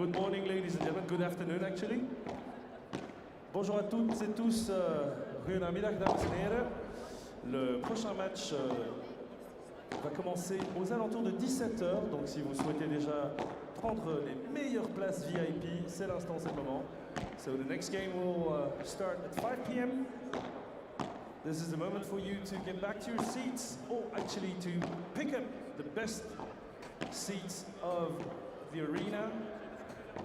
Good morning, ladies and gentlemen. Good afternoon, actually. Bonjour à toutes et tous. Goedemiddag, dames en heren. Le prochain match va commencer aux alentours de 17h. Donc, si vous souhaitez déjà prendre les meilleures places VIP, c'est l'instant, c'est le moment. So the next game will start at 5 p.m. This is the moment for you to get back to your seats, or actually to pick up the best seats of the arena.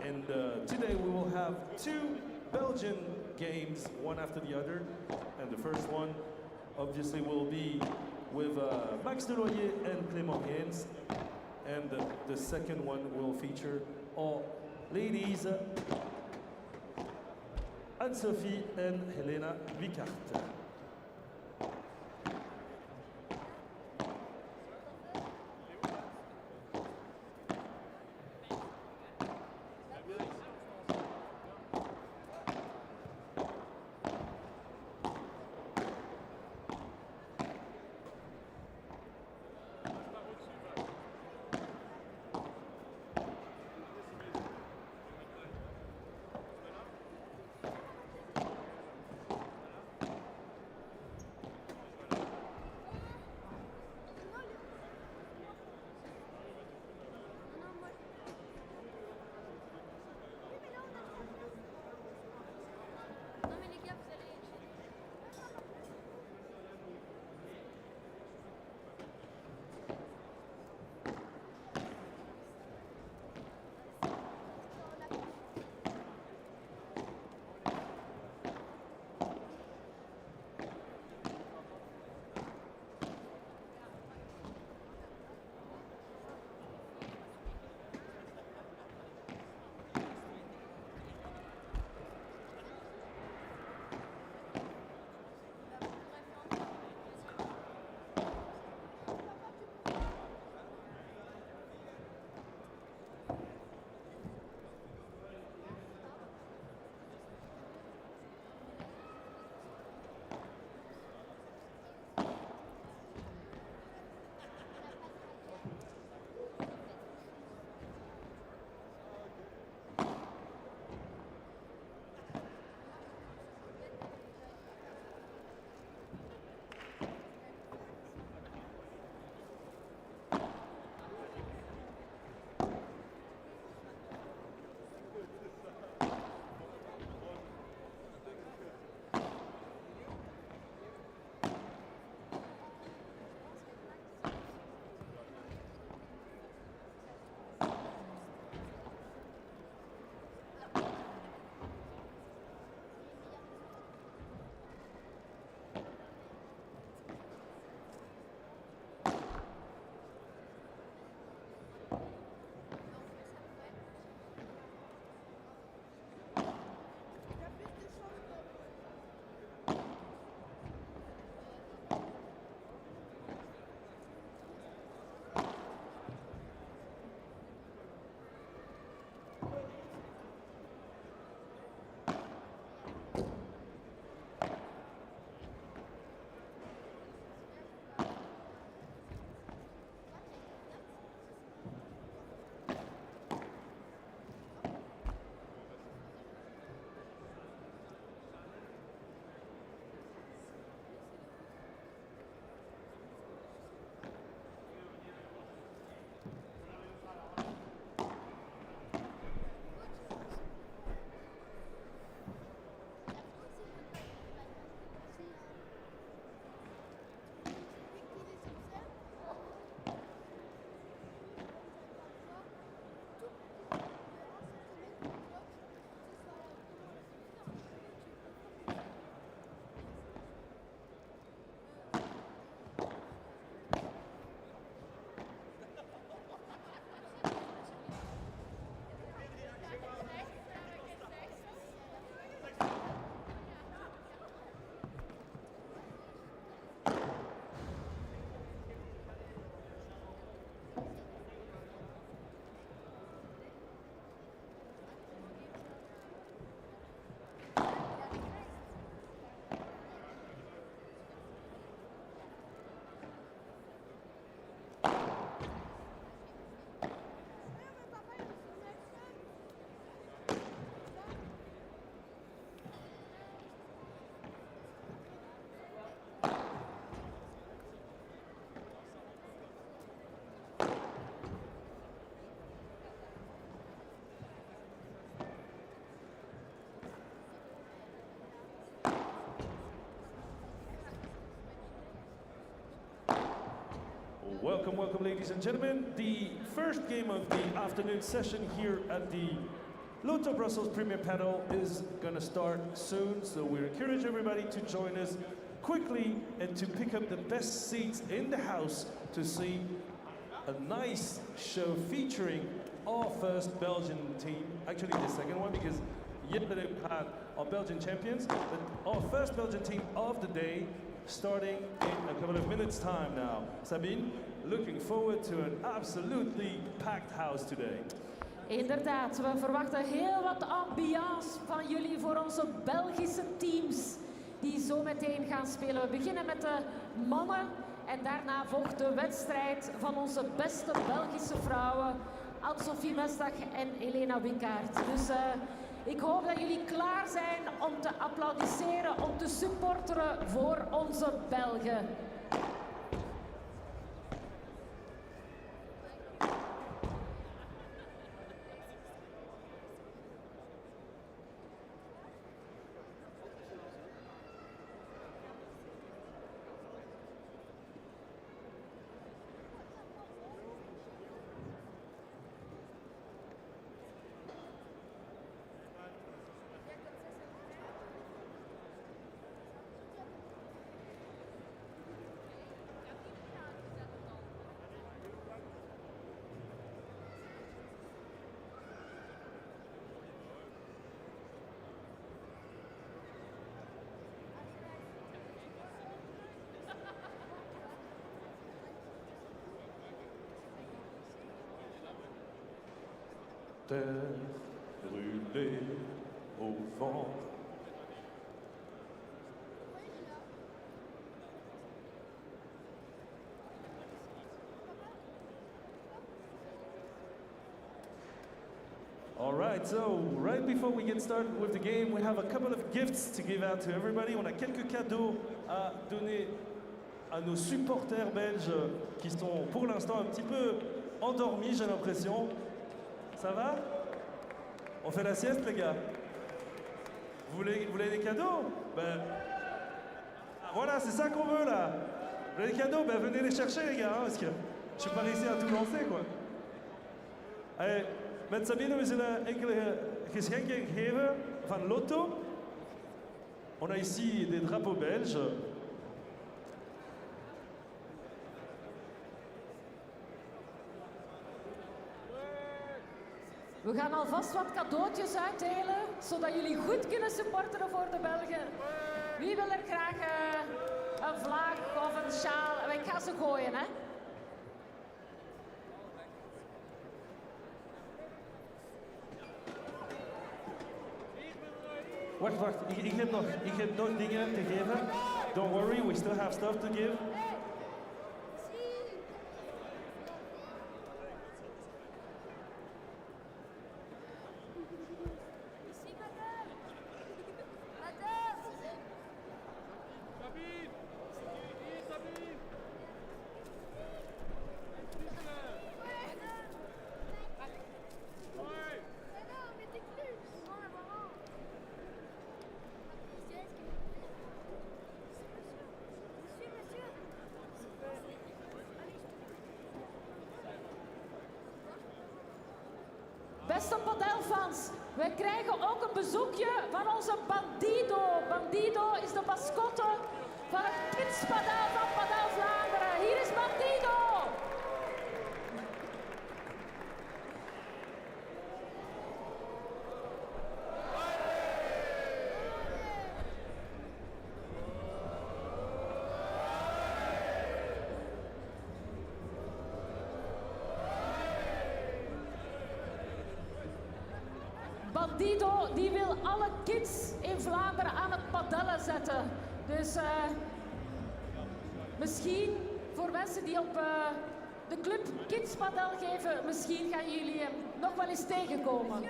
And today we will have two Belgian games, one after the other. And the first one, obviously, will be with Max Deloyer and Clément Hens. And the second one will feature all ladies, An-Sophie and Helena Vicart. Welcome, welcome, ladies and gentlemen. The first game of the afternoon session here at the Lotto Brussels Premier Padel is gonna start soon, so we encourage everybody to join us quickly and to pick up the best seats in the house to see a nice show featuring our first Belgian team, actually the second one because yesterday we had our Belgian champions, but our first Belgian team of the day starting in a couple of minutes time now. Sabine, looking forward to an absolutely packed house today. Inderdaad, we verwachten heel wat ambiance van jullie voor onze Belgische teams die zo meteen gaan spelen. We beginnen met de mannen en daarna volgt de wedstrijd van onze beste Belgische vrouwen, An-Sophie en Elena Winkaert. Dus ik hoop dat jullie klaar zijn om te applaudisseren, om te supporteren voor onze Belgen. Terre brûlée au vent. All right, so right before we get started with the game, we have a couple of gifts to give out to everybody. On a quelques cadeaux à donner à nos supporters belges qui sont pour l'instant un petit peu endormis, j'ai l'impression. Ça va? On fait la sieste, les gars? Vous voulez des cadeaux? Ben, voilà, c'est ça qu'on veut, là. Vous voulez des cadeaux? Ben, venez les chercher, les gars, hein, parce que je suis pas réussi à tout lancer, quoi. Allez, met Sabine, we zullen enkele geschenken geven van Lotto. On a ici des drapeaux belges. We gaan alvast wat cadeautjes uitdelen, zodat jullie goed kunnen supporteren voor de Belgen. Wie wil er graag een vlag of een sjaal? Ik ga ze gooien, hè. Wacht. Ik heb nog dingen te geven. Don't worry, we still have stuff to give. Beste padelfans, wij krijgen ook een bezoekje van onze Bandido. Bandido is de mascotte van het kidspadel van Padel Vlaanderen. Hier is Bandido! Bandido die wil alle kids in Vlaanderen aan het padellen zetten. Dus misschien voor mensen die op de club Kids Padel geven, misschien gaan jullie hem nog wel eens tegenkomen.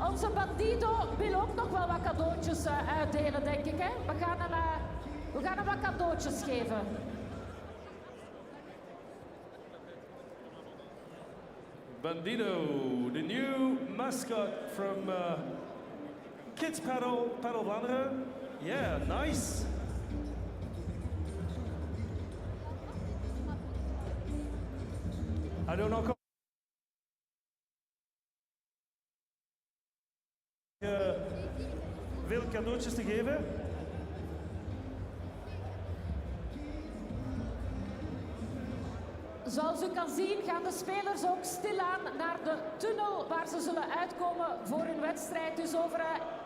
Onze Bandido wil ook nog wel wat cadeautjes uitdelen, denk ik. Hè? We gaan hem wat cadeautjes geven. Bandido, the new mascot from Kids Paddle Vlaanderen. Yeah, nice. I don't know. Veel cadeautjes te geven. Zoals u kan zien gaan de spelers ook stilaan naar de tunnel waar ze zullen uitkomen voor hun wedstrijd. Dus over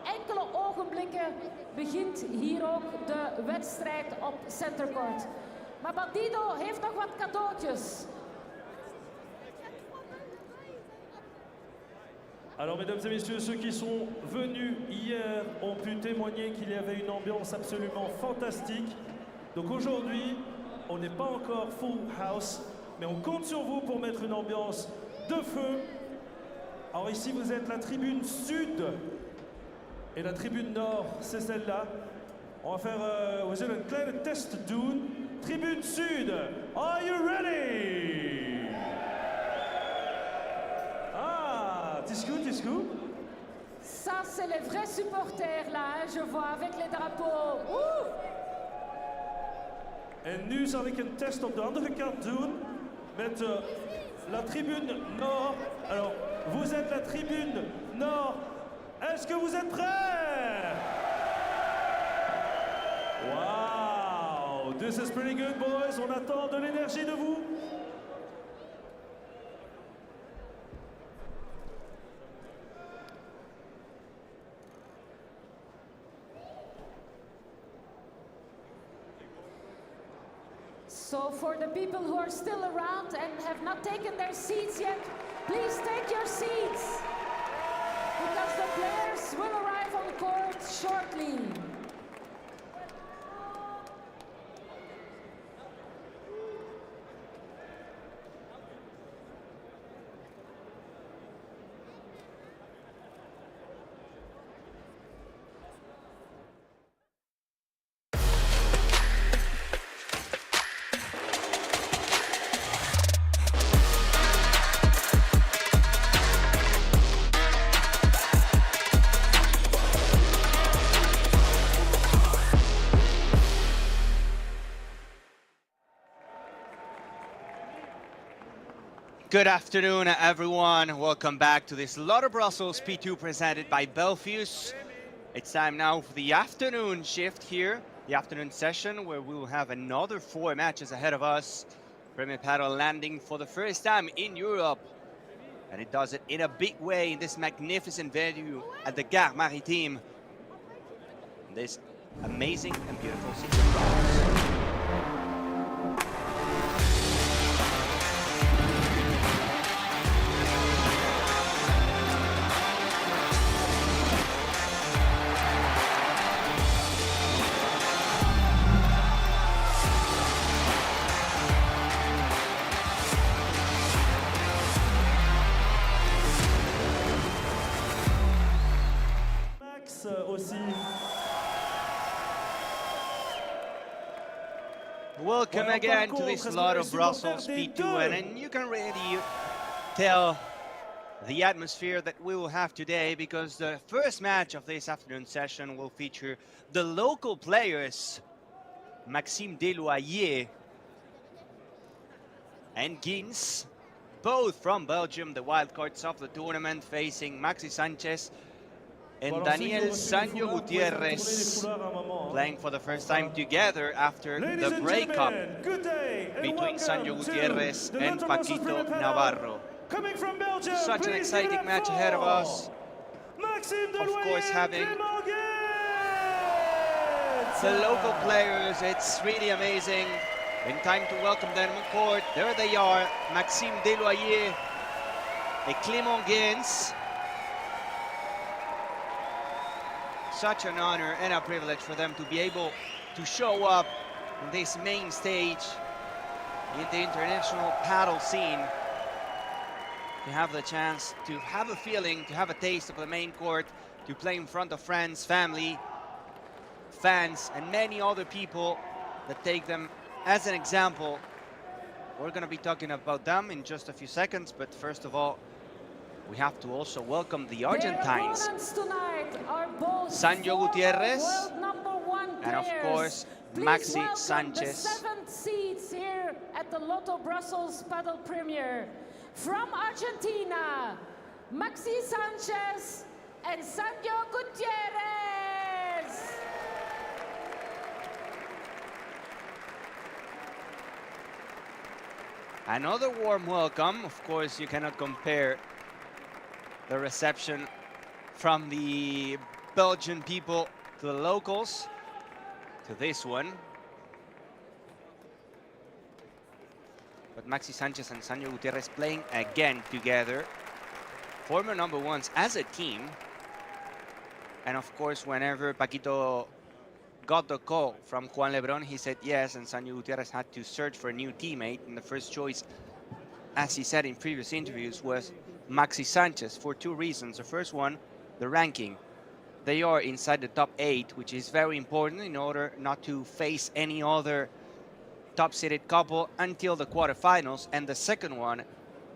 enkele ogenblikken begint hier ook de wedstrijd op Center Court. Maar Bandido heeft nog wat cadeautjes. Alors, mesdames et messieurs, ceux qui sont venus hier ont pu témoigner qu'il y avait une ambiance absolument fantastique. Donc aujourd'hui, on n'est pas encore full house, mais on compte sur vous pour mettre une ambiance de feu. Alors ici, vous êtes la tribune sud et la tribune nord, c'est celle-là. On va faire, we zullen een kleine test doen. Tribune sud, are you ready? C'est good. Ça, c'est les vrais supporters là, hein, je vois, avec les drapeaux. Ouh! En nu zal ik een test op de andere kant doen met la tribune nord. Alors, vous êtes la tribune nord. Est-ce que vous êtes prêts? Wow, this is pretty good, boys. On attend de l'énergie de vous. So for the people who are still around and have not taken their seats yet, please take your seats, because the players will arrive on court shortly. Good afternoon, everyone. Welcome back to this Lotto Brussels P2 presented by Belfius. It's time now for the afternoon shift here, the afternoon session, where we will have another 4 matches ahead of us. Premier Padel landing for the first time in Europe, and it does it in a big way in this magnificent venue at the Gare Maritime. This amazing and beautiful city of France. Welcome again to this Lotto Brussels P2, and you can really tell the atmosphere that we will have today, because the first match of this afternoon session will feature the local players, Maxime Desloyer and Gins, both from Belgium, the wildcards of the tournament, facing Maxi Sanchez and Daniel Sancho Gutierrez, playing for the first time together after the breakup between Sancho Gutierrez and Paquito Navarro. Such an exciting match ahead of us. Of course, having the local players, it's really amazing. In time to welcome them on court. There they are, Maxime Desloyer and Clément Gens. Such an honor and a privilege for them to be able to show up on this main stage in the international paddle scene, to have the chance to have a feeling, to have a taste of the main court, to play in front of friends, family, fans, and many other people that take them as an example We're going to be talking about them in just a few seconds, but first of all, we have to also welcome the Argentines. Their opponents tonight are both Sancho former Gutierrez world #1 and of players. course Please Maxi welcome Sanchez. the 7th seeds here at the Lotto Brussels Padel Premier. From Argentina, Maxi Sanchez and Sancho Gutierrez. Another warm welcome. Of course, you cannot compare the reception from the Belgian people to the locals to this one. But Maxi Sanchez and Sancho Gutierrez playing again together. Former #1s as a team. And of course, whenever Paquito got the call from Juan Lebron, he said yes, and Sancho Gutierrez had to search for a new teammate. And the first choice, as he said in previous interviews, was Maxi Sanchez for 2 reasons. The first one, the ranking. They are inside the top 8, which is very important in order not to face any other top-seeded couple until the quarterfinals. And the second one,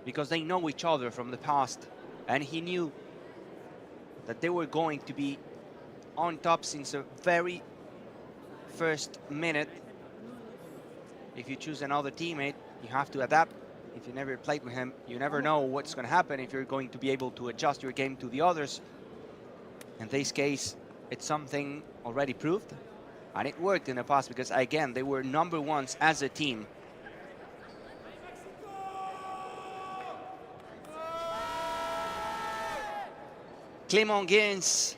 because they know each other from the past, and he knew that they were going to be on top since the very first minute. If you choose another teammate, you have to adapt. If you never played with him, you never know what's going to happen, if you're going to be able to adjust your game to the others. In this case, it's something already proved, and it worked in the past because, again, they were #1s as a team. Clément Gaines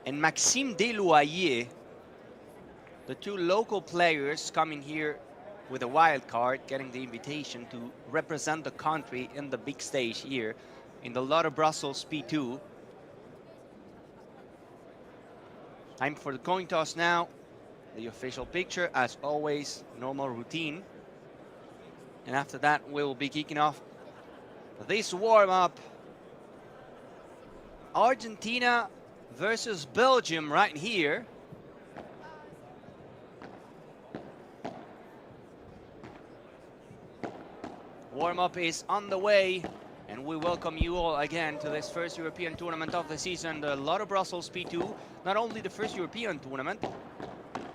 and Maxime Desloyer, the 2 local players coming here with a wild card, getting the invitation to represent the country in the big stage here in the Lotto Brussels P2. Time for the coin toss now. The official picture, as always, normal routine. And after that, we'll be kicking off this warm-up. Argentina versus Belgium right here. Warm-up is on the way, and we welcome you all again to this first European tournament of the season, the Lotto Brussels P2. Not only the first European tournament,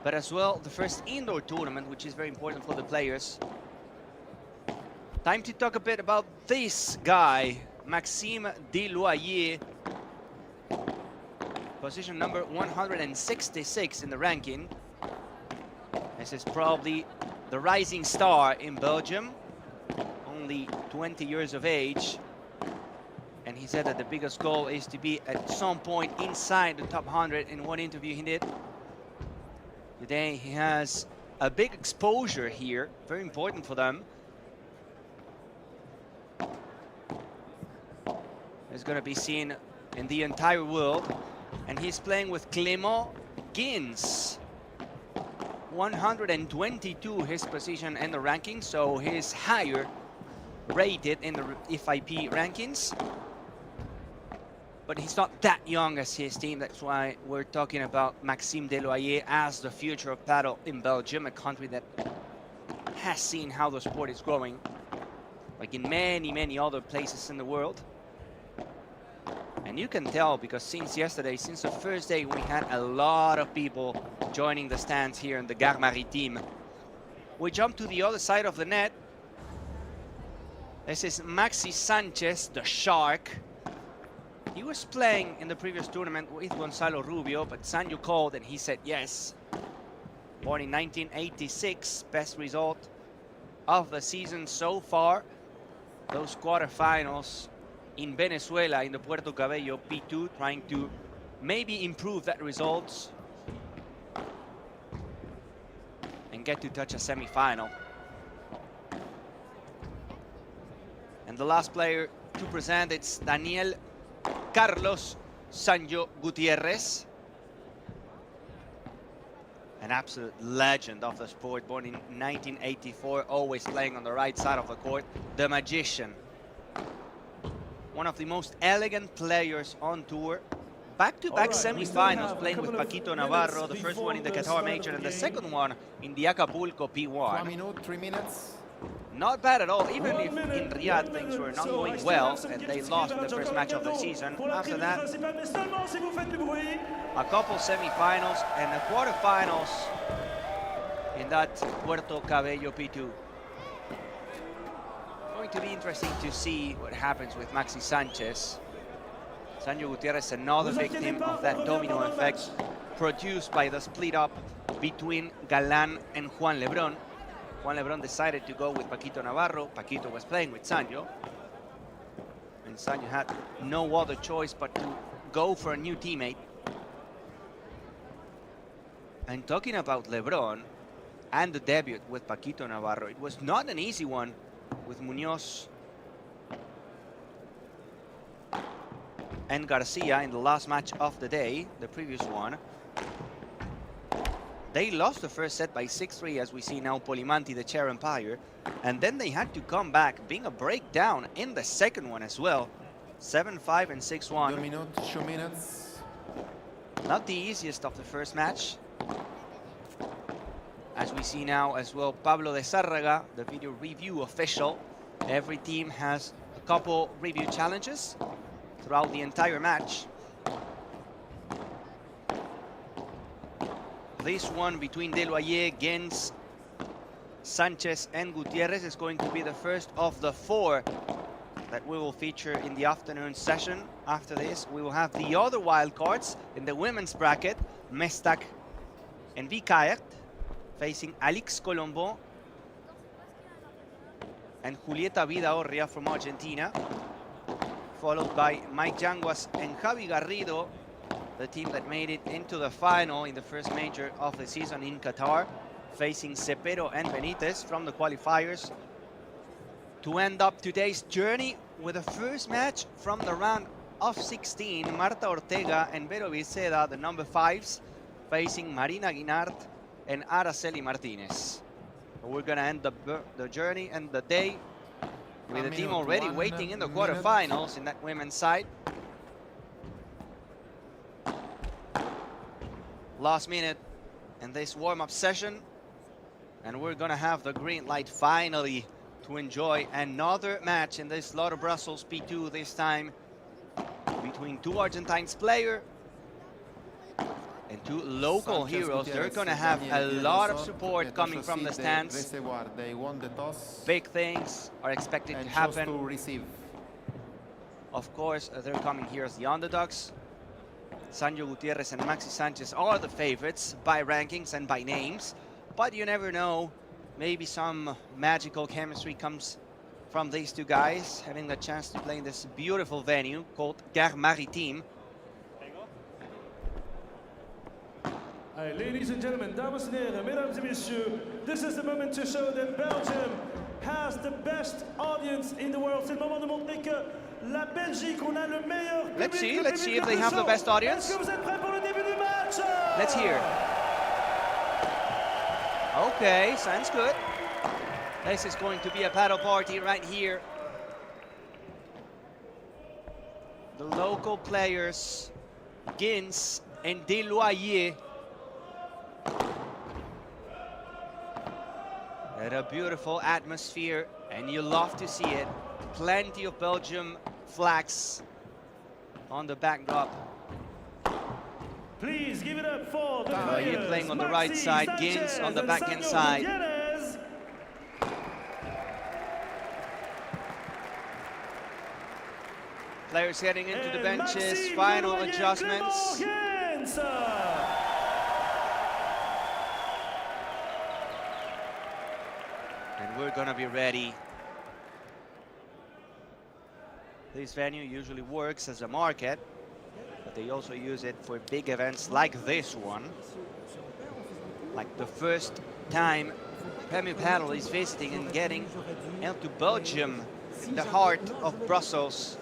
but as well the first indoor tournament, which is very important for the players. Time to talk a bit about this guy, Maxime Desloyer. Position number 166 in the ranking. This is probably the rising star in Belgium. Only 20 years of age, and he said that the biggest goal is to be at some point inside the top 100. In one interview he did today, he has a big exposure here, very important for them. He's going to be seen in the entire world, and he's playing with Clément Gaines. 122 his position in the ranking, so he's higher rated in the FIP rankings, but he's not that young as his team. That's why we're talking about Maxime Desloyer as the future of paddle in Belgium, a country that has seen how the sport is growing, like in many other places in the world. And you can tell because since yesterday, since the first day, we had a lot of people joining the stands here in the Gare Maritime. We jump to the other side of the net. This is Maxi Sanchez, the Shark. He was playing in the previous tournament with Gonzalo Rubio, but Sancho called and he said yes. Born in 1986, best result of the season so far. Those quarterfinals in Venezuela in the Puerto Cabello P2, trying to maybe improve that results and get to touch a semi-final. And the last player to present, it's Daniel Carlos Sancho Gutierrez. An absolute legend of the sport, born in 1984, always playing on the right side of the court. The magician. One of the most elegant players on tour. Back-to-back semi-finals, playing with Paquito Navarro, the first one in the Qatar Major and the second one in the Acapulco P1. 3 minutes. not bad at all, even if in Riyadh things were not going well and they lost the first match of the season. After that, a couple semi-finals and a quarterfinals in that Puerto Cabello P2. Going to be interesting to see what happens with Maxi Sanchez. Sancho Gutierrez, another victim of that domino effect produced by the split up between Galan and Juan Lebron. Juan Lebron decided to go with Paquito Navarro. Paquito was playing with Sancho. And Sancho had no other choice but to go for a new teammate. And talking about Lebron and the debut with Paquito Navarro, it was not an easy one with Munoz and Garcia in the last match of the day, the previous one. They lost the first set by 6-3, as we see now Polimanti, the chair umpire. And then they had to come back, being a breakdown in the second one as well. 7-5 and 6-1. 2 minutes. Not the easiest of the first match. As we see now as well, Pablo de Sarraga, the video review official. Every team has a couple review challenges throughout the entire match. This one between Desloyer, Gens, Sanchez and Gutierrez is going to be the first of the 4 that we will feature in the afternoon session. After this, we will have the other wild cards in the women's bracket. Mestak and Vikaert facing Alix Colombo and Julieta Vidaurria from Argentina, followed by Mike Yanguas and Javi Garrido, the team that made it into the final in the first major of the season in Qatar, facing Cepero and Benitez from the qualifiers. To end up today's journey with the first match from the round of 16, Marta Ortega and Vero Viceda, the number 5s, facing Marina Guinart and Araceli Martinez. We're gonna end the journey and the day with the team already waiting in the quarterfinals in that women's side. Last minute in this warm-up session, and we're gonna have the green light finally to enjoy another match in this Lotto Brussels P2, this time between 2 Argentine players and 2 local heroes. They're gonna have a lot of support coming from the stands. Big things are expected to happen. Of course, they're coming here as the underdogs. Sancho Gutierrez and Maxi Sanchez are the favorites by rankings and by names, but you never know. Maybe some magical chemistry comes from these 2 guys, having the chance to play in this beautiful venue called Gare Maritime. Hey, ladies and gentlemen, dames en heren, mesdames et messieurs, this is the moment to show that Belgium has the best audience in the world. C'est le moment de montrer que la Belgique, on a le meilleur public. Let's see if they have the best audience. Est-ce que vous êtes prêts pour le début du match? Let's hear. Okay, sounds good. This is going to be a paddle party right here. The local players, Gins and Desloyer, and a beautiful atmosphere, and you love to see it. Plenty of Belgium flags on the backdrop. Please give it up for the Desloyer playing on the right side, Gins on the backhand side. Players heading into the benches, final adjustments. And we're gonna be ready. This venue usually works as a market, but they also use it for big events like this one. Like the first time Premier Padel is visiting and getting into Belgium, in the heart of Brussels.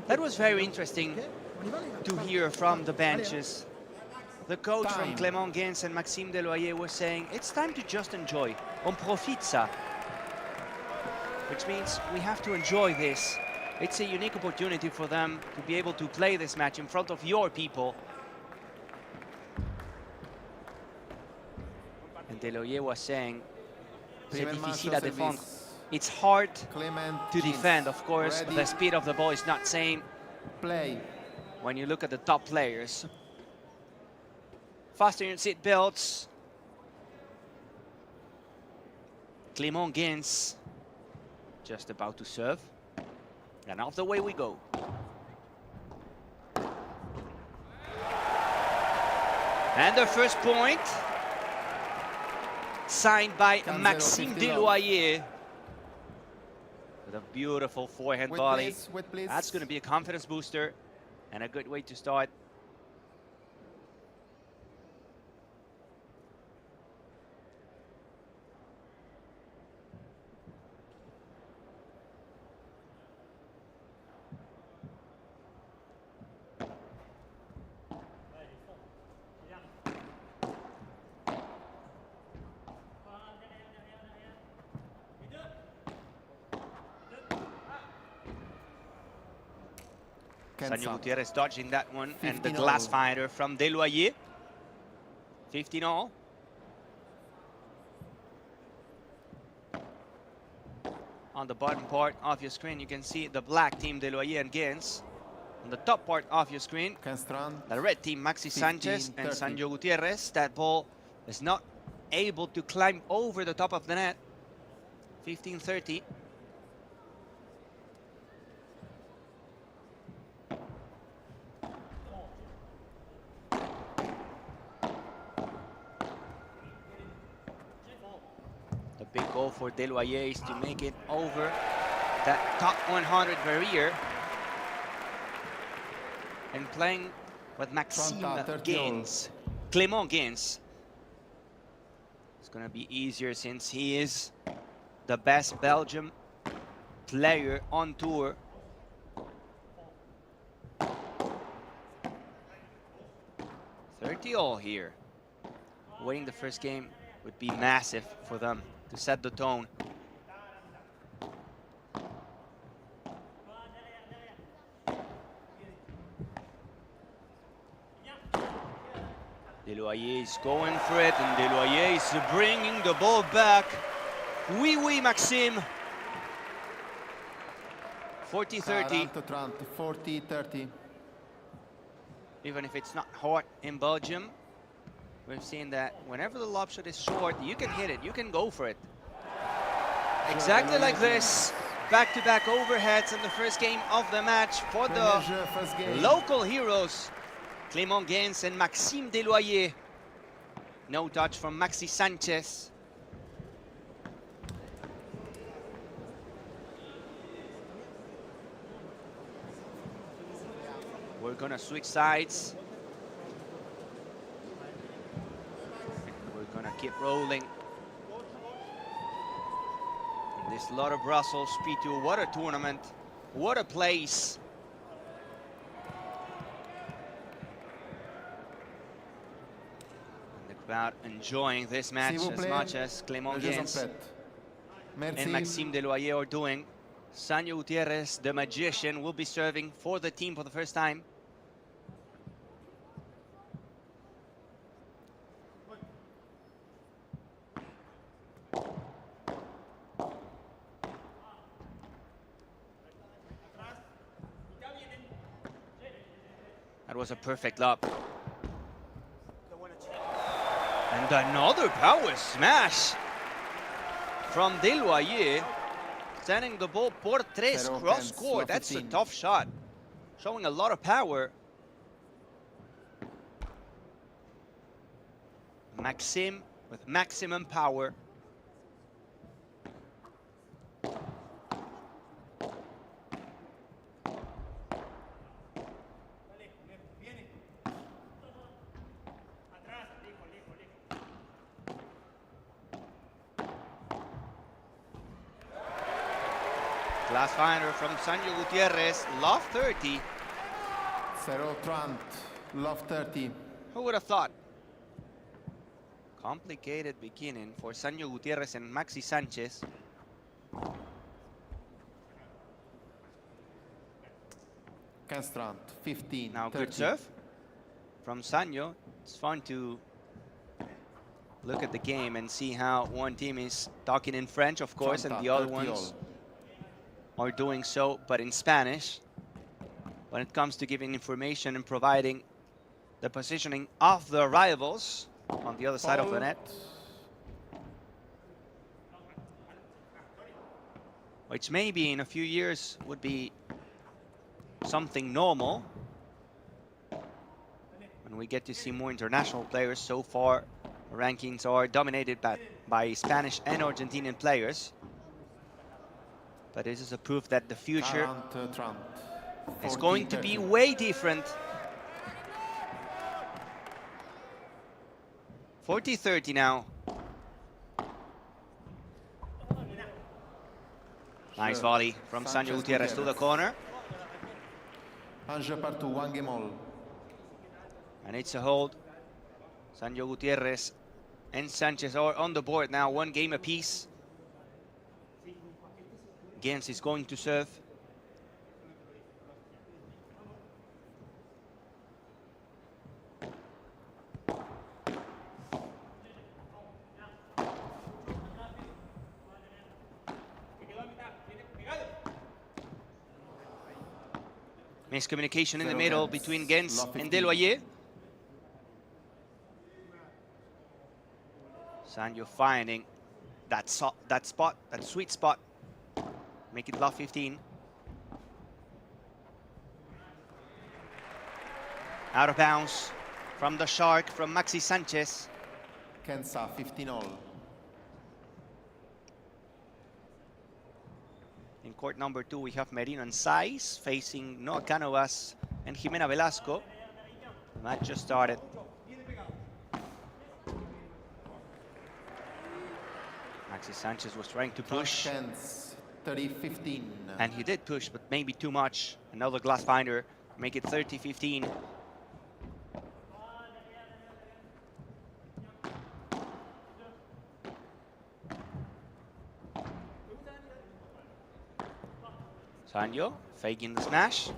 That was very interesting to hear from the benches. The coach from Clément Gens and Maxime Desloyer was saying, it's time to just enjoy. on profite ça. Which means we have to enjoy this. It's a unique opportunity for them to be able to play this match in front of your people. And Tello was saying, c'est difficile à défendre. It's hard to defend, of course. The speed of the ball is not same. When you look at the top players. Fasten your seat belts. Clément Gens just about to serve. And off the way we go. And the first point signed by Maxime Deloyer. With a beautiful forehand volley. That's going to be a confidence booster and a good way to start. Sanyo Gutierrez dodging that one, and the glass fighter from Deloyer. 15-all. On the bottom part of your screen, you can see the black team, Deloyer and Gens. On the top part of your screen, the red team, Maxi Sanchez and Sanyo Gutierrez. That ball is not able to climb over the top of the net. 15-30. Big goal for Deloyer is to make it over that top 100 barrier. And playing with Maxime Gens, Clément Gens. It's going to be easier since he is the best Belgium player on tour. $30-all here. Winning the first game would be massive for them to set the tone. Deloyer is going for it, and Deloyer is bringing the ball back. Oui, oui, Maxime. 40-30. 40-30. Even if it's not hot in Belgium, we've seen that whenever the lob shot is short, you can hit it, you can go for it. Exactly like this. Back-to-back overheads in the first game of the match for the local heroes, Clément Gens and Maxime Deloyer. No touch from Maxi Sanchez. We're gonna switch sides. We're gonna keep rolling. In this Lotto Brussels P2, what a tournament, what a place. And the crowd enjoying this match as much as Clément Gens and Maxime Deloyer are doing. Sanyo Gutierrez, the magician, will be serving for the team for the first time. That was a perfect lob. And another power smash from Deloyer, sending the ball por tres cross court. That's a tough shot, showing a lot of power. Maxime with maximum power. Glass finder from Sanyo Gutierrez, love 30. 0-30, love 30. Who would have thought? Complicated beginning for Sanyo Gutierrez and Maxi Sanchez. Canstrand, 15. Now 30. good serve from Sanyo. It's fun to look at the game and see how one team is talking in French, of course, and the other ones are doing so, but in Spanish. When it comes to giving information and providing the positioning of the rivals on the other side of the net. Which maybe in a few years would be something normal when we get to see more international players. So far, rankings are dominated by Spanish and Argentinian players. But this is a proof that the future is going to be way different. 40-30 now. Nice volley from Sanyo Gutierrez to the corner. Part2, And it's a hold. Sanyo Gutierrez and Sanchez are on the board now, 1 game apiece. Gens is going to serve. Miscommunication in the middle between Gens and Deloyer. Sanyo finding that spot, that sweet spot. Make it love 15. Out of bounds from the Shark, from Maxi Sanchez. Kensa, 15-all. In court number 2, we have Merino and Sainz facing Noah Canovas and Jimena Velasco. The match just started. Maxi Sanchez was trying to push. 30-15. And he did push, but maybe too much. Another glass finder, make it 30-15. Sanyo faking the smash.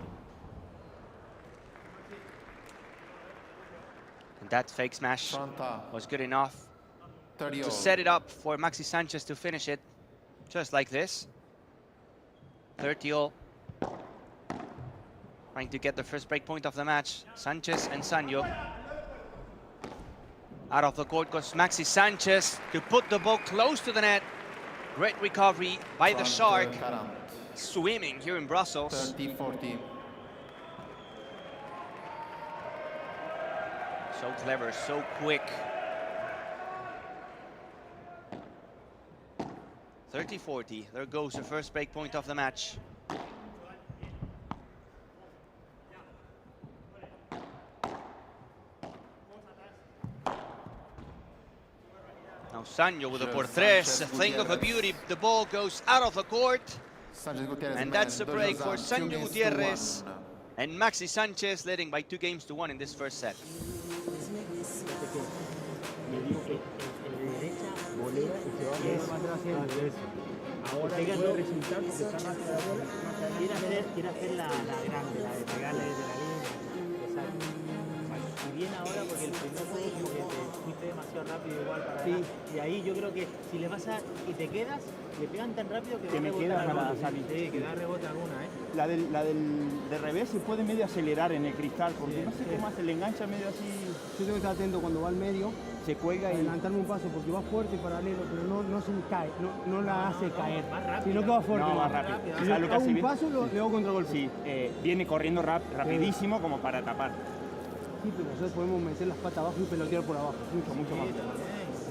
And that fake smash was good enough to set it up for Maxi Sanchez to finish it just like this. 30-all. Trying to get the first break point of the match. Sanchez and Sanyo. Out of the court goes Maxi Sanchez to put the ball close to the net. Great recovery by the Shark. Swimming here in Brussels. 30-40. So clever, so quick. 30-40. There goes the first break point of the match. Now Sanyo with a por tres, a thing of a beauty. The ball goes out of the court. And that's a break for Sanyo Gutierrez and Maxi Sanchez, leading by 2-1 in this first set. Ahora hay que resultar porque está más quiere hacer la grande, la de pegarle desde la línea. Exacto. Y bien ahora porque el primer juego como que te fuiste demasiado rápido igual para adelante. Y ahí yo creo que si le vas a y te quedas, le pegan tan rápido que me queda para salir. Sí, que da rebote alguna, La del de revés se puede medio acelerar en el cristal, porque no sé cómo se le engancha medio así. Yo tengo que estar atento cuando va al medio, se cuelga y adelantarme un paso porque va fuerte paralelo, pero no se cae, no la hace caer. Más rápido. Sino que va fuerte. No, más rápido. Si le hago un paso, le hago contragolpe. Sí, viene corriendo rapidísimo como para tapar. Sí, pero nosotros podemos meter las patas abajo y pelotear por abajo, mucho más.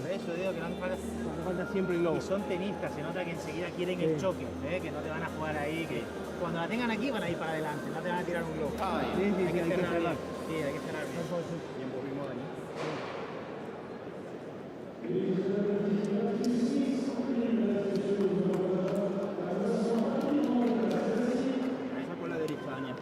Por eso digo que no hace falta siempre el globo. Y son tenistas, se nota que enseguida quieren el choque, que no te van a jugar ahí, que cuando la tengan aquí van a ir para adelante, no te van a tirar un globo. Hay que cerrar. Sí, hay que cerrar bien. Tiempo mismo daño. Esa con la derecha, Daniel.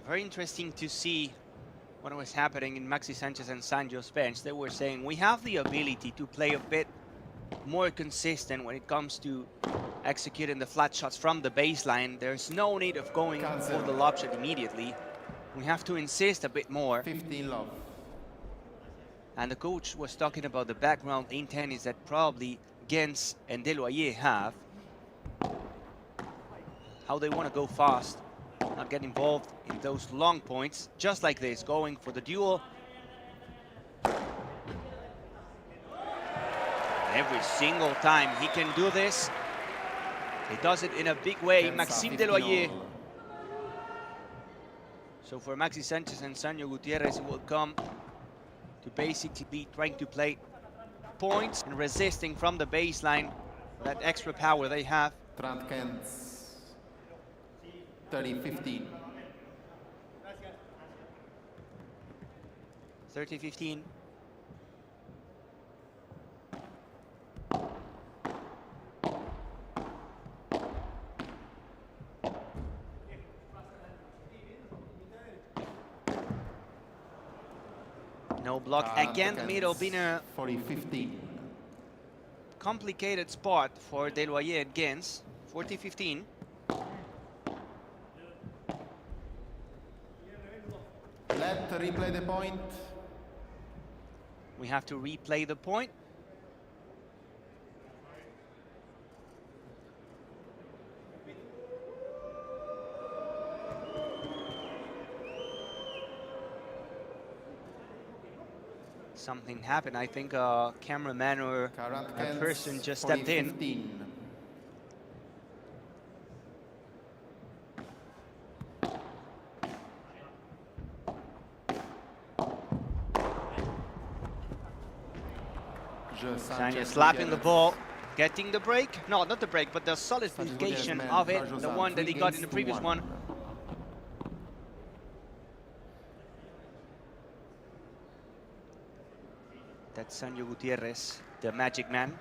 very interesting to see what was happening in Maxi Sanchez and Sancho's bench. They were saying we have the ability to play a bit more consistent when it comes to executing the flat shots from the baseline. There's no need of going for the lob shot immediately. We have to insist a bit more. 15 love. And the coach was talking about the background in tennis that probably Gens and Desloyer have. How they want to go fast, not get involved in those long points, just like this, going for the duel. Every single time he can do this, he does it in a big way. Maxime Desloyer. So for Maxi Sanchez and Sancho Gutierrez, it will come to basically be trying to play points and resisting from the baseline, that extra power they have. 30-15. 30-15. No block again, middle being a 40-15. complicated spot for Desloyer and Gens. 40-15. Let replay the point. We have to replay the point. Something happened. I think a cameraman or a person just stepped in. 15. Sanchez slapping the ball, getting the break. No, not the break, but the solidification of it, the one that he got in the previous one. That's Sancho Gutierrez, the magic man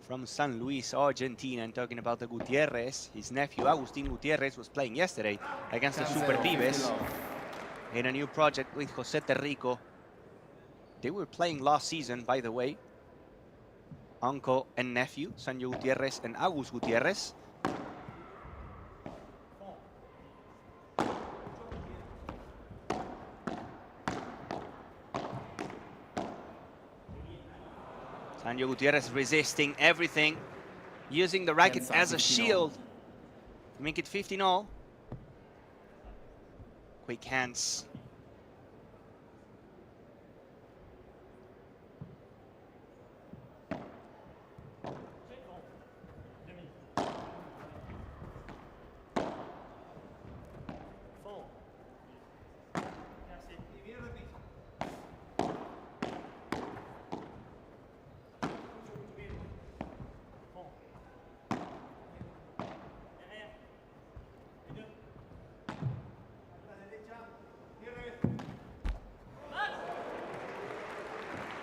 from San Luis, Argentina. And talking about the Gutierrez, his nephew Agustin Gutierrez was playing yesterday against the Super Pibes in a new project with Jose Terrico. They were playing last season, by the way. Uncle and nephew, Sancho Gutierrez and Agus Gutierrez. Sancho Gutierrez resisting everything, using the racket as a shield to make it 15-all. Quick hands.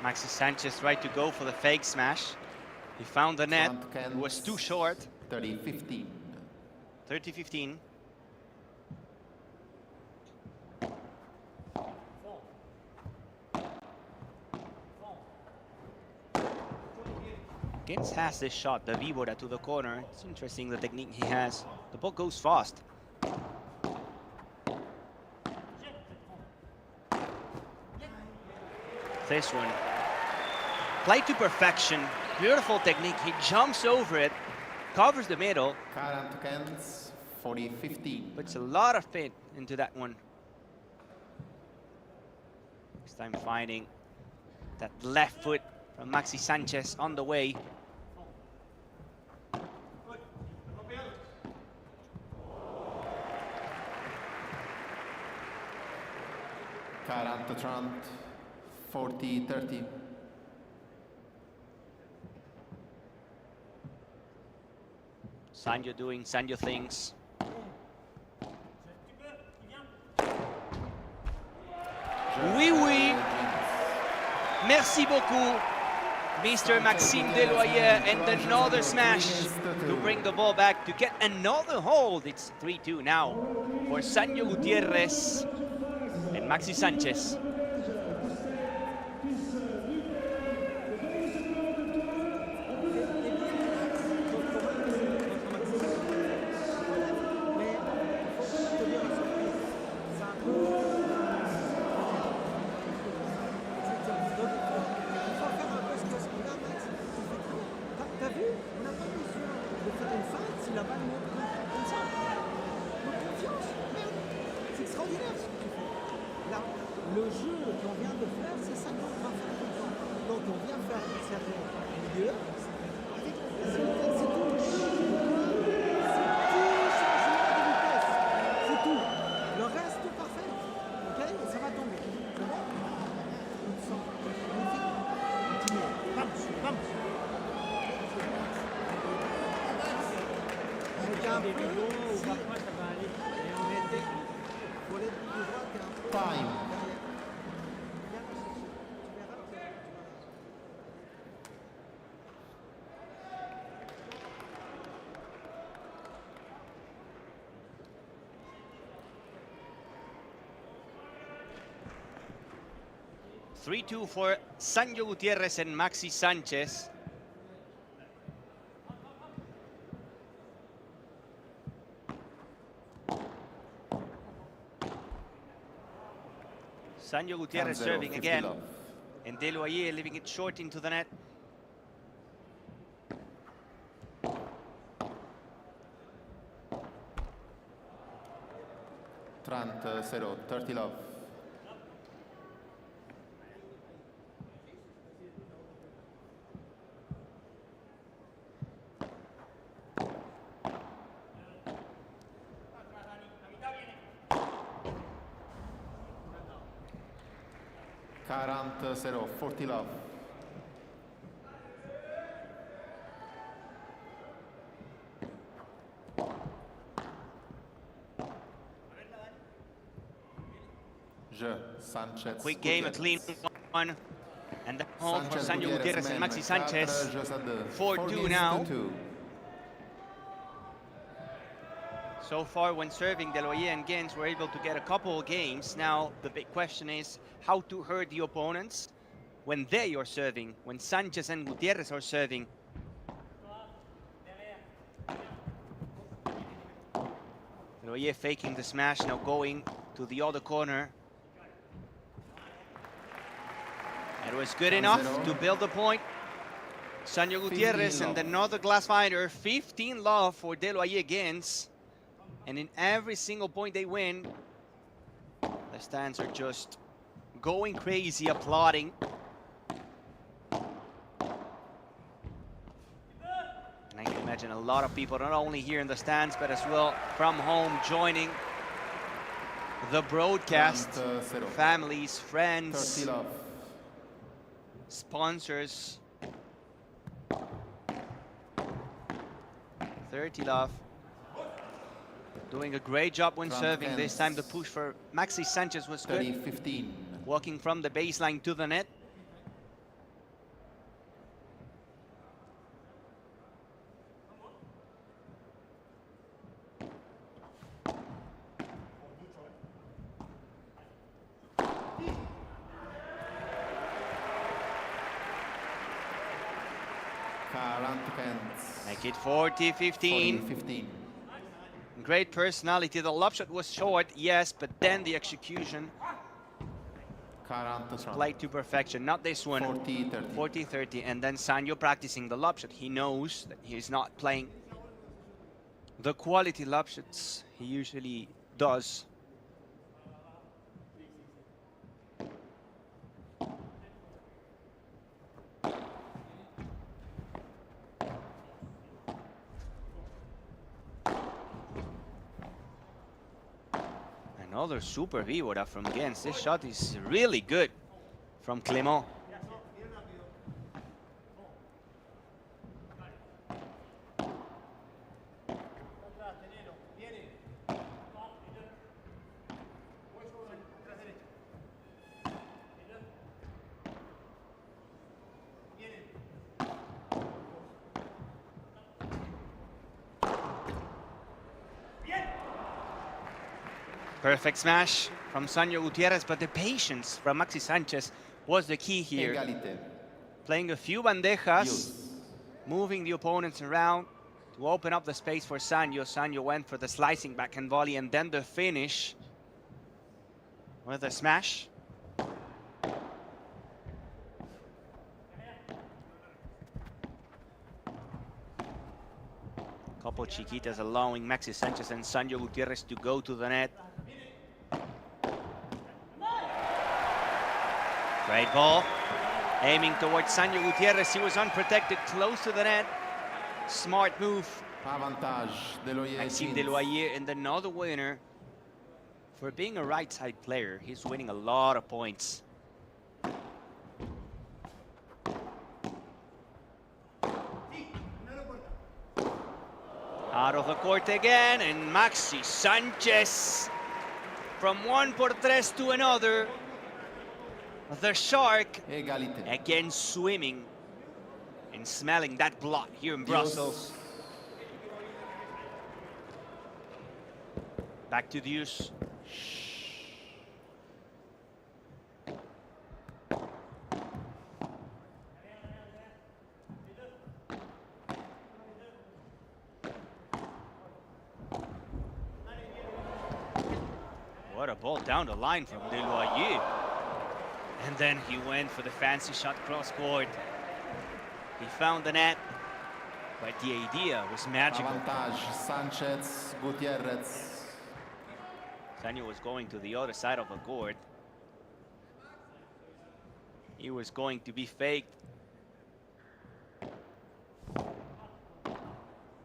Maxi Sanchez tried to go for the fake smash. He found the net, it was too short. 30-15. 30-15. Gens has this shot, the Víbora to the corner. It's interesting the technique he has. The ball goes fast. This one. Played to perfection. Beautiful technique. He jumps over it, covers the middle. 40-15. Puts a lot of spin into that one. This time finding that left foot from Maxi Sanchez on the way. Trant, 40-30. Sancho doing Sancho things. Oui, oui. Merci beaucoup, Mr. Maxime Desloyer, and another smash to bring winning the ball back to get another hold. It's 3-2 now for Sanyo Gutierrez and Maxi Sanchez. Time. Three-two for Sanyo Gutierrez and Maxi Sanchez. Sanyo Gutierrez serving again, and Tello leaving it short into the net. Trent 0, 30 love. Current 0, 40 love. Sanchez. Quick game, a clean one. And the home for Sanyo Gutierrez and Maxi Sanchez. 4-2 now. So far, when serving, Tello and Gens were able to get a couple of games. Now, the big question is how to hurt the opponents when they are serving, when Sanchez and Gutierrez are serving. Tello faking the smash, now going to the other corner. It was good enough to build the point. Sanyo Gutierrez and another glass fighter. 15 love for Tello against. And in every single point they win, the stands are just going crazy, applauding. And I can imagine a lot of people, not only here in the stands, but as well from home, joining the broadcast. Families, friends, sponsors. 30 love. Doing a great job when serving. This time the push for Maxi Sanchez was good. 30-15. Walking from the baseline to the net. Make it 40-15. 40-15. Great personality. The lob shot was short, yes, but then the execution played to perfection. Not this one. 40-30. 40-30. And then Sanyo practicing the lob shot. He knows that he's not playing the quality lob shots he usually does. Another super vivoda from Gens. This shot is really good from Clément. Perfect smash from Sanyo Gutierrez, but the patience from Maxi Sanchez was the key here. Égalité. Playing a few bandejas, Use. moving the opponents around to open up the space for Sanyo. Sanyo went for the slicing backhand volley and then the finish with a smash. Couple chiquitas allowing Maxi Sanchez and Sanyo Gutierrez to go to the net. Great ball. Aiming towards Sanyo Gutierrez. He was unprotected, close to the net. Smart move. Avantage Deloyer. Maxime Deloyer, and another winner. For being a right side player, he's winning a lot of points. Out of the court again, and Maxi Sanchez from 1-3 to another. The Shark Égalité. again swimming and smelling that blood here in Brussels. Back to deuce. What a ball down the line from Deloyer. And then he went for the fancy shot cross-court. He found the net, but the idea was magical. Avantage Sanchez Gutierrez. Sanyo was going to the other side of the court. He was going to be faked.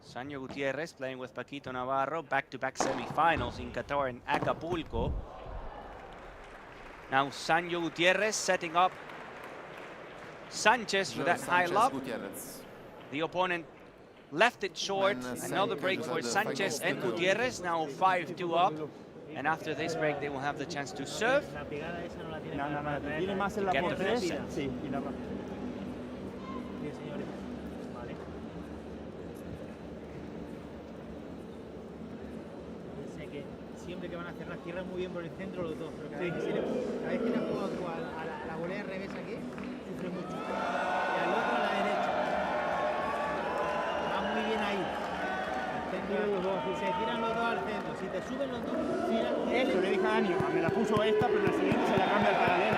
Sanyo Gutierrez playing with Paquito Navarro, back-to-back semifinals in Qatar and Acapulco. Now Sanyo Gutierrez setting up Sanchez for that high lob. Gutierrez. The opponent left it short. When, Another break for Sanchez and Gutierrez. Now 5-2 up. And after this break, they will have the chance to serve. La pegada esa no la tiene. No, tiene más en la Get the por first tres. set. Sí, y la Bien, señores. Vale. Piense que siempre que van a hacer las tierras muy bien por el centro los dos, pero cada vez que le juega tú a la volea al revés aquí, sufre mucho. Y al otro a la derecha. Va muy bien ahí. Se tiran los dos al centro. Si te suben los dos, tira. Eso le dije a Dani, me la puso esta, pero en la siguiente se la cambia al paralelo.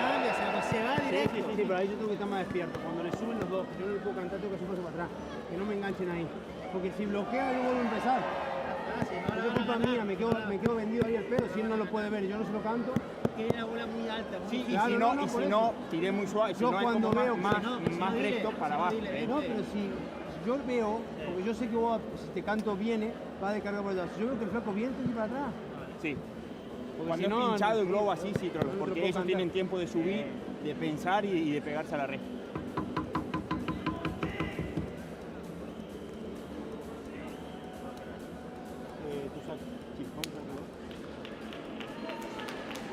Se va directo. Sí, pero ahí yo tengo que estar más despierto. Cuando le suben los dos, yo no le puedo cantar, tengo que hacer para atrás. Que no me enganchen ahí. Porque si bloquea, yo vuelvo a empezar. No es culpa mía, me quedo vendido ahí el pelo. Si él no lo puede ver, yo no se lo canto. Tiene la bola muy alta. Sí, claro, y si no, tiré muy suave. Si yo no, cuando es como veo más recto para abajo. No, pero si yo veo, porque yo sé que vos, si te canto viene, va de carga por atrás. Si yo veo que el flaco viene, te para atrás. Sí. Cuando es pinchado el globo así, sí, porque ellos tienen tiempo de subir, de pensar y de pegarse a la red.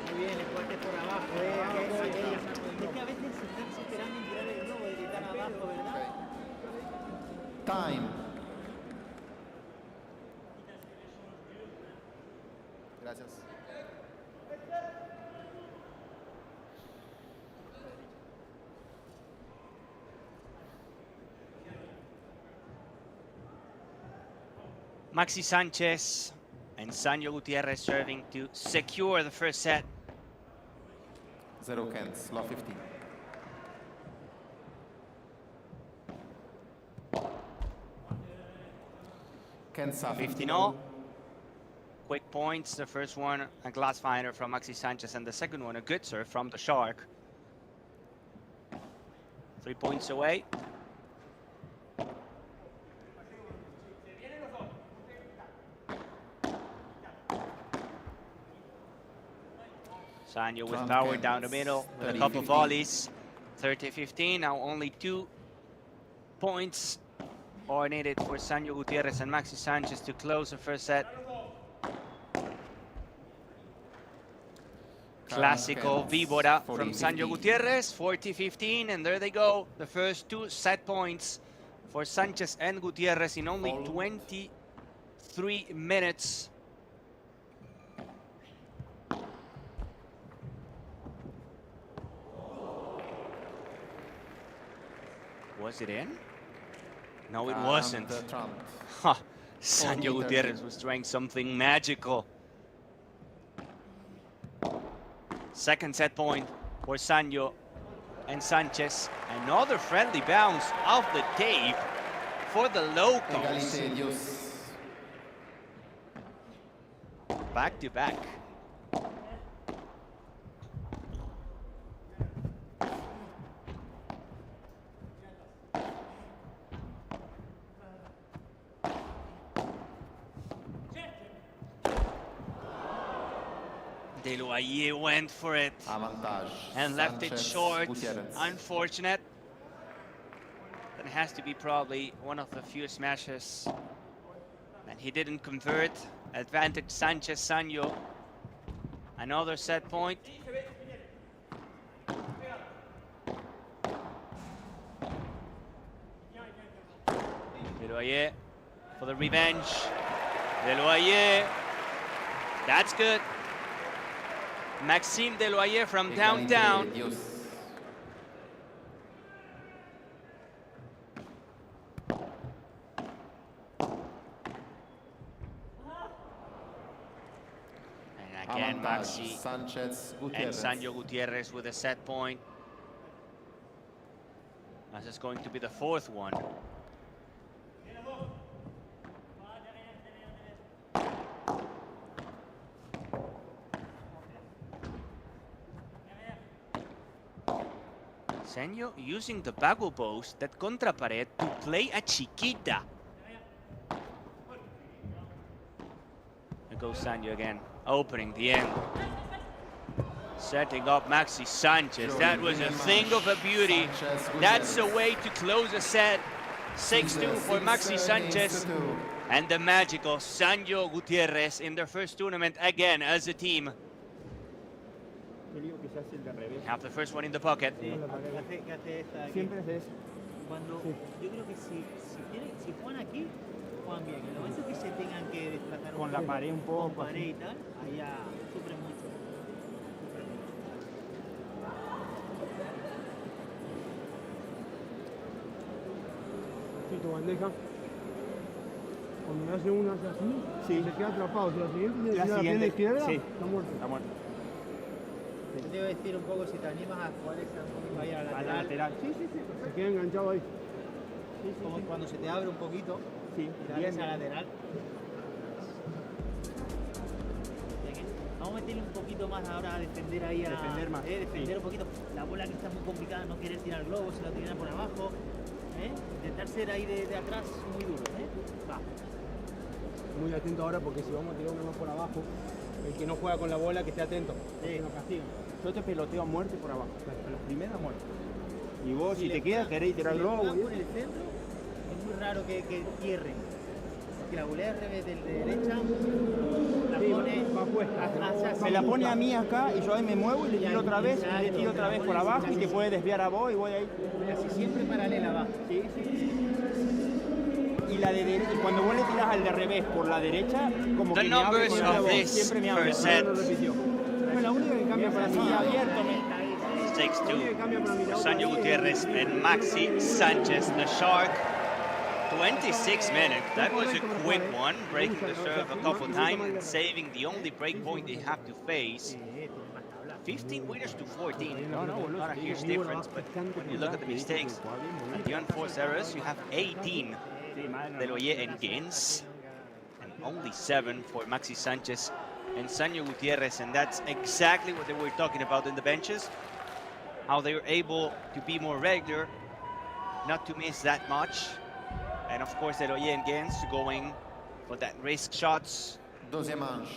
Muy bien, el fuerte por abajo. Es que a veces se están esperando en tirar el globo de que están abajo, ¿verdad? Time. Gracias. Maxi Sanchez and Sanyo Gutierrez serving to secure the first set. 0 Kent, law 15. Kent 15 all. Quick points. The first one, a glass finder from Maxi Sanchez, and the second one, a good serve from the Shark. 3 points away. Sanyo with power down the middle with a couple of volleys. 30-15. Now only 2 points are needed for Sanyo Gutierrez and Maxi Sanchez to close the first set. Clásico víbora from Sanyo Gutierrez, 40-15, and there they go. The first 2 set points for Sanchez and Gutierrez in only 23 minutes. Was it in? No, it wasn't. Trump. Huh. Sancho 40-30. Gutierrez was trying something magical. Second set point for Sancho and Sanchez. Another friendly bounce off the tape for the locals. Égalité, Dios. Back to back. Deloyer went for it Avantage. and left it Sanchez, short. Gutierrez. Unfortunate. That has to be probably one of the few smashes. And he didn't convert. Advantage Sanchez, Sancho. Another set point. Deloyer for the revenge. Deloyer. That's good. Maxime Deloyer from Égalité, downtown. Dios. And again, Avantage. Maxi Sanchez, and Gutierrez. Sancho Gutierrez with a set point. This is going to be the fourth one. Sancho using the bago post, that contra pared, to play a chiquita. There goes Sancho again, opening the end. Setting up Maxi Sanchez. That was a thing of a beauty. That's a way to close a set. 6-2 for Maxi Sanchez. And the magical Sancho Gutierrez in their first tournament again as a team. Have the first one in the pocket. Siempre hace eso. Cuando yo creo que si juegan aquí, juegan bien. En los momentos que se tengan que desplazar Con la pared un poco, con pared y tal, allá sufren mucho. Sí, tu bandeja. Cuando hace una hace así, se queda atrapado. Si la siguiente La pierna siguiente, izquierda, sí. está muerto. Está muerto. Yo te iba a decir un poco si te animas a jugar esa un poquito ahí a la lateral. Sí, sí, sí. Se queda enganchado ahí. Como cuando se te abre un poquito, Sí, y darle esa lateral. Vamos a meterle un poquito más ahora a defender ahí a... Defender más, defender un poquito. La bola que está muy complicada, no querer tirar el globo, se la tiran por abajo. Intentar ser ahí de atrás muy duro. Va. Muy atento ahora porque si vamos a tirar uno más por abajo, el que no juega con la bola que esté atento. Sí. Nos castigan. Yo te peloteo a muerte por abajo. La primera muerte. Y vos si te quedas querés tirar el globo. Por el centro es muy raro que cierren. Porque la volea al revés del de derecha la pone va puesta. me la pone a mí acá y yo ahí me muevo y le tiro otra vez, y le tiro otra vez por abajo y te puede desviar a vos y voy ahí. Así siempre paralela va. Sí, sí. Y cuando vos le tiras al de revés por la derecha, como The que me abre numbers con la of voz, this siempre me abre. first set. No lo repitió. Es la única que cambia para mí abierto. 6-2 for Sancho Gutierrez and Maxi Sanchez, the Shark. 26 minutes. That was a quick one, breaking the serve a couple times and saving the only break point they have to face. 15 winners to 14. Not a huge difference, but when you look at the mistakes and the unforced errors, you have 18 Deloyer and Gaines, and only 7 for Maxi Sanchez and Sancho Gutierrez, and that's exactly what they were talking about in the benches, how they were able to be more regular, not to miss that much, and of course Deloyer and Gaines going for that risk shots, Deuxième manche.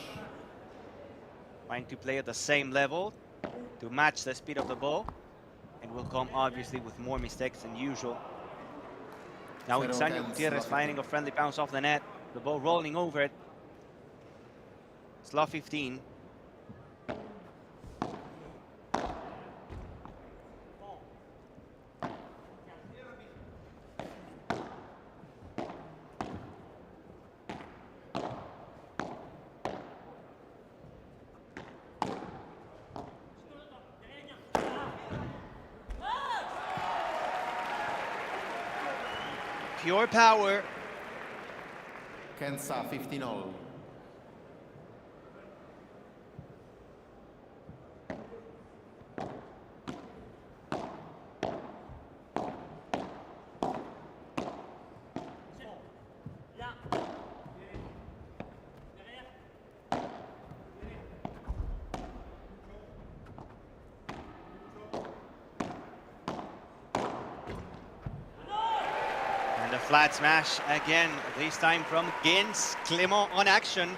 trying to play at the same level to match the speed of the ball, and will come obviously with more mistakes than usual. Now it's Sancho Gutierrez finding a friendly bounce off the net, the ball rolling over it. Slot 15. Pure power. Kensa 15-all. And a flat smash again, this time from Gens. Clément on action.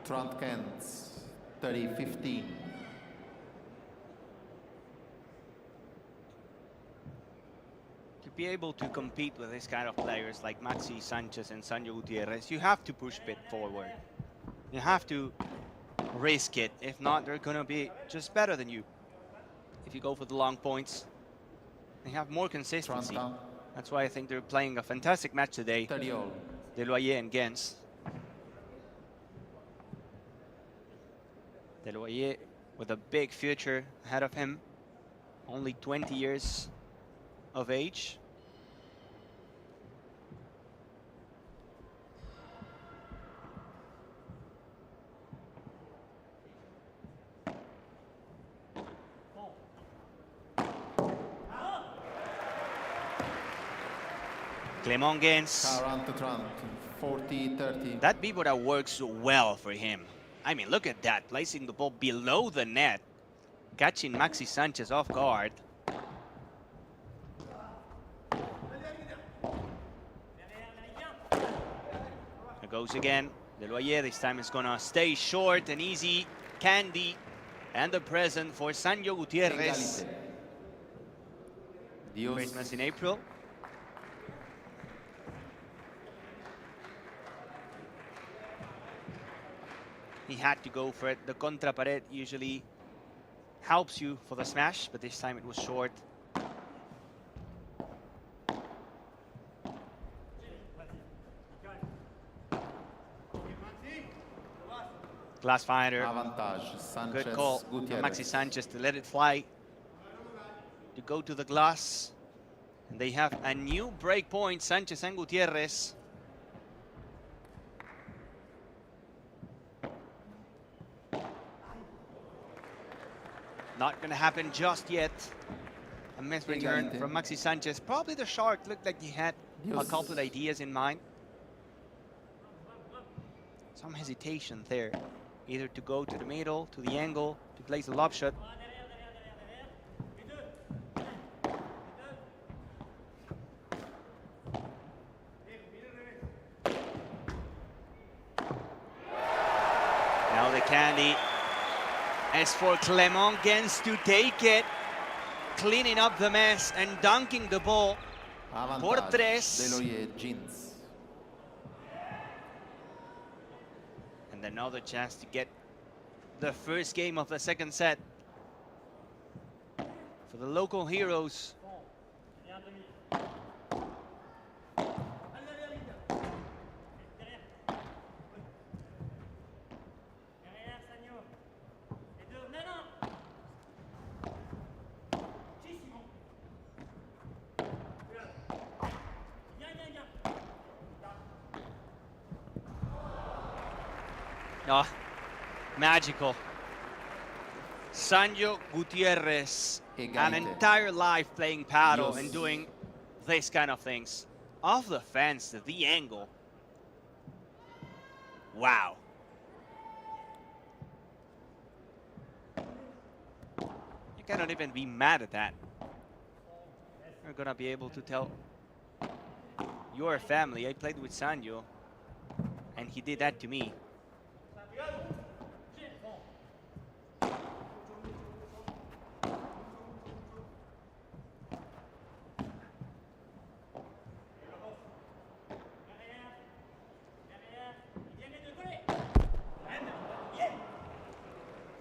Trent Kens 30-15. To be able to compete with this kind of players like Maxi Sanchez and Sancho Gutierrez, you have to push a bit forward. You have to risk it. If not, they're gonna be just better than you. If you go for the long points, they have more consistency. Trenta. That's why I think they're playing a fantastic match today. 30-all. Deloyer and Gens. Deloyer with a big future ahead of him. Only 20 years of age. Clément Gens. 40-30. 40-30. That Bibora works well for him. I mean, look at that, placing the ball below the net, catching Maxi Sanchez off guard. There goes again. Deloyer this time is gonna stay short and easy. Candy and the present for Sancho Gutierrez. Égalité. Dios. Christmas in April. He had to go for it. The contra pared usually helps you for the smash, but this time it was short. Glass fighter. Avantage. Sanchez. Good call from Gutierrez. Maxi Sanchez to let it fly, to go to the glass. And they have a new break point, Sanchez and Gutierrez. Not gonna happen just yet. A missed return Égalité. from Maxi Sanchez. Probably the shark looked like he had a Dios. couple of ideas in mind. Some hesitation there. Either to go to the middle, to the angle, to place the lob shot. Now the candy is for Clément Gens to take it, cleaning up the mess and dunking the ball. Por Avantage. tres. Deloyer. Jeans. And another chance to get the first game of the second set for the local heroes. Oh, magical. Sancho Gutierrez, an Égalité. entire life playing paddle Dios. and doing this kind of things. Off the fence to the angle. Wow. You cannot even be mad at that. You're gonna be able to tell your family, I played with Sancho, and he did that to me.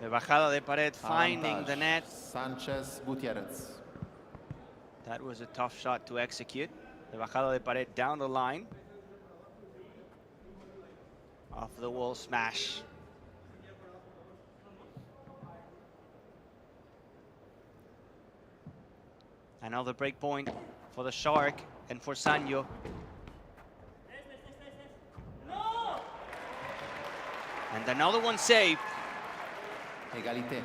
The bajada de pared finding the Avantage. net. Sanchez. Gutierrez. That was a tough shot to execute. The bajada de pared down the line. Off the wall smash. Another break point for the Shark and for Sanyo. And another one saved. Égalité.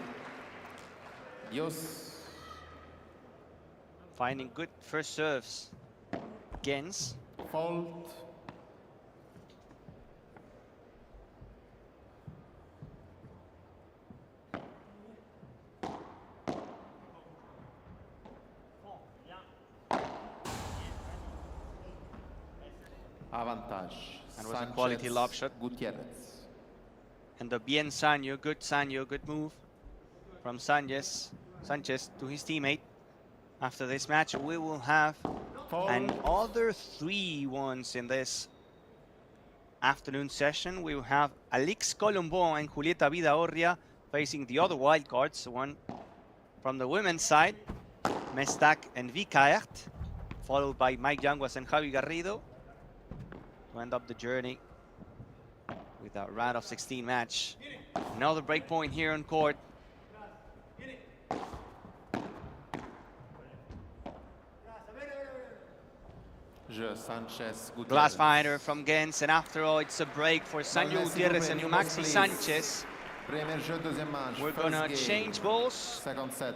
Dios. Finding good first serves. Gens. Fault. Avantage. And was a quality lob shot. Gutierrez. And the bien Sanyo, good move from Sanchez to his teammate. After this match, we will have another 3 ones in this afternoon session. We will have Alix Colombon and Julieta Vidaorria facing the other wildcards. One from the women's side, Mestak and Vikaert, followed by Mike Yanguas and Javi Garrido to end up the journey with a round of 16 match. Another break point here on court. Sanchez, Gutierrez. Glass finder from Gens, and after all, it's a break for Sanyo Gutierrez and Maxi Sanchez. Premier jeu, deuxième manche. We're First gonna game. change balls, Second set.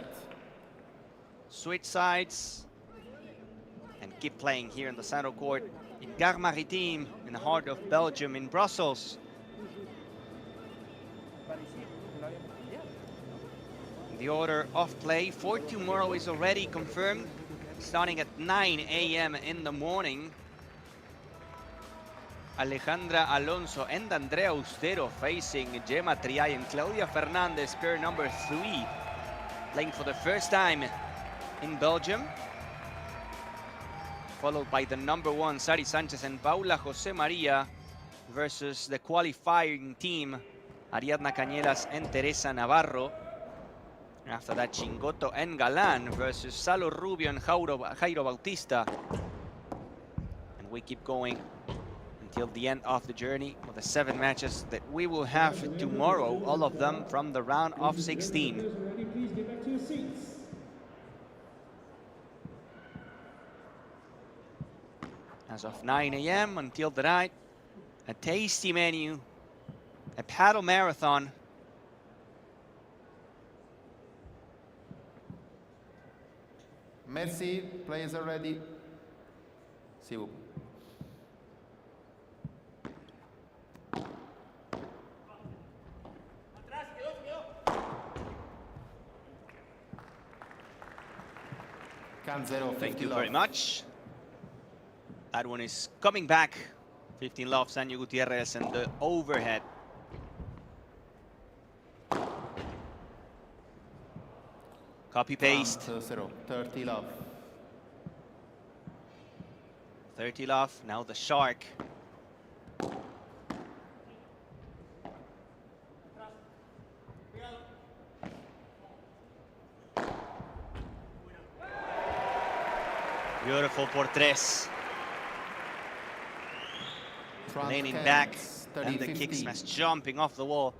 switch sides, and keep playing here in the center court in Gare Maritime, in the heart of Belgium, in Brussels. The order of play for tomorrow is already confirmed, starting at 9 a.m. in the morning. Alejandra Alonso and Andrea Austero facing Gemma Triay and Claudia Fernandez, pair number 3, playing for the first time in Belgium. Followed by the number 1, Sari Sanchez and Paula Jose Maria, versus the qualifying team, Ariadna Cañelas and Teresa Navarro. After that, Chinotto and Galan versus Salo Rubio and Jairo Bautista. And we keep going until the end of the journey with the 7 matches that we will have tomorrow, all of them from the round of 16. As of 9 a.m. until the night, a tasty menu, a paddle marathon. Merci, players are ready. See you. Thank you very much. That one is coming back. 15 love, Sanyo Gutierrez, and the overhead. Copy paste. 30 love. 30 love. Now the Shark. Beautiful por tres. Leaning back, and the kick smash jumping off the wall.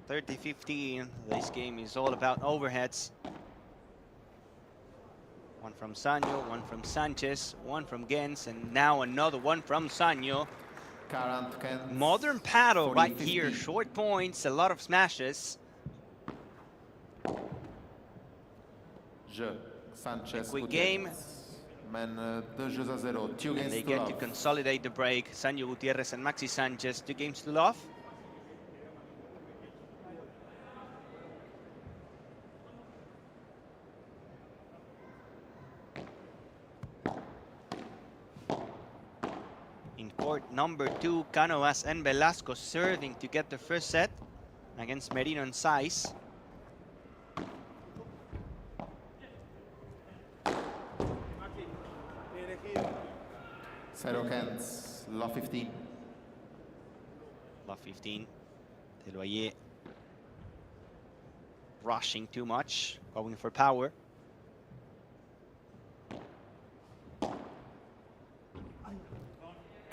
30-15. This game is all about overheads. One from Sanyo, one from Sanchez, one from Gens, and now another one from Sanyo. Modern paddle right here. Short points, a lot of smashes. Sanchez, quick game. Men 2 jeux à 0. 2 And games they to get love. to consolidate the break. Sanyo Gutierrez and Maxi Sanchez, 2 games to love. In court number 2, Canovas and Velasco serving to get the first set against Merino and Sainz. Zero hands, love 15. Love 15. Tello rushing too much, going for power.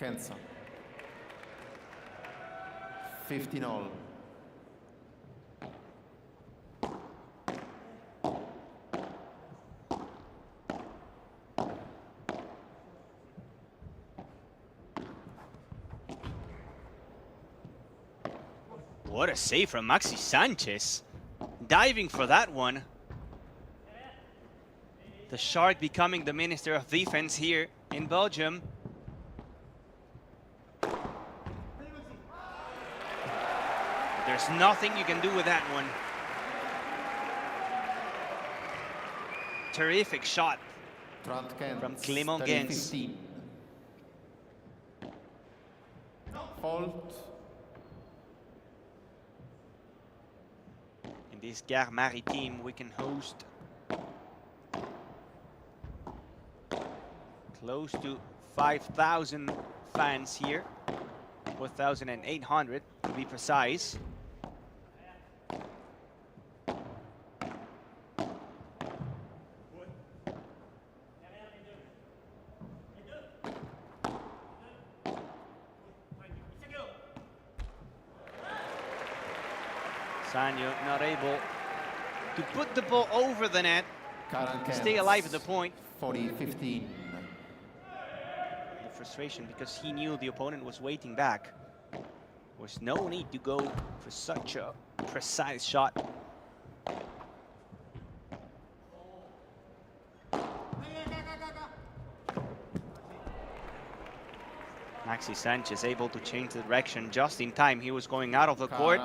Kenza. 15 all. What a save from Maxi Sanchez. Diving for that one. The Shark becoming the Minister of Defense here in Belgium. There's nothing you can do with that one. Terrific shot from Clément Gens. Fault. In this Gare Maritime, we can host close to 5,000 fans here, 4,800 to be precise. Sanyo not able to put the ball over the net, stay alive at the point. 40-15. The frustration because he knew the opponent was waiting back. There was no need to go for such a precise shot. Maxi Sanchez able to change the direction just in time. He was going out of the court.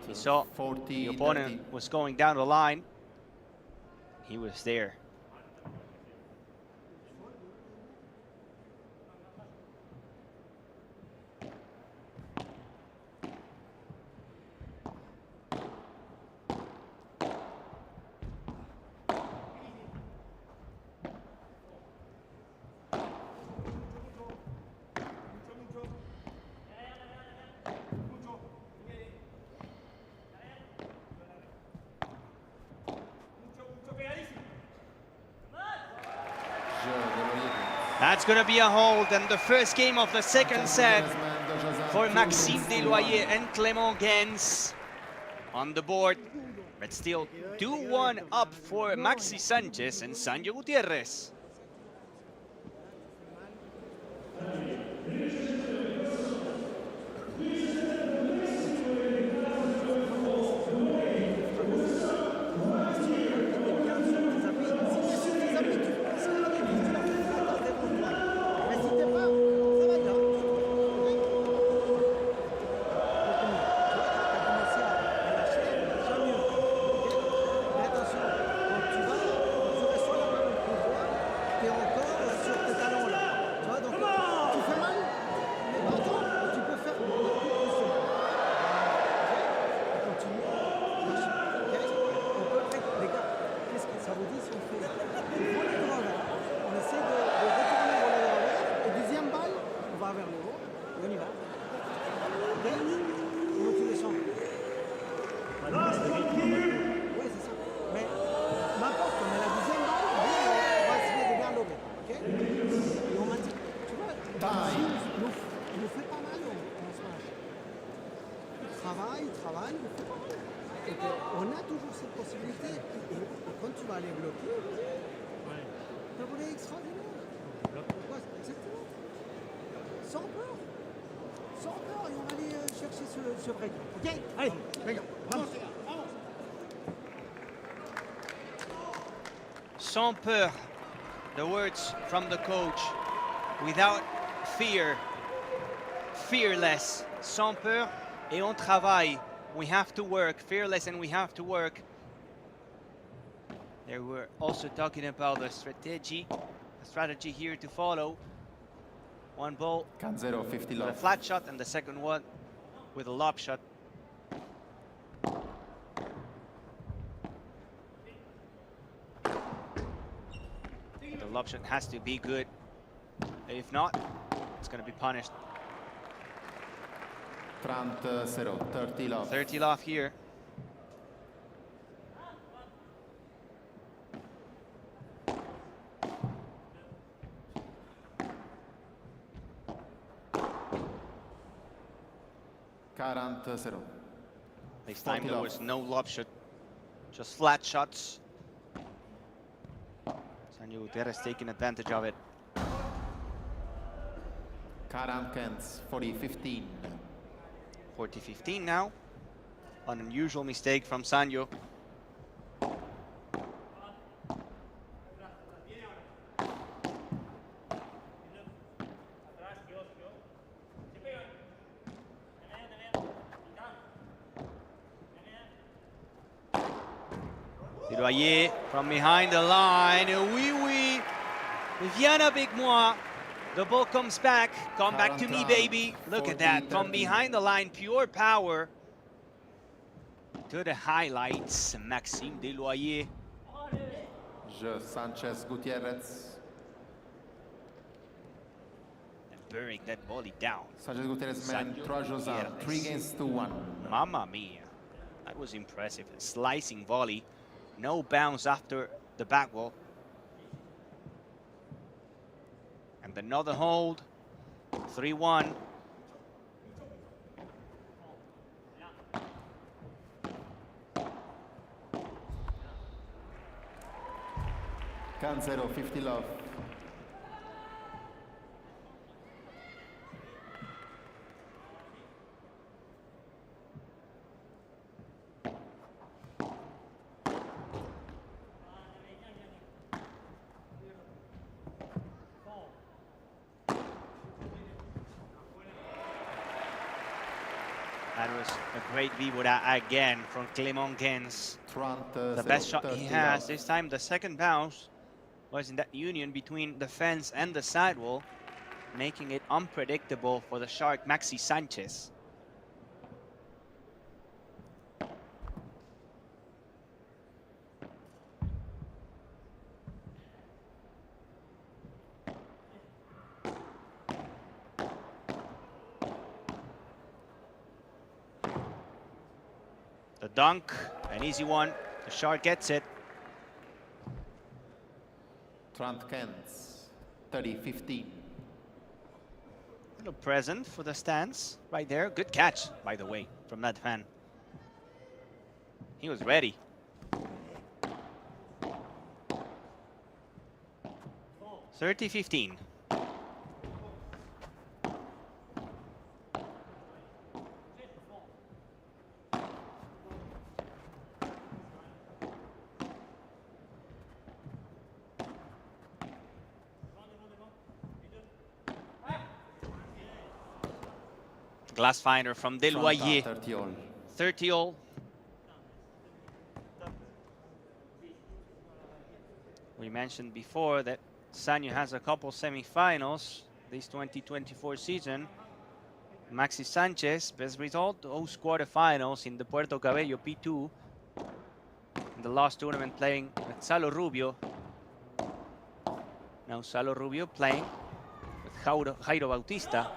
He saw the opponent was going down the line. He was there. That's going to be a hold, and the first game of the second set for Maxime Desloyer and Clément Gens on the board. But still 2-1 up for Maxi Sanchez and Sanyo Gutiérrez. Sans peur, the words from the coach. Without fear, fearless. Sans peur et on travaille. We have to work, fearless, and we have to work. They were also talking about the strategy here to follow. One ball with a flat shot, and the second one with a lob shot. The lob shot has to be good. If not, it's going to be punished. 30 love. 30 love here. This time there was no lob shot, just flat shots. Sanyo Gutiérrez taking advantage of it. 40-15. 40-15 now. An unusual mistake from Sanyo. Leroyer from behind the line. Oui, oui. Viens avec moi. The ball comes back. Come back to me, baby. Look at that. From behind the line, pure power. To the highlights, Maxime Desloyer. Jeu Sanchez Gutierrez. And burying that volley down. Sanchez Gutierrez man, Sanyo 3 jeux à Gutierrez. 3 against 2-1. Mamma mia. That was impressive. A slicing volley. No bounce after the back wall. And another hold. 3-1. Can 50 love. That was a great Vibora again from Clément Gens. The best shot he has. This time the second bounce was in that union between the fence and the sidewall, making it unpredictable for the Shark Maxi Sanchez. The dunk, an easy one. The Shark gets it. Trent Kens, 30-15. Little present for the stands right there. Good catch, by the way, from that fan. He was ready. (30-15). Glass finder from Desloyer. 30 all. 30 all. We mentioned before that Sanyo has a couple semi-finals this 2024 season. Maxi Sanchez, best result, those quarterfinals in the Puerto Cabello P2. In the last tournament playing with Salo Rubio. Now Salo Rubio playing with Jairo Bautista.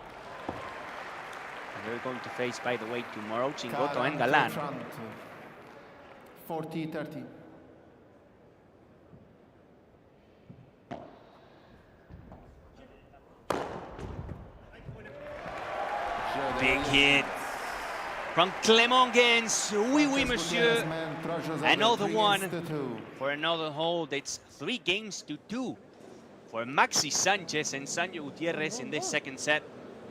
They're going to face, by the way, tomorrow, Chinotto and Galan. 40-30. Big hit from Clément Gens. Oui, oui, monsieur. Another one for another hold. It's 3-2 for Maxi Sanchez and Sanyo Gutierrez in this second set.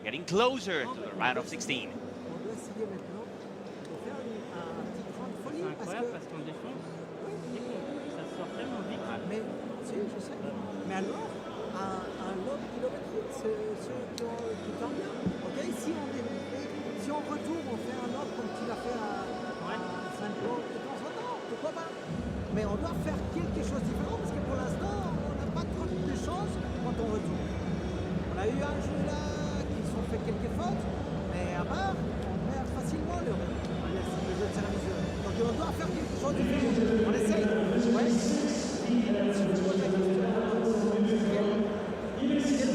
Getting closer to the round of 16. On doit essayer maintenant de faire un petit grain de folie. C'est incroyable parce qu'en défense, ça sort tellement vite. Mais, si, je sais. Mais alors, un long kilométrique, ceux qui tombent bien. Ok, si on retourne, on fait un autre comme tu l'as fait à Saint-Paul de temps en temps, pourquoi pas? Mais on doit faire quelque chose de différent parce que pour l'instant, on n'a pas trop de chance quand on retourne. On a eu un jeu là. On fait quelques fautes, mais à part, on perd facilement le jeu de service. Donc on doit faire quelque chose de différent. On essaye. Ouais. Si je te pose la question, quel pourcentage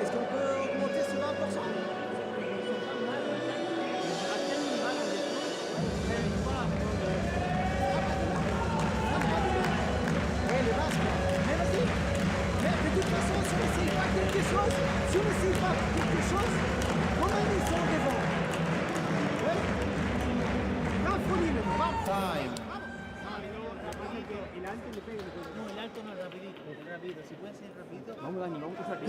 est-ce qu'on peut augmenter ce 20%? Si on n'essaye pas quelque chose, quand même ils sont devant. Ouais. 20 folie maintenant. adelante y le pegue. No, el alto no es rapidito, si puede ser rapidito. Vamos, Dani, vamos a usar.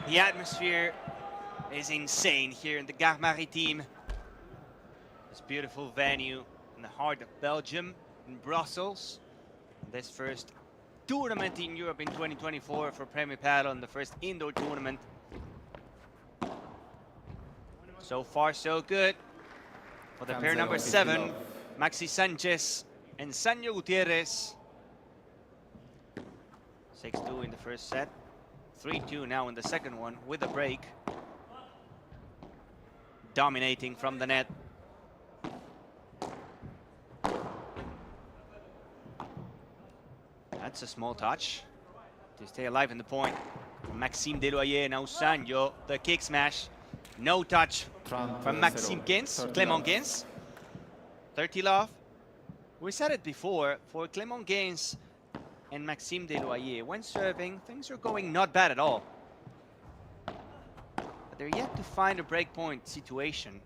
The atmosphere is insane here in the Gare Maritime. This beautiful venue in the heart of Belgium, in Brussels. This first tournament in Europe in 2024 for Premier Padel, and the first indoor tournament. So far, so good. For the pair number 7, Maxi Sanchez and Sanyo Gutierrez. 6-2 in the first set. 3-2 now in the second one with a break. Dominating from the net. That's a small touch to stay alive in the point. Maxime Desloyer, now Sanyo, the kick smash. No touch from Maxime Clément Gaines. 30 love. We said it before, for Clément Gaines and Maxime Desloyer, when serving, things are going not bad at all. But they're yet to find a breakpoint situation.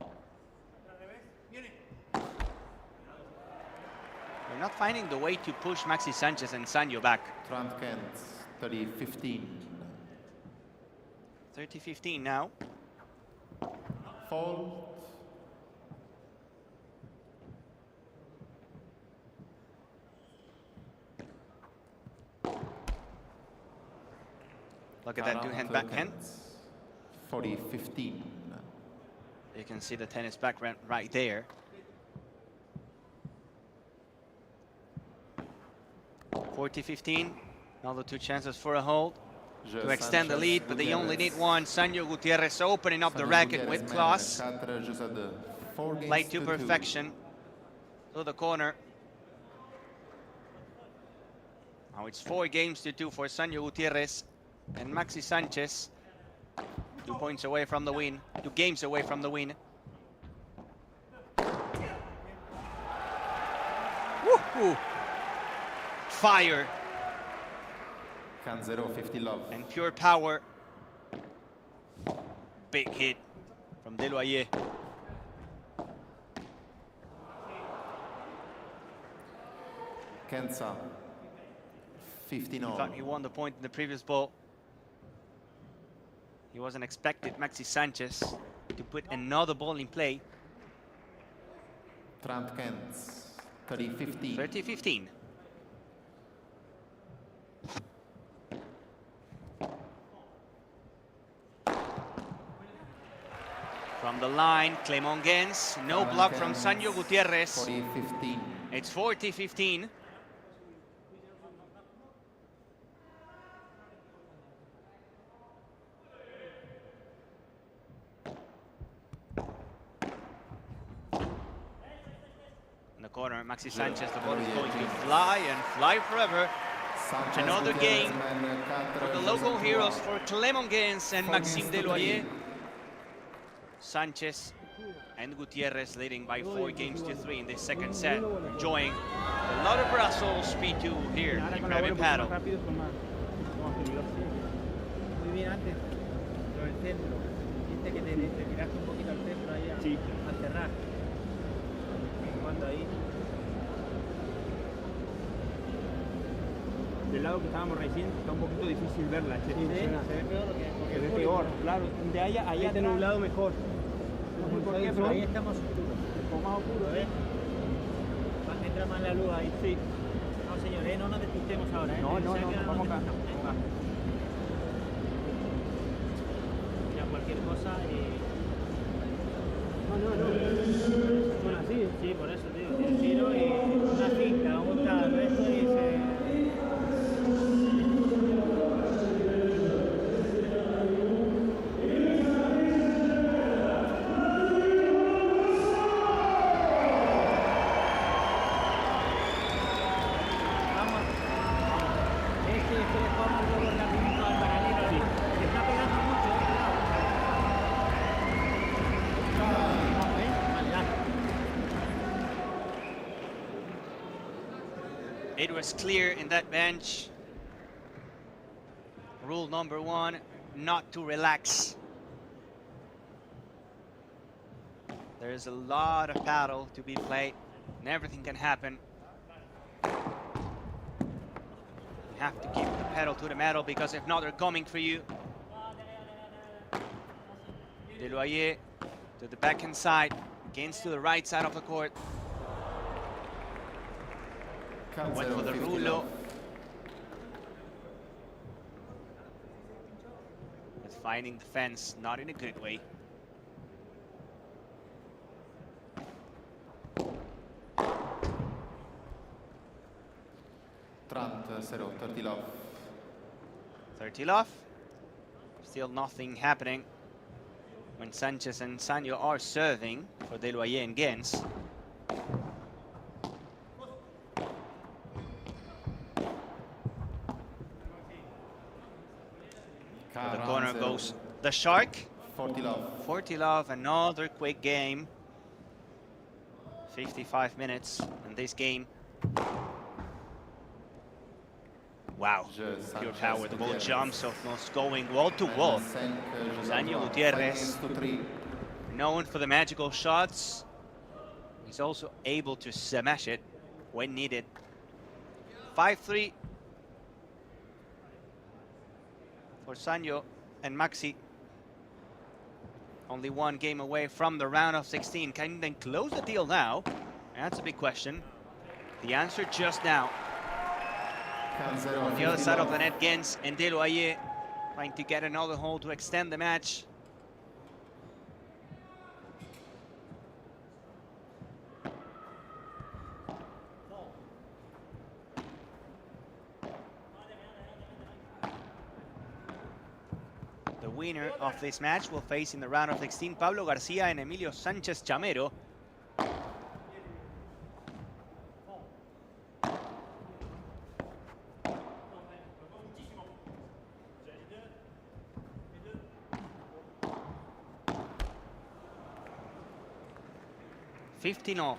They're not finding the way to push Maxi Sanchez and Sanyo back. 30-15. 30-15 now. Fault. Look at that two-hand backhand. 40-15. You can see the tennis backhand right there. 40-15. Another 2 chances for a hold to extend the lead, but they only need one. Sanyo Gutierrez opening up the racket with class. Played to perfection to the corner. Now it's 4 games to 2 for Sanyo Gutierrez and Maxi Sanchez. 2 points away from the win, 2 games away from the win. Woohoo! Fire Can 0-50 love. and pure power. Big hit from Desloyer. Kenza. 15 all. Thought he won the point in the previous ball. He wasn't expected Maxi Sanchez to put another ball in play. 30-15. 30-15. From the line, Clément Gaines. No block from Sanyo Gutierrez. 40-15. It's 40-15. In the corner, Maxi Sanchez, the ball is going to fly and fly forever. Another game for the local heroes, for Clément Gaines and Maxime Desloyer. Sanchez and Gutierrez leading by 4 games to 3 in this second set, enjoying the Lotto Brussels P2 here in Premier Padel. Muy bien antes, pero el centro. Viste que te tiraste un poquito al centro ahí a cerrar. Cuando ahí. Del lado que estábamos recién está un poquito difícil verla. Se ve peor porque Se ve peor, claro. De allá está nublado mejor. No sé por qué, pero ahí estamos oscuros. un poco más oscuro. ¿Ves? Entra más la luz ahí. Sí. No, señores, no nos despistemos ahora. No, Vamos acá. Vamos. Ya cualquier cosa. No. Son así. Sí, por eso, tío. Un tiro y una finta, un tal, esto y se. It was clear in that bench. Rule number 1, not to relax. There's a lot of paddle to be played, and everything can happen. You have to keep the pedal to the metal, because if not, they're coming for you. Deloyer to the backhand side, against to the right side of the court. Went for the rulo. But finding the fence, not in a good way. Zero, 30 love. 30 love. Still nothing happening when Sanchez and Sanyo are serving for Deloyer and Gens. The corner goes the Shark. 40 love. 40 love, another quick game. 55 minutes in this game. Wow, pure power, the ball jumps of Munoz going wall to wall. Sanyo Gutierrez, known for the magical shots. He's also able to smash it when needed. 5-3 for Sanyo and Maxi. Only one game away from the round of 16. Can they close the deal now? That's a big question. The answer just now. On the other side of the net, Gens and Deloyer trying to get another hole to extend the match. The winner of this match will face in the round of 16 Pablo Garcia and Emilio Sanchez Chamero. $15-0.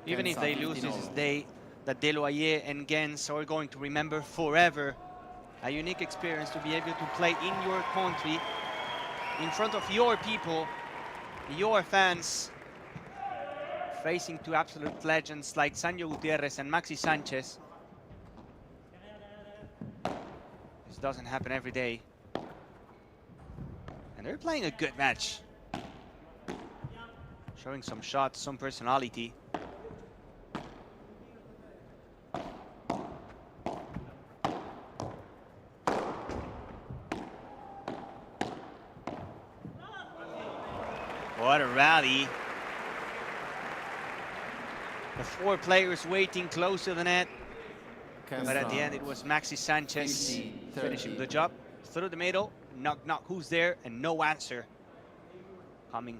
Even if they lose, this is a day that Deloyer and Gens are going to remember forever. A unique experience to be able to play in your country, in front of your people, your fans, facing two absolute legends like Sanyo Gutierrez and Maxi Sanchez. This doesn't happen every day. And they're playing a good match. Showing some shots, some personality. What a rally. The four players waiting close to the net. But at the end it was Maxi Sanchez finishing the job. Through the middle, knock knock, who's there? And no answer coming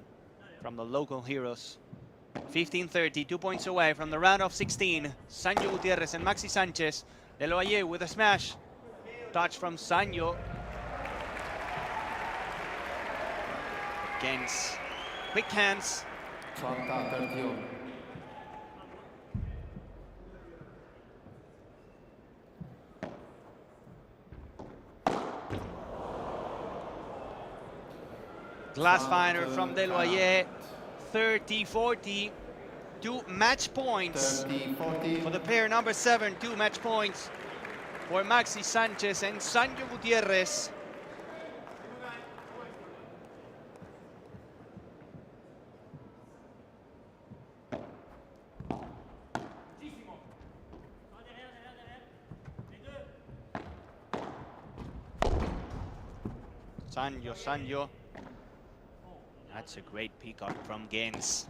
from the local heroes. 15-30, 2 points away from the round of 16. Sanyo Gutierrez and Maxi Sanchez. Deloyer with a smash. Touch from Sanyo. Gens. Quick hands. 30-31. Glass finder from Deloyer. 30-40. 2 match points for the pair number 7. 2 match points for Maxi Sanchez and Sanyo Gutierrez. Sanyo. That's a great pickup from Gens.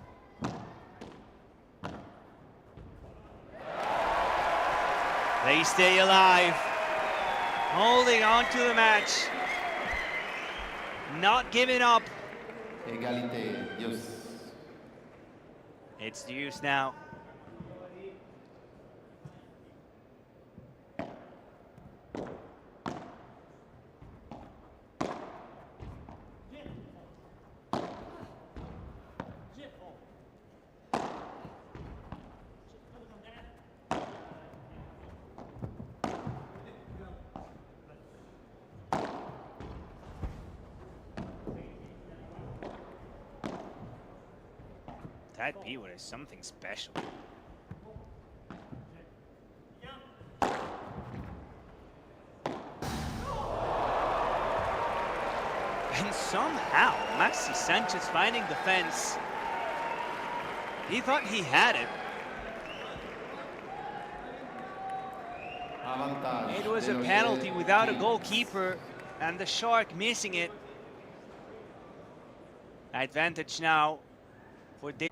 They stay alive, holding on to the match, not giving up. Égalité, Dios. It's deuce now. That pivot is something special. And somehow, Maxi Sanchez finding the fence. He thought he had it. It was a penalty without a goalkeeper, and the Shark missing it. Advantage now for Tello.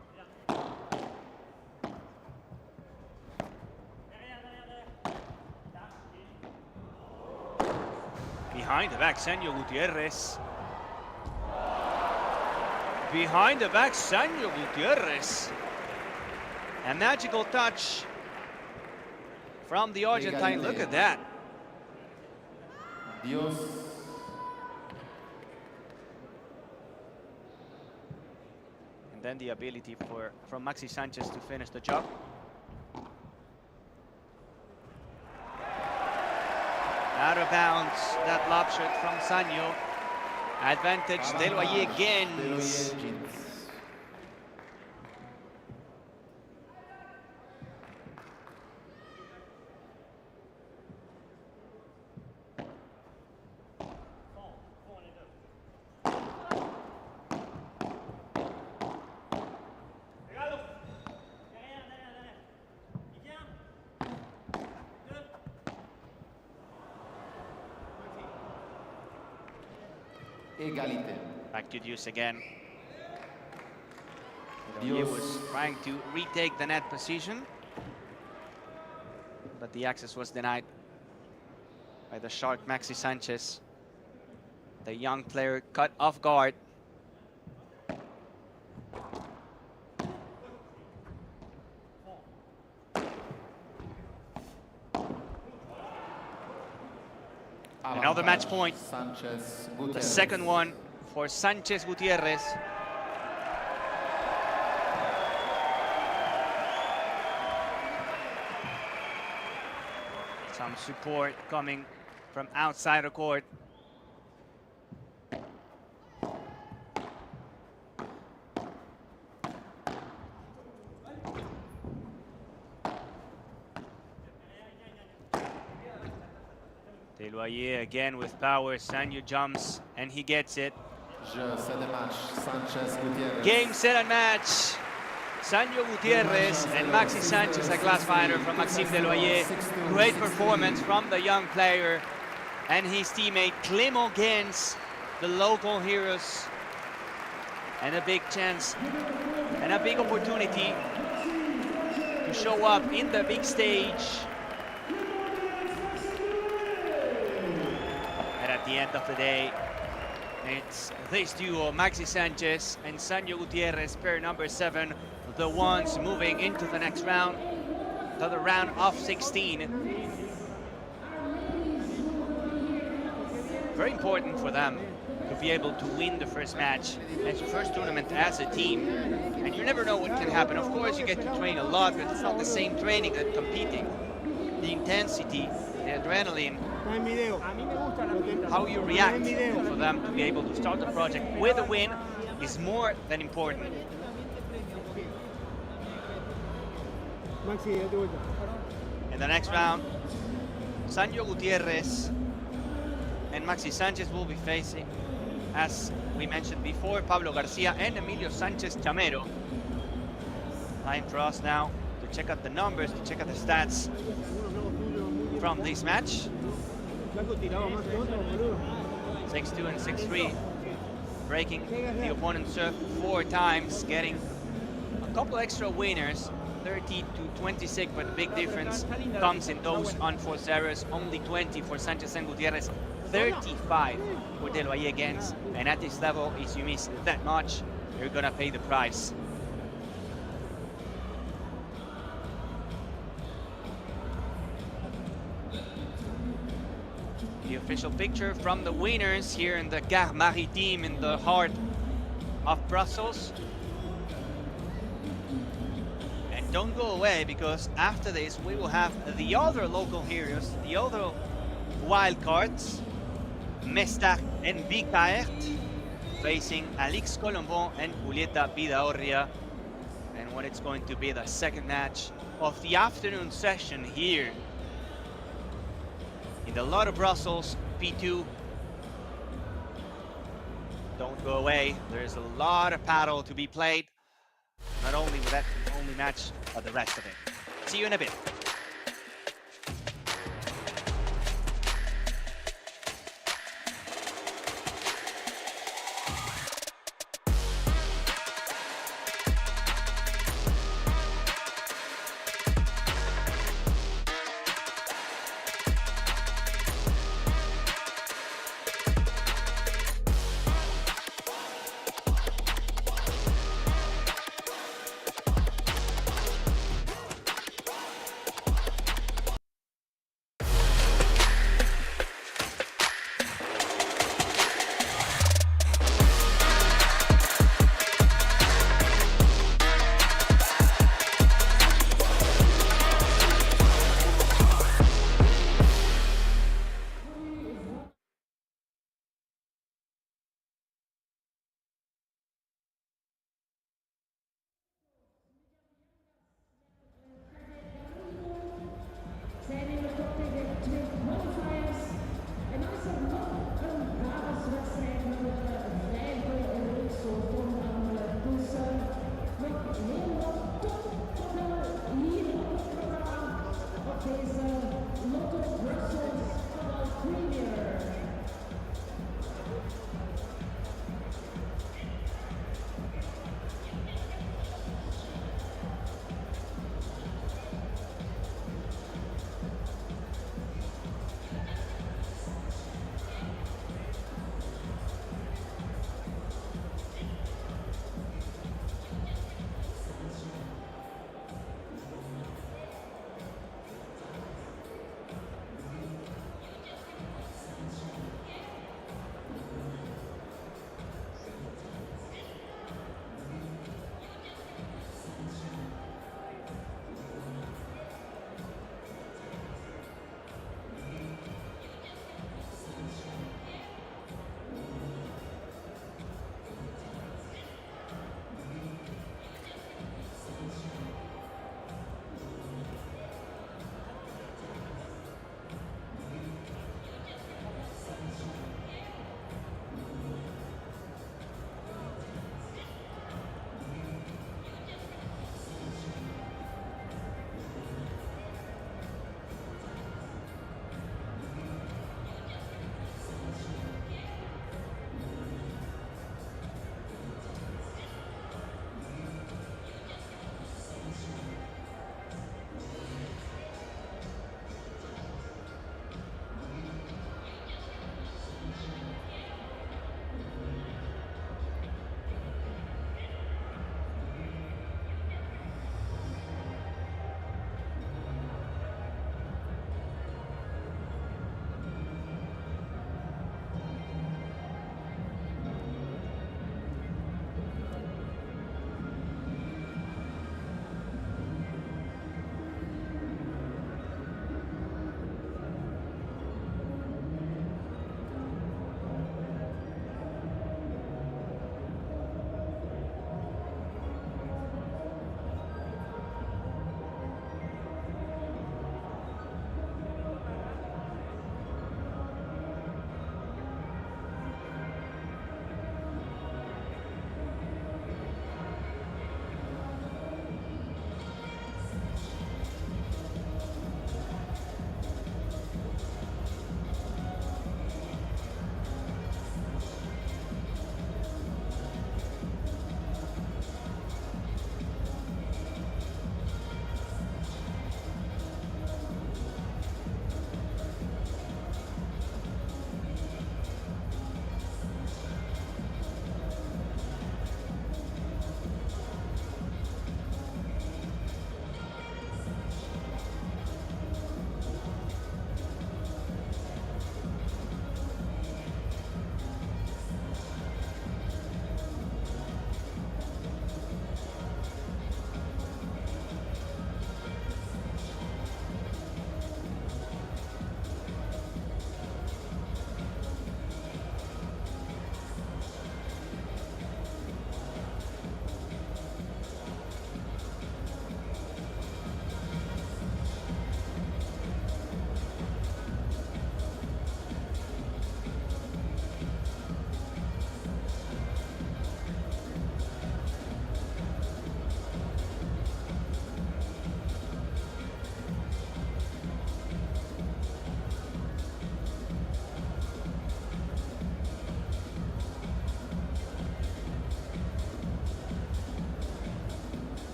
Behind the back, Sanyo Gutierrez. Behind the back, Sanyo Gutierrez. A magical touch from the Argentine. Look at that. Dios. And then the ability from Maxi Sanchez to finish the job. Out of bounds, that lob shot from Sanyo. Advantage, Deloyer gains. Égalité. Back to Deuce again. He was trying to retake the net position, but the access was denied by the Shark Maxi Sanchez. The young player cut off guard. Another match point. Sanchez, The second one for Sanchez Gutierrez. Some support coming from outside the court. Deloyer again with power. Sanyo jumps and he gets it. Game, set and match. Sanyo Gutierrez and Maxi Sanchez, a glass finder from Maxime Deloyer. Great performance from the young player and his teammate Clément Gens, the local heroes. And a big chance and a big opportunity to show up in the big stage. And at the end of the day, it's this duo, Maxi Sanchez and Sanyo Gutierrez, pair number 7, the ones moving into the next round, to the round of 16. Very important for them to be able to win the first match as your first tournament as a team. And you never know what can happen. Of course, you get to train a lot, but it's not the same training that competing. The intensity, the adrenaline, how you react for them to be able to start the project with a win is more than important. In the next round, Sanyo Gutierrez and Maxi Sanchez will be facing, as we mentioned before, Pablo Garcia and Emilio Sanchez Chamero. Time for us now to check out the numbers, to check out the stats from this match. 6-2 and 6-3, breaking the opponent's serve 4 times, getting a couple extra winners, 30-26, but the big difference comes in those unforced errors. Only 20 for Sanchez and Gutierrez, 35 for Deloyer against. And at this level, if you miss that much, you're gonna pay the price. The official picture from the winners here in the Gare Maritime in the heart of Brussels. And don't go away, because after this we will have the other local heroes, the other wild cards, Mestach and Vicaert, facing Alix Colombon and Julieta Vidaurria. and what it's going to be the second match of the afternoon session here in the Lotto Brussels P2. Don't go away, there's a lot of paddle to be played. Not only with that only match, but the rest of it. See you in a bit.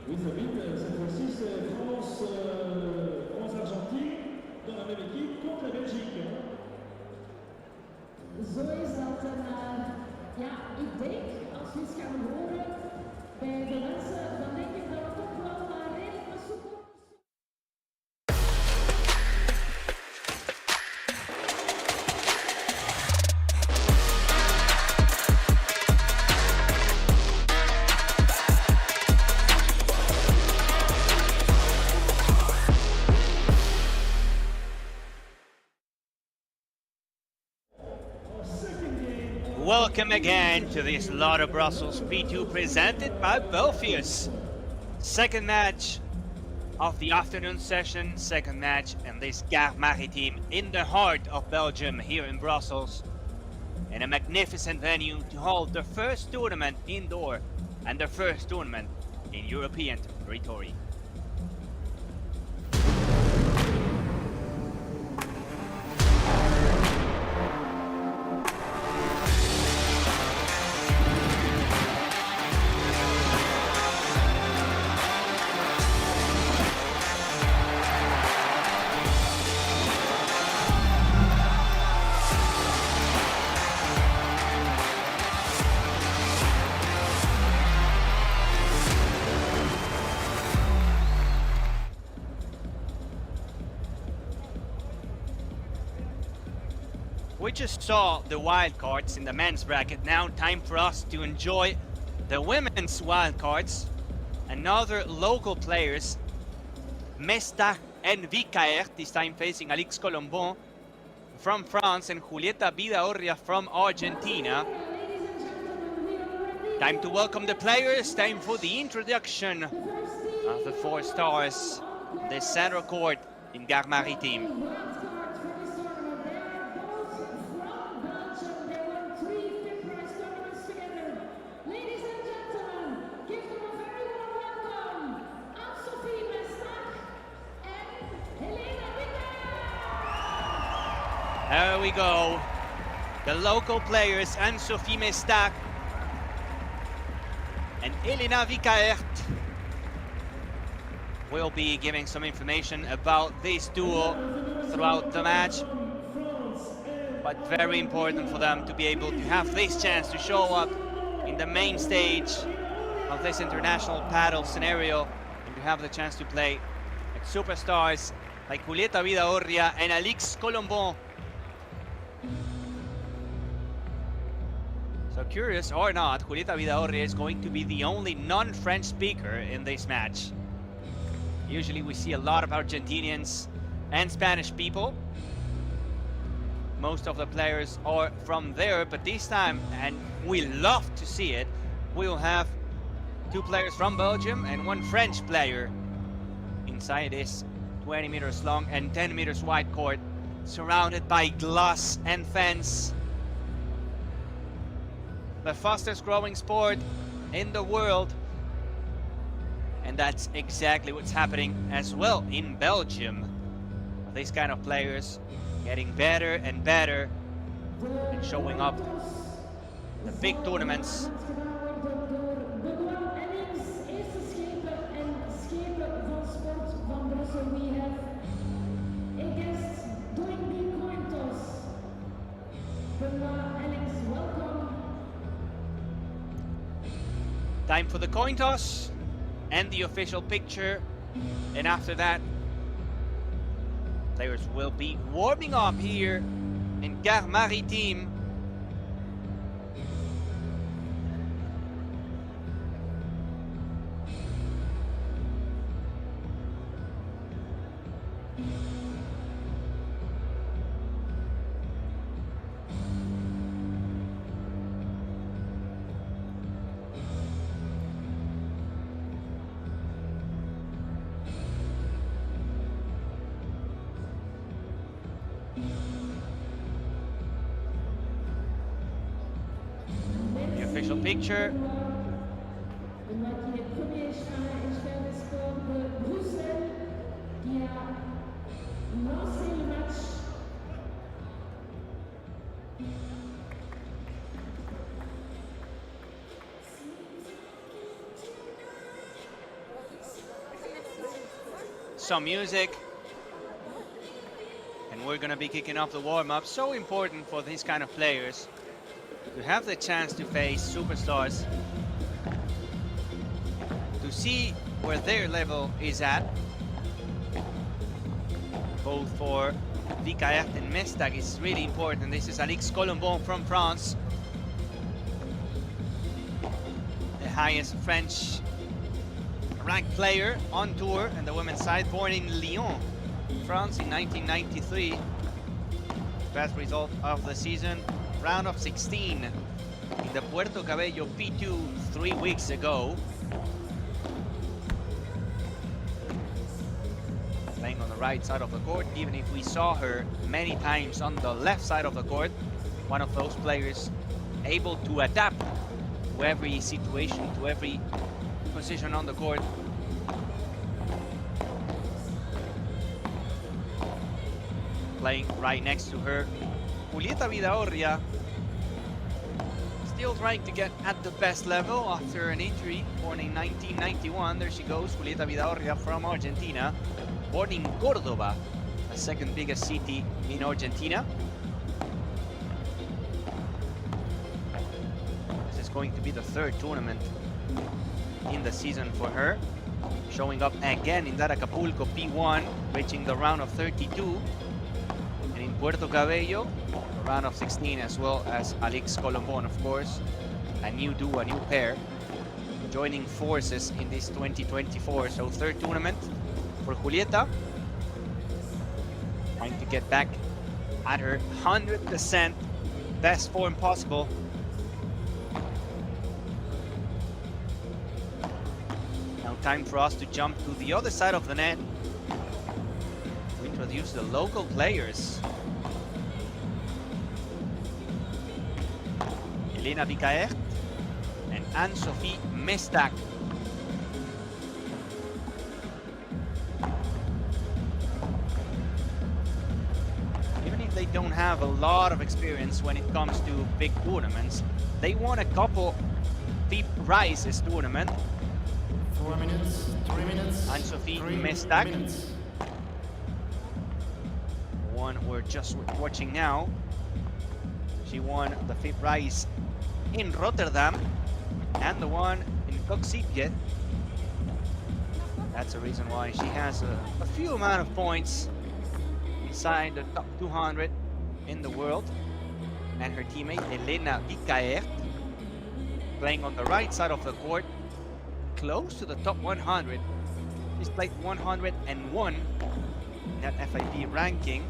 Oui, ça vite. Cette fois-ci, c'est France-Argentine dans la même équipe contre la Belgique. Zo is dat ja, ik denk, als we iets gaan horen bij de mensen, dan denk ik dat het toch wel redelijk wat soepel. Welcome again to this Lotto Brussels P2 presented by Belfius. Second match of the afternoon session, second match in this Gare Maritime in the heart of Belgium here in Brussels. In a magnificent venue to hold the first tournament indoor and the first tournament in European territory. We just saw the wildcards in the men's bracket. Now time for us to enjoy the women's wildcards. Another local players, Mestach and Vicaer, this time facing Alix Colombon from France and Julieta Vidaurria from Argentina. Time to welcome the players, time for the introduction of the four stars, the center court in Gare Maritime. There we go. The local players, An-Sophie Mestach and Elena Vicaert, will be giving some information about this duo throughout the match. But very important for them to be able to have this chance to show up in the main stage of this international paddle scenario and to have the chance to play like superstars like Julieta Vidaurria and Alix Colombon. So curious or not, Julieta Vidaurria is going to be the only non-French speaker in this match. Usually we see a lot of Argentinians and Spanish people. Most of the players are from there, but this time, and we love to see it, we will have two players from Belgium and one French player inside this 20 meters long and 10 meters wide court, surrounded by glass and fence. The fastest growing sport in the world. And that's exactly what's happening as well in Belgium. These kind of players getting better and better and showing up in the big tournaments. Time for the coin toss and the official picture, and after that players will be warming up here in Gare Maritime. Official picture. some music. And we're gonna be kicking off the warm-up. So important for these kind of players to have the chance to face superstars, to see where their level is at. Both for Vicaert and Mestag is really important. This is Alix Colombon from France, the highest French ranked player on tour and the women's side, born in Lyon, France in 1993. Best result of the season, round of 16 in the Puerto Cabello P2 3 weeks ago. Playing on the right side of the court, even if we saw her many times on the left side of the court. One of those players able to adapt to every situation, to every position on the court. Playing right next to her, Julieta Vidaurria, still trying to get at the best level after an injury, born in 1991. There she goes, Julieta Vidaurria from Argentina, born in Córdoba, the second biggest city in Argentina. This is going to be the third tournament in the season for her, showing up again in that Acapulco P1, reaching the round of 32. And in Puerto Cabello, the round of 16, as well as Alix Colombon, of course. A new duo, a new pair, joining forces in this 2024. So third tournament for Julieta. Trying to get back at her 100% best form possible. Now time for us to jump to the other side of the net to introduce the local players. Elena Vicaert and An-Sophie Mestag. Even if they don't have a lot of experience when it comes to big tournaments, they won a couple deep rises tournament. 4 minutes, 3 minutes. An-Sophie 3 Mestag. minutes. One we're just watching now. She won the fifth rise in Rotterdam and the one in Coxitje. That's the reason why she has a few amount of points inside the top 200 in the world. And her teammate Elena Vicaert, playing on the right side of the court, close to the top 100. She's played 101 in that FIP ranking.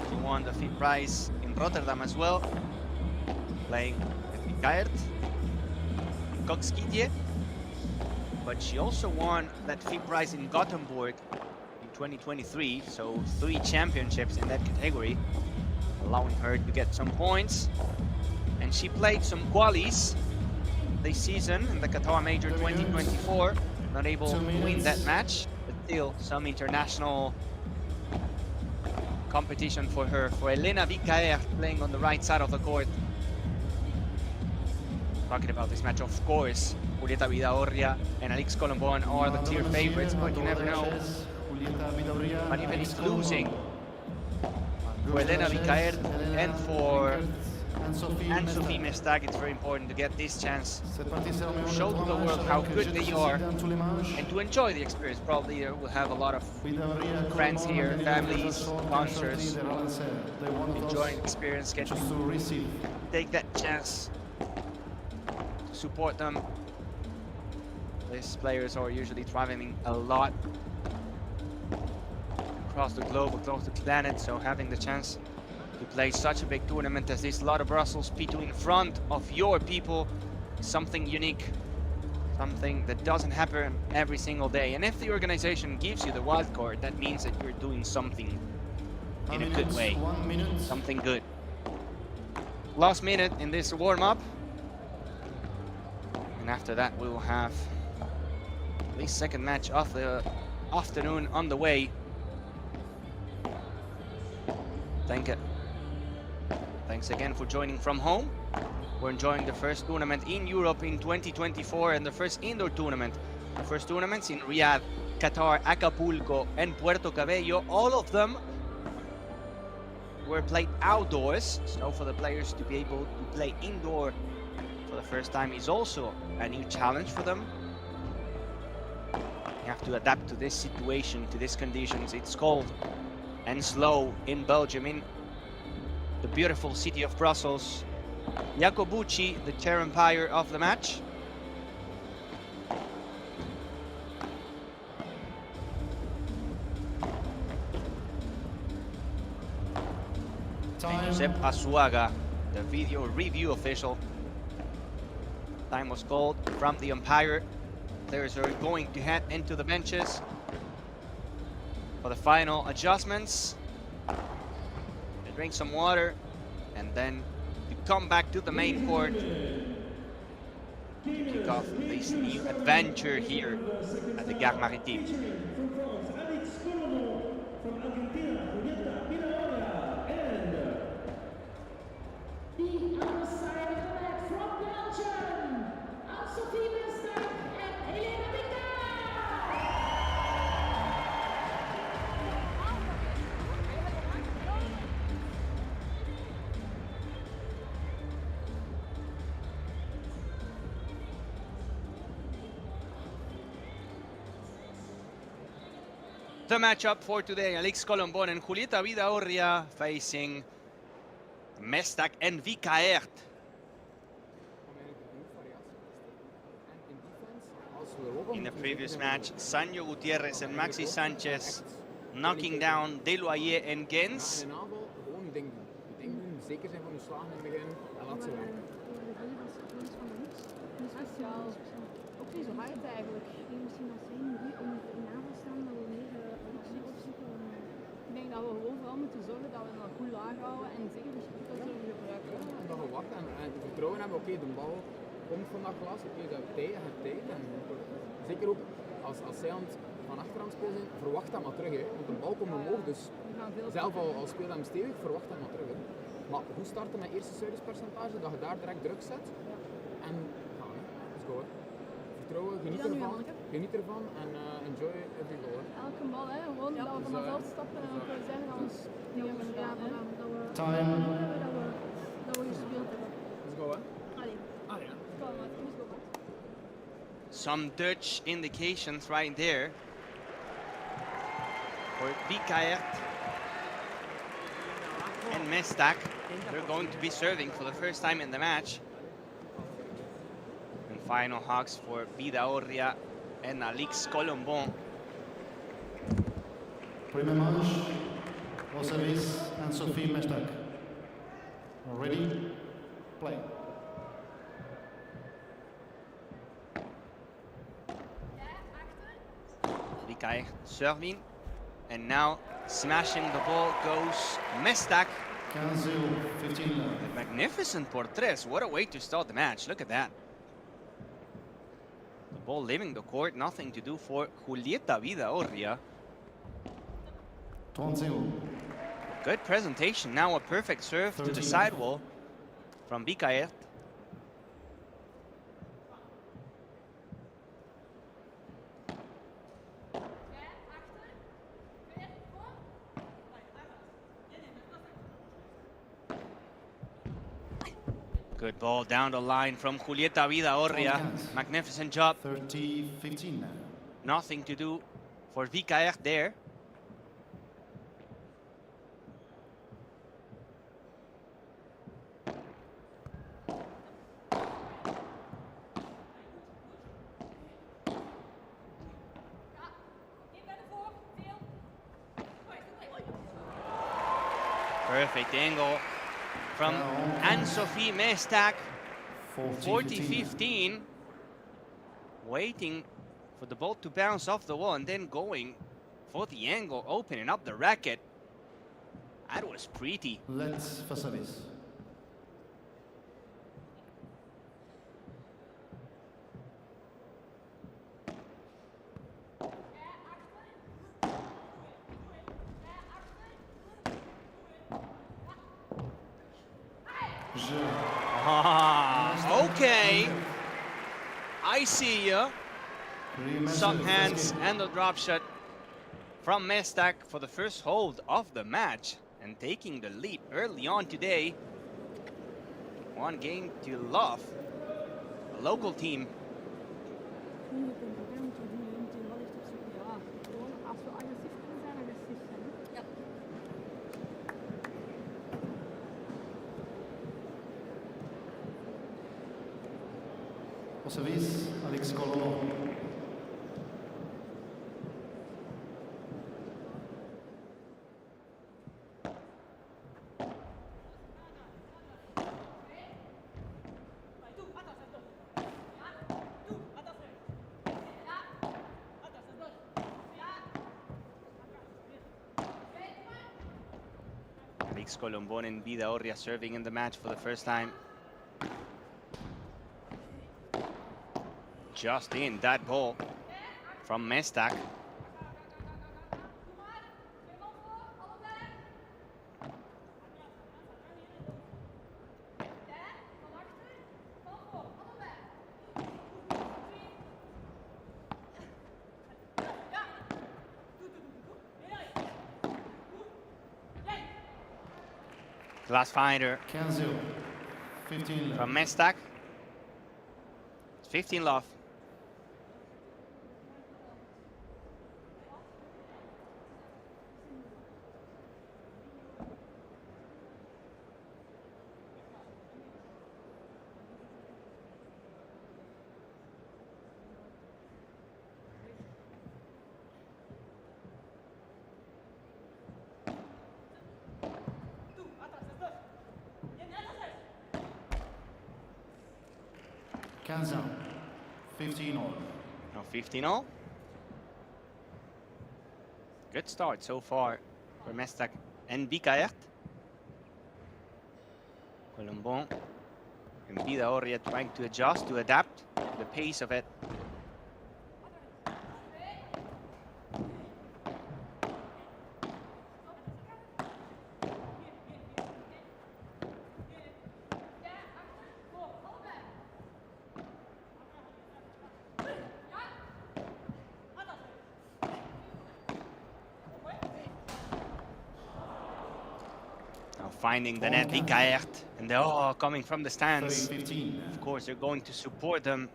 She won the fifth prize in Rotterdam as well, playing with Vicaert in Coxitje. But she also won that fifth prize in Gothenburg in 2023, so 3 championships in that category, allowing her to get some points. And she played some qualies this season in the Qatar Major 2024, not able to win that match, but still some international competition for her. For Elena Vicaert, playing on the right side of the court. Talking about this match, of course, Julieta Vidaurria and Alix Colombon are the clear favorites, but you never know. But even if losing for Elena Vicaert and for An-Sophie Mestag, it's very important to get this chance to show to the world how good they are and to enjoy the experience. Probably we'll have a lot of friends here, families, sponsors, enjoying the experience, get to take that chance to support them. These players are usually traveling a lot across the globe, across the planet, so having the chance to play such a big tournament as this Lotto Brussels P2 in front of your people is something unique, something that doesn't happen every single day. And if the organization gives you the wild card, that means that you're doing something in a good way, something good. Last minute in this warm-up, and after that we will have the second match of the afternoon on the way. Thanks again for joining from home. We're enjoying the first tournament in Europe in 2024 and the first indoor tournament. The first tournaments in Riyadh, Qatar, Acapulco, and Puerto Cabello. All of them were played outdoors. So for the players to be able to play indoor for the first time is also a new challenge for them. You have to adapt to this situation, to these conditions. It's cold and slow in Belgium, in the beautiful city of Brussels. Jacobucci, the chair umpire of the match. Josep Asuaga, the video review official. Time was called from the umpire. Players are going to head into the benches for the final adjustments. They drink some water and then to come back to the main court to kick off this new adventure here at the Gare Maritime. The other side of the net from Belgium, An-Sophie and The matchup for today, Alix Colombon and Julieta Vidaurria facing Mestak and Vikaert. In the previous match, Sanyo Gutierrez and Maxi Sanchez knocking down Deloyer and Gens. Ook niet zo hard eigenlijk. Misschien dat zij niet om in aanval staan, dat we meer actie opzoeken. Ik denk dat we gewoon vooral moeten zorgen dat we dat goed laag houden en zeker de schrikken zullen gebruiken. En dat we wachten en vertrouwen hebben, oké, de bal komt van dat glas, oké, dat je hebt tijd. En zeker ook als zij van achteraan spelen zijn, verwacht dat maar terug. Hè. Want de bal komt omhoog, dus zelf al speel hem stevig, verwacht dat maar terug. Hè. Maar goed starten met eerste servicepercentage, dat je daar direct druk zet. En gaan, hè. Let's go. Hè. Vertrouwen, geniet ervan en enjoy every goal. Elke bal, hè. Gewoon dat we van het veld stappen en dan kunnen zeggen dat we gespeeld hebben. Let's go, hè. Allee. Kom maar, let's go. Some Dutch indications right there for Vikaert and Mestak. They're going to be serving for the first time in the match. And final hugs for Vidaurria and Alix Colombon. Premier match, au service, An-Sophie Mestak. Ready, play. Vikaert serving, and now smashing the ball goes Mestak. 15-0. A magnificent portres. What a way to start the match. Look at that. The ball leaving the court. Nothing to do for Julieta Vidaurria. 20. Good presentation. Now a perfect serve to the sidewall from Vikaert. Good ball down the line from Julieta Vidaurria. Magnificent job. 30-15 now. Nothing to do for Vikaert there. Perfect angle from An-Sophie Mestak. 40-15. Waiting for the ball to bounce off the wall and then going for the angle, opening up the racket. That was pretty. Let's for service. Okay. I see you. Some hands and a drop shot from Mestak for the first hold of the match and taking the lead early on today. 1 game to love. A local team. Au service, Alex Colombo. Alex Colombon and Vidaurria serving in the match for the first time. Just in that ball from Mestak. Glass finder 15 from Mestak. 15 love. Kansan, 15 all. Now 15 all. Good start so far for Mestak and Vicaert. Colombon and Vidaurria trying to adjust, to adapt the pace of it. Finding the net, Vicaert, and they're all coming from the stands. 15. Of course, they're going to support them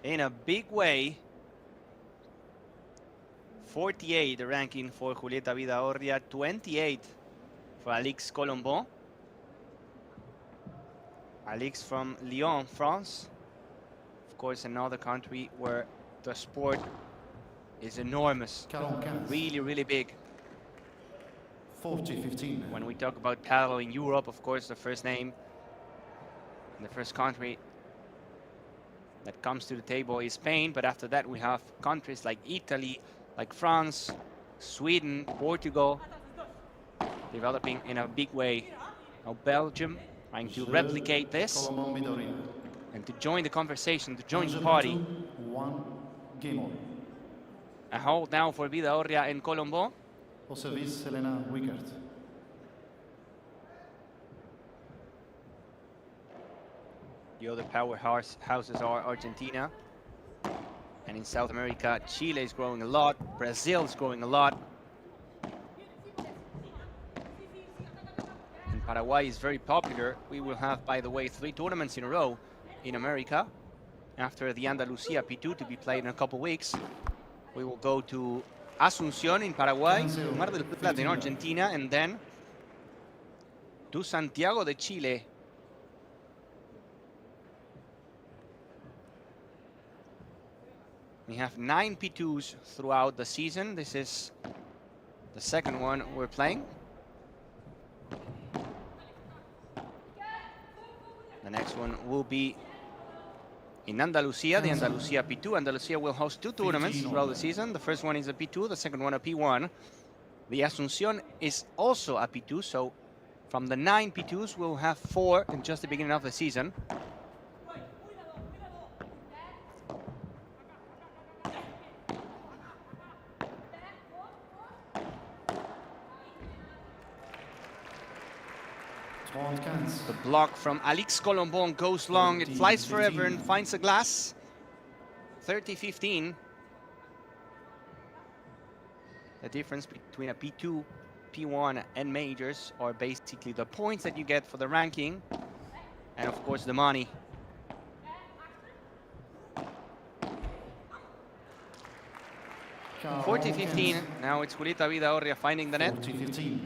in a big way. 48, the ranking for Julieta Vidaurria, 28 for Alix Colombon. Alix from Lyon, France. Of course, another country where the sport is enormous. Really, really big. 40-15. When we talk about Padel in Europe, of course, the first name, the first country that comes to the table is Spain. But after that, we have countries like Italy, like France, Sweden, Portugal, developing in a big way. Now Belgium trying to replicate this and to join the conversation, to join the party. 1 game all. A hold now for Vidaurria and Colombon. Au service, Helena Wickert. The other powerhouses are Argentina. And in South America, Chile is growing a lot. Brazil is growing a lot. And Paraguay is very popular. We will have, by the way, 3 tournaments in a row in America. After the Andalucia P2 to be played in a couple weeks, we will go to Asunción in Paraguay, Mar del Plata in Argentina, and then to Santiago de Chile. We have 9 P2s throughout the season. This is the second one we're playing. The next one will be in Andalusia, the Andalusia P2. Andalusia will host 2 tournaments throughout the season. The first one is a P2, the second one a P1. The Asunción is also a P2, so from the 9 P2s, we'll have 4 in just the beginning of the season. Sainz. The block from Alix Colombon goes long. It flies forever and finds the glass. 30-15. The difference between a P2, P1 and majors are basically the points that you get for the ranking and of course the money. Carl 40-15. Kent. Now it's Julieta Vidaurria finding the net. 40-15.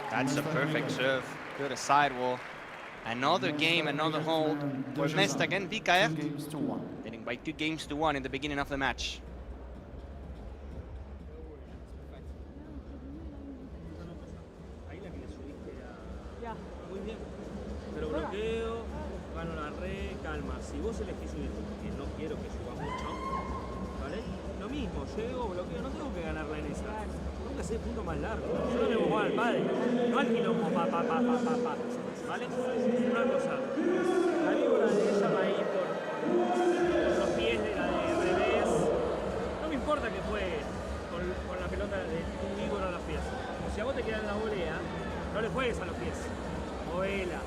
That's a perfect serve. Good a sidewall. Another game, another hold. For Mest again, VKF. 2 games to 1. Leading by 2 games to 1 in the beginning of the match. Ahí la que le subiste a... Ja. Muy bien. Pero bloqueo, gano la red, calma. Si vos elegís subir, que no quiero que suba mucho, ¿vale? Lo mismo, llego, bloqueo, no tengo que ganarla en esa. Tengo que hacer el punto más largo. Yo no me voy a jugar al padre, no al quilombo, pa. ¿Vale? Una cosa, la víbora de ella va a ir por los pies de la de revés. No me importa que juegue con la pelota de un víbora a los pies. O si a vos te queda en la volea, no le juegues a los pies. Movela,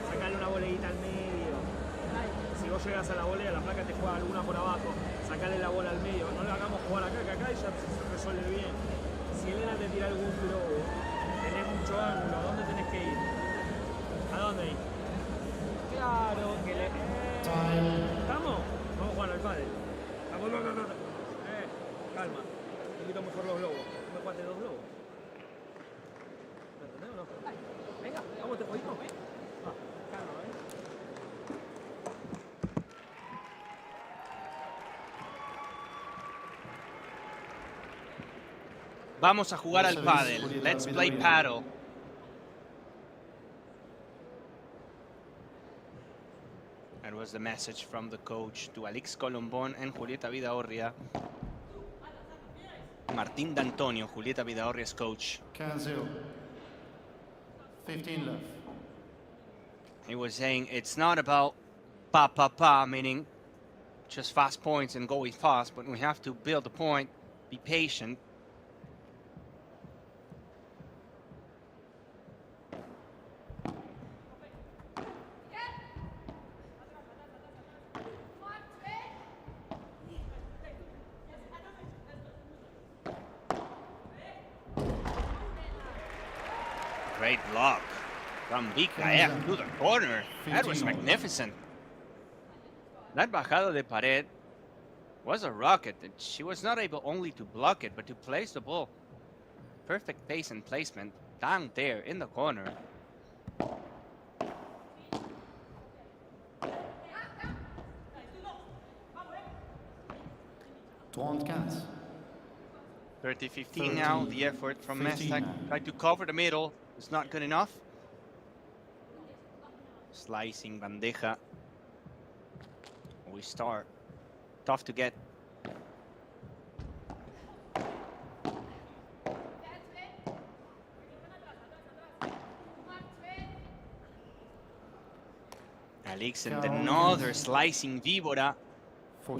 sacale una voleita al medio. Si vos llegas a la volea, la placa te juega alguna por abajo. Sacale la bola al medio. No le hagamos jugar acá, que acá ya se resuelve bien. Si Elena te tira algún globo, tenés mucho ángulo, ¿a dónde tenés que ir? ¿A dónde ir? Claro, que le... ¿Estamos? Vamos a jugar al pádel. Vamos, no. Calma. Un poquito mejor los globos. No me jugaste 2 globos. ¿Me entendés o no? Venga, vamos, te jueguito. Calma, Vamos a jugar al pádel. Let's play paddle. That was the message from the coach to Alix Colombon and Julieta Vidaurria. Martín D'Antonio, Julieta Vidaurria's coach. 15-0. 15 left. He was saying it's not about pa, meaning just fast points and going fast, but we have to build a point, be patient. Great block from VKF to the corner. That was magnificent. That bajada de pared was a rocket. She was not able only to block it, but to place the ball. Perfect pace and placement down there in the corner. Trente-quinze. 30-15 now. The effort from 15 Mestak. now. Tried to cover the middle. It's not good enough. Slicing bandeja. We start. Tough to get. Alix and another slicing víbora.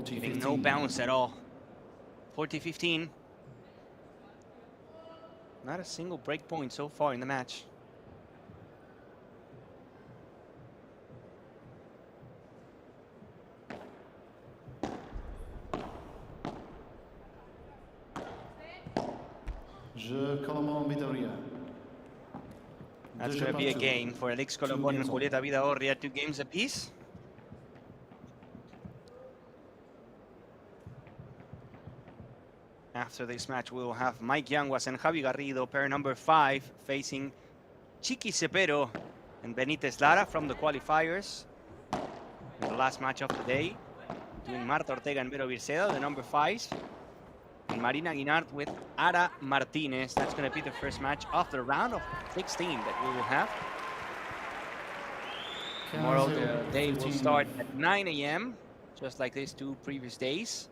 Giving no bounce at all. 40-15. Not a single break point so far in the match. That's going to be a game for Alix Colombon and Julieta Vidaurria, 2 games apiece. After this match, we will have Mike Yanguas and Javi Garrido, pair number 5, facing Chiqui Cepero and Benitez Lara from the qualifiers. And the last match of the day, between Marta Ortega and Vero Virceda, the number 5s. And Marina Guinart with Ara Martinez. That's going to be the first match of the round of 16 that we will have. Tomorrow the day will start at 9 a.m., just like these 2 previous days.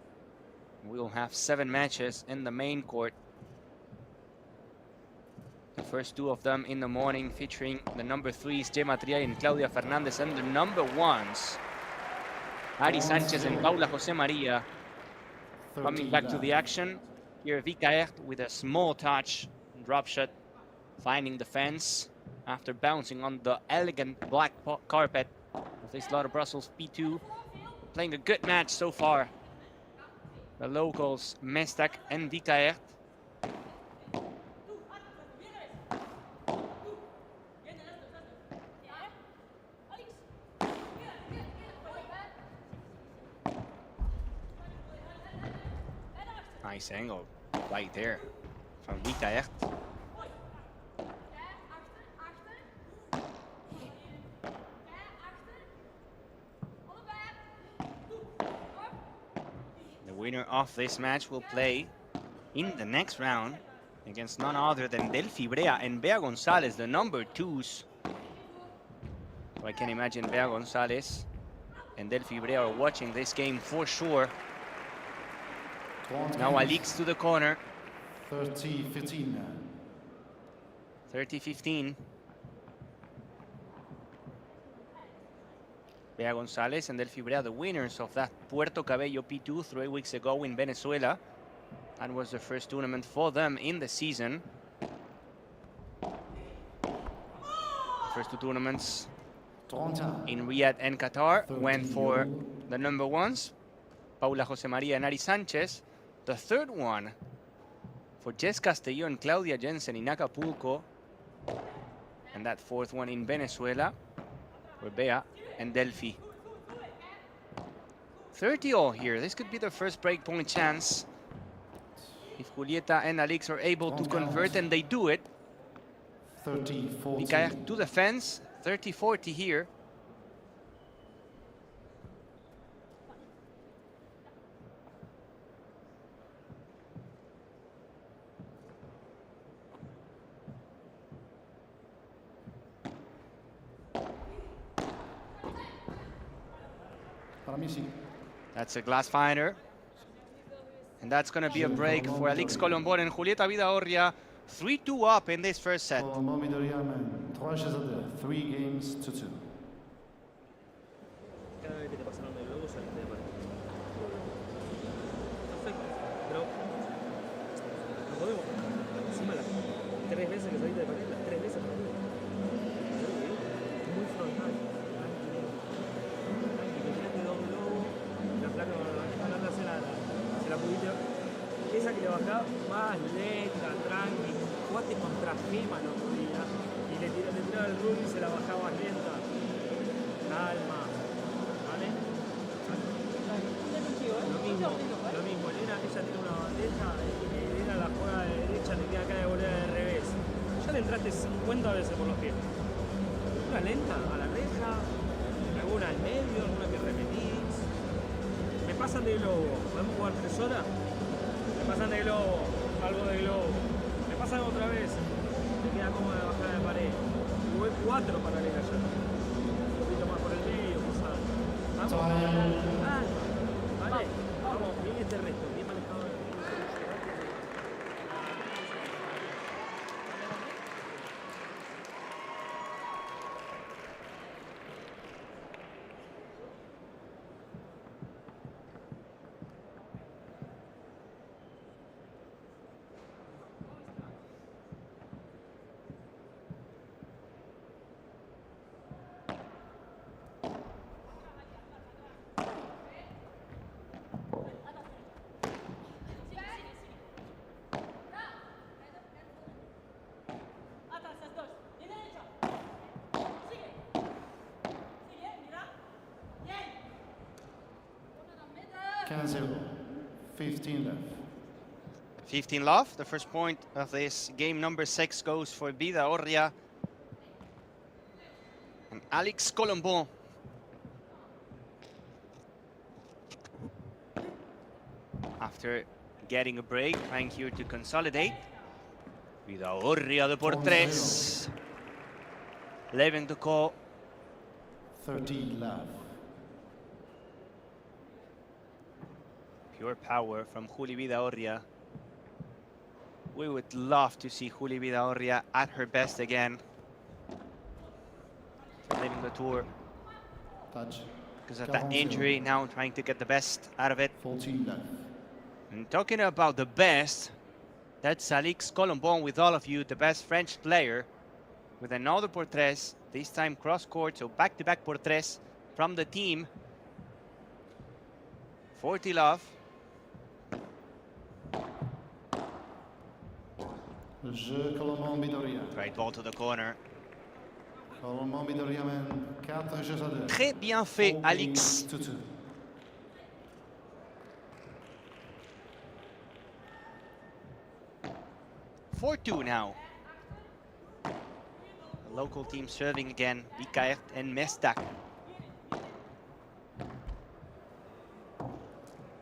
We will have 7 matches in the main court. The first two of them in the morning, featuring the number 3s, Gemma Triay and Claudia Fernandez, and the number 1s, Ari Sanchez and Paula Jose Maria. Coming back to the action, here Vikaert with a small touch, drop shot, finding the fence after bouncing on the elegant black carpet of this Lotto Brussels P2. Playing a good match so far. The locals, Mestak and Vikaert. Nice angle right there from Vikaert. The winner of this match will play in the next round against none other than Delphi Brea and Bea Gonzalez, the number 2s. So I can imagine Bea Gonzalez and Delphi Brea are watching this game for sure. Now Alix to the corner. 30-15. 30-15. Bea Gonzalez and Delphi Brea, the winners of that Puerto Cabello P2 3 weeks ago in Venezuela. That was the first tournament for them in the season. The first two tournaments in Riyadh and Qatar went for the number 1s, Paula Jose Maria and Ari Sanchez. The third one for Jess Castelló and Claudia Jensen in Acapulco. And that fourth one in Venezuela for Bea and Delphi. 30-all here. This could be the first breakpoint chance. If Julieta and Alix are able to convert, and they do it. 30-40. To the fence. 30-40 here. That's a glass finder. And that's going to be a break for Alix Colombon and Julieta Vidaurria. 3-2 up in this first set. 3 games to 2. Cada vez que te pasaron del logo saliste de parte. Perfecto. Pero no podemos. Encima las 3 veces que saliste de pared, las 3 veces perdí. Muy frontal. La flaca se la pudiste. Esa que le bajaba más lenta, tranqui. Jugaste contra Gema el otro día y le tiraba el rubio y se la bajaba más lenta. Calma. ¿Vale? Lo mismo. Elena, ella tiene una bandeja y Elena la juega de derecha, le queda acá de volea de revés. Ya le entraste 50 veces por los pies. Una lenta a la reja, alguna al medio, alguna que repetís. Me pasan de globo. ¿Podemos jugar 3 horas? Me pasan de globo, algo de globo. Me pasan otra vez. Me queda como de bajada de pared. Jugué 4 paralelas ya. Un poquito más por el medio, quizás. Vamos. Vale. Vamos, bien este resto. Bien manejado. Cancel. 15 left. 15 love. The first point of this game number 6 goes for Vidaurria and Alix Colombon. After getting a break, trying here to consolidate. Vidaurria de por 3. 11 to call. 30 left. Pure power from Juli Vidaurria. We would love to see Juli Vidaurria at her best again. Leaving the tour. Touch. Because of that injury, now trying to get the best out of it. 14 left. And talking about the best, that's Alix Colombon with all of you, the best French player, with another por tres, this time cross court, so back-to-back por tres from the team. 40 love. Right ball to the corner. Très bien fait, Alix. 4-2 now. The local team serving again, Vikaert and Mestak.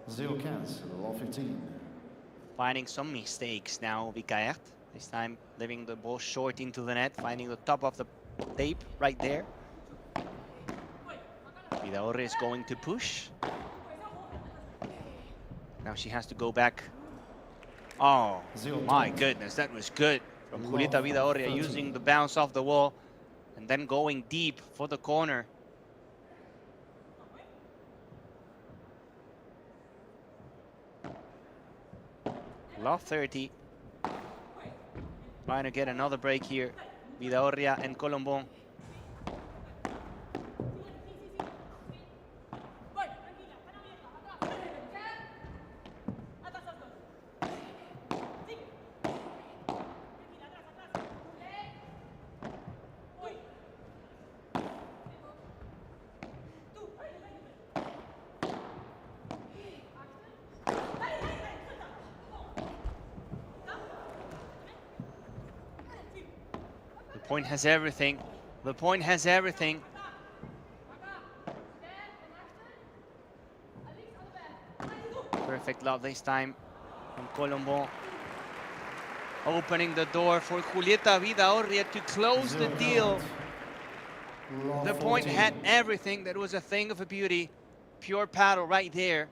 0-15, Finding some mistakes now, Vikaert. This time leaving the ball short into the net, finding the top of the tape right there. Vidaurria is going to push. Now she has to go back. Oh my goodness, that was good from Julieta Vidaurria, using the bounce off the wall and then going deep for the corner. Love 30. Trying to get another break here. Vidaurria and Colombon. The point has everything. The point has everything. Perfect love this time from Colombon. Opening the door for Julieta Vidaurria to close the deal. The point had everything. That was a thing of a beauty. Pure paddle right there.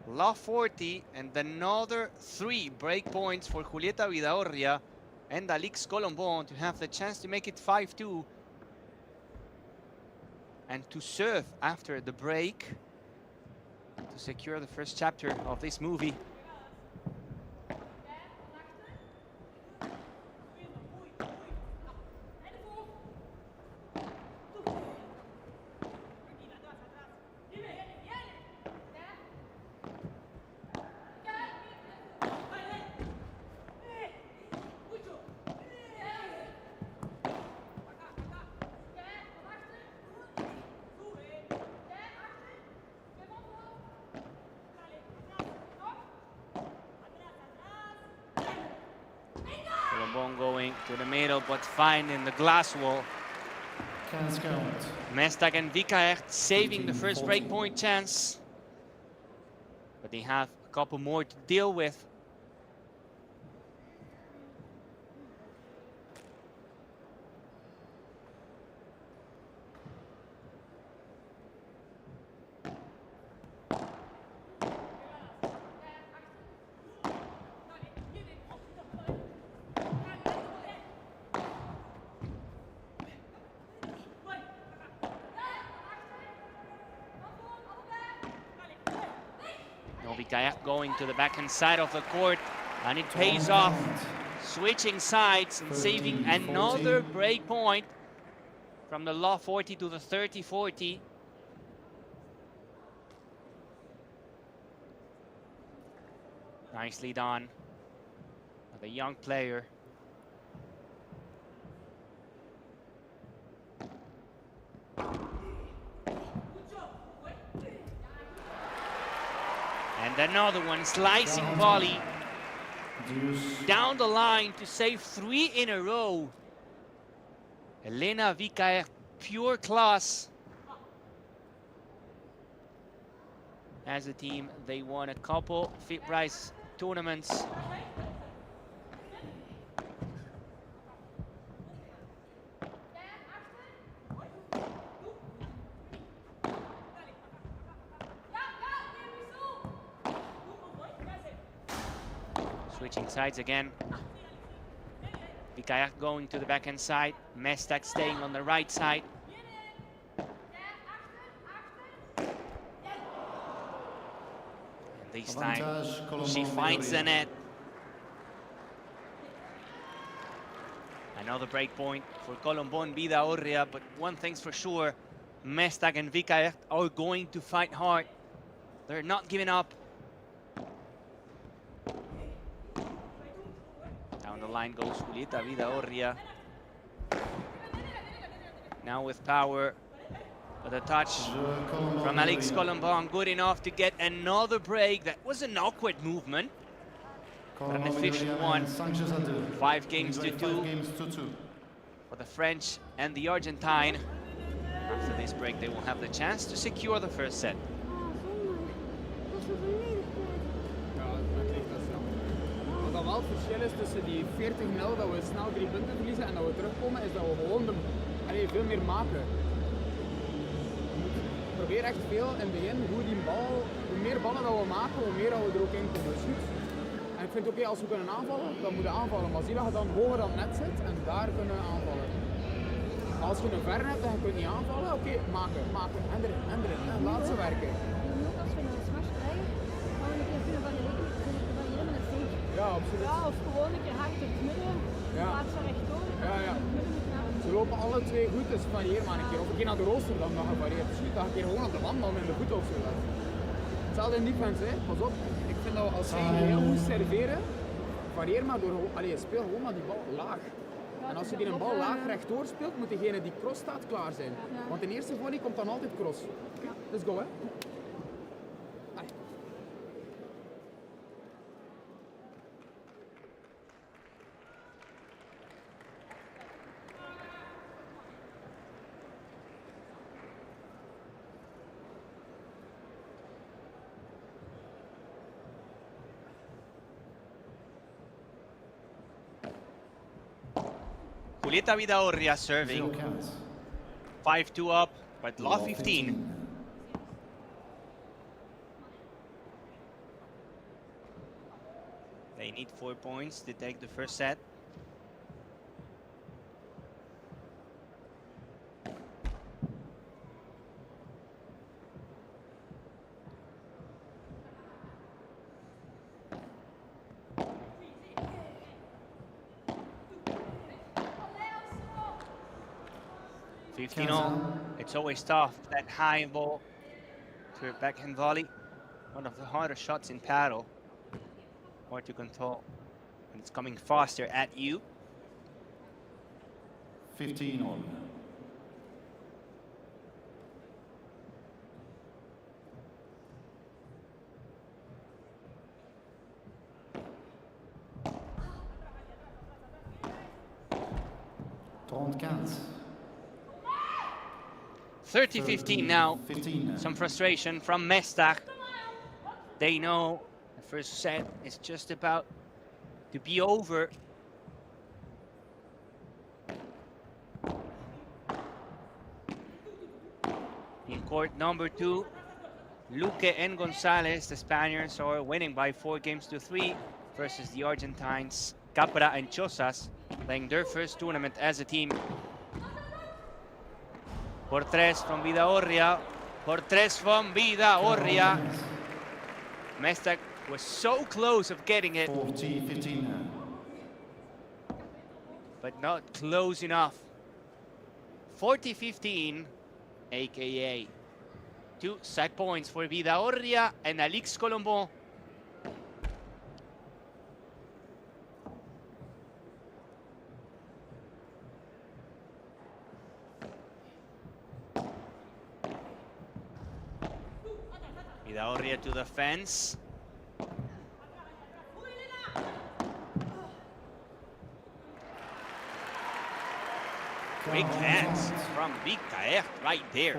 Love 40 and another 3 break points for Julieta Vidaurria and Alix Colombon to have the chance to make it 5-2 and to serve after the break to secure the first chapter of this movie. Going to the middle, but finding the glass wall. Mestak and Vikaert saving the first breakpoint chance, but they have a couple more to deal with. Vikaert going to the backhand side of the court, and it pays off. Switching sides and saving another break point from the Law 40 to the 30-40. Nicely done by the young player. And another one, slicing volley down the line to save 3 in a row. Elena Vikaert, pure class. As a team, they won a couple Fit Price tournaments. Switching sides again. Vikayak going to the backhand side. Mestak staying on the right side. And this time, she finds the net. Another break point for Colombon Vidaurria, but one thing's for sure, Mestak and Vikayak are going to fight hard. They're not giving up. Down the line goes Julieta Vidaurria. Now with power, but a touch from Alex Colombon, good enough to get another break. That was an awkward movement, but an efficient one. 5 games to 2 for the French and the Argentine. After this break, they will have the chance to secure the first set. Wat wel het verschil is tussen die 40-0 dat we snel 3 punten verliezen en dat we terugkomen, is dat we gewoon veel meer maken. Probeer echt veel in het begin, hoe meer ballen dat we maken, hoe meer dat we er ook in komen. Dus goed. En ik vind ook als we kunnen aanvallen, dan moeten we aanvallen. Maar zie dat je dan hoger dan net zit en daar kunnen we aanvallen. Maar als je een ver hebt en je kunt niet aanvallen, oké, maken. En erin. En laat ze werken. Ook als we een smash krijgen, gaan we een keer kunnen van je helemaal het zeker. Ja, absoluut. Ja, of gewoon een keer hard in het midden, plaats ze rechtdoor. Ja. Ze lopen alle 2 goed, dus varieer maar een keer. Of een keer naar de rooster dan gevarieerd. Het is goed dat je een keer gewoon op de wand dan in de voet of zo legt. Hetzelfde in defense, hè. Pas op. Ik vind dat we als zij heel goed serveren, varieer maar door, speel gewoon maar die bal laag. En als je die een bal laag rechtdoor speelt, moet degene die cross staat klaar zijn. Want in eerste volley komt dan altijd cross. Let's go, hè. Julieta Vidaurria serving. 5-2 up, but law 15. They need 4 points to take the first set. It's always tough, that high ball to a backhand volley. One of the harder shots in paddle. Hard to control. And it's coming faster at you. 15 all. Trente-quinze. 30-15 now. 15. Some frustration from Mestak. They know the first set is just about to be over. In court number 2, Luque and Gonzalez, the Spaniards, are winning by 4 games to 3 versus the Argentines, Capra and Chozas, playing their first tournament as a team. Por 3 from Vidaurria. Por 3 from Vidaurria. Mestak was so close of getting it. 40-15. But not close enough. 40-15, aka 2 set points for Vidaurria and Alix Colombon. Vidaurria to the fence. Big hands from Vikayak right there.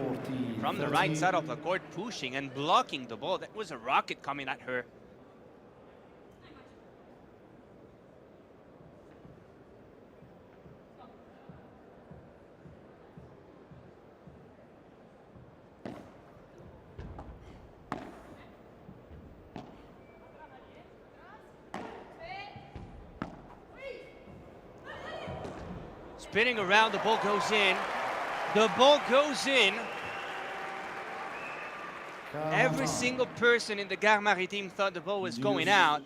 From the right side of the court, pushing and blocking the ball. That was a rocket coming at her. spinning around, the ball goes in. The ball goes in. Every single person in the Gare Maritime thought the ball was going out.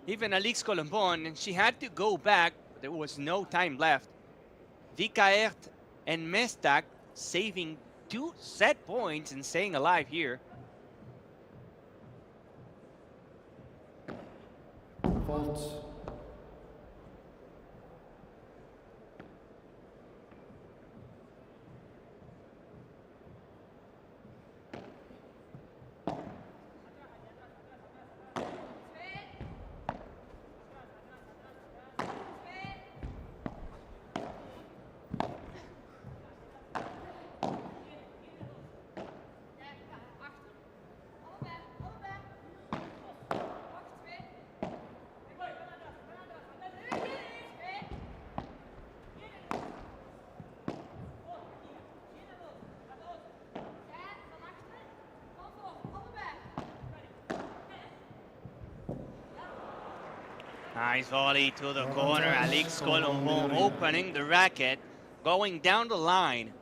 Even Alix Colombon, and she had to go back. There was no time left. Vikaert and Mestak saving 2 set points and staying alive here. Fault. Nice volley to the corner. Alix Colombon opening the racket, going down the line.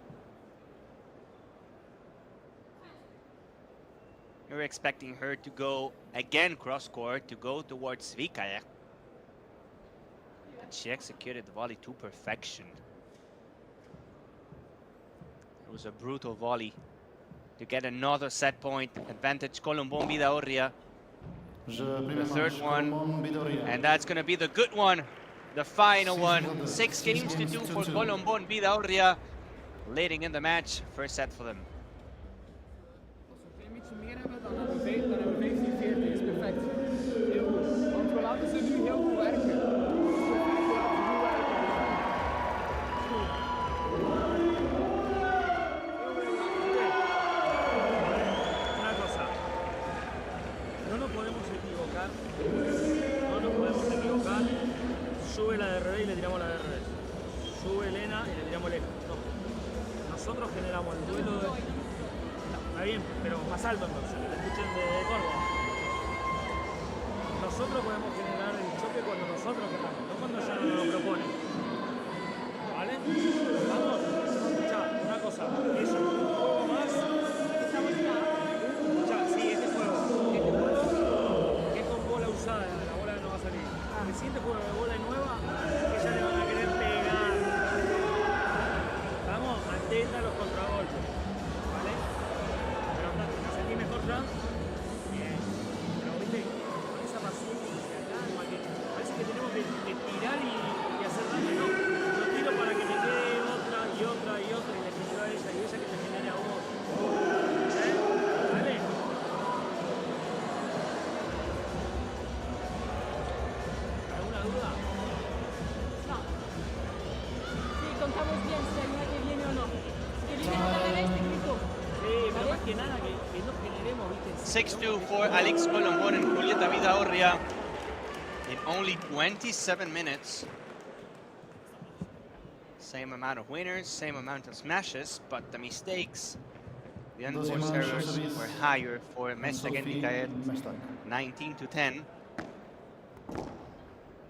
You're expecting her to go again cross court, to go towards Vikaert. And she executed the volley to perfection. It was a brutal volley to get another set point. Advantage Colombon Vidaurria. The third one, and that's going to be the good one, the final one. 6 games to 2 for Colombon Vidaurria, leading in the match. First set for them. Als we een beetje meer hebben, dan hebben we 15-14, is perfect. Heel goed. Want we laten ze nu heel goed werken. Sube la de revés y le tiramos la de revés. Sube Elena y le tiramos lejos. No. Nosotros generamos el duelo de... No, está bien, pero más alto entonces, que te escuchen de Córdoba. Nosotros podemos generar el choque cuando nosotros queramos, no cuando ya nos lo proponen. ¿Vale? Vamos. Escuchá, una cosa. Eso, un juego más. Escuchá, sí, este juego, que es con bola usada, la bola no va a salir. El siguiente juego de bola nueva, que ya le van a querer pegar. Vamos, atenta a los contragolpes. ¿Vale? Pero ¿te sentís mejor, Fran? Bien. Pero viste, con esa paciencia, calma, que parece que tenemos que tirar y hacer daño. No, yo tiro para que me quede otra y otra y otra y le genero a ella y ella que te genere a vos. ¿Vale? ¿Alguna duda? No. Sí, contamos bien si hay una que viene o no. Si que viene otra vez, te grito. Sí, pero más que nada que no generemos, ¿viste? 6-2 for Alix Colombon and Julieta Vidaurria in only 27 minutes. Same amount of winners, same amount of smashes, but the mistakes, the unforced errors were higher for Mestak and Vikaert, 19-10.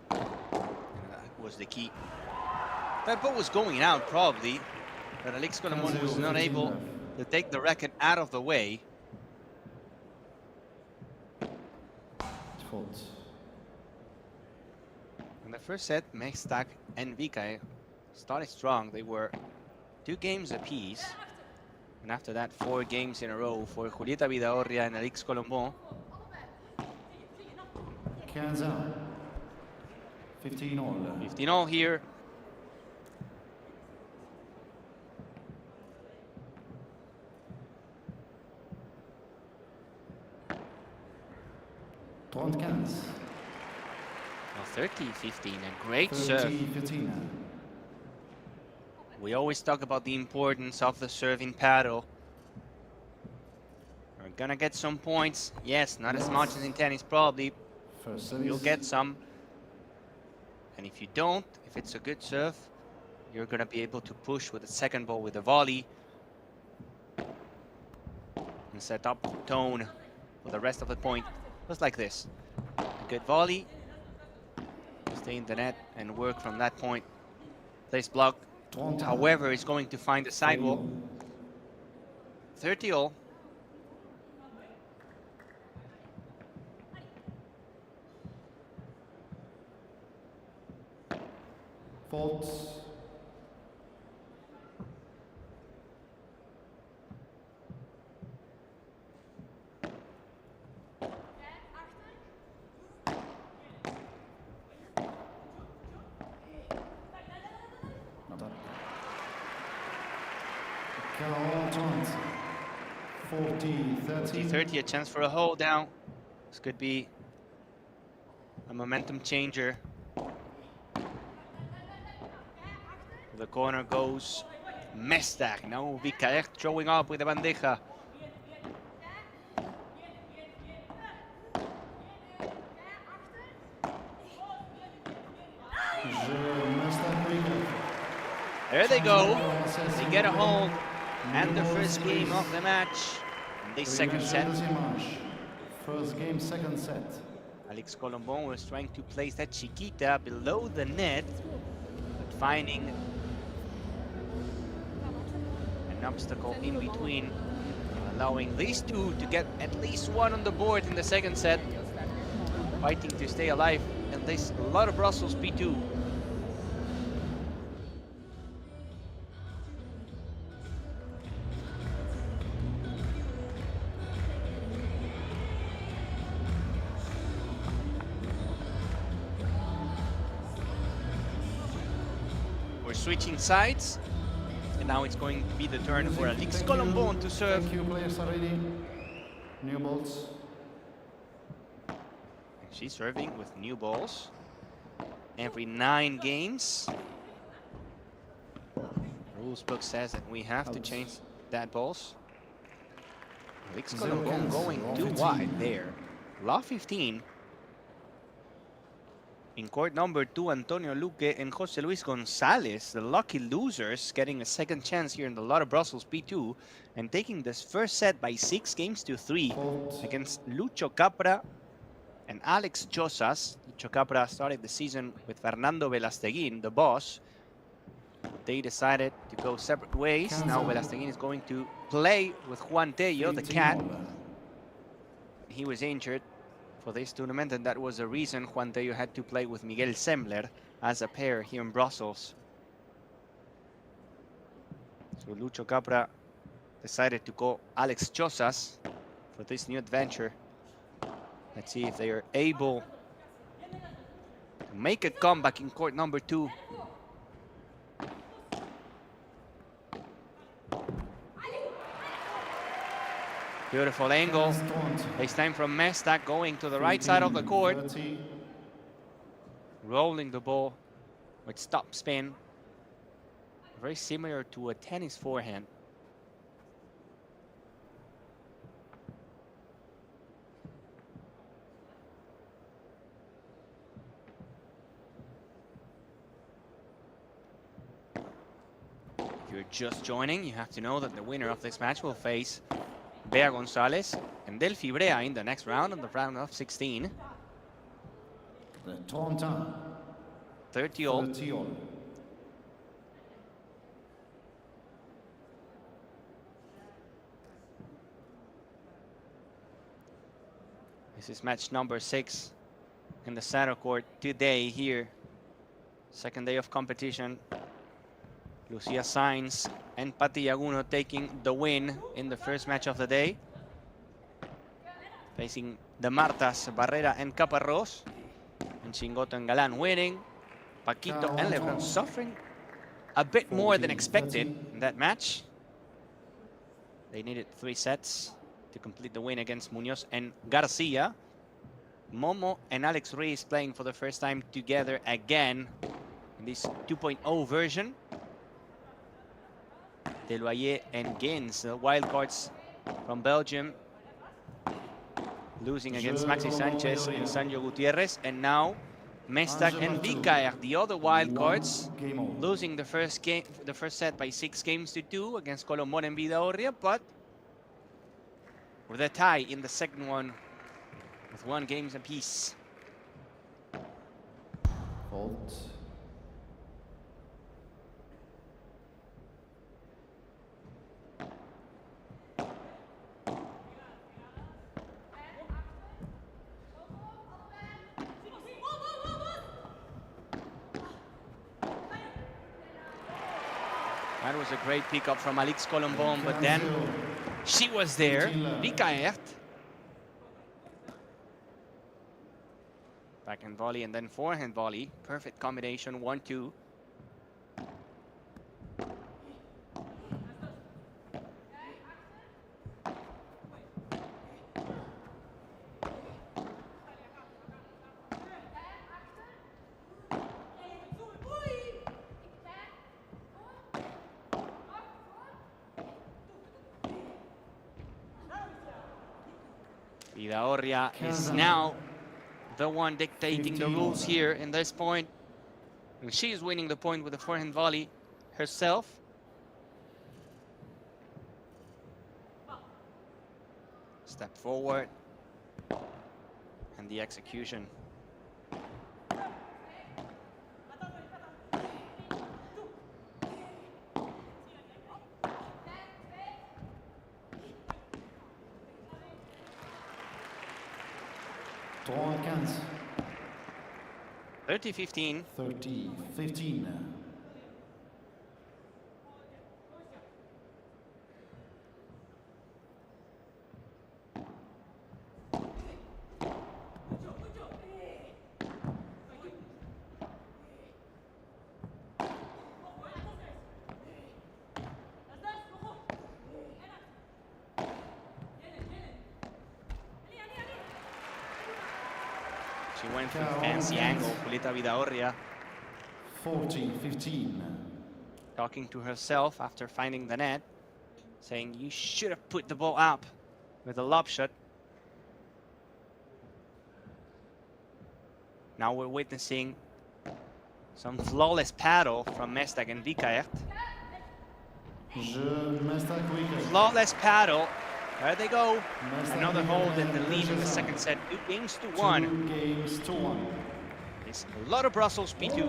That was the key. That ball was going out probably, but Alix Colombon was not able to take the racket out of the way. Fault. In the first set, Mestak and Vikaert started strong. They were 2 games apiece. And after that, 4 games in a row for Julieta Vidaurria and Alix Colombon. 15 all. 15 all here. Well, 30-15, a great serve. 30-15. We always talk about the importance of the serve in paddle. We're gonna get some points. Yes, not as much as in tennis, probably. First service. You'll get some. And if you don't, if it's a good serve, you're gonna be able to push with the second ball with a volley and set up the tone for the rest of the point, just like this. A good volley, stay in the net and work from that point. Place block. however, is going to find the sidewall. 30-all. Faults. Count 40-30, a chance for a hold down. This could be a momentum changer. The corner goes Mesdag. Now Vikaer showing up with the bandeja. There they go. They get a hold. And the first game of the match. This second set. First game, second set. Alex Colombon was trying to place that chiquita below the net, but finding an obstacle in between, allowing these two to get at least one on the board in the second set, fighting to stay alive in this Lotto Brussels P2. Switching sides, and now it's going to be the turn for Alex Colombon to serve. Thank you, players are ready. New balls. And she's serving with new balls every 9 games. Rules book says that we have to change that balls. Alex Colombon going too wide there. Law 15. In court number 2, Antonio Luque and Jose Luis Gonzalez, the lucky losers, getting a second chance here in the Lotto Brussels P2 and taking this first set by 6-3 against Lucho Capra and Alex Chozas. Lucho Capra started the season with Fernando Velasteguin, the boss. They decided to go separate ways. Now Velasteguin is going to play with Juan Tello, the cat. He was injured for this tournament, and that was the reason Juan Tello had to play with Miguel Semmler as a pair here in Brussels. So Lucho Capra decided to call Alex Chozas for this new adventure. Let's see if they are able to make a comeback in court number 2. Beautiful angle. This time from Mesdag, going to the right side of the court. Rolling the ball with stop spin. Very similar to a tennis forehand. If you're just joining, you have to know that the winner of this match will face Bea Gonzalez and Delphi Brea in the next round, in the round of 16. The torn time. 30-all. 30-all. This is match number 6 in the center court today here. Second day of competition. Lucia Sainz and Llaguno taking the win in the first match of the day. Facing the Martas, Barrera and Caparros. And Chinotto and Galan winning. Paquito and Lebron suffering a bit more than expected in that match. They needed 3 sets to complete the win against Munoz and Garcia. Momo and Alex Ruiz playing for the first time together again in this 2.0 version. Deloyer and Gens, the wildcards from Belgium, losing against Maxi Sanchez and Sancho Gutierrez. And now Mesdag and Vikaer, the other wildcards, losing the first set by 6-2 against Colombon and Vidaurria, but with a tie in the second one with 1 game apiece. Fault. was a great pickup from Alix Colombon, but then she was there. Vikaert. Backhand volley and then forehand volley. Perfect combination, 1-2. Vidaurria is now the one dictating the rules here in this point. And she is winning the point with the forehand volley herself. Step forward. And the execution. Droit 15. 30-15. 30-15. She went for a fancy angle, Julieta Vidaurria. 40-15. Talking to herself after finding the net, saying you should have put the ball up with a lob shot. Now we're witnessing some flawless paddle from Mestag and Vikaert. Flawless paddle. There they go. Another hold in the lead in the second set. 2-1. 2-1. It's Lotto Brussels P2.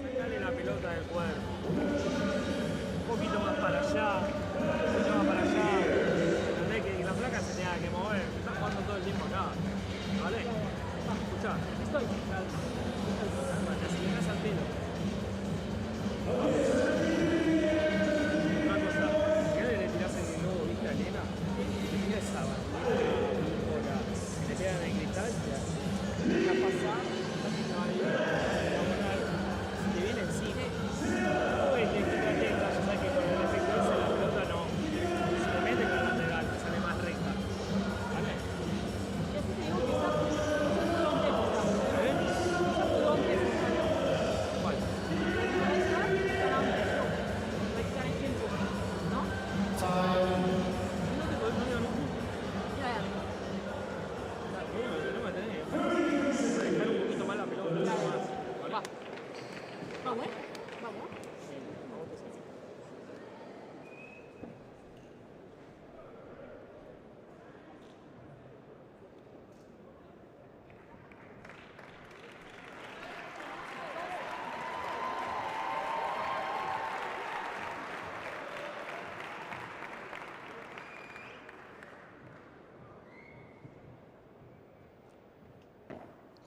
Sacale la pelota del cuerpo. Un poquito más para allá. Un poquito más para allá. Entendés que la placa se tenga que mover. Estás jugando todo el tiempo acá. ¿Vale? Escuchá. Estoy. Calma. Te aceleras al pelo. Una cosa. ¿Qué le tirás en el lobo, viste, a Elena? Y te tiras esa bandera, que le pegan en el cristal. Deja pasar, no hay, si te viene encima, pues te quita atenta, ya sabes que con el efecto ese la pelota no se te mete con lateral, te sale más recta. ¿Vale? ¿Cuál?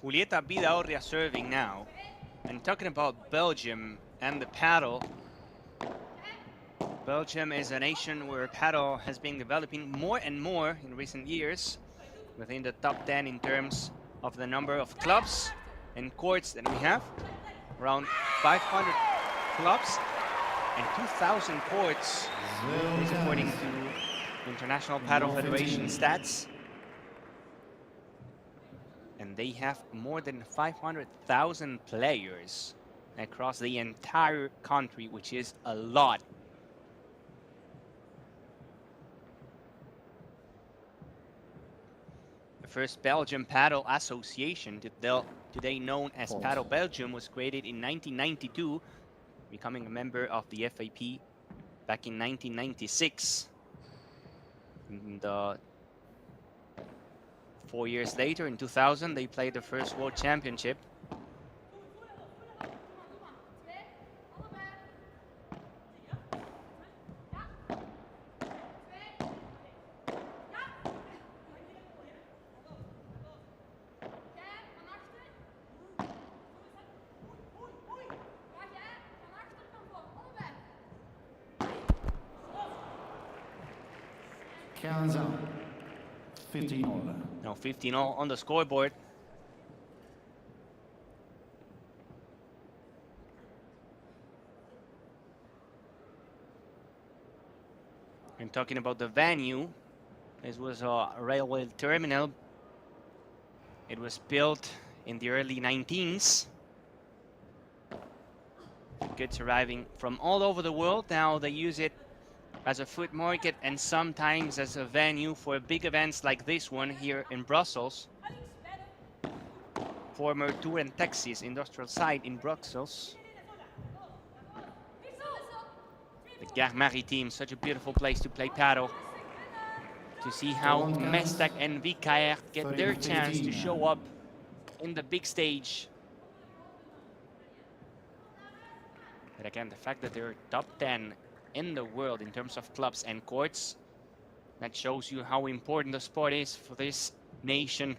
Julieta Vidaurria serving now. And talking about Belgium and the paddle, Belgium is a nation where paddle has been developing more and more in recent years, within the top 10 in terms of the number of clubs and courts that we have. Around 500 clubs and 2,000 courts, according to the International Paddle Federation stats. And they have more than 500,000 players across the entire country, which is a lot. The first Belgian Paddle Association, today known as Paddle Belgium, was created in 1992, becoming a member of the FAP back in 1996. And 4 years later, in 2000, they played the first World Championship. 15 all. Now 15 all on the scoreboard. And talking about the venue, this was a railway terminal. It was built in the early 19s. Goods arriving from all over the world. Now they use it as a food market and sometimes as a venue for big events like this one here in Brussels. Former Tour and Taxis industrial site in Brussels. The Gare Maritime, such a beautiful place to play paddle. To see how Mestag and VKR get their chance to show up in the big stage. But again, the fact that they're top 10 in the world in terms of clubs and courts, that shows you how important the sport is for this nation.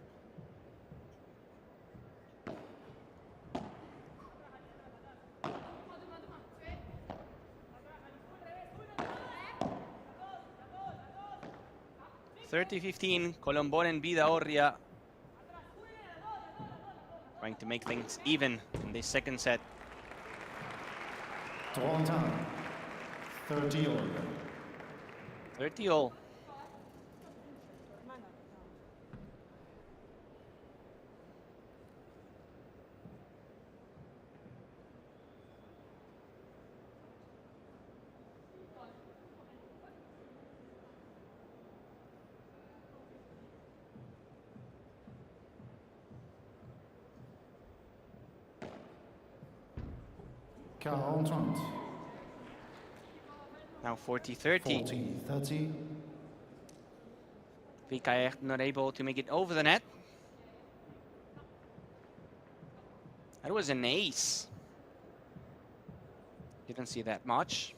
(30-15), Colombón and Vidaurria trying to make things even in this second set. 30 all. 30 all. Now 40-30. 40-30. VKR not able to make it over the net. That was an ace. Didn't see that much.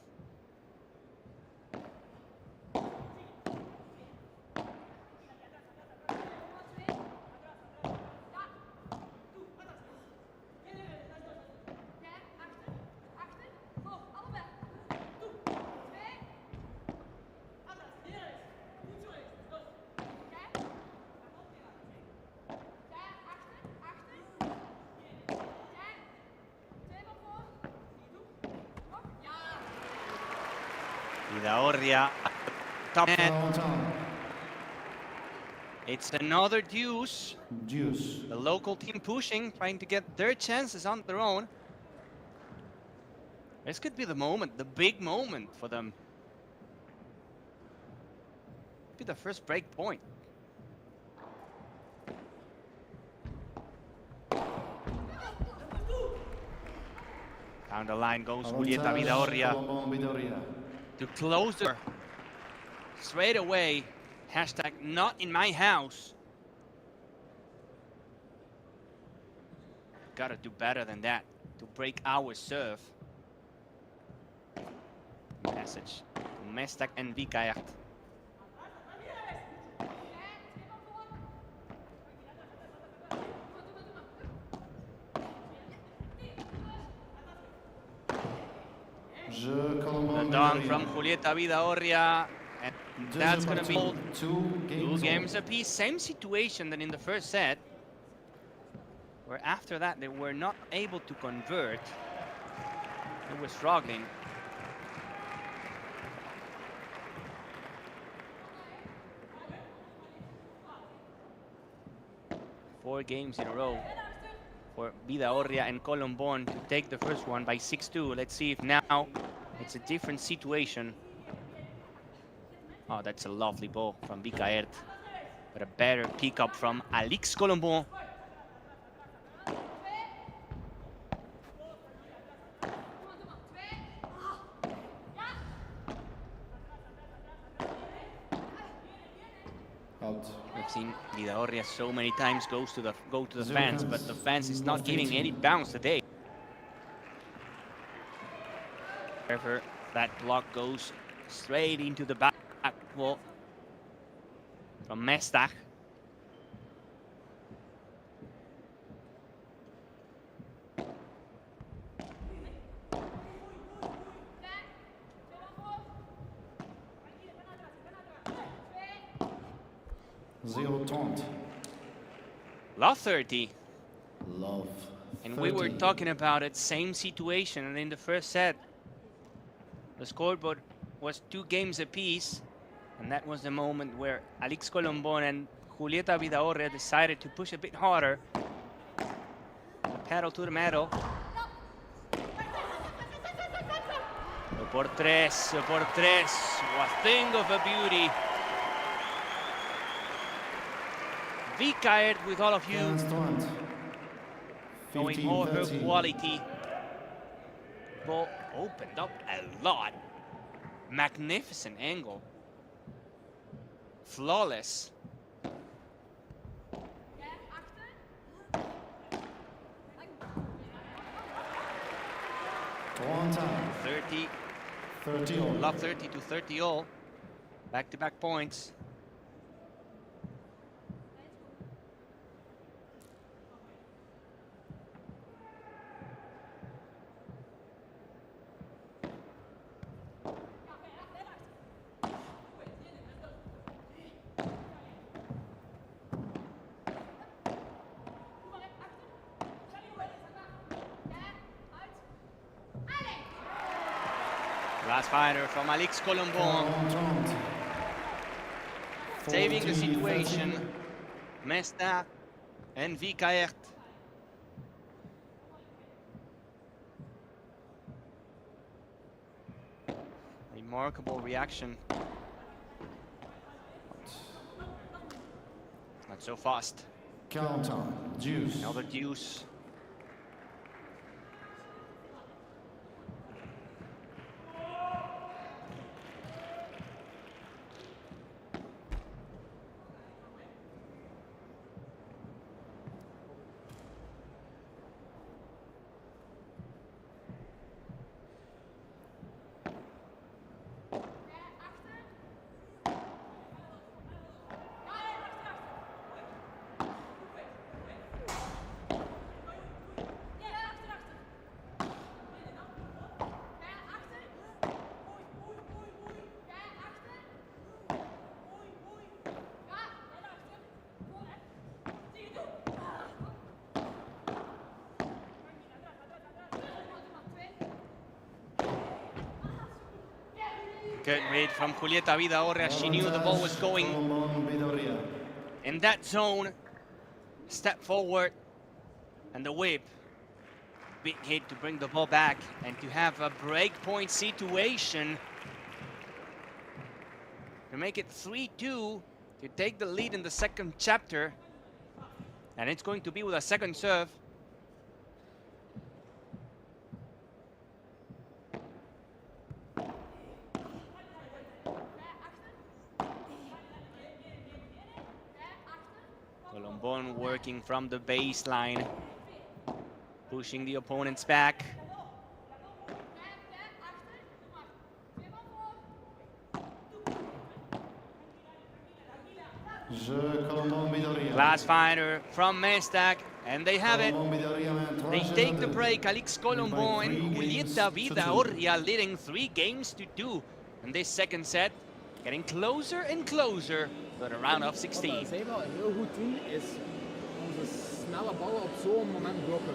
Vidaurria, top net. It's another deuce. The local team pushing, trying to get their chances on their own. This could be the moment, the big moment for them. Be the first break point. Down the line goes Julieta Vidaurria to close the door straight away. Hashtag not in my house. Gotta do better than that to break our serve. Message to Mestag and VKR. The dunk from Julieta Vidaurria, and that's going to be two games apiece. Same situation than in the first set, where after that they were not able to convert. They were struggling. Four games in a row for Vidaurria and Colombón to take the first one by 6-2. Let's see if now it's a different situation. Oh, that's a lovely ball from VKR, but a better pickup from Alix Colombón. We've seen Vidaurria so many times go to the fence, but the fence is not giving any bounce today. However, that block goes straight into the back wall from Mestag. 0-30. Love 30. Love. And we were talking about it, same situation. And in the first set, the scoreboard was 2 games apiece. And that was the moment where Alex Colombon and Julieta Vidaurre decided to push a bit harder. The pedal to the metal. 2-3, 2-3. A thing of a beauty. Vikaert with all of you. Showing all her quality. Ball opened up a lot. Magnificent angle. Flawless. 30 all. Love 30 to 30 all. Back-to-back points. Last fighter from Alex Colombon. Saving the situation. Mesta and Vikaert. Remarkable reaction. Not so fast. Counter, deuce. Another deuce. Good read from Julieta Vidaurre. She knew the ball was going in that zone. Step forward and the whip. Big hit to bring the ball back and to have a break point situation. To make it 3-2, to take the lead in the second chapter. And it's going to be with a second serve. Colombon working from the baseline, pushing the opponents back. Glass fighter from Mestak, and they have it. They take the break. Alex Colombon and Julieta Vidaurre leading 3-2 in this second set, getting closer and closer to the round of 16. Wat zij wel heel goed doen is onze snelle ballen op zo'n moment blokken.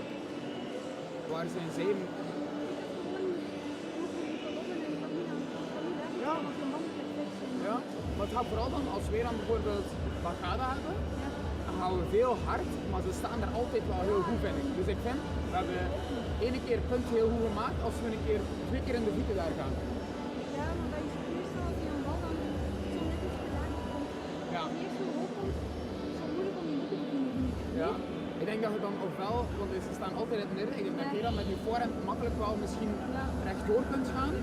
Waar ze in zeven... Ja, maar het gaat vooral dan als we dan bijvoorbeeld Bagada hebben, dan gaan we veel hard, maar ze staan er altijd wel heel goed, vind ik. Dus ik vind, we hebben 1 keer punt heel goed gemaakt als we 2 keer in de voeten daar gaan. Ja, maar bij je meestal als je een bal dan zo net iets gedaan komt, ja. Eerst zo hoog komt, zo moeilijk om je voeten te doen. Ja, ik denk dat je dan ofwel, want ze staan altijd in het midden, ik denk dat je dan met je voorhand makkelijk wel misschien rechtdoor kunt gaan.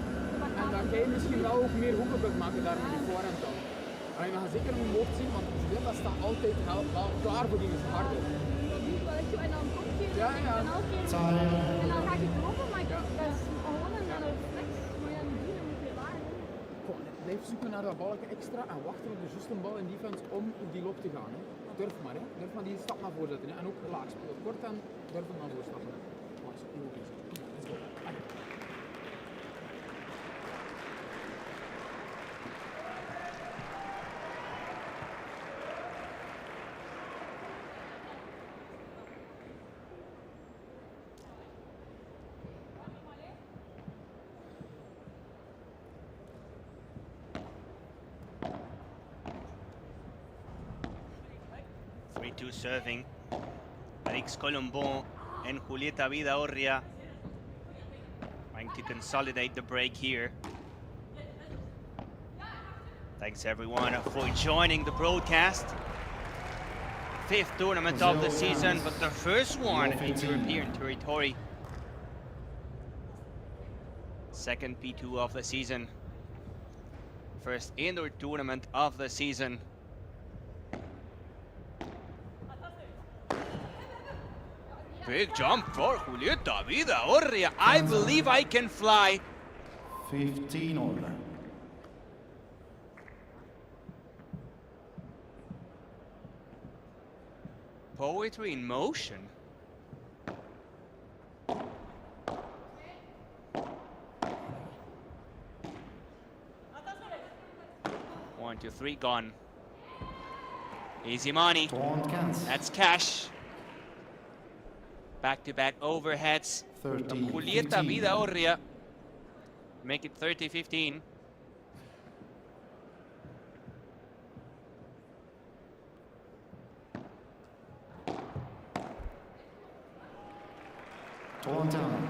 En dan kan je misschien wel ook meer hoeken kunt maken daar met je voorhand dan. Alleen we gaan zeker in je hoofd zien, want dat staat altijd wel klaar voor die harde. En dan kom je ja. en dan ga je kloppen, maar dat is gewoon een reflex. Maar ja, niet doen, dan moet je waar doen. Blijf zoeken naar dat balken extra en wachten op de juiste bal in defense om op die loop te gaan. Hè. Durf maar, hè. Durf maar die stap naar voren zetten. Hè. En ook laag spelen. Kort en durf naar voren stappen. Let's go. 3-2 serving. Alex Colombon and Julieta Vidaurria trying to consolidate the break here. Thanks everyone for joining the broadcast. 5th tournament of the season, but the first one in European territory. 2nd P2 of the season. First indoor tournament of the season. Big jump for Julieta Vidaurria. I believe I can fly. 15-all. Poetry in motion. One, two, three, gone. Easy money. That's cash. Back-to-back overheads. From Julieta Vidaurria. Make it 30-15. Torn down.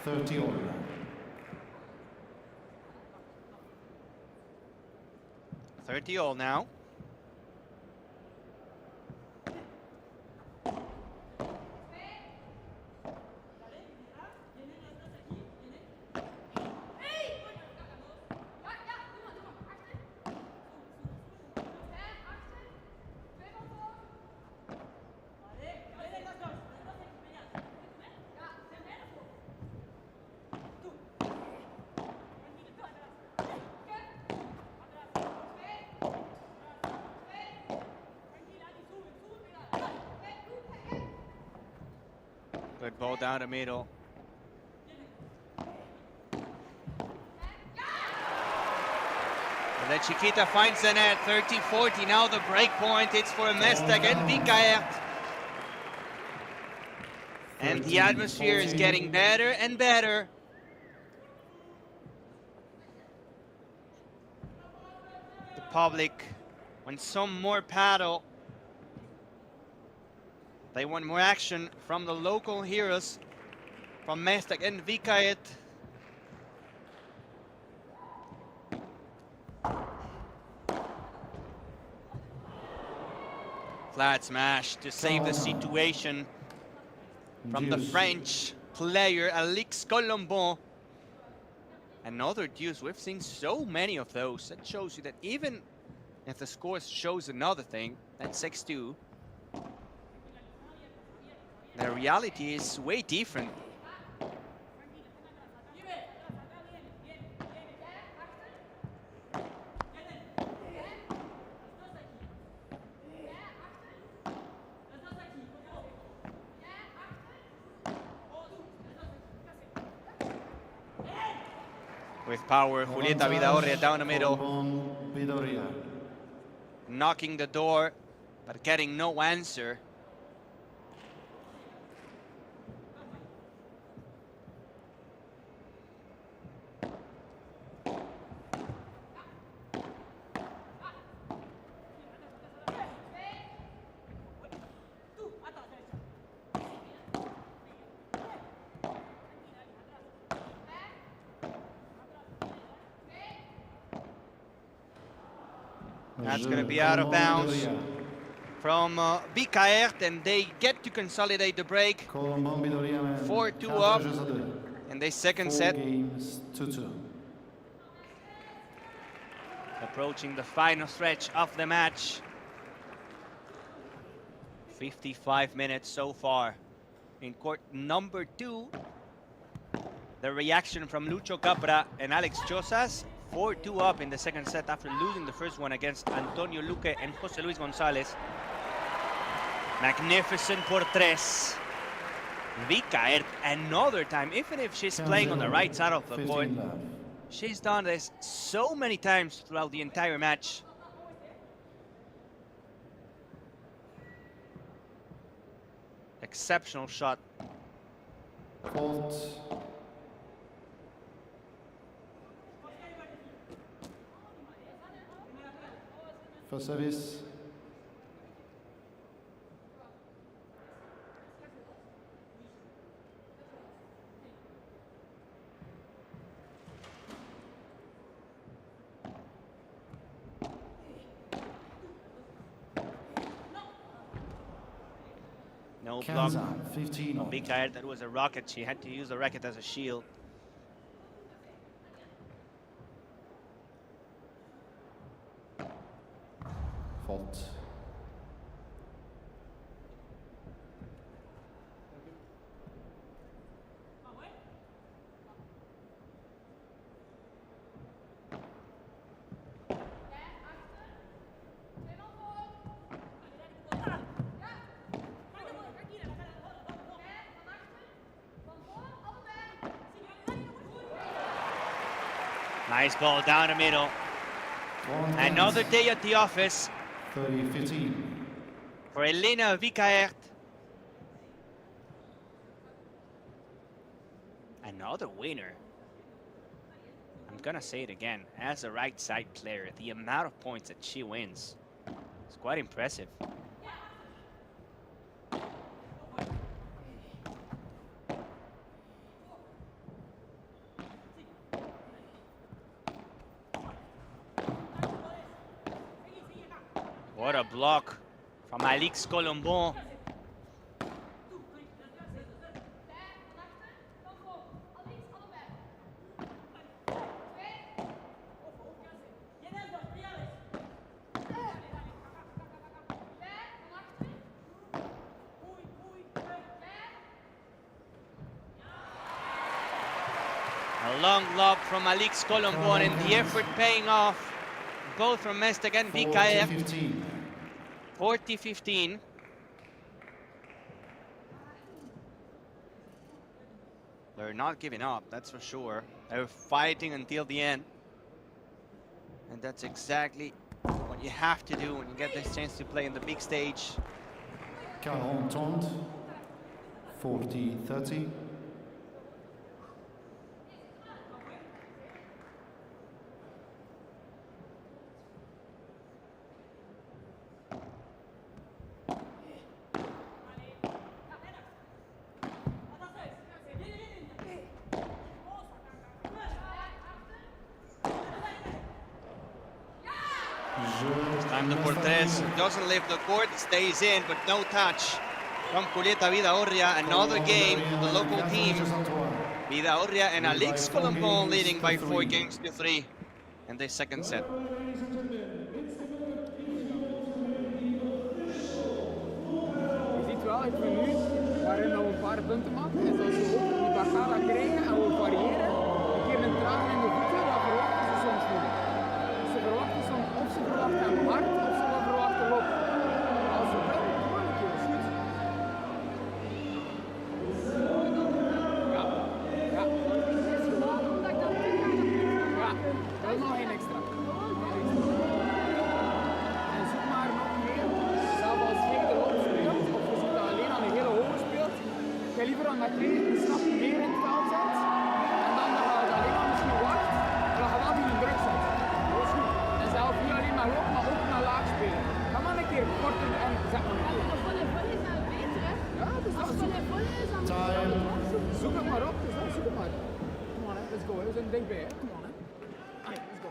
30-all. 30-all now. Good ball down the middle. And then Chiquita finds the net, 30-40. Now the break point, it's for Mestag and Vikaert. And the atmosphere is getting better and better. The public wants some more paddle. They want more action from the local heroes, from Mestag and Vikaert. Flat smash to save the situation from the French player Alex Colombon. Another deuce. We've seen so many of those. That shows you that even if the score shows another thing, that's 6-2. The reality is way different. With power, Julieta Vidaurria down the middle. Knocking the door, but getting no answer. That's going to be out of bounds from Vikaert, and they get to consolidate the break. 4-2 up in the second set. Approaching the final stretch of the match. 55 minutes so far in court number 2. The reaction from Lucho Capra and Alex Chozas. 4-2 up in the second set after losing the first one against Antonio Luque and José Luis González. Magnificent por tres. Vikaert another time, even if she's playing on the right side of the court. She's done this so many times throughout the entire match. Exceptional shot. Fault. For service. No block. Kansas, 15 all. Vikaert, that was a rocket. She had to use the racket as a shield. Fault. Nice ball down the middle. Another day at the office 30-15. for Elena Vikaert. Another winner. I'm gonna say it again. As a right side player, the amount of points that she wins is quite impressive. What a block from Alix Colombon. A long lob from Alix Colombon and the effort paying off. Both from Mesteg and Vikaert. 40-15. 40-15. They're not giving up, that's for sure. They're fighting until the end. And that's exactly what you have to do when you get this chance to play in the big stage. 40-30. 40-30. Time the Cortez doesn't leave the court, stays in, but no touch from Julieta Vidaurria. Another game for the local team. Vidaurria and Alix Colombon leading by 4-3 in the second set. Je ziet wel, ik vind nu, waarin we een paar punten maken, is als we ook die Barrera krijgen en we variëren, een keer een trager in de voeten, dat verwachten ze soms niet. Ze verwachten soms, of ze verwachten hem hard, of ze verwachten lop. Als we dat doen, dan is het goed. Ja, ja. Ja, dat is nog geen extra. En zoek maar nog meer, zelfs als jij de lop speelt, of je ziet dat alleen aan een hele hoge speelt, ga liever dan dat jij een stap meer in het veld zet, en dan dat je alleen maar misschien wacht, maar dat je wel die in druk zet. Dat is goed. En zelf niet alleen maar lop, maar ook naar laag spelen. Ga maar een keer kort en zet maar mee. Ja, dus dat is zoek het maar op, dus dat zoek het maar. Come on, let's go, we zijn dichtbij, hè. Come on, hè. Allee, let's go.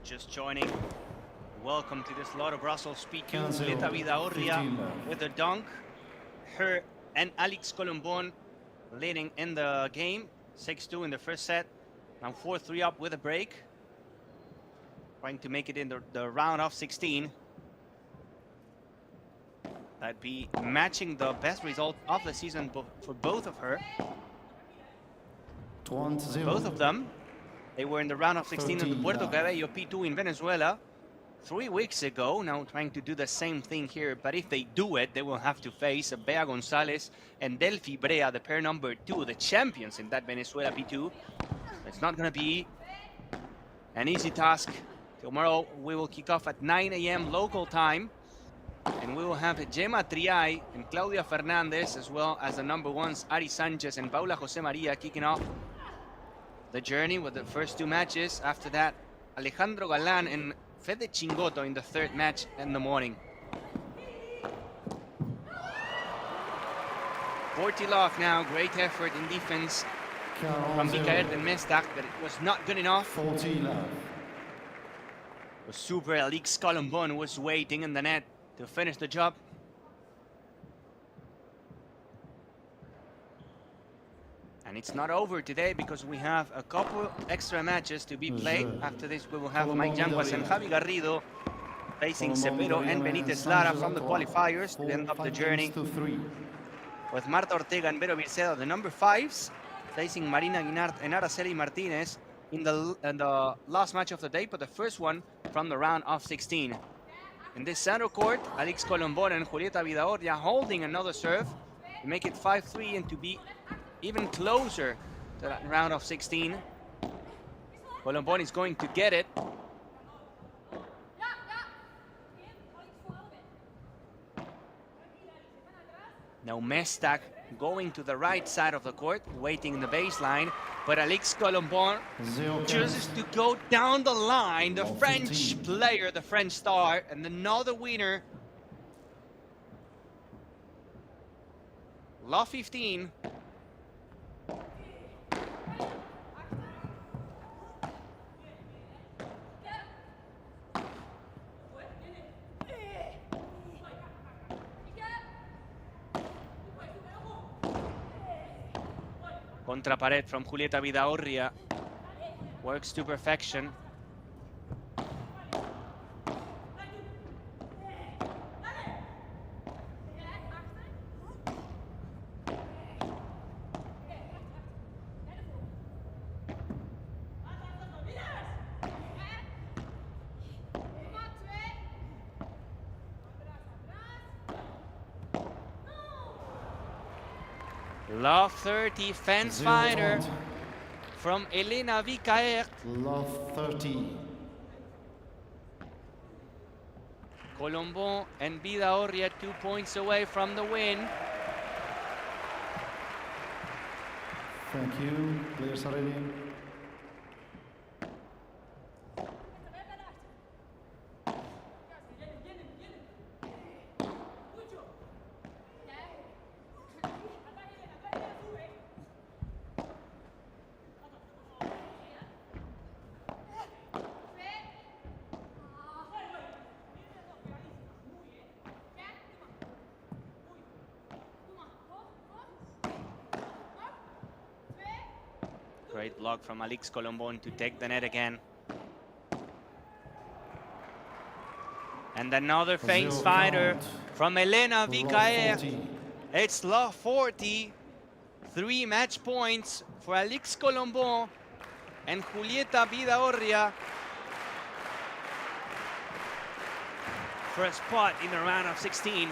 Just joining. Welcome to this Lotto Brussels Speed 2. Cancel. Julieta Vidaurria 15 love. with a dunk. Her and Alix Colombon leading in the game. 6-2 in the first set. Now 4-3 up with a break. Trying to make it in the round of 16. That'd be matching the best result of the season for both of her. 20. Both of them. They were in the round of 16 in the Puerto Cabello P2 in Venezuela 3 weeks ago. Now trying to do the same thing here, but if they do it, they will have to face Bea Gonzalez and Delphi Brea, the pair number 2, the champions in that Venezuela P2. It's not going to be an easy task. Tomorrow we will kick off at 9 a.m. local time. And we will have Gemma Triay and Claudia Fernandez, as well as the number ones Ari Sanchez and Paula Jose Maria, kicking off the journey with the first two matches. After that, Alejandro Galan and Fede Chinotto in the third match in the morning. Portilov now, great effort in defense from Mikael and Mestak, but it was not good enough. 40 love. The super Alix Colombon was waiting in the net to finish the job. And it's not over today because we have a couple extra matches to be played. After this, we will have Mike Yanguas and Javi Garrido facing Cepero and Benitez Lara from the qualifiers to end up the journey. With Marta Ortega and Vero Vircedo, the number 5s, facing Marina Guinart and Araceli Martinez in the last match of the day, but the first one from the round of 16. In this center court, Alix Colombon and Julieta Vidaorria holding another serve to make it 5-3 and to be even closer to that round of 16. Colombon is going to get it. Now Mestak going to the right side of the court, waiting in the baseline, but Alix Colombon chooses to go down the line. The French player, the French star, and another winner. Law 15. Contra pared from Julieta Vidaorria. Works to perfection. Love 30 fence fighter from Elena Vicaer. Love 30. Colombon and Vidaorria 2 points away from the win. Thank you. Players are ready. Great block from Alix Colombon to take the net again. And another face fighter from Elena Vicaer. It's love 40. 3 match points for Alix Colombon and Julieta Vidaorria for a spot in the round of 16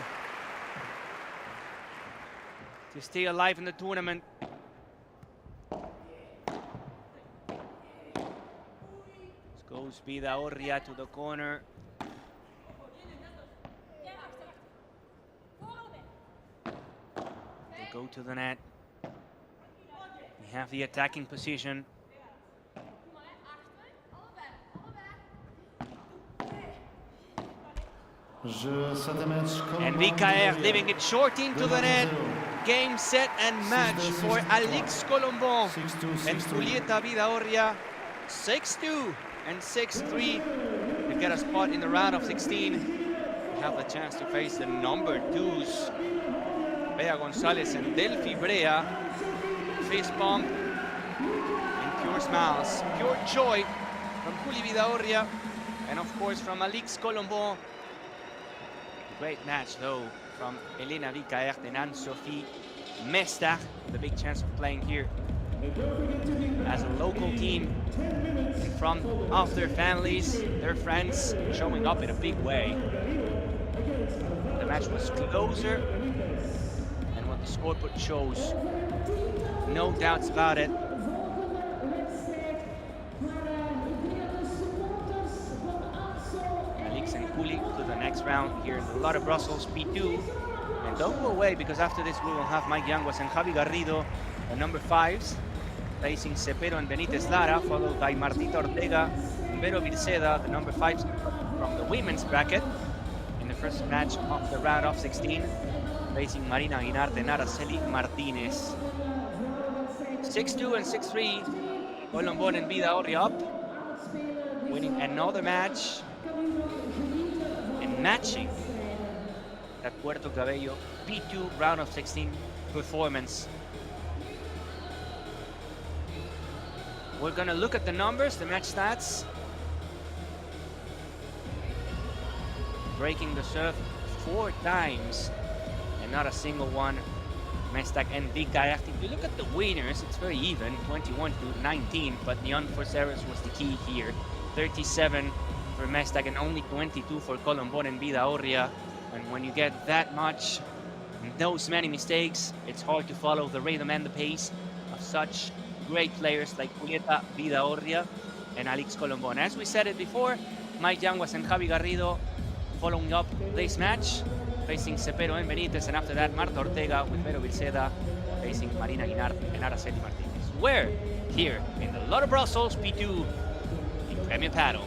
to stay alive in the tournament. Goes Vidaorria to the corner. They go to the net. We have the attacking position. And Vicaer leaving it short into the net. Game, set, and match for Alix Colombon and Julieta Vidaorria. 6-2. And 6-3 to get a spot in the round of 16. We have the chance to face the number 2s, Bea Gonzalez and Delphi Brea. Fist bump and pure smiles, pure joy from Juli Vidaorria and of course from Alix Colombon. Great match though from Elena Vicaer and An-Sophie Mestak, with a big chance of playing here as a local team in front of their families, their friends, showing up in a big way. The match was closer than what the scoreboard shows. No doubts about it. Alix and Juli to the next round here in the Lotto Brussels P2. And don't go away, because after this we will have Mike Yanguas and Javi Garrido, the number 5s, facing Cepero and Benitez Lara, followed by Martita Ortega and Vero Virceda, the number 5s from the women's bracket, in the first match of the round of 16, facing Marina Guinarte and Araceli Martinez. 6-2 and 6-3, Colombon and Vida Orri up, winning another match and matching that Puerto Cabello P2 round of 16 performance. We're gonna look at the numbers, the match stats. Breaking the serve 4 times and not a single one. Mestak and Vika. If you look at the winners, it's very even, 21-19, but the unforced errors was the key here. 37 for Mestak and only 22 for Colombon and Vida Orria. And when you get that much, those many mistakes, it's hard to follow the rhythm and the pace of such great players like Julieta Vida Orria and Alex Colombon. As we said it before, Mike Yanguas and Javi Garrido following up this match, facing Cepero and Benitez, and after that, Marta Ortega with Vero Virceda facing Marina Guinarte and Araceli Martinez. We're here in the Lotto Brussels P2 in Premier Padel.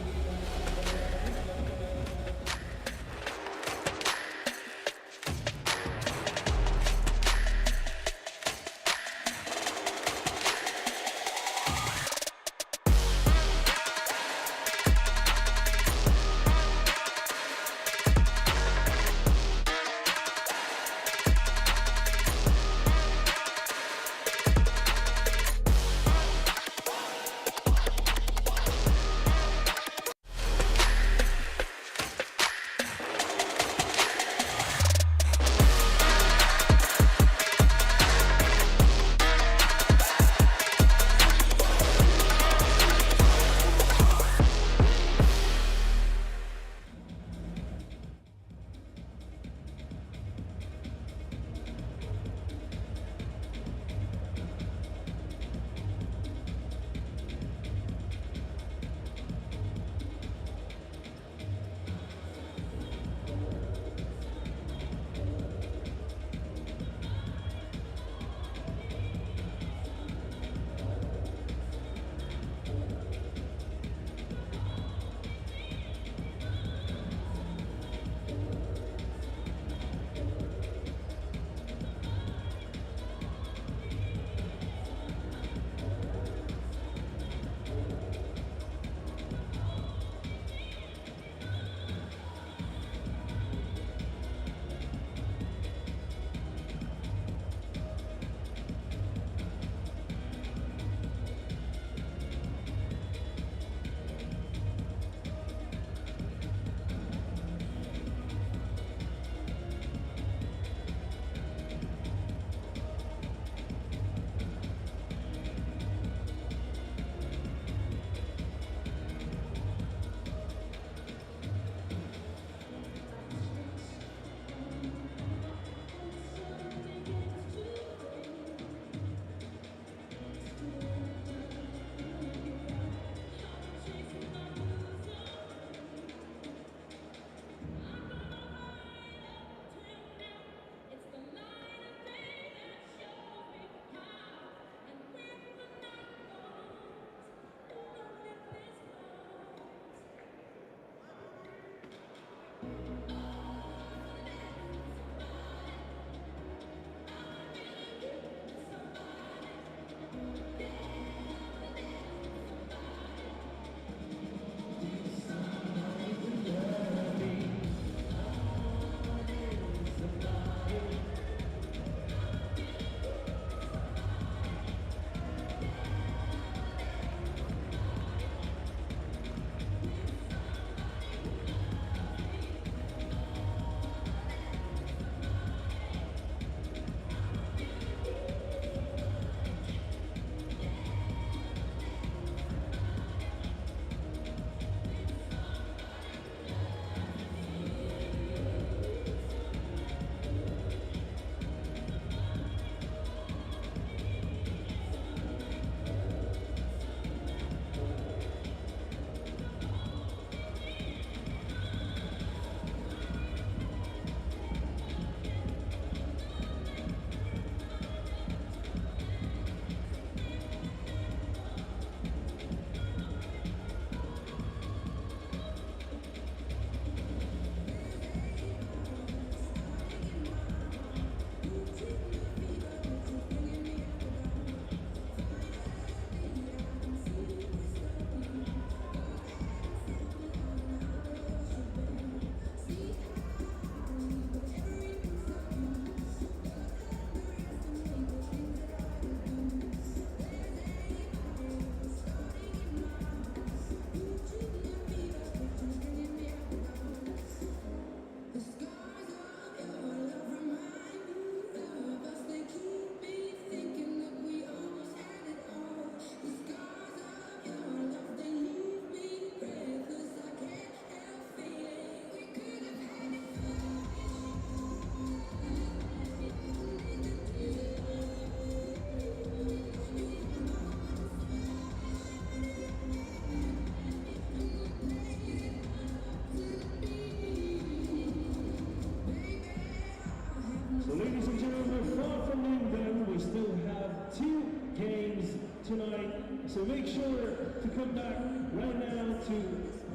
So make sure to come back right now to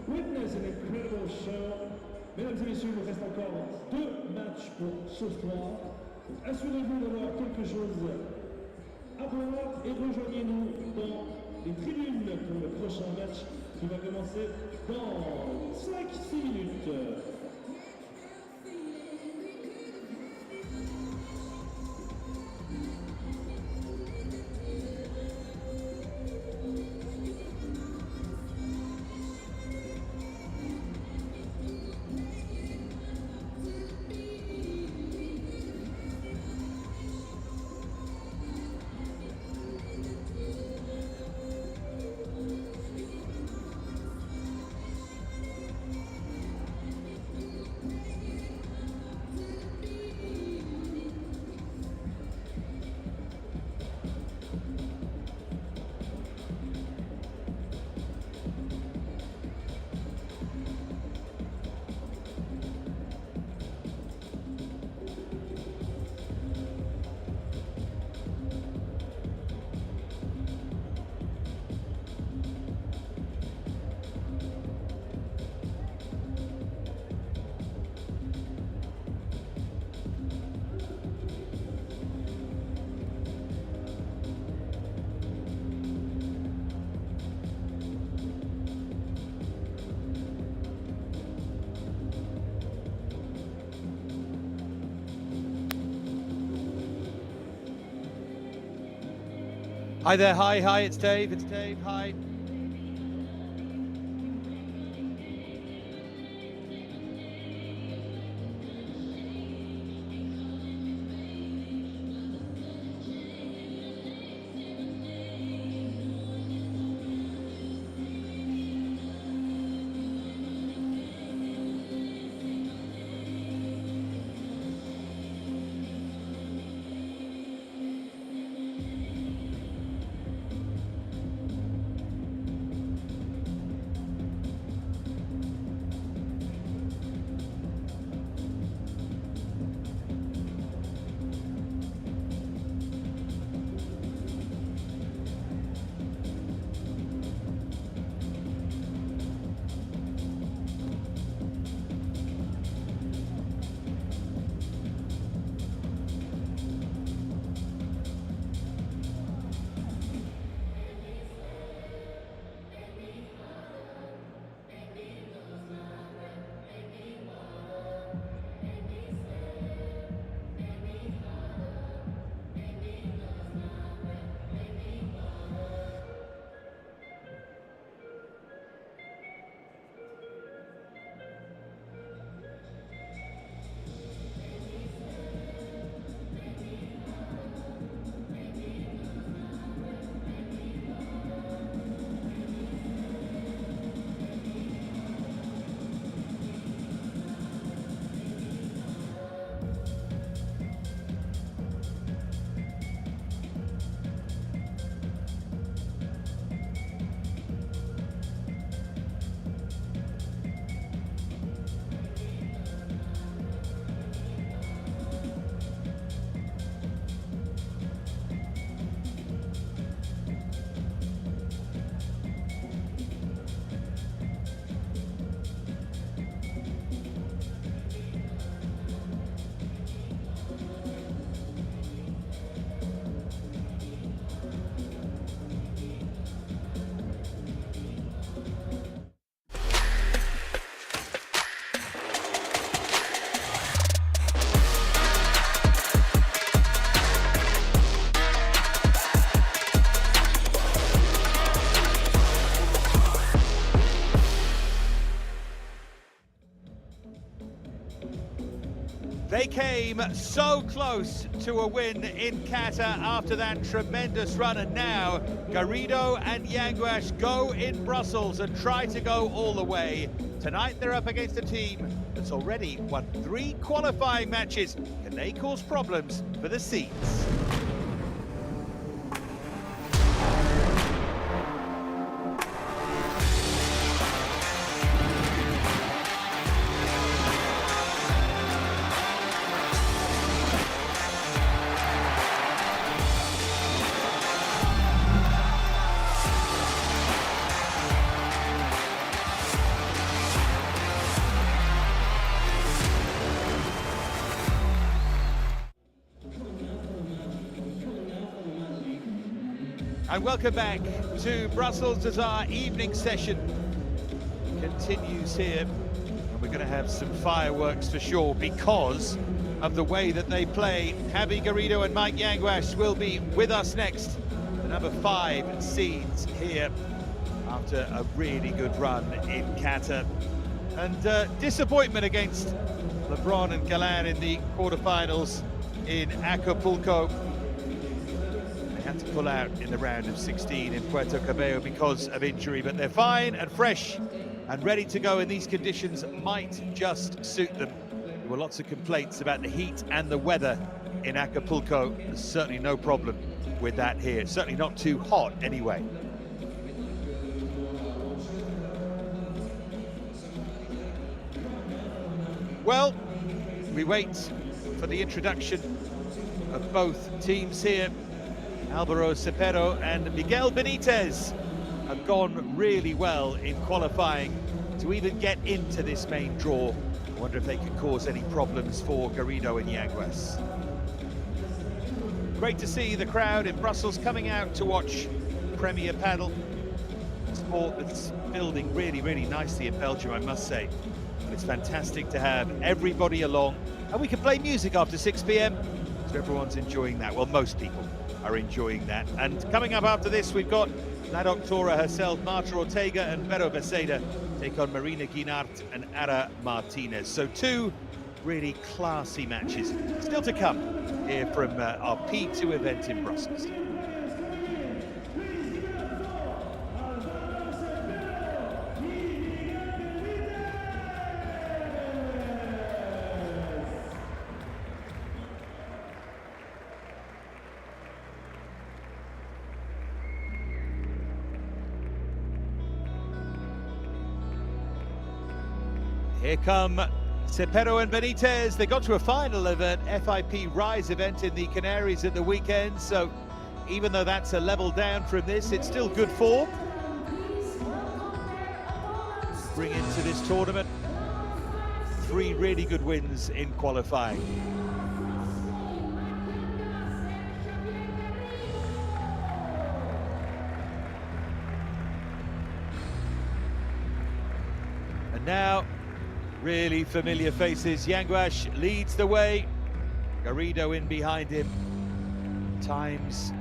witness an incredible show. Mesdames et messieurs, il vous reste encore 2 matchs pour ce soir. Assurez-vous d'avoir quelque chose à boire et rejoignez-nous dans les tribunes pour le prochain match qui va commencer dans 5-6 minutes. Hi there, hi, it's Dave, hi. They came so close to a win in Qatar after that tremendous run, and now Garrido and Yanguas go in Brussels and try to go all the way. Tonight they're up against a team that's already won 3 qualifying matches. Can they cause problems for the seeds? And welcome back to Brussels as our evening session continues here. And we're going to have some fireworks for sure because of the way that they play. Javi Garrido and Mike Yanguas will be with us next. The number 5 seeds here after a really good run in Qatar. And disappointment against Lebron and Galan in the quarterfinals in Acapulco. Had to pull out in the round of 16 in Puerto Cabello because of injury, but they're fine and fresh and ready to go, and these conditions might just suit them. There were lots of complaints about the heat and the weather in Acapulco. There's certainly no problem with that here. It's certainly not too hot anyway. Well, we wait for the introduction of both teams here. Álvaro Cepero and Miguel Benitez have gone really well in qualifying to even get into this main draw. I wonder if they could cause any problems for Garrido and Yanguas. Great to see the crowd in Brussels coming out to watch Premier Padel. Sport that's building really, really nicely in Belgium, I must say. And it's fantastic to have everybody along. And we can play music after 6 p.m. So everyone's enjoying that. Well, most people are enjoying that. And coming up after this, we've got La Doctora herself, Marta Ortega and Vero Beceda take on Marina Guinart and Ara Martinez. So 2 really classy matches still to come here from our P2 event in Brussels. Here come Cepero and Benitez. They got to a final of an FIP Rise event in the Canaries at the weekend, so even though that's a level down from this, it's still good form. Bring into this tournament 3 really good wins in qualifying. And now, really familiar faces. Yanguas leads the way. Garrido in behind him. Times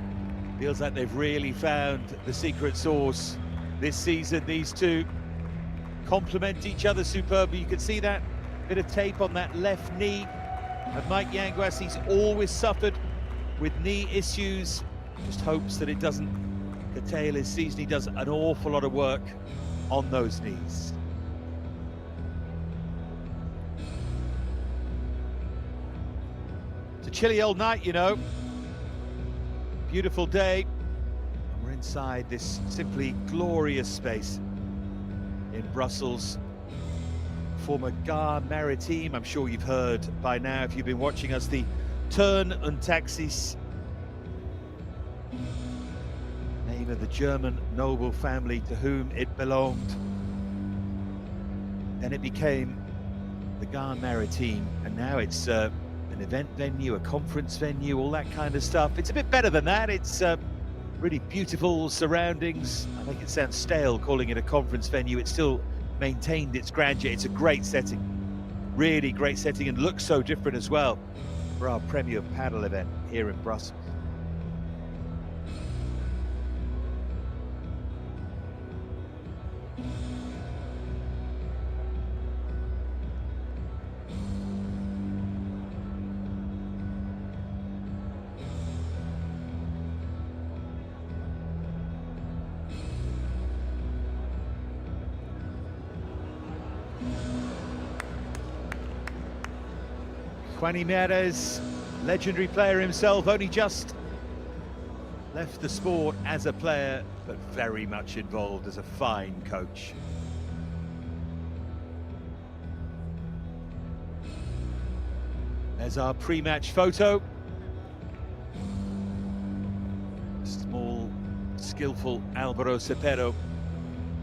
feels like they've really found the secret sauce this season. These 2 complement each other superbly. You can see that bit of tape on that left knee of Mike Yanguas. He's always suffered with knee issues. Just hopes that it doesn't curtail his season. He does an awful lot of work on those knees. It's a chilly old night, you know. Beautiful day. And we're inside this simply glorious space in Brussels. Former Gare Maritime, I'm sure you've heard by now if you've been watching us, the Turn und Taxis, name of the German noble family to whom it belonged. Then it became the Gare Maritime, and now it's an event venue, a conference venue, all that kind of stuff. It's a bit better than that. It's really beautiful surroundings. I think it sounds stale calling it a conference venue. It's still maintained its grandeur. It's a great setting, really great setting, and looks so different as well for our Premier Padel event here in Brussels. Juan Jimenez, legendary player himself, only just left the sport as a player, but very much involved as a fine coach. There's our pre-match photo. Small, skillful Álvaro Cepero,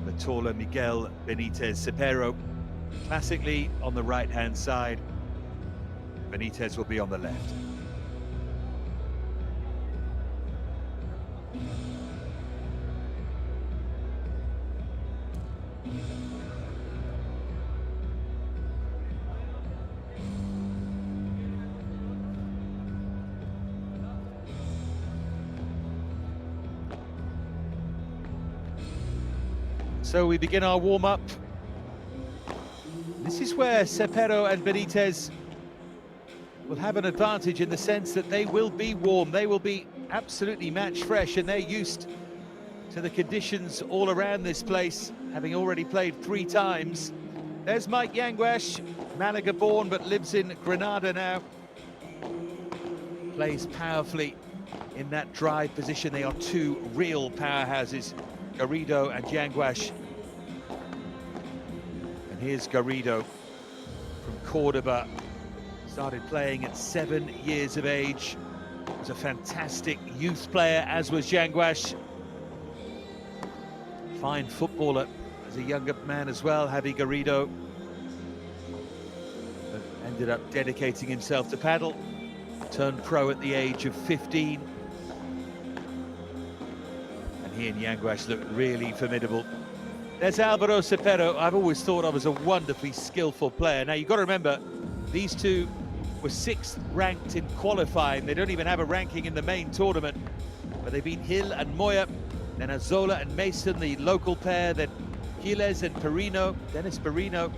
the taller Miguel Benitez Cepero, classically on the right-hand side. Benitez will be on the left. So we begin our warm-up. This is where Cepero and Benitez will have an advantage in the sense that they will be warm, they will be absolutely match fresh, and they're used to the conditions all around this place, having already played 3 times. There's Mike Yanguash, Malaga born but lives in Granada now. Plays powerfully in that drive position. They are 2 real powerhouses, Garrido and Yanguash. And here's Garrido from Cordoba. Started playing at 7 years of age. Was a fantastic youth player, as was Yanguash. Fine footballer as a younger man as well, Javi Garrido. But ended up dedicating himself to paddle. Turned pro at the age of 15. And he and Yanguash look really formidable. There's Alvaro Cepero. I've always thought of as a wonderfully skillful player. Now, you've got to remember, these two were 6th ranked in qualifying. They don't even have a ranking in the main tournament. But they beat Hill and Moya, then Azola and Mason, the local pair, then Giles and Perino, Dennis Perino,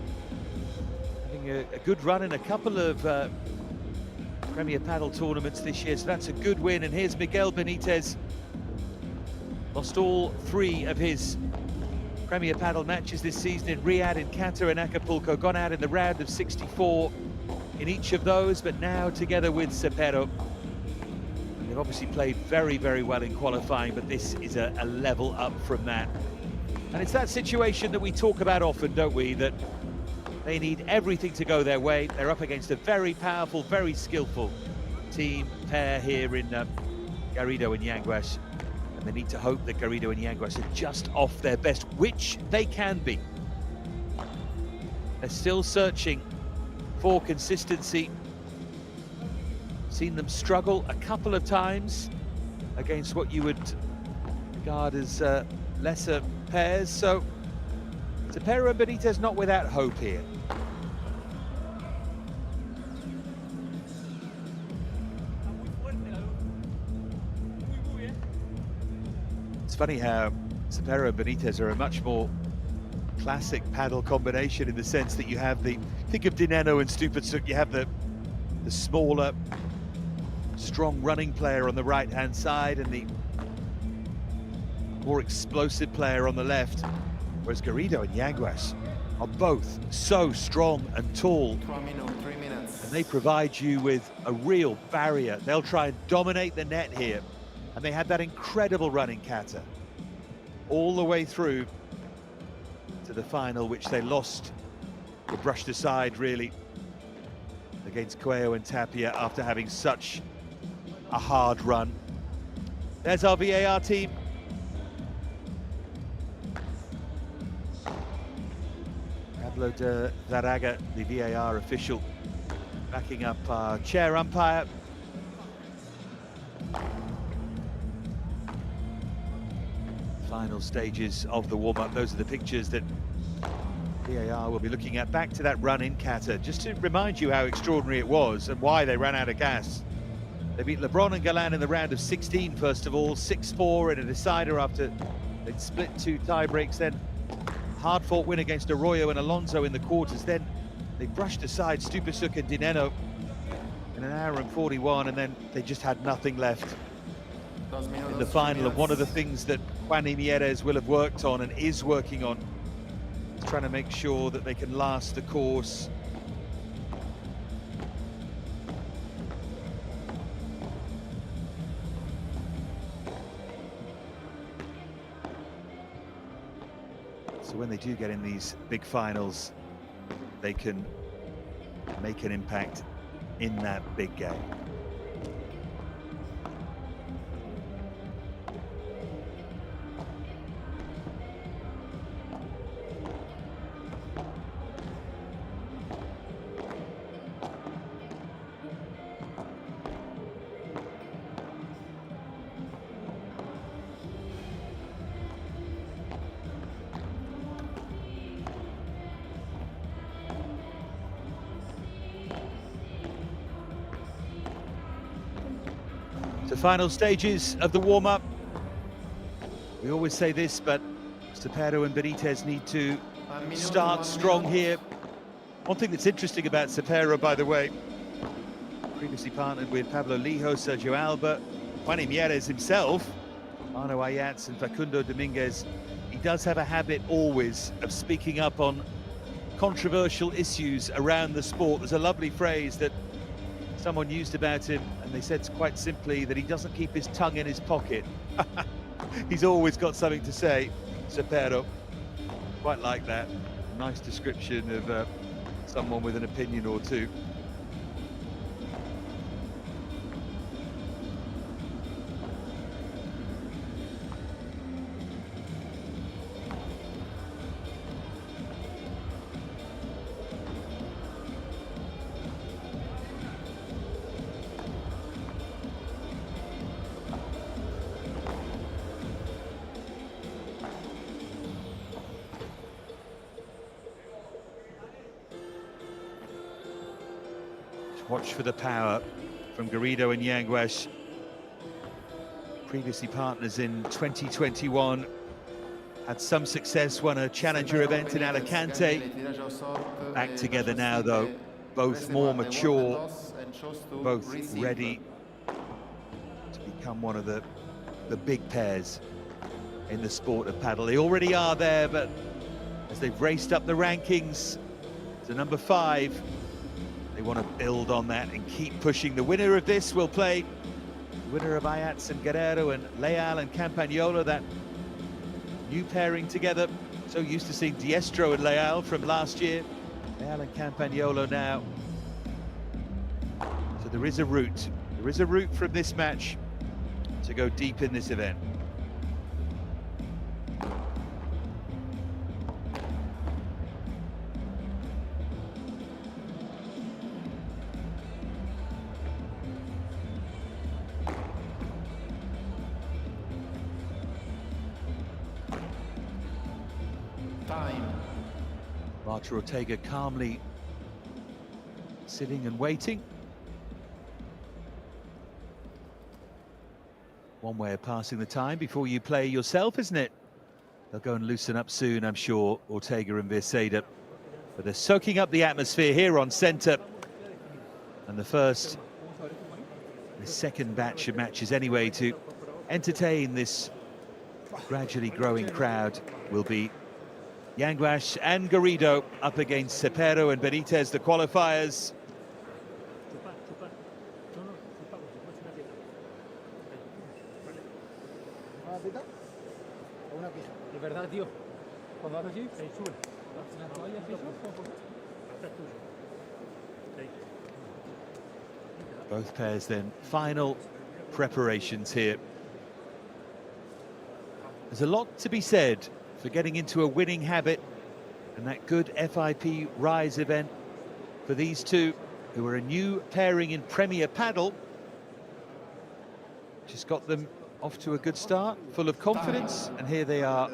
having a good run in a couple of Premier Padel tournaments this year, so that's a good win. And here's Miguel Benitez. Lost all 3 of his Premier Padel matches this season in Riyadh, in Qatar and Acapulco. Gone out in the round of 64 in each of those, but now together with Cepero. They've obviously played very, very well in qualifying, but this is a level up from that. And it's that situation that we talk about often, don't we? That they need everything to go their way. They're up against a very powerful, very skillful team pair here in Garrido and Yanguash. And they need to hope that Garrido and Yanguash are just off their best, which they can be. They're still searching for consistency. Seen them struggle a couple of times against what you would regard as lesser pairs. So Cepero and Benitez not without hope here. It's funny how Cepero and Benitez are a much more classic paddle combination in the sense that you have the, think of Dineno and Stupetsuk, you have the smaller, strong running player on the right-hand side and the more explosive player on the left, whereas Garrido and Yanguash are both so strong and tall. 3 minutes. And they provide you with a real barrier. They'll try and dominate the net here. And they had that incredible run in Qatar, all the way through to the final, which they lost or brushed aside, really, against Cuello and Tapia after having such a hard run. There's our VAR team. Pablo de Zaraga, the VAR official, backing up our chair umpire. Final stages of the warm-up. Those are the pictures that VAR will be looking at. Back to that run in Qatar, just to remind you how extraordinary it was and why they ran out of gas. They beat Lebron and Galan in the round of 16, first of all, 6-4 in a decider after they'd split 2 tie breaks. Then hard-fought win against Arroyo and Alonso in the quarters. Then they brushed aside Stupetsuk and Dineno in an hour and 41, and then they just had nothing left in the final. And one of the things that Juan Mieres will have worked on and is working on is trying to make sure that they can last the course. So when they do get in these big finals, they can make an impact in that big game. The final stages of the warm-up. We always say this, but Cepero and Benitez need to start strong here. One thing that's interesting about Cepero, by the way, previously partnered with Pablo Lijo, Sergio Alba, Juan Mieres himself, Arno Ayats and Facundo Dominguez. He does have a habit always of speaking up on controversial issues around the sport. There's a lovely phrase that someone used about him, and they said quite simply that he doesn't keep his tongue in his pocket. He's always got something to say, Cepero. Quite like that. Nice description of someone with an opinion or two. Watch for the power from Garrido and Yanguas. Previously partners in 2021. Had some success, won a challenger event in Alicante. Back together now though, both more mature, both ready to become one of the big pairs in the sport of paddle. They already are there, but as they've raced up the rankings to number 5, they want to build on that and keep pushing. The winner of this will play the winner of Ayats and Guerrero and Leal and Campagnolo, that new pairing together. So used to seeing Diestro and Leal from last year. Leal and Campagnolo now. So there is a route. There is a route from this match to go deep in this event. Marta Ortega calmly sitting and waiting. One way of passing the time before you play yourself, isn't it? They'll go and loosen up soon, I'm sure, Ortega and Virseda. But they're soaking up the atmosphere here on centre. And the second batch of matches anyway to entertain this gradually growing crowd will be Yanguas and Garrido up against Cepero and Benitez, the qualifiers. Both pairs then, final preparations here. There's a lot to be said for getting into a winning habit, and that good FIP Rise event for these two, who are a new pairing in Premier Padel. Just got them off to a good start, full of confidence, and here they are,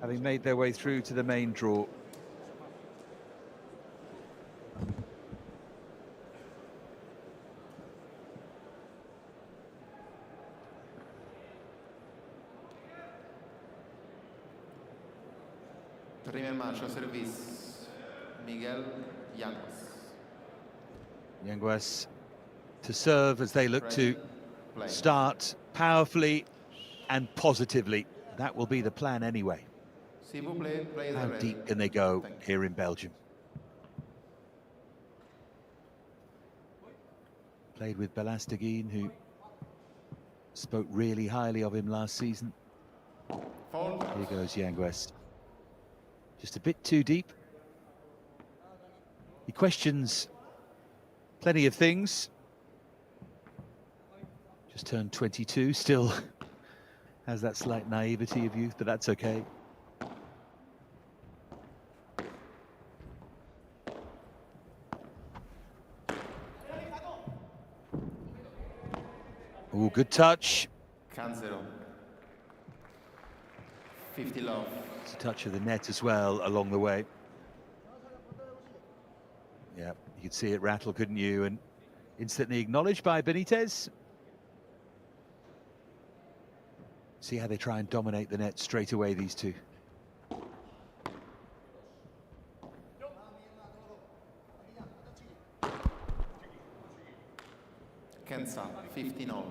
having made their way through to the main draw. Prima marcia, service, Miguel, Yanguas. Yanguas to serve as they look to start powerfully and positively. That will be the plan anyway. How deep can they go here in Belgium? Played with Belasteguin, who spoke really highly of him last season. Here goes Yanguas. Just a bit too deep. He questions plenty of things. Just turned 22, still has that slight naivety of youth, but that's okay. Oh, good touch. Cancelo. 50 love. It's a touch of the net as well along the way. Yeah, you could see it rattle, couldn't you? And instantly acknowledged by Benitez. See how they try and dominate the net straight away, these two. 15-all.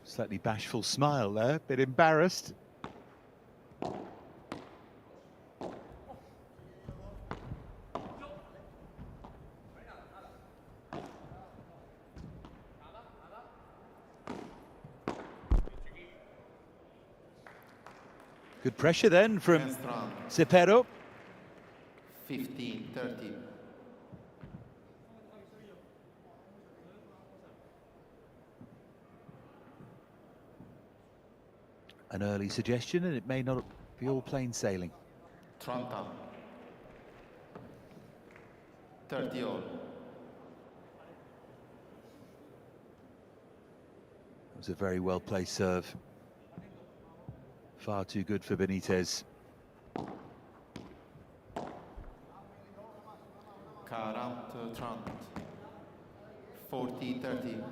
Slightly bashful smile there, a bit embarrassed. Good pressure then from Cepero. 15-30. An early suggestion, and it may not be all plain sailing. 30. 30-all. It was a very well placed serve. Far too good for Benitez. 40-30. 40-30.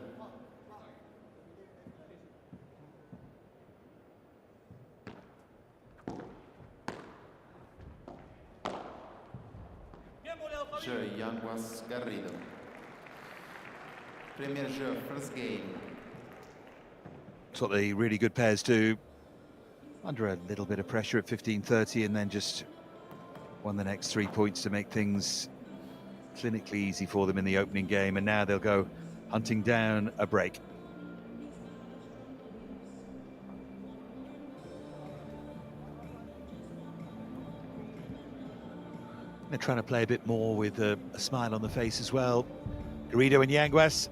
Jeu, Yanguas, Garrido. Premier jeu, first game. That's what the really good pairs do. Under a little bit of pressure at 15-30, and then just won the next 3 points to make things clinically easy for them in the opening game, and now they'll go hunting down a break. They're trying to play a bit more with a smile on the face as well. Garrido and Yanguas.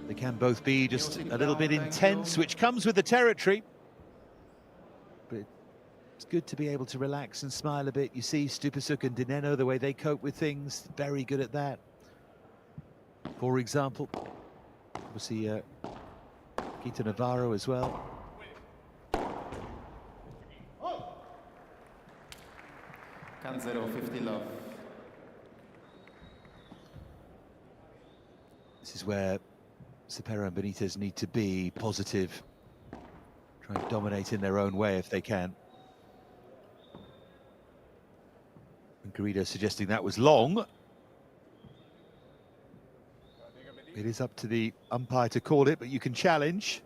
They can both be just a little bit intense, which comes with the territory. But it's good to be able to relax and smile a bit. You see Stupasuk and Dineno, the way they cope with things, very good at that. For example, obviously Kita Navarro as well. Canzero, 50 love. This is where Cepero and Benitez need to be positive. Try and dominate in their own way if they can. And Garrido suggesting that was long. It is up to the umpire to call it, but you can challenge.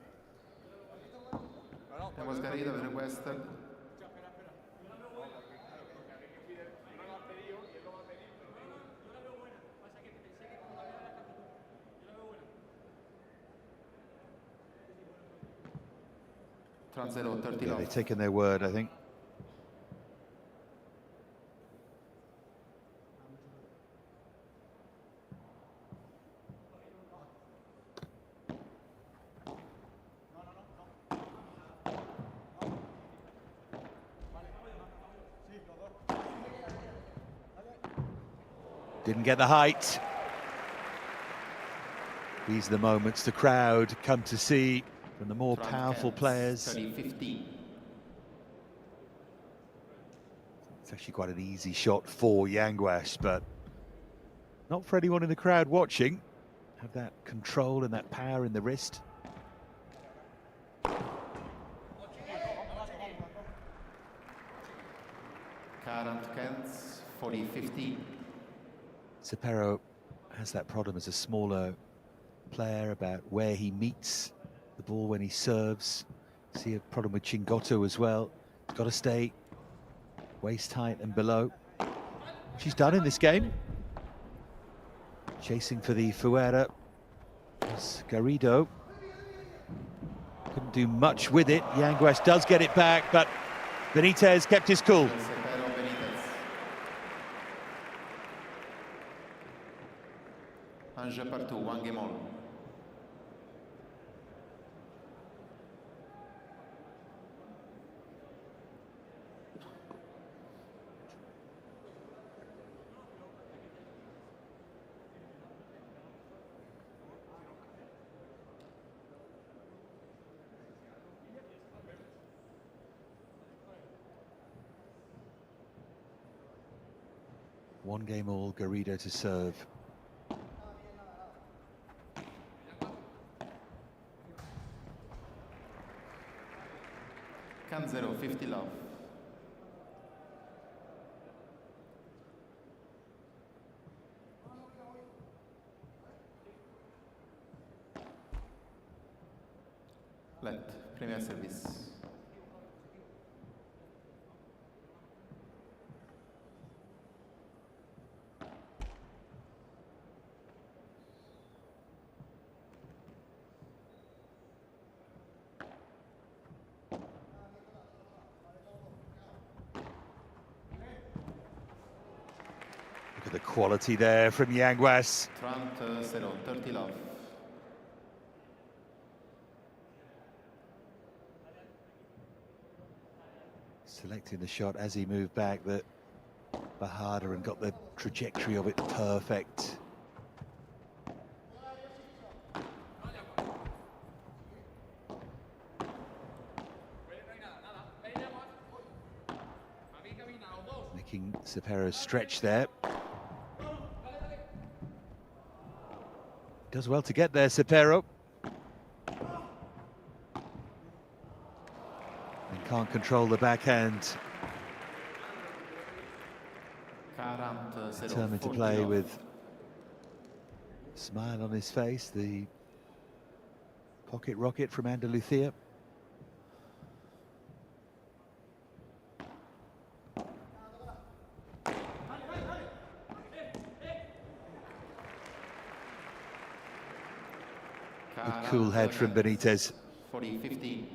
Hemos Garrido requested. Yeah, they've taken their word, I think. Didn't get the height. These are the moments the crowd come to see from the more powerful players. 30-15. It's actually quite an easy shot for Yanguas, but not for anyone in the crowd watching. Have that control and that power in the wrist. Current Kents, 40-15. Cepero has that problem as a smaller player about where he meets the ball when he serves. See a problem with Chinotto as well. He's got to stay waist height and below, which he's done in this game. Chasing for the Fuera. Garrido couldn't do much with it. Yanguas does get it back, but Benitez kept his cool. Jeu Part2, 1 game all. One game all, Garrido to serve. Canzero, 50 love. Let, premier service. Look at the quality there from Yanguas. 30, 30 love. Selecting the shot as he moved back that Barrera and got the trajectory of it perfect. Making Cepero stretch there. Does well to get there, Cepero. Can't control the backhand. Determined to play with a smile on his face. The pocket rocket from Andalucia. Good cool head from Benitez. 40-50.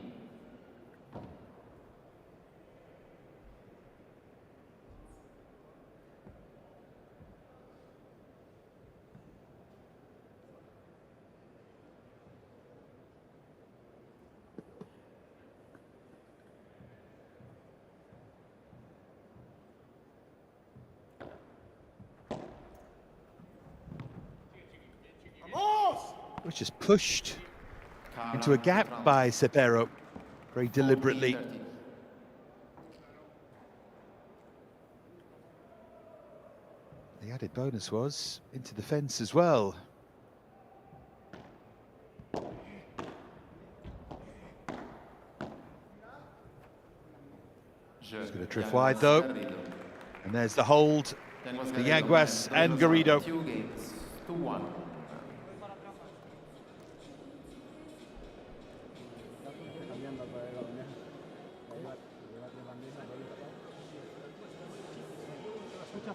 Was just pushed into a gap by Cepero very deliberately. The added bonus was into the fence as well. He's going to drift wide though. And there's the hold. The Yanguas and Garrido. 2 games, 2-1.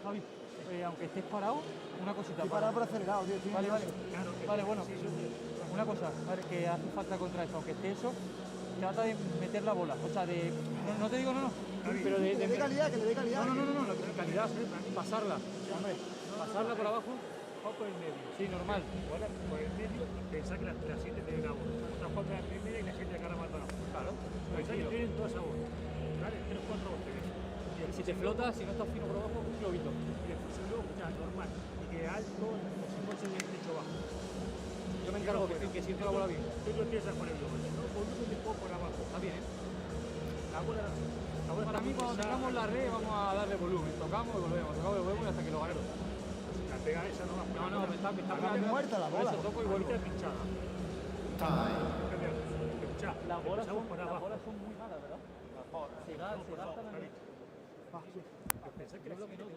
Javi, aunque estés parado, una cosita. Estoy parado por acelerado, tío. Vale, vale. Vale, bueno, una cosa, vale, que hace falta contra eso, aunque esté eso, trata de meter la bola. O sea, de. No te digo, no, pero de. Que le dé calidad, que le dé calidad. No, calidad, pasarla. Hombre, pasarla por abajo. O por el medio. Sí, normal. Ahora, por el medio, pensá que la 7 te da bola. Otras 4 en primera y la 7 acá a Maldonado. Claro. Pensá que tienen toda esa bola. Vale, 3-4 bolas. Si te flota, si no estás fino por abajo, un globito. Y después el globo, ya, normal. Y que alto, si no se ve el techo bajo. Yo me encargo que siento la bola bien. Tú lo empiezas con el globo, ¿no? Volumen de poco por abajo. Está bien, ¿eh? La bola para mí, cuando tengamos la red, vamos a darle volumen. Tocamos y volvemos, tocamos y volvemos hasta que lo ganemos. La pega esa no va. No, me está muerta la bola. Eso toco y vuelvo. Pinchada. Las bolas son muy malas, ¿verdad? Se gastan en el... Pensé que lo que no te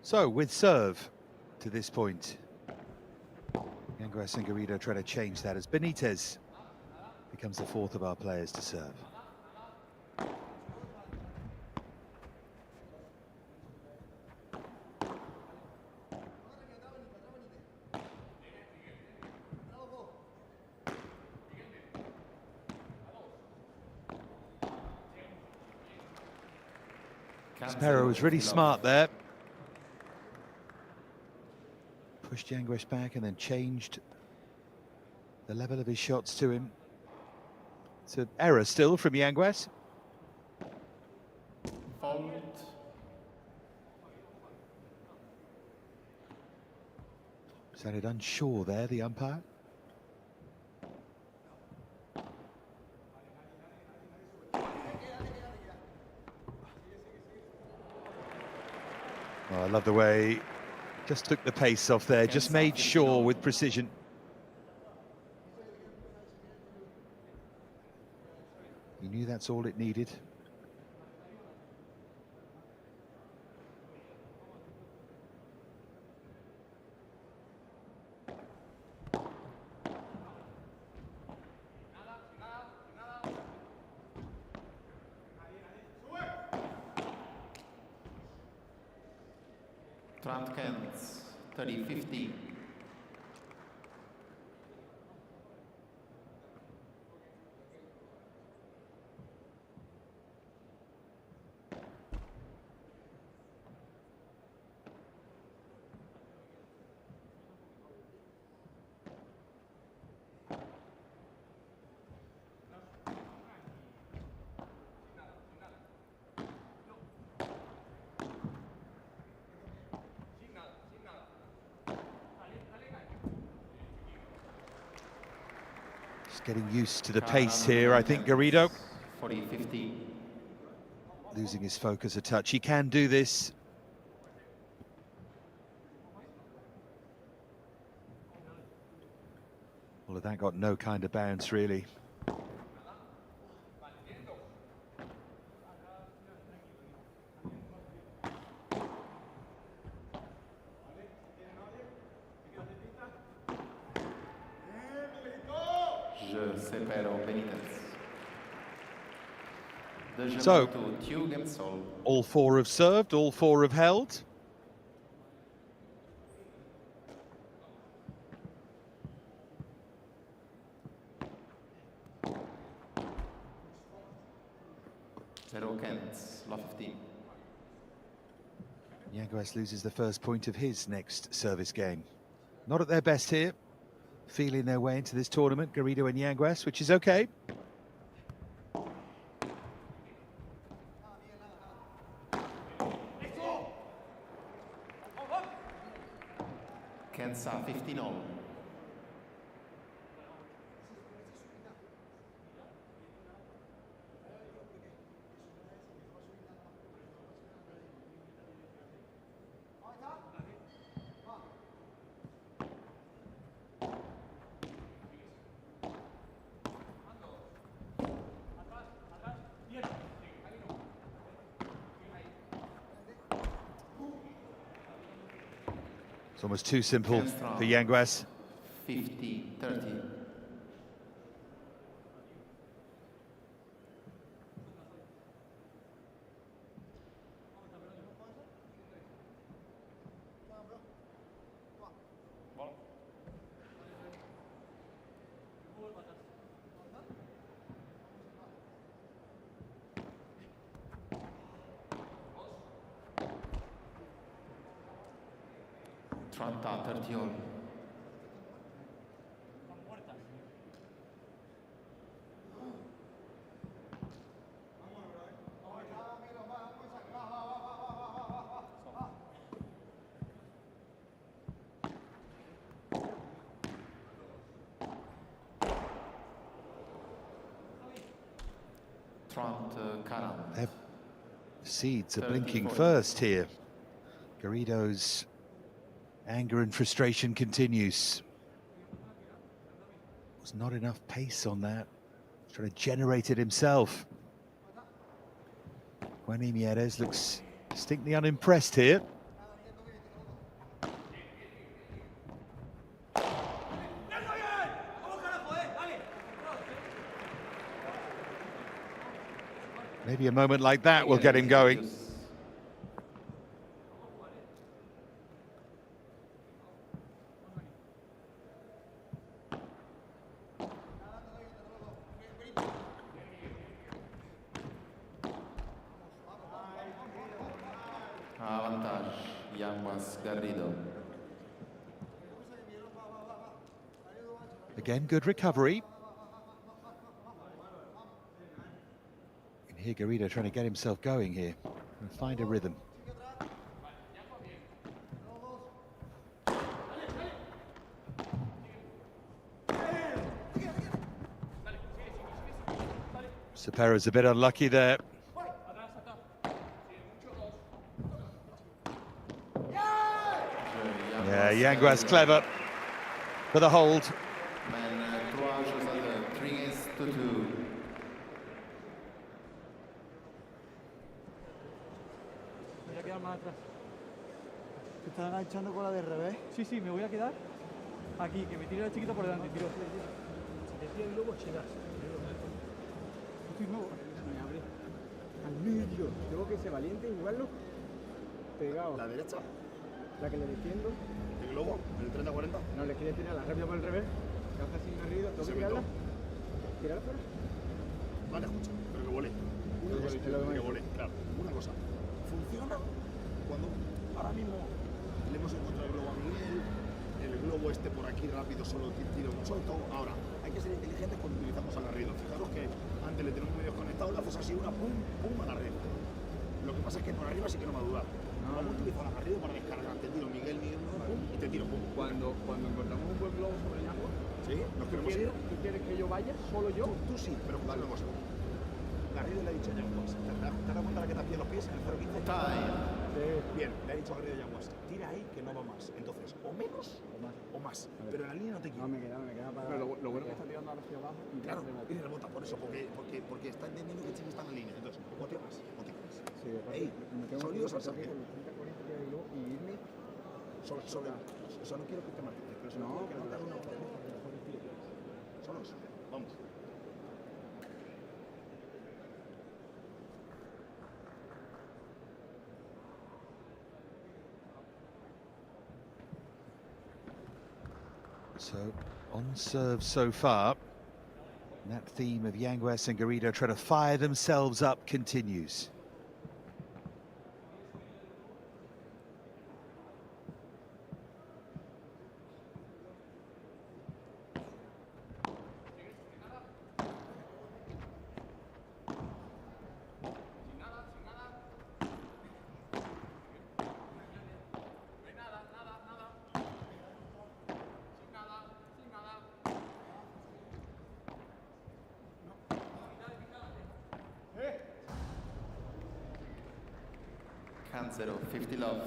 So with serve to this point, Yanguas and Garrido try to change that as Benitez becomes the 4th of our players to serve. Cepero was really smart there. Pushed Yanguas back and then changed the level of his shots to him. It's an error still from Yanguas. Fault. Sounded unsure there, the umpire. love the way just took the pace off there, just made sure with precision. He knew that's all it needed. Trump Kent, 30-50. Getting used to the pace here, I think, Garrido. 40-50. Losing his focus a touch. He can do this. Well, that got no kind of bounce, really. So, all four have served, all four have held. Yanguas loses the first point of his next service game. Not at their best here, feeling their way into this tournament, Garrido and Yanguas, which is okay. Kensa 50-0. It's almost too simple for Yanguas. 50-30. Their seeds are blinking first here. Garrido's anger and frustration continues. Was not enough pace on that. Trying to generate it himself. Juan Mieres looks distinctly unimpressed here. Maybe a moment like that will get him going. Avantage, Yanguas Garrido. Again, good recovery. Here, Garrido trying to get himself going here and find a rhythm. Cepera's a bit unlucky there. Yanguas clever for the hold. Men 3 jeux à 2, 3-2. Voy a quedar más atrás. ¿Te estás agachando con la de revés? Sí, sí, me voy a quedar aquí, que me tire la chiquita por delante, tiro. Si te tira el globo, llegas. Estoy nuevo. Me abre. Al medio. Tengo que ser valiente y jugarlo pegado. ¿La derecha? La que le defiendo. ¿El globo? ¿El 30-40? No, le quieres tirar la rápida por el revés. Caza sin arriba. ¿Tengo que tirarla? ¿Tirarla fuera? Vale, escucha, pero que volé. Una cosa, que volé, claro. Una cosa. Funciona cuando ahora mismo le hemos encontrado el globo a Miguel, el globo este por aquí rápido, solo tiro un suelto. Ahora, hay que ser inteligentes cuando utilizamos agarrido. Fijaros que antes le tenemos medios conectados, le haces así una pum, pum a la red. Lo que pasa es que por arriba sí que no va a durar. Vamos a utilizar agarrido para descargar. Te tiro Miguel, pum, y te tiro pum. Cuando encontramos un buen globo sobre el agua, ¿sí? Nos queremos ir. ¿Tú quieres que yo vaya? ¿Solo yo? Tú sí, pero dale una cosa. Garrido le ha dicho a Yanguas, ¿te has dado cuenta de que te has pillado los pies en el 0-15? Bien, le ha dicho a Garrido a Yanguas, tira ahí que no va más. Entonces, o menos o más. Pero en la línea no te quita. No, me queda para... Pero lo bueno que está tirando hacia abajo y claro, y rebota por eso, porque está entendiendo que Chile está en la línea. Entonces, o te vas. Sí, ey, sólidos al saque. Y irme sobre... O sea, no quiero que te marques, pero si no, que no te haga una solos, vamos. So, on serve so far, that theme of Yanguas and Garrido trying to fire themselves up continues. Hand 0, 50 love.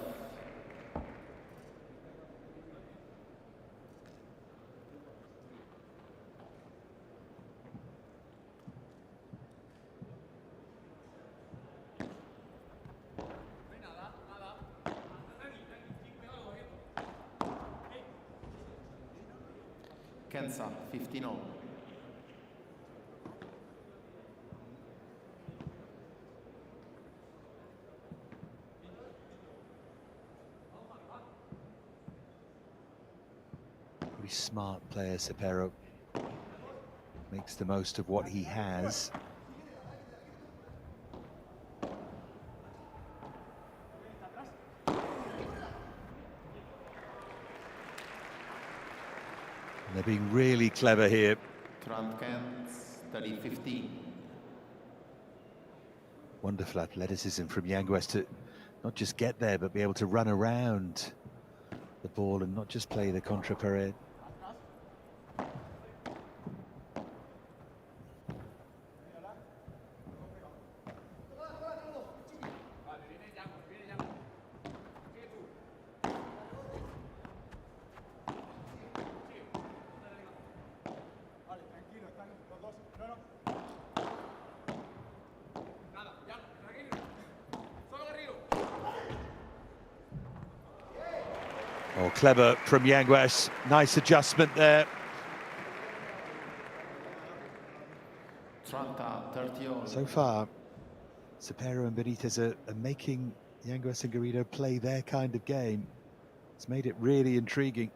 Kenza, 15-0. Pretty smart player, Cepero. Makes the most of what he has. They're being really clever here. 30-50. Wonderful athleticism from Yanguas to not just get there, but be able to run around the ball and not just play the contra pared. Oh, clever from Yanguas. Nice adjustment there. 30-30. So far, Cepero and Benitez are making Yanguas and Garrido play their kind of game. It's made it really intriguing.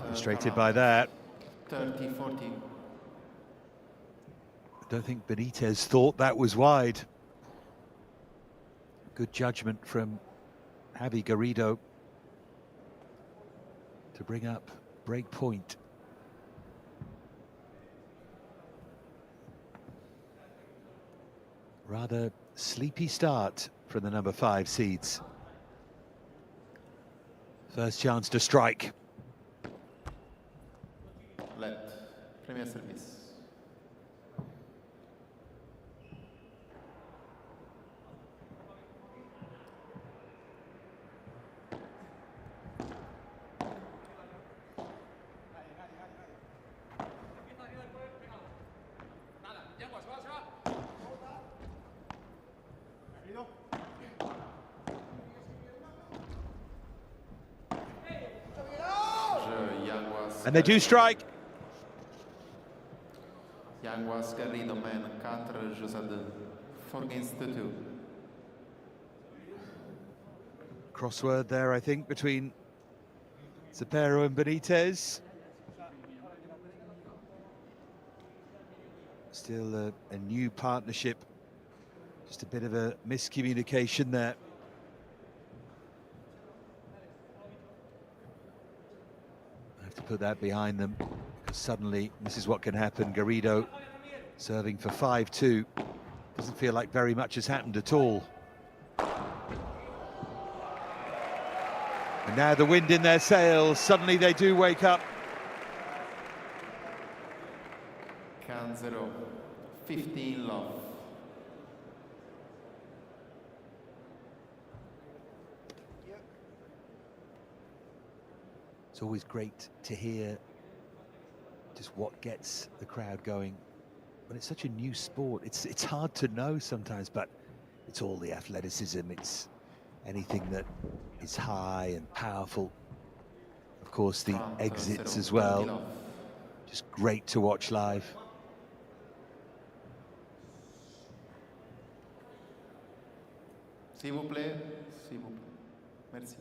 Frustrated by that. 30-40. I don't think Benitez thought that was wide. Good judgment from Javi Garrido to bring up break point. Rather sleepy start from the number 5 seeds. First chance to strike. Let. Premier service. And they do strike. Yanguas Garrido man 4 jeux à 2. 4 against 2. Crossword there, I think, between Cepero and Benitez. Still a new partnership. Just a bit of a miscommunication there. To put that behind them, because suddenly this is what can happen. Garrido serving for 5-2. Doesn't feel like very much has happened at all. And now the wind in their sails, suddenly they do wake up. Can 0. 15 love. It's always great to hear just what gets the crowd going. When it's such a new sport, it's hard to know sometimes, but it's all the athleticism. It's anything that is high and powerful. Of course, the exits as well. Just great to watch live. S'il vous plaît, s'il vous plaît. Merci.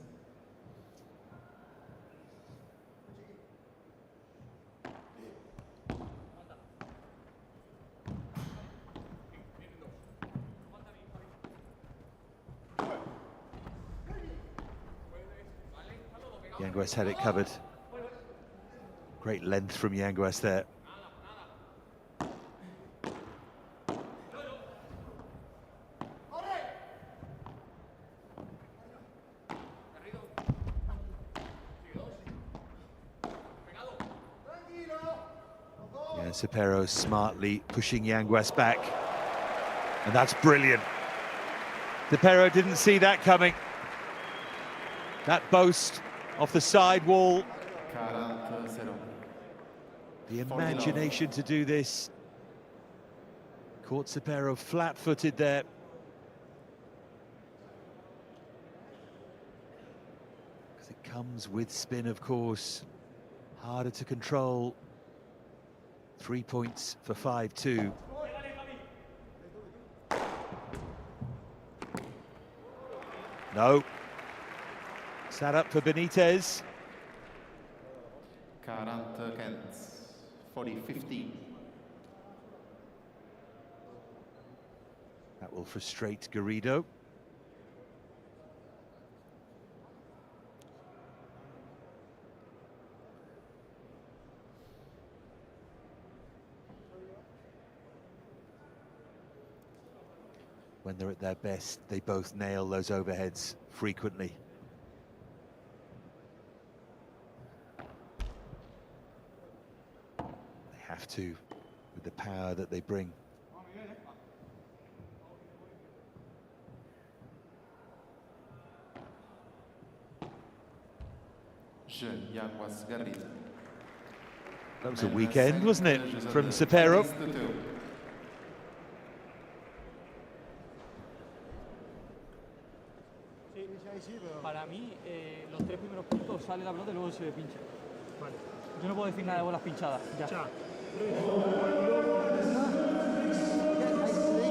Yanguas had it covered. Great length from Yanguas there. Yeah, Cepero smartly pushing Yanguas back. And that's brilliant. Cepero didn't see that coming. That boast off the side wall. The imagination to do this. Caught Cepero flat-footed there. Because it comes with spin, of course. Harder to control. 3 points for 5-2. No. Sat up for Benitez. 40-15. That will frustrate Garrido. When they're at their best, they both nail those overheads frequently. Have to, with the power that they bring. That was a weekend, wasn't it, from Cepero? Para mí, los 3 primeros puntos sale la pelota y luego se pincha. Vale. Yo no puedo decir nada de bolas pinchadas. Ya. Te he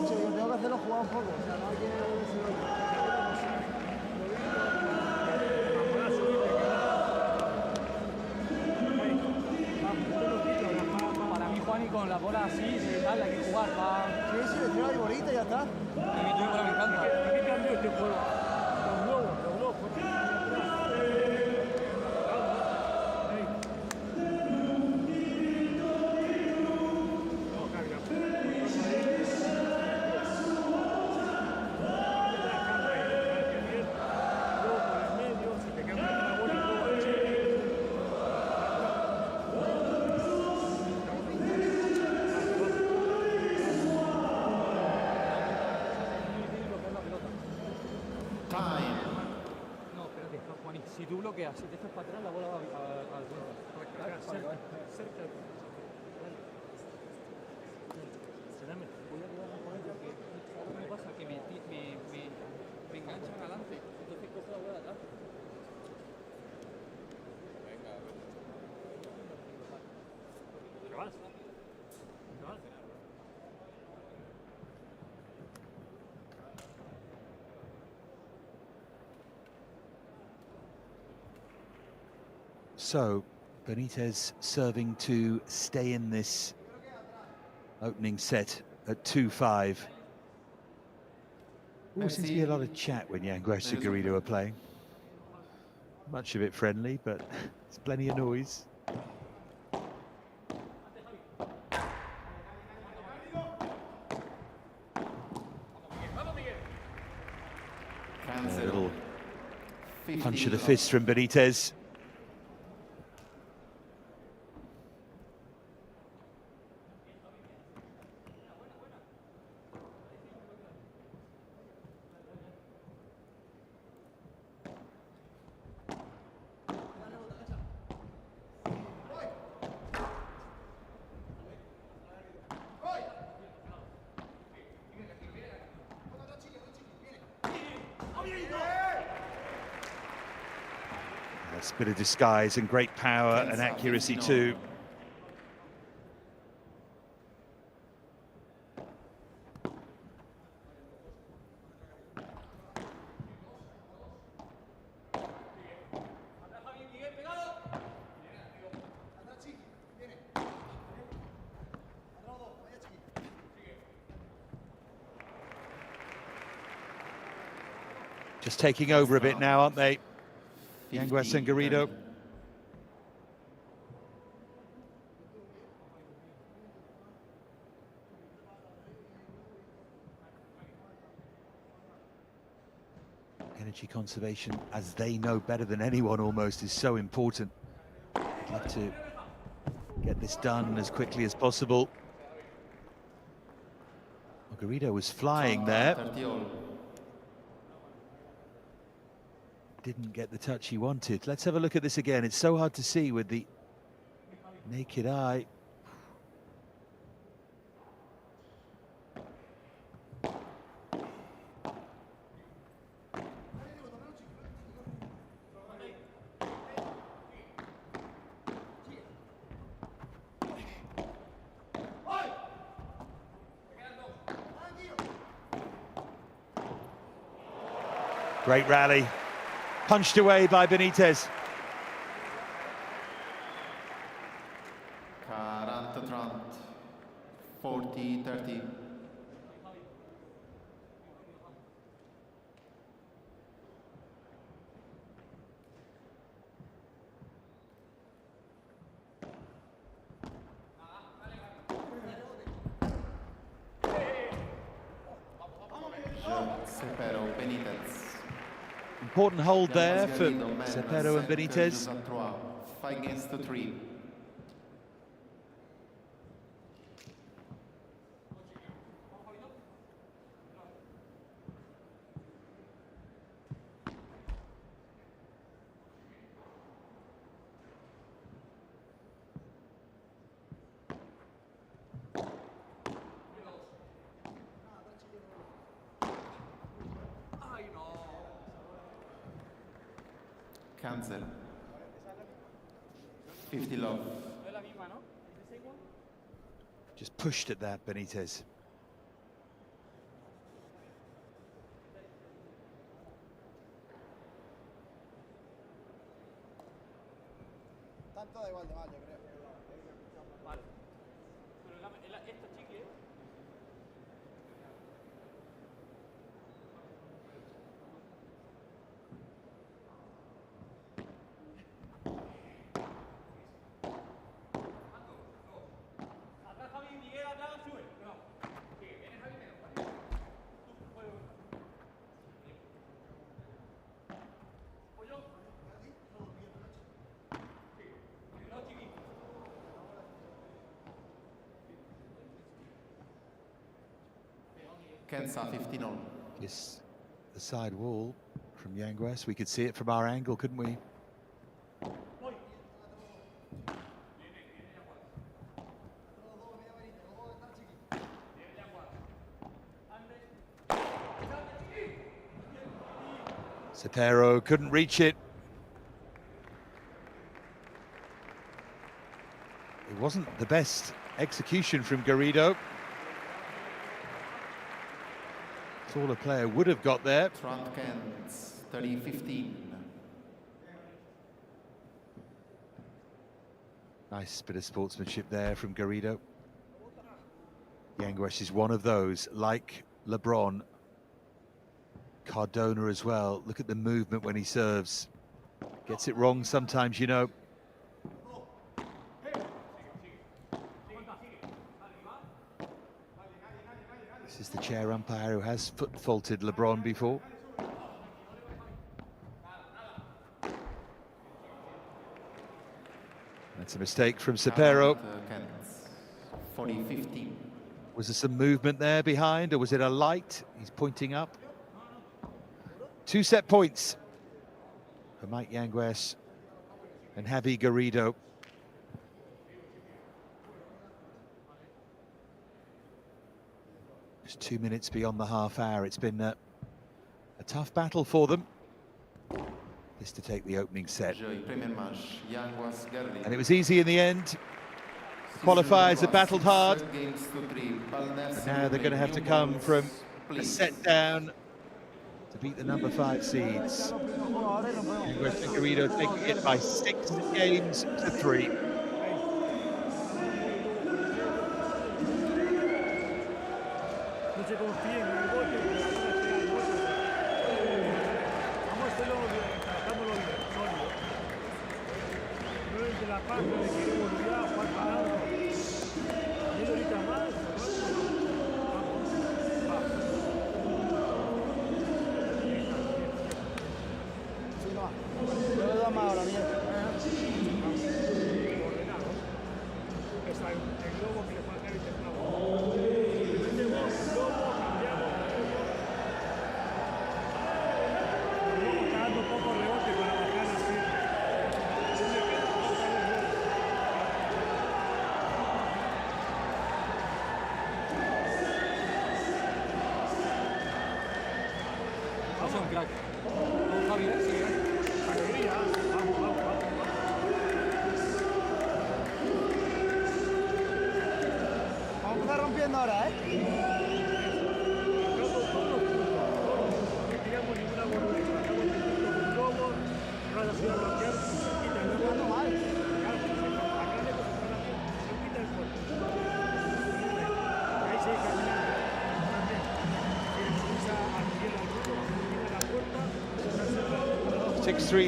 dicho, yo tengo que hacerlo jugar un poco. O sea, no hay que Para mí, Juan, y con las bolas así, tal, hay que jugar. Sí, le tiro ahí bolita y ya está. A mí tu bola me encanta. ¿Qué cambio este juego? Los globos. Si tú bloqueas, si te echas para atrás, la bola va al cerca. Dame, voy a quedarme con ella, que ¿sabes qué pasa? Que me enganchan adelante, entonces cojo la bola atrás. Venga, a ver. ¿Qué vas? ¿Qué vas? So, Benitez serving to stay in this opening set at 2-5. Always seems to be a lot of chat when Yanguas and Garrido are playing. Much of it friendly, but there's plenty of noise. A little punch of the fist from Benitez. That's a bit of disguise and great power and accuracy too. Just taking over a bit now, aren't they? Yanguas and Garrido. Energy conservation, as they know better than anyone almost, is so important. I'd love to get this done as quickly as possible. Well, Garrido was flying there. Didn't get the touch he wanted. Let's have a look at this again. It's so hard to see with the naked eye. Great rally. Punched away by Benitez. 40-30, 40-30. Important hold there for Cepero and Benitez. 5-3. Cancel. 50 love. Just pushed at that, Benitez. Kensa 15-all. Yes, the side wall from Yanguas. We could see it from our angle, couldn't we? Cepero couldn't reach it. It wasn't the best execution from Garrido. That's all a player would have got there. Front Kent, 30-15. Nice bit of sportsmanship there from Garrido. Yanguesh is one of those, like Lebron. Cardona as well. Look at the movement when he serves. Gets it wrong sometimes, you know. This is the chair umpire who has faulted Lebron before. That's a mistake from Cepero. 40-15. Was there some movement there behind, or was it a light? He's pointing up. 2 set points for Mike Yanguesh and Javi Garrido. Just 2 minutes beyond the half hour. It's been a tough battle for them. This to take the opening set. And it was easy in the end. Qualifiers have battled hard. But now they're going to have to come from a set down to beat the number 5 seeds. Yanguesh and Garrido taking it by 6 games to 3.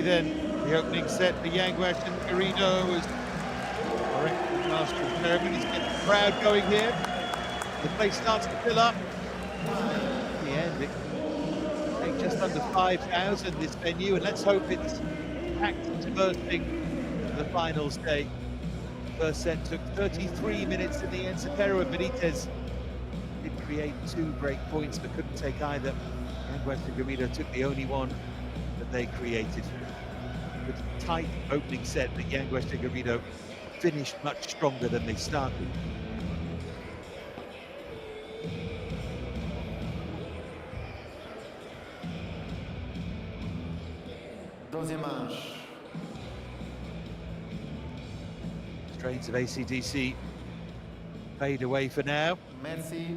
Then the opening set for Yanguesh and Garrido was correct master of ceremonies. Get the crowd going here. The place starts to fill up. In the end, it can take just under 5,000 this venue, and let's hope it's packed to bursting for the final stage. First set took 33 minutes in the end. Cepero and Benitez did create 2 great points, but couldn't take either. Yanguesh and Garrido took the only one that they created. With a tight opening set, that Yanguesh and Garrido finished much stronger than they started. Deuxième manche. Strains of AC/DC fade away for now. Merci.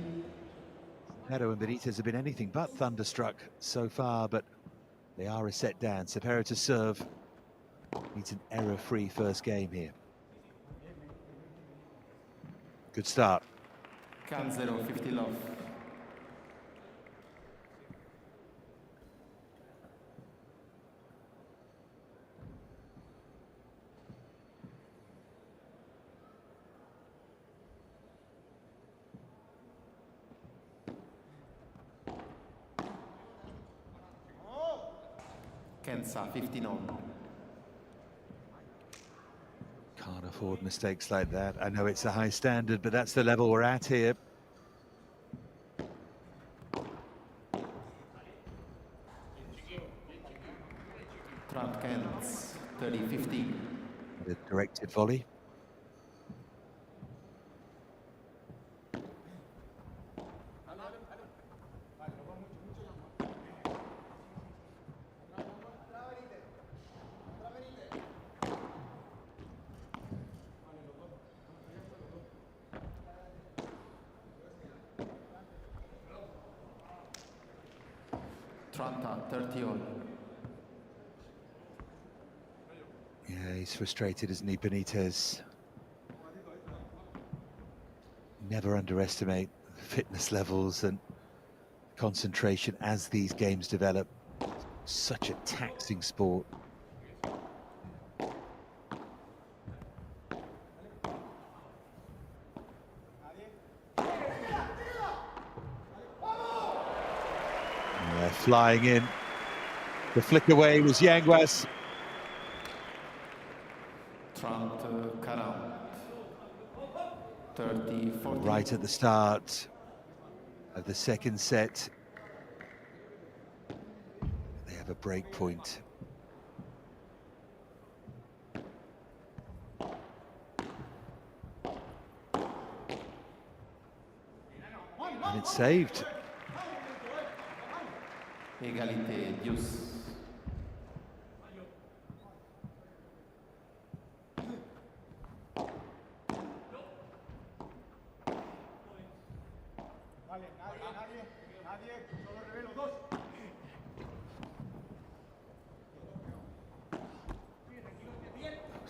Cepero and Benitez have been anything but thunderstruck so far, but they are a set down. Cepero to serve. Needs an error-free first game here. Good start. 4-0, 50 love. Kenza, 15-0. Can't afford mistakes like that. I know it's a high standard, but that's the level we're at here. Trump Kent, 30-15. The directed volley. 30 all. Yeah, he's frustrated, isn't he, Benitez? Never underestimate fitness levels and concentration as these games develop. Such a taxing sport. Yeah, flying in. The flick away was Yanguas. 30, 40. Right at the start of the second set. They have a break point. And it's saved. Égalité, deuce.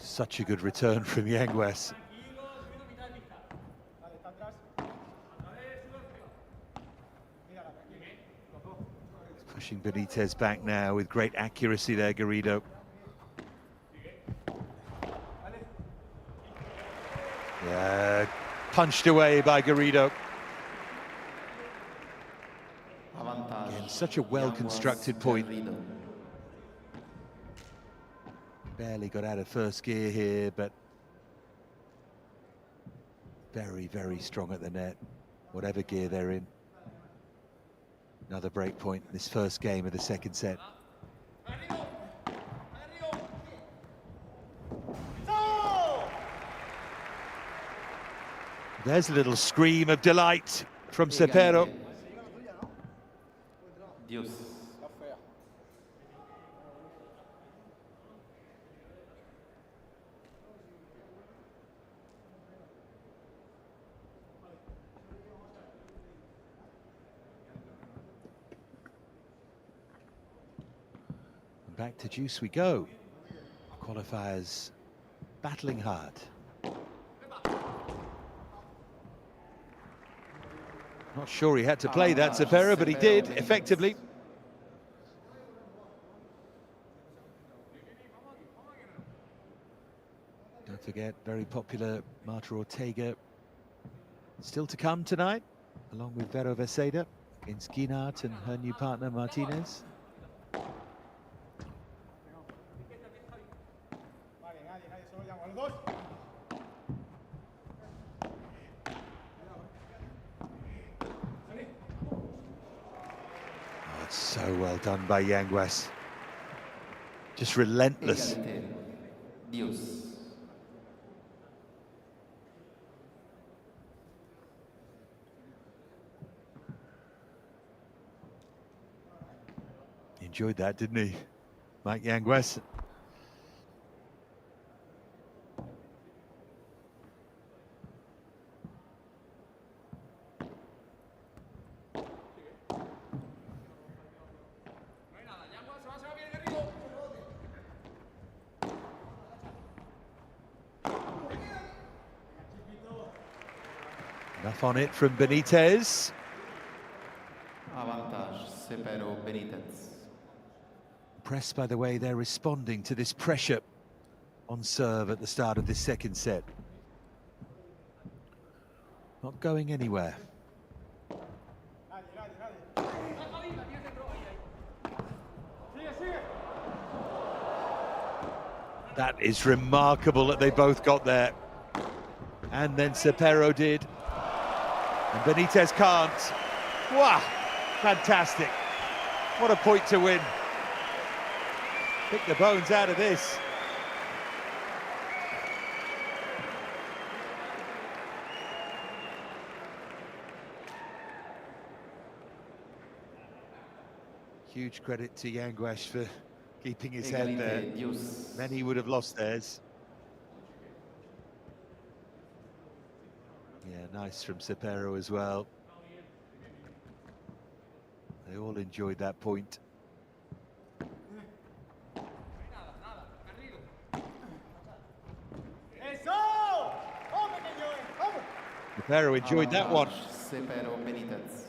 Such a good return from Yanguas. Pushing Benitez back now with great accuracy there, Garrido. Yeah, punched away by Garrido. Again, such a well-constructed point. Barely got out of first gear here, but very, very strong at the net, whatever gear they're in. Another break point in this first game of the second set. There's a little scream of delight from Cepero. Deuce. Back to juice we go. Qualifiers battling hard. Not sure he had to play that, Cepero, but he did effectively. Don't forget, very popular Marta Ortega. Still to come tonight, along with Vero Veseda against Guinart and her new partner Martinez. So well done by Yanguas. Just relentless. Deuce. Enjoyed that, didn't he, Mike Yanguas? Enough on it from Benitez. Avantage, Cepero, Benitez. Impressed by the way they're responding to this pressure on serve at the start of this second set. Not going anywhere. That is remarkable that they both got there. And then Cepero did. And Benitez can't. Wow, fantastic. What a point to win. Pick the bones out of this. Huge credit to Yanguas for keeping his head there. Many would have lost theirs. Yeah, nice from Cepero as well. They all enjoyed that point. Barrera enjoyed that one. Cepero Benitez.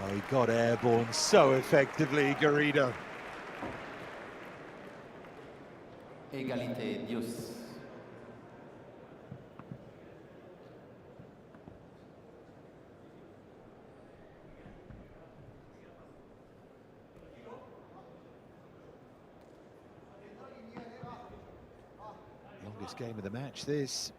Oh, he got airborne so effectively, Garrido. Égalité, Dios. Longest game of the match, this.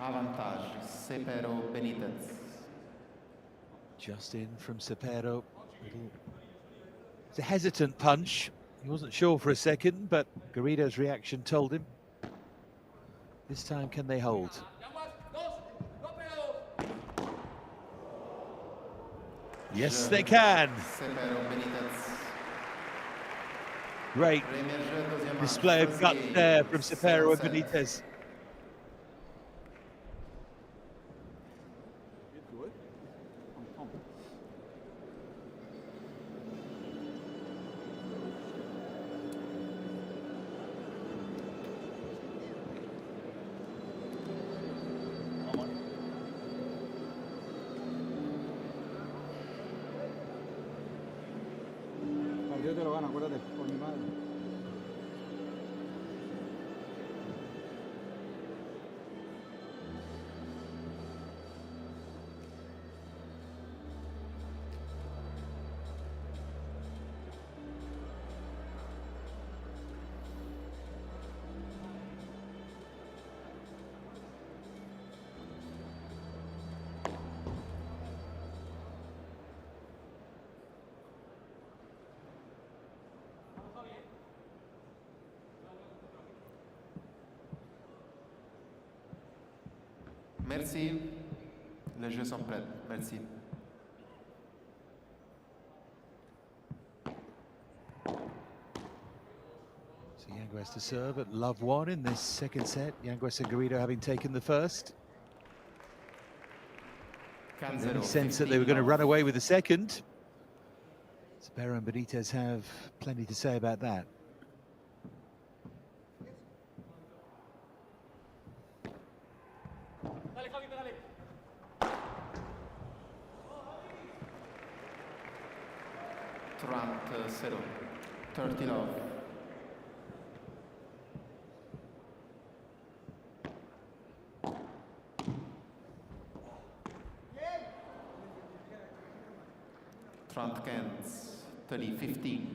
Avantage, Cepero Benitez. Just in from Cepero. It's a hesitant punch. He wasn't sure for a second, but Garrido's reaction told him. This time, can they hold? Yes, they can. Great display of guts there from Cepero and Benitez. Yo te lo gano, acuérdate, por mi madre. Merci. Les jeux sont prêts. Merci. So Yanguas has to serve at love one in this second set. Yanguas and Garrido having taken the first. Any sense that they were going to run away with the second. Cepero and Benitez have plenty to say about that. Zero. 30 love. Trent Kent, 30-15.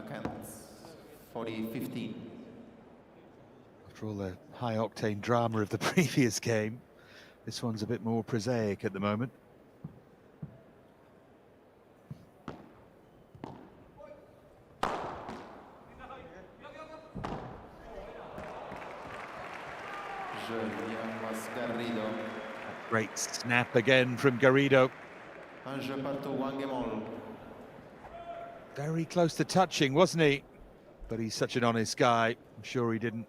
Kent, 40-15. After all the high-octane drama of the previous game, this one's a bit more prosaic at the moment. Great snap again from Garrido. Very close to touching, wasn't he? But he's such an honest guy. I'm sure he didn't.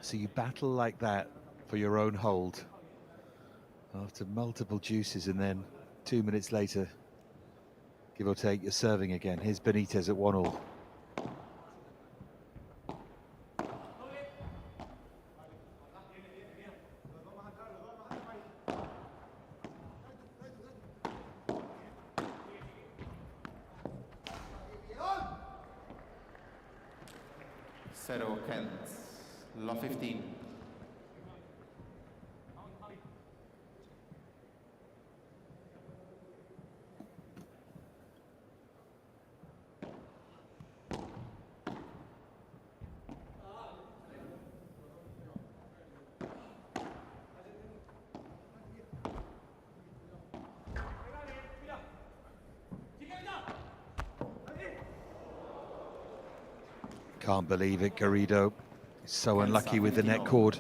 So you battle like that for your own hold after multiple juices, and then 2 minutes later, give or take, you're serving again. Here's Benitez at 1-1. Zero Kent, low 15. Can't believe it, Garrido. He's so unlucky with the net cord.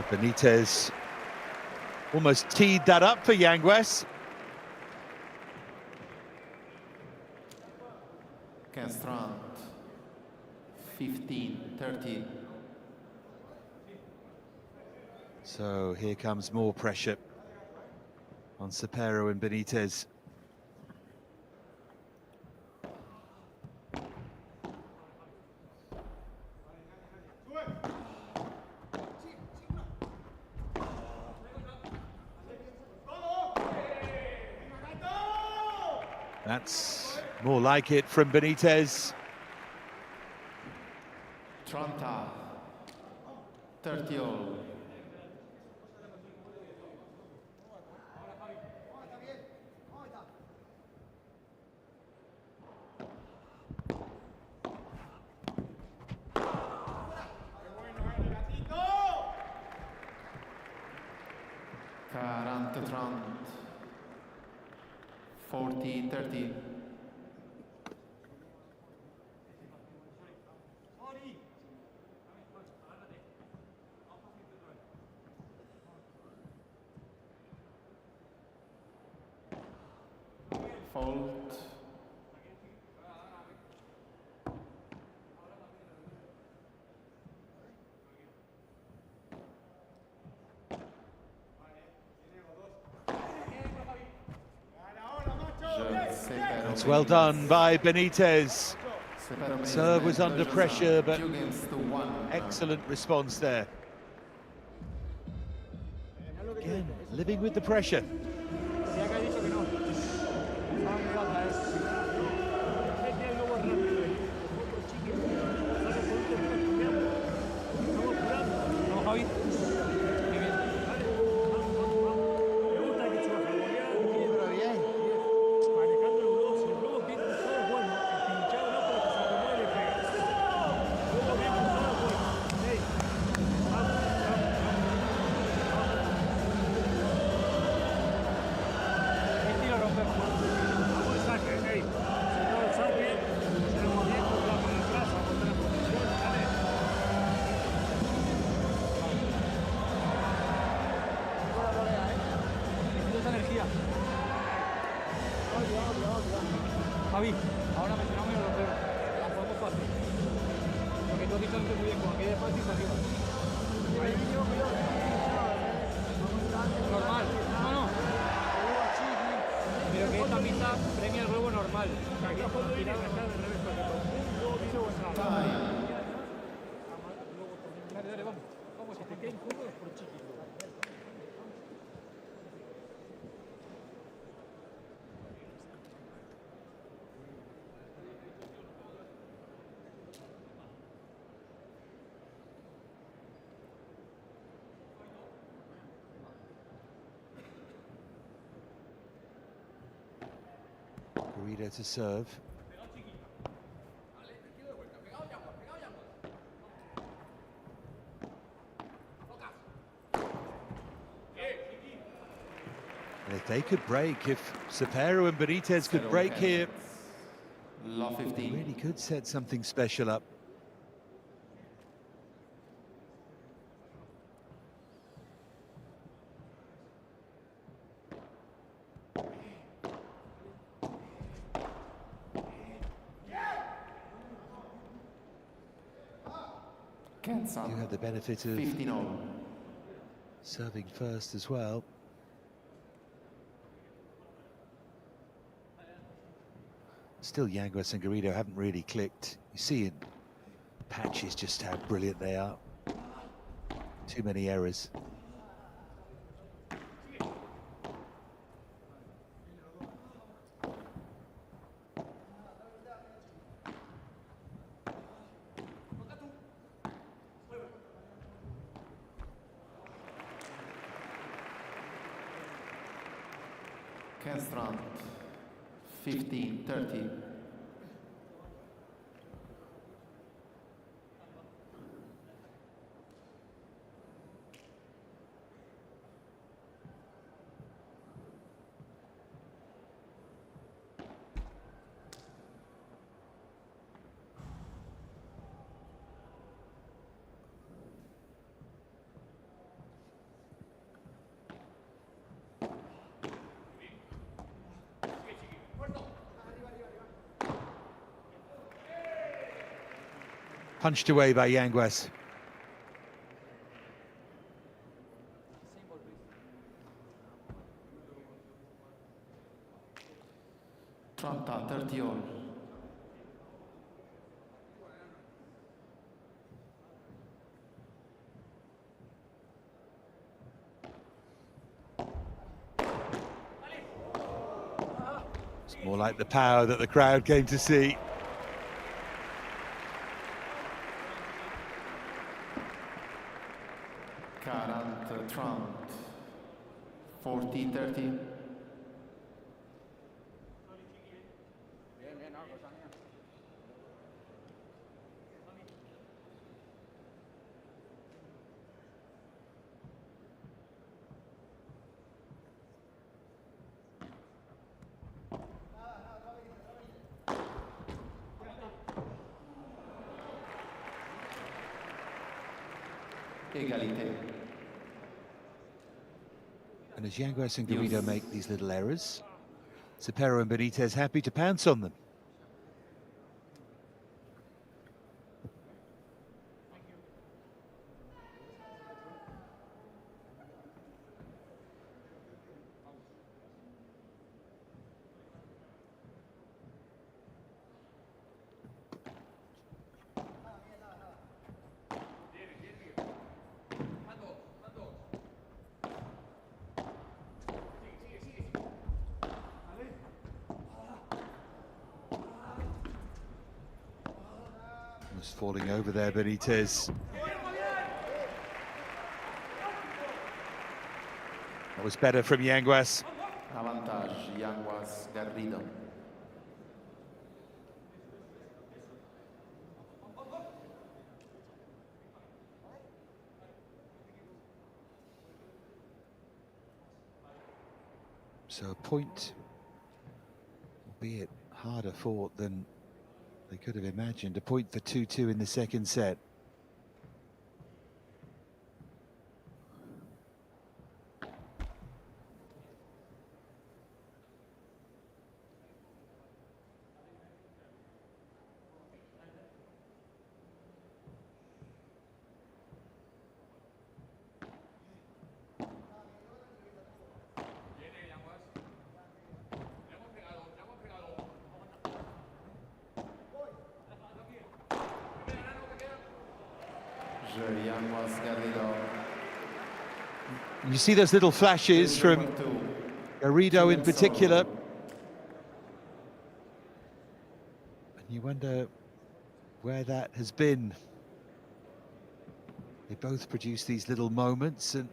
Benitez almost teed that up for Yangues. 15-30. So here comes more pressure on Cepero and Benitez. That's more like it from Benitez. 30 all. Quarante, 40-30. Fault. It's well done by Benitez. Serve was under pressure, but excellent response there. Again, living with the pressure. Javi, ahora mencionamos los dos. La jugamos fácil. Porque tú has dicho antes muy bien, con aquella fácil se arriba. Normal. No. Pero que esta pista premia el globo normal. O sea, aquí puedo ir a arrancar del revés para que todo. Dale, vamos. Vamos, si te queda incómodo es por chiquito. Barrera to serve. And if they could break, if Cepero and Benitez could break here, they really could set something special up. You had the benefit of serving first as well. Still, Yangues and Garrido haven't really clicked. You see in patches just how brilliant they are. Too many errors. 15-30. Punched away by Yanguas. Trenta, 30 all. It's more like the power that the crowd came to see. Trump, 40-30. Égalité. And as Yanguas and Garrido make these little errors, Cepero and Benitez happy to pounce on them. Falling over there, Benitez. That was better from Yanguas. Avantage, Yanguas, Garrido. So a point, albeit harder fought than they could have imagined. A point for 2-2 in the second set. You see those little flashes from Garrido in particular. And you wonder where that has been. They both produce these little moments, and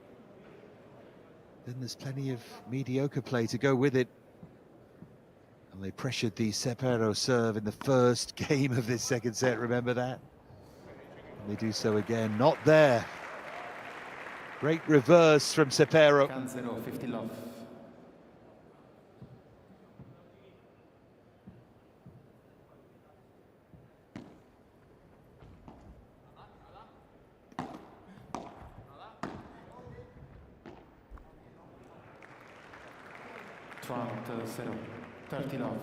then there's plenty of mediocre play to go with it. And they pressured the Cepero serve in the first game of this second set, remember that? And they do so again, not there. Great reverse from Cepero. 50 love. Trump 0, 30 love.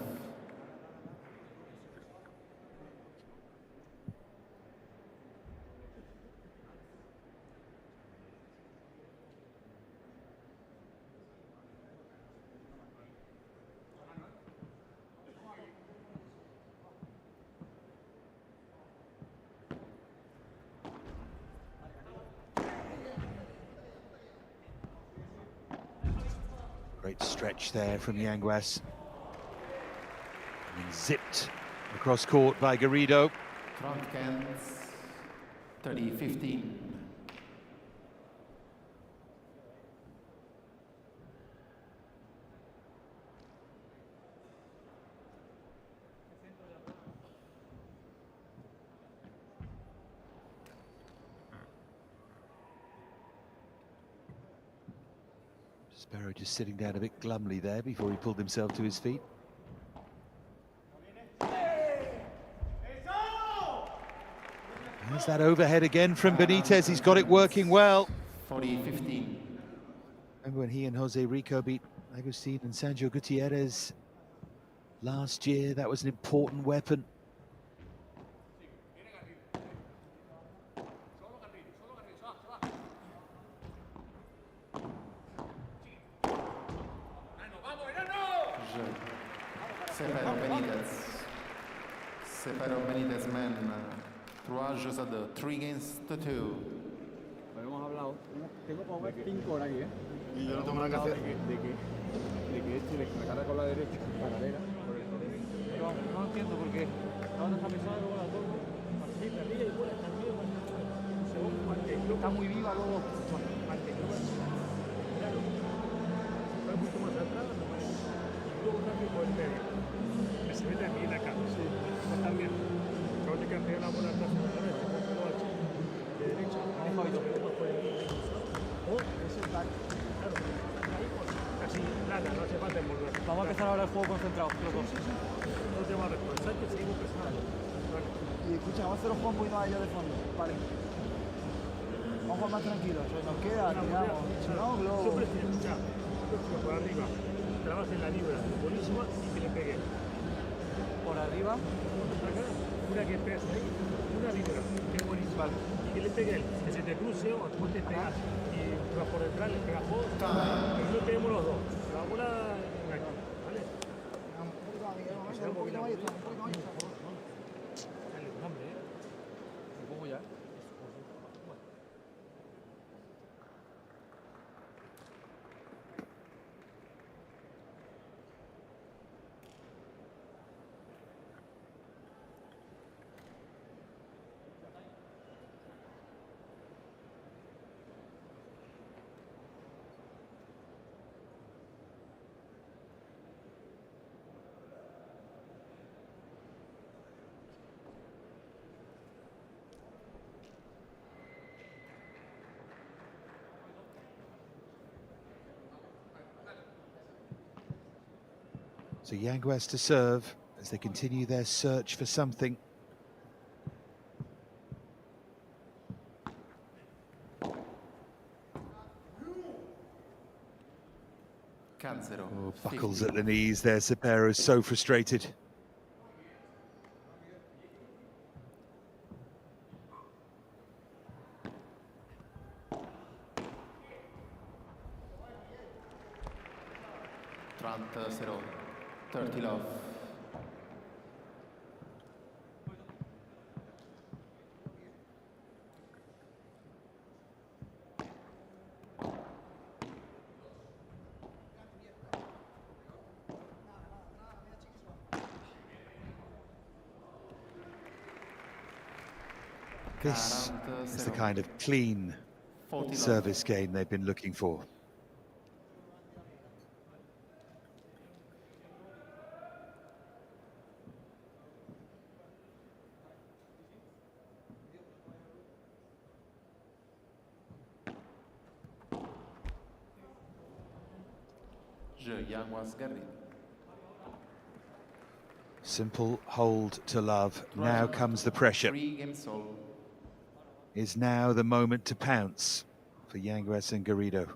Great stretch there from Yanguas. And zipped across court by Garrido. Trump cans, 30-15. Sparrow just sitting down a bit glumly there before he pulled himself to his feet. There's that overhead again from Benitez. He's got it working well. 40-15. Remember when he and Jose Rico beat Agustin and Sergio Gutierrez last year? That was an important weapon. Separo Benitez. Separo Benitez, man. 3 jeux à 2. 3 against 2. Bueno, hemos hablado. Tengo como ver 5 horas aquí, ¿eh? Y yo no tengo nada que hacer. De que este le carga con la derecha, la cadera. Pero no entiendo por qué. Ahora está pesado, luego la toma. Así, arriba y fuera, está arriba. Está muy viva, luego. Claro. Va mucho más atrás, no parece. Y luego también por el medio. Que se mete aquí en la cara. Sí. No está bien. Solo te queda la bola atrás de la derecha. De derecha. O ese tal. Claro. Casi nada, no hace falta envolver. Vamos a empezar ahora el juego concentrado, los dos. No te va a responder, que seguimos presionando. Vale. Y escucha, vamos a hacer los juegos un poquito más allá de fondo. Vale. Vamos a jugar más tranquilos. Nos queda, digamos. Si no, globo. Siempre estoy escuchando. Siempre estoy por arriba. Trabaja en la libra. Buenísima y que le pegue. Por arriba. Una que pesa ahí. Una libra. Que es buenísima. Vale. Y que le pegue él. Que se te cruce o después te pegas. Y vas por detrás, le pegas vos. Pero no tenemos los dos. La bola engañó. ¿Vale? Un poquito más. Dale, un hambre, ¿eh? Me pongo ya. So Yanguas to serve as they continue their search for something. Oh, buckles at the knees there, Cepero is so frustrated. Zero. 30 love. This is the kind of clean service game they've been looking for. Simple hold to love. Now comes the pressure. Is now the moment to pounce for Yanguas and Garrido.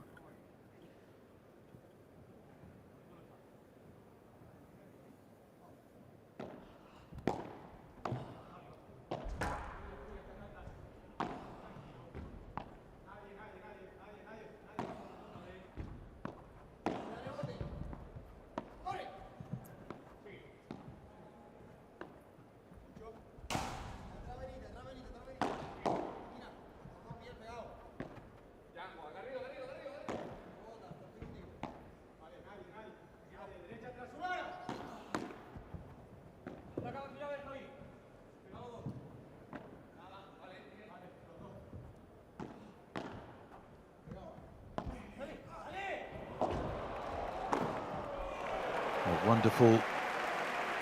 A wonderful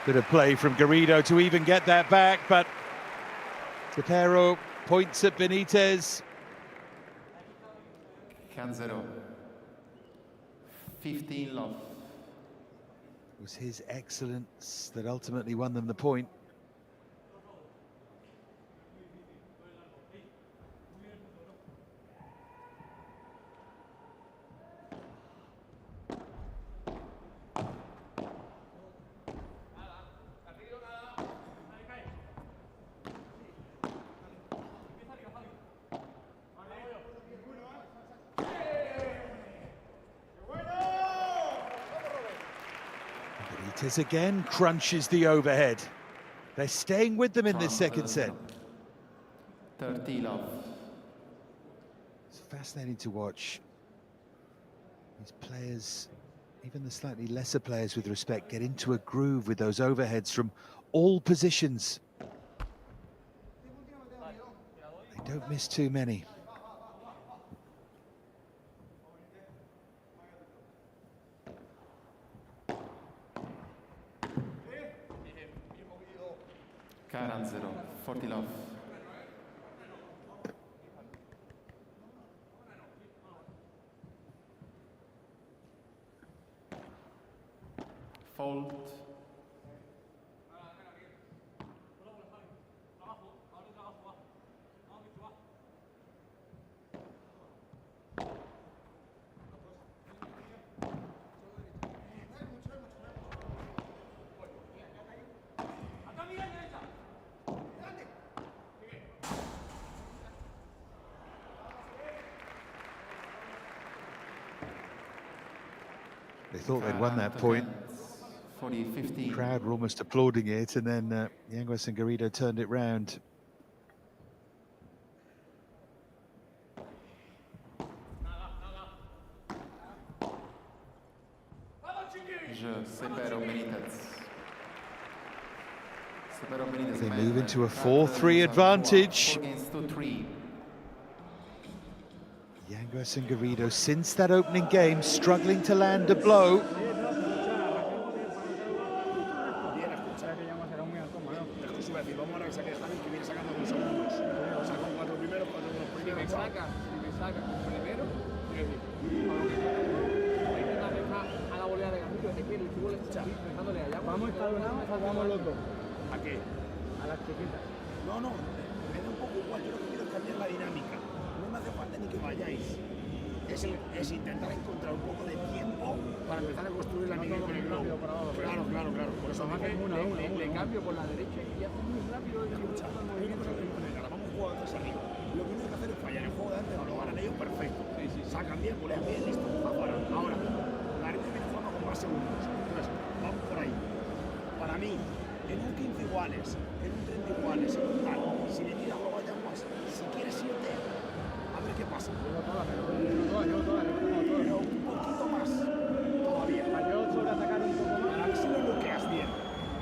bit of play from Garrido to even get that back, but Cepero points at Benitez. 0. 15 love. It was his excellence that ultimately won them the point. Benitez again crunches the overhead. They're staying with them in this second set. 30 love. It's fascinating to watch. These players, even the slightly lesser players with respect, get into a groove with those overheads from all positions. They don't miss too many. Galan 0, 40 love. Fault. They thought they'd won that point. 40-15. The crowd were almost applauding it, and then Yanguas and Garrido turned it round. They move into a 4-3 advantage. Yanguas and Garrido, since that opening game, struggling to land a blow. ¿Vamos escalonados o vamos los dos? ¿A qué? A las chiquitas. No, me da un poco igual, yo lo que quiero es cambiar la dinámica. No me hace falta ni que vayáis. Es intentar encontrar un poco de tiempo para empezar a construir la mini con el globo. Claro. Por eso le cambio por la derecha y ya muy rápido. Escucha, hay una cosa que tenemos que hacer. Ahora vamos a jugar antes arriba. Lo que tienes que hacer es fallar el juego de antes, no lo ganan ellos, perfecto. Sacan bien, volean bien, listo. Ahora, la arena viene jugando con más segundos. Entonces, vamos por ahí. Para mí, en un 15 iguales, en un 30 iguales, en un tal, si le tiras luego a Yanguas, si quieres irte, a ver qué pasa. Yo todas. Pero un poquito más todavía. Yo sobre atacar un poco más. Para ver si lo bloqueas bien.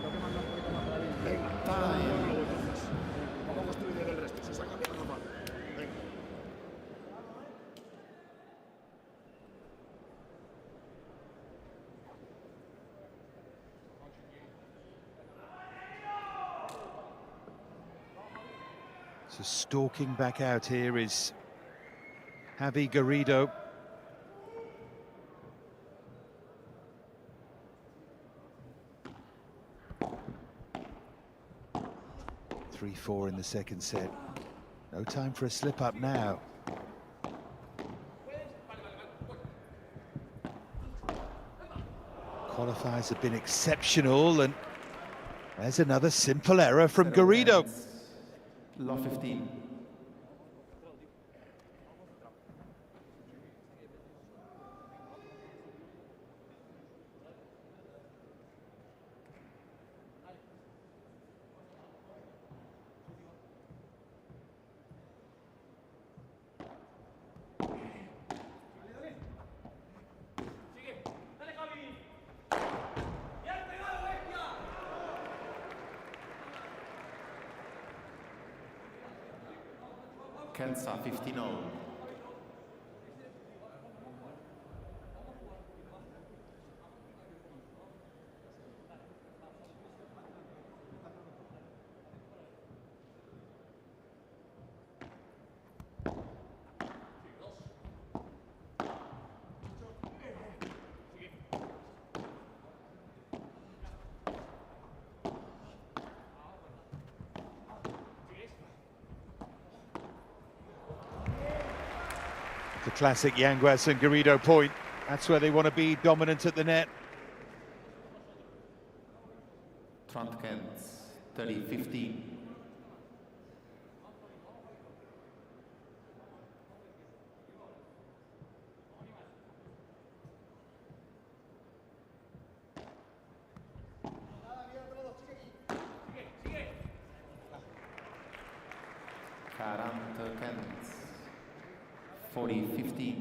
Lo que manda un poquito más para bien. Venga, entonces. Vamos a construir el resto. Se saca bien la mano. Venga. So stalking back out here is Javi Garrido. (3-4) in the second set. No time for a slip up now. Qualifiers have been exceptional, and there's another simple error from Garrido. Love 15. Kenza 15-0. The classic Yanguas and Garrido point. That's where they want to be, dominant at the net. 30-15. Quarante 40-15.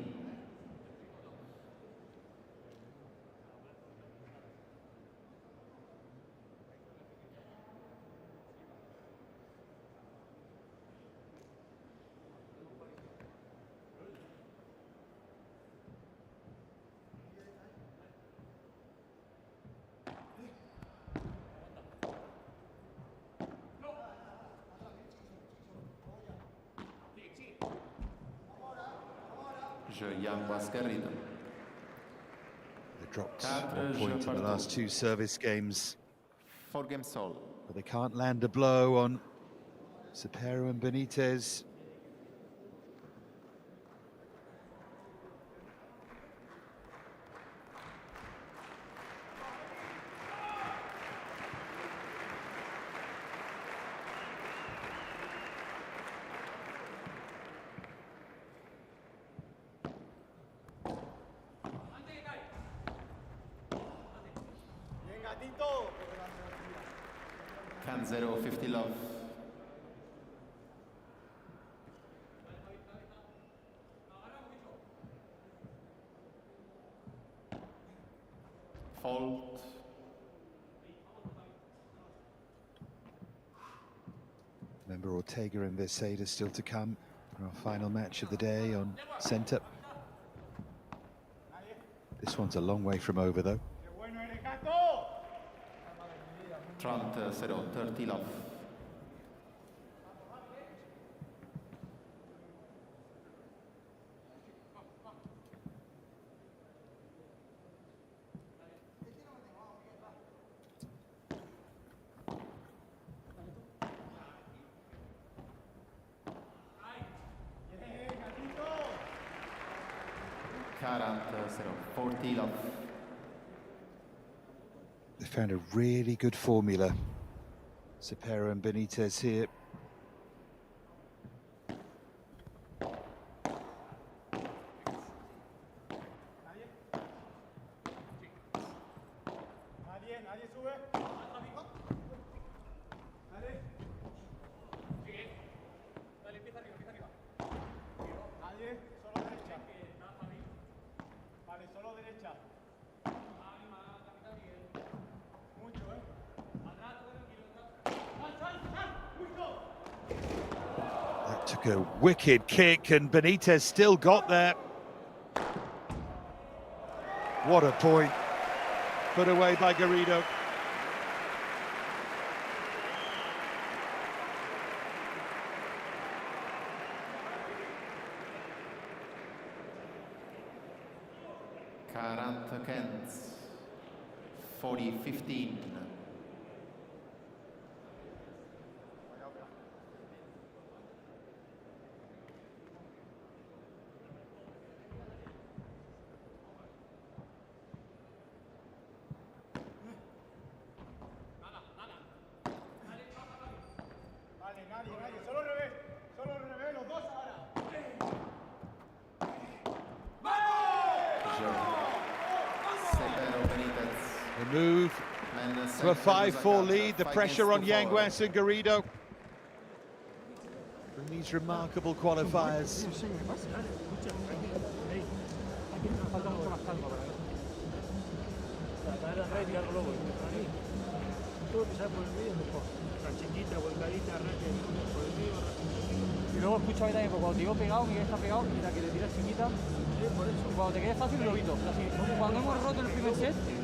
They dropped 1 point in the last 2 service games. But they can't land a blow on Cepero and Benitez. Can 0-50 love. Fault. Remember, Ortega and Mercedes still to come. Our final match of the day on centre. This one's a long way from over, though. 30 love. Quarante 40 love. They found a really good formula. Cepero and Benitez here. Took a wicked kick and Benitez still got there. What a point. Put away by Garrido. Quarante 40-15. The move to a 5-4 lead, the pressure on Yanguas and Garrido. From these remarkable qualifiers. Y luego escucha también, porque cuando te digo pegado, Miguel está pegado, y la que te tiras chiquita, y cuando te quede fácil lo evito. Así, cuando hemos roto el primer set, sí,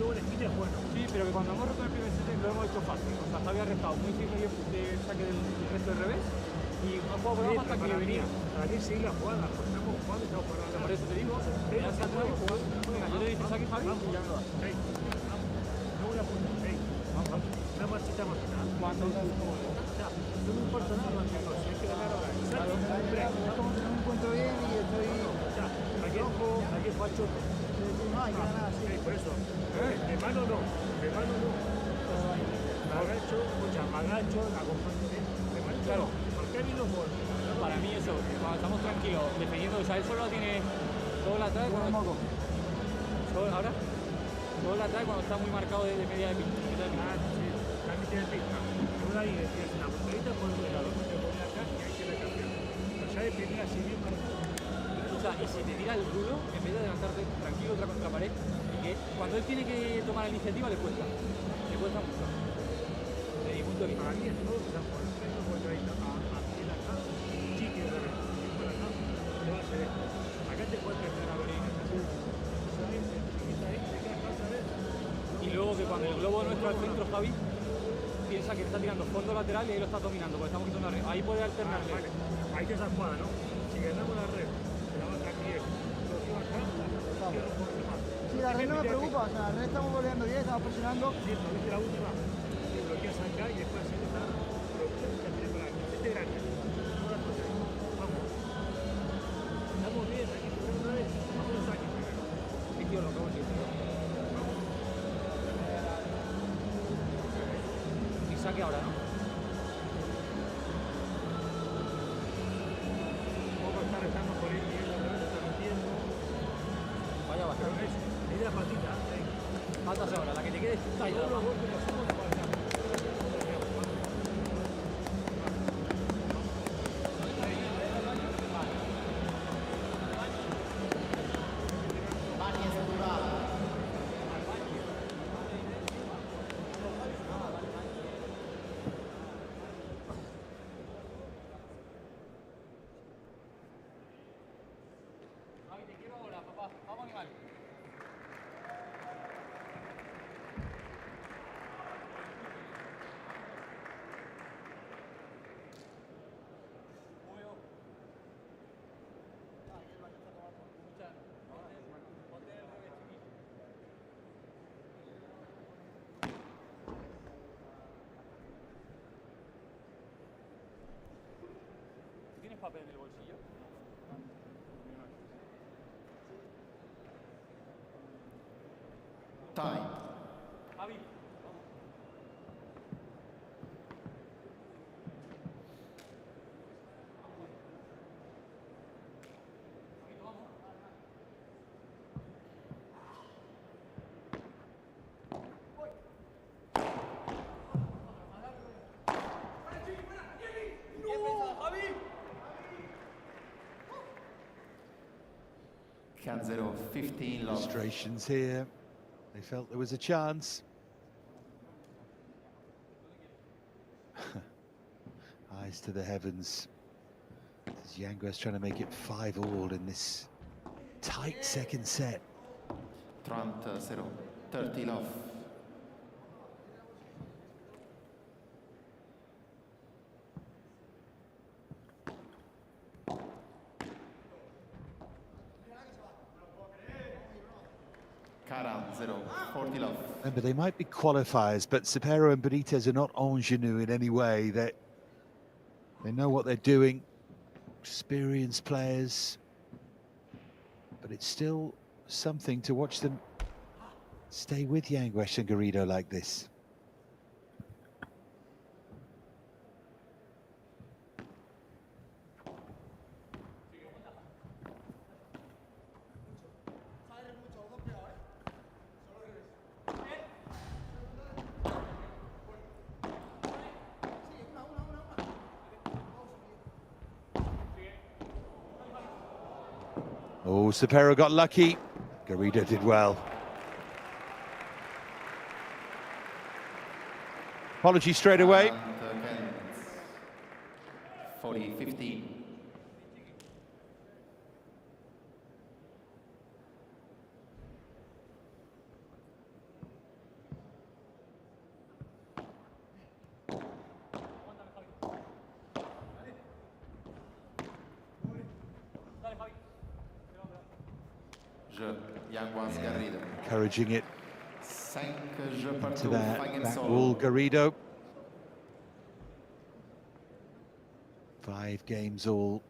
pero que cuando hemos roto el primer set lo hemos hecho fácil. O sea, se había restado muy firme de saque del resto del revés, y no puedo probar hasta que venía. Para mí sí la jugada, pues estamos jugando y estamos jugando. Por eso te digo, ya se atreve jugando. Venga, yo te dices aquí, Javi, y ya me lo das. No una punta, una marchita más. Cuando No me importa nada más que no, si hay que ganar ahora. me encuentro bien y estoy... machote. No, hay que ganar así. Por eso, de mano no, Magacho, escucha, Magacho, acompañante, de mano claro. ¿Por qué vino por? Para mí eso, cuando estamos tranquilos, defendiendo, o sea, él solo tiene, solo la trae cuando... ¿Ahora? Solo la trae cuando está muy marcado de media de pista. Ah, sí, la mitad de pista. Ahora ahí es la volterita por el lado, te pones acá y hay que recambiar. Pero ya de primera así bien marcado. O sea, y si te tira el rulo, en vez de levantarte tranquilo otra contra la pared, y que cuando él tiene que tomar la iniciativa le cuesta mucho. De mi punto de vista. Para mí es todo, o sea, por el centro, por ahí a pie acá, chique de revés, por acá, te va a hacer esto. Acá te puede perder la orilla. Y luego que cuando el globo nuestro al centro, Javi, piensa que está tirando fondo lateral y ahí lo está dominando, porque estamos quitando la red. Ahí puede alternarle. Vale. Ahí que esa jugada, ¿no? Si ganamos la red, se la baja aquí, lo que va acá, sí, la red no me preocupa, o sea, la red estamos goleando bien, estamos presionando. Sí, no, viste la última, que bloqueas acá y después se está bloqueando y por aquí. Este grande. Vamos. Estamos bien, aquí por una vez, vamos a saque primero. Sí, tío, lo acabo de decir. Y saque ahora, ¿no? Vaya, baja. Ahí la patita. Patas ahora, la que te quede está ahí. ¿Tienes papel en el bolsillo? Time. Javi. Canzero 15 love. Frustrations here. They felt there was a chance. Eyes to the heavens. Yanguas trying to make it 5-all in this tight second set. 30-0. 30 love. Caran 0, 40 love. Remember, they might be qualifiers, but Cepero and Benitez are not ingenue in any way. They know what they're doing, experienced players, but it's still something to watch them stay with Yanguas and Garrido like this. Oh, Cepero got lucky. Garrido did well. Apology straight away. 40-15. Encouraging it to that wall, Garrido. 5 games all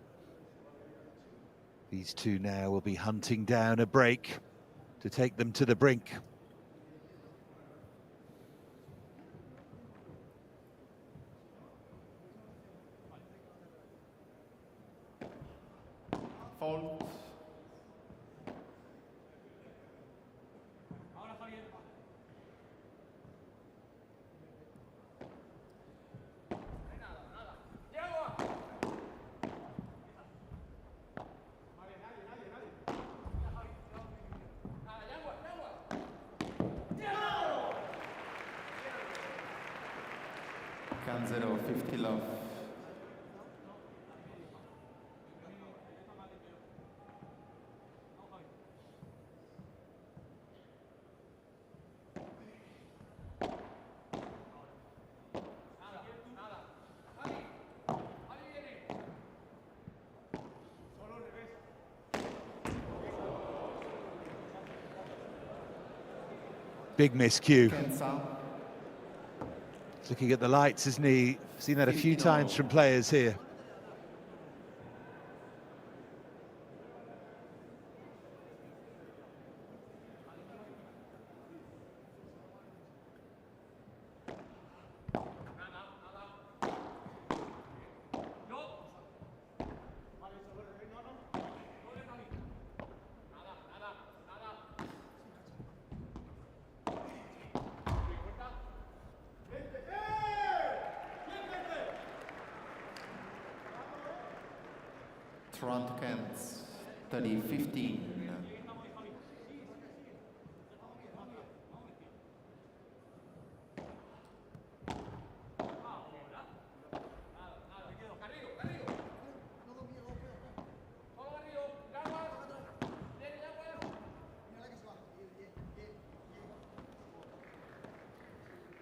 These two now will be hunting down a break to take them to the brink. Fault. Can 0, 50 love. Big miscue. Looking at the lights, isn't he? Seen that a few times from players here. Toronto Cans, 30-15.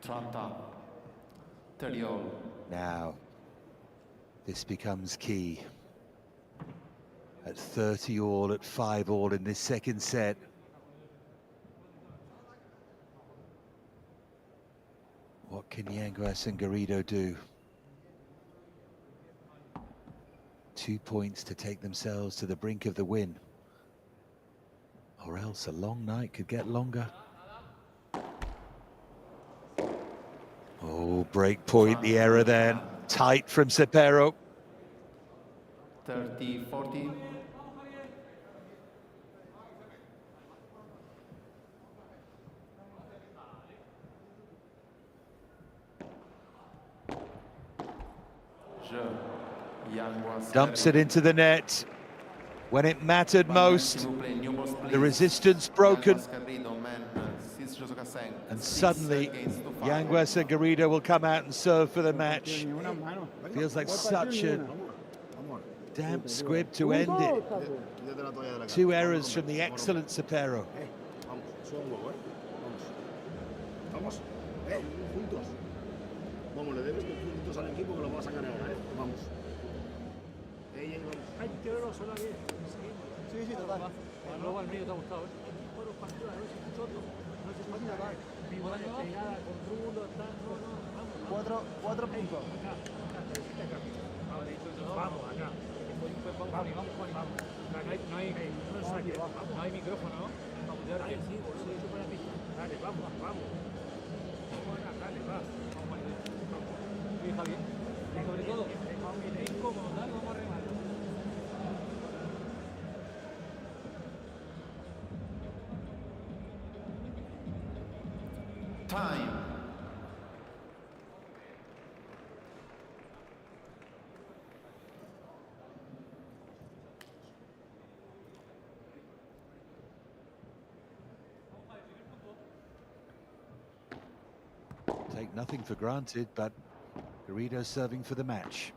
Toronto, 30 all. Now, this becomes key. At 30 all, at 5 all in this second set. What can Yanguas and Garrido do? 2 points to take themselves to the brink of the win. Or else a long night could get longer. Oh, break point, the error then. Tight from Cepero. 30-40. Dumps it into the net. When it mattered most, the resistance broken. And suddenly, Yanguas and Garrido will come out and serve for the match. Feels like such a damp squib to end it. 2 errors from the excellent Cepero. Vamos, juntos. Vamos, le debes puntos al equipo que lo va a sacar ahora, vamos. Hay que verlo solo aquí. Sí, total. Luego al medio te ha gustado, ¿eh? Buenos partidos, no sé, Chinotto. No sé, pegada con Rulo, tal, no, vamos. 4 puntos. Acá. Vamos, acá. Vamos, Juan, vamos. No hay micrófono, ¿no? Vamos, de ahora sí, eso para mí. Dale, vamos. Dale, va. Sí, Javier. Y sobre todo, es incómodo, dale, vamos a remar. Time. Take nothing for granted, but Garrido serving for the match.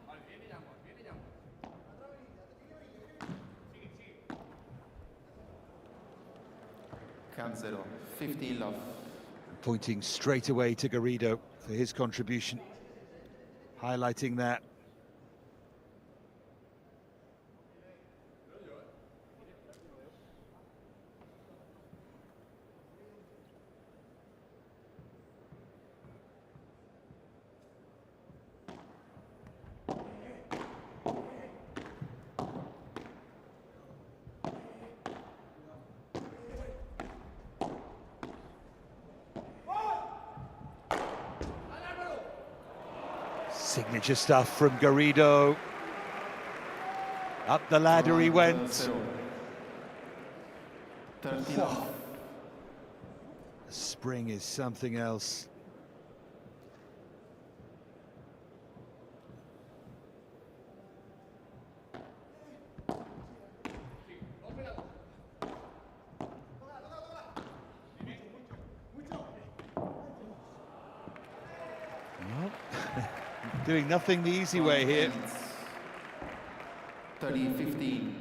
Can 0, 50 love. Pointing straight away to Garrido for his contribution, highlighting that. Signature stuff from Garrido. Up the ladder he went. The spring is something else. Doing nothing the easy way here. 30-15.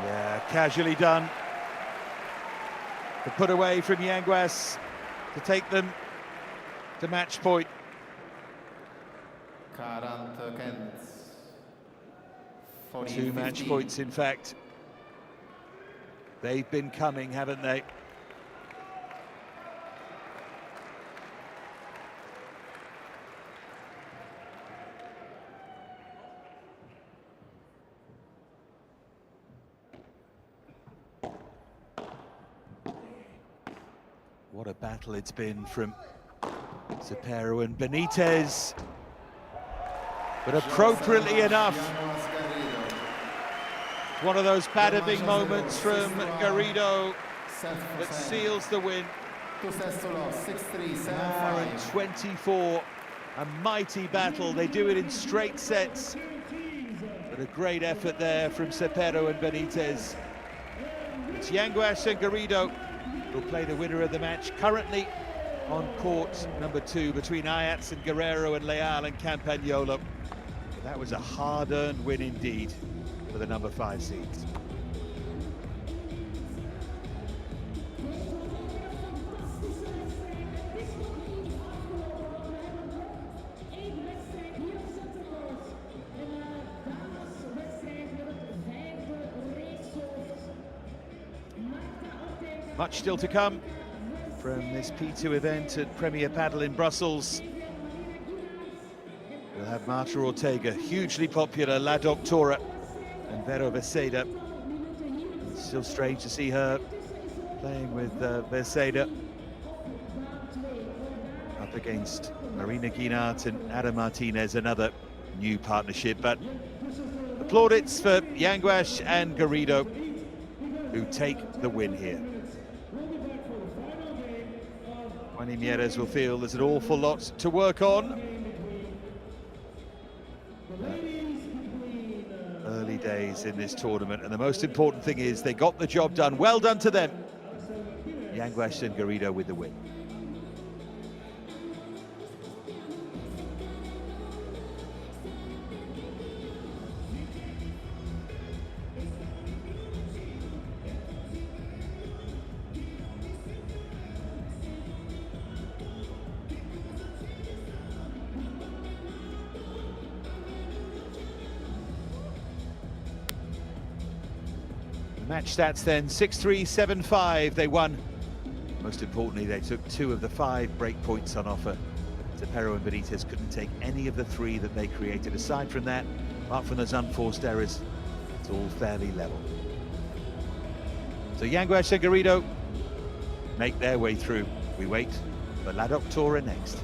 Yeah, casually done. The put away from Yanguas to take them to match point. 2 match points, in fact. They've been coming, haven't they? What a battle it's been from Cepero and Benitez. But appropriately enough, one of those battering moments from Garrido that seals the win. 24, a mighty battle. They do it in straight sets. But a great effort there from Cepero and Benitez. It's Yanguas and Garrido who'll play the winner of the match. Currently on court number 2 between Ayats and Guerrero and Leal and Campagnolo. That was a hard-earned win indeed for the number 5 seeds. Much still to come from this P2 event at Premier Padel in Brussels. We'll have Marta Ortega, hugely popular, La Doctora, and Vero Veseda. It's still strange to see her playing with Veseda up against Marina Guinart and Ada Martinez, another new partnership. But applaudits for Yanguas and Garrido, who take the win here. Juan Mieres will feel there's an awful lot to work on. Early days in this tournament, and the most important thing is they got the job done. Well done to them. Yanguas and Garrido with the win. Match stats then, 6-3, 7-5, they won. Most importantly, they took 2 of the 5 break points on offer. Cepero and Benitez couldn't take any of the 3 that they created. Aside from that, apart from those unforced errors, it's all fairly level. So Yanguas and Garrido make their way through. We wait for La Doctora next.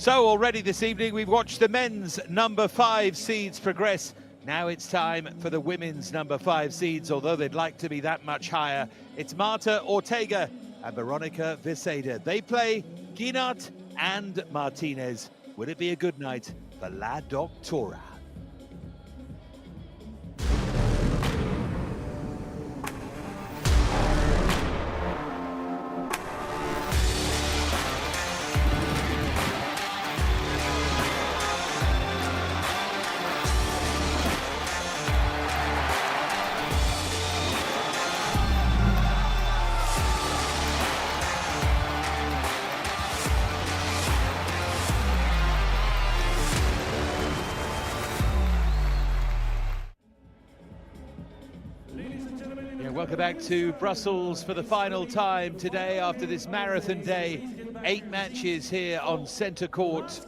So already this evening we've watched the men's number 5 seeds progress. Now it's time for the women's number 5 seeds, although they'd like to be that much higher. It's Marta Ortega and Veronica Viceda. They play Guinart and Martinez. Will it be a good night for La Doctora? Welcome back to Brussels for the final time today after this marathon day. 8 matches here on centre court.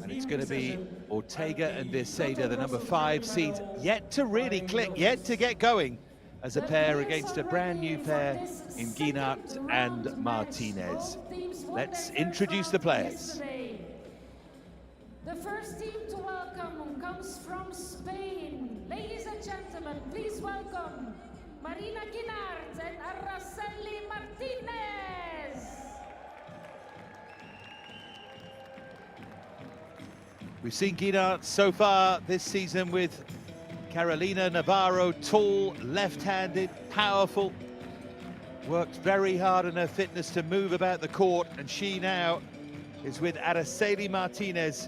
And it's going to be Ortega and Viceda, the number 5 seeds, yet to really click, yet to get going as a pair against a brand new pair in Guinart and Martinez. Let's introduce the players. The first team to welcome comes from Spain. Ladies and gentlemen, please welcome Marina Guinart and Araceli Martinez. We've seen Guinart so far this season with Carolina Navarro, tall, left-handed, powerful. Worked very hard on her fitness to move about the court, and she now is with Araceli Martinez.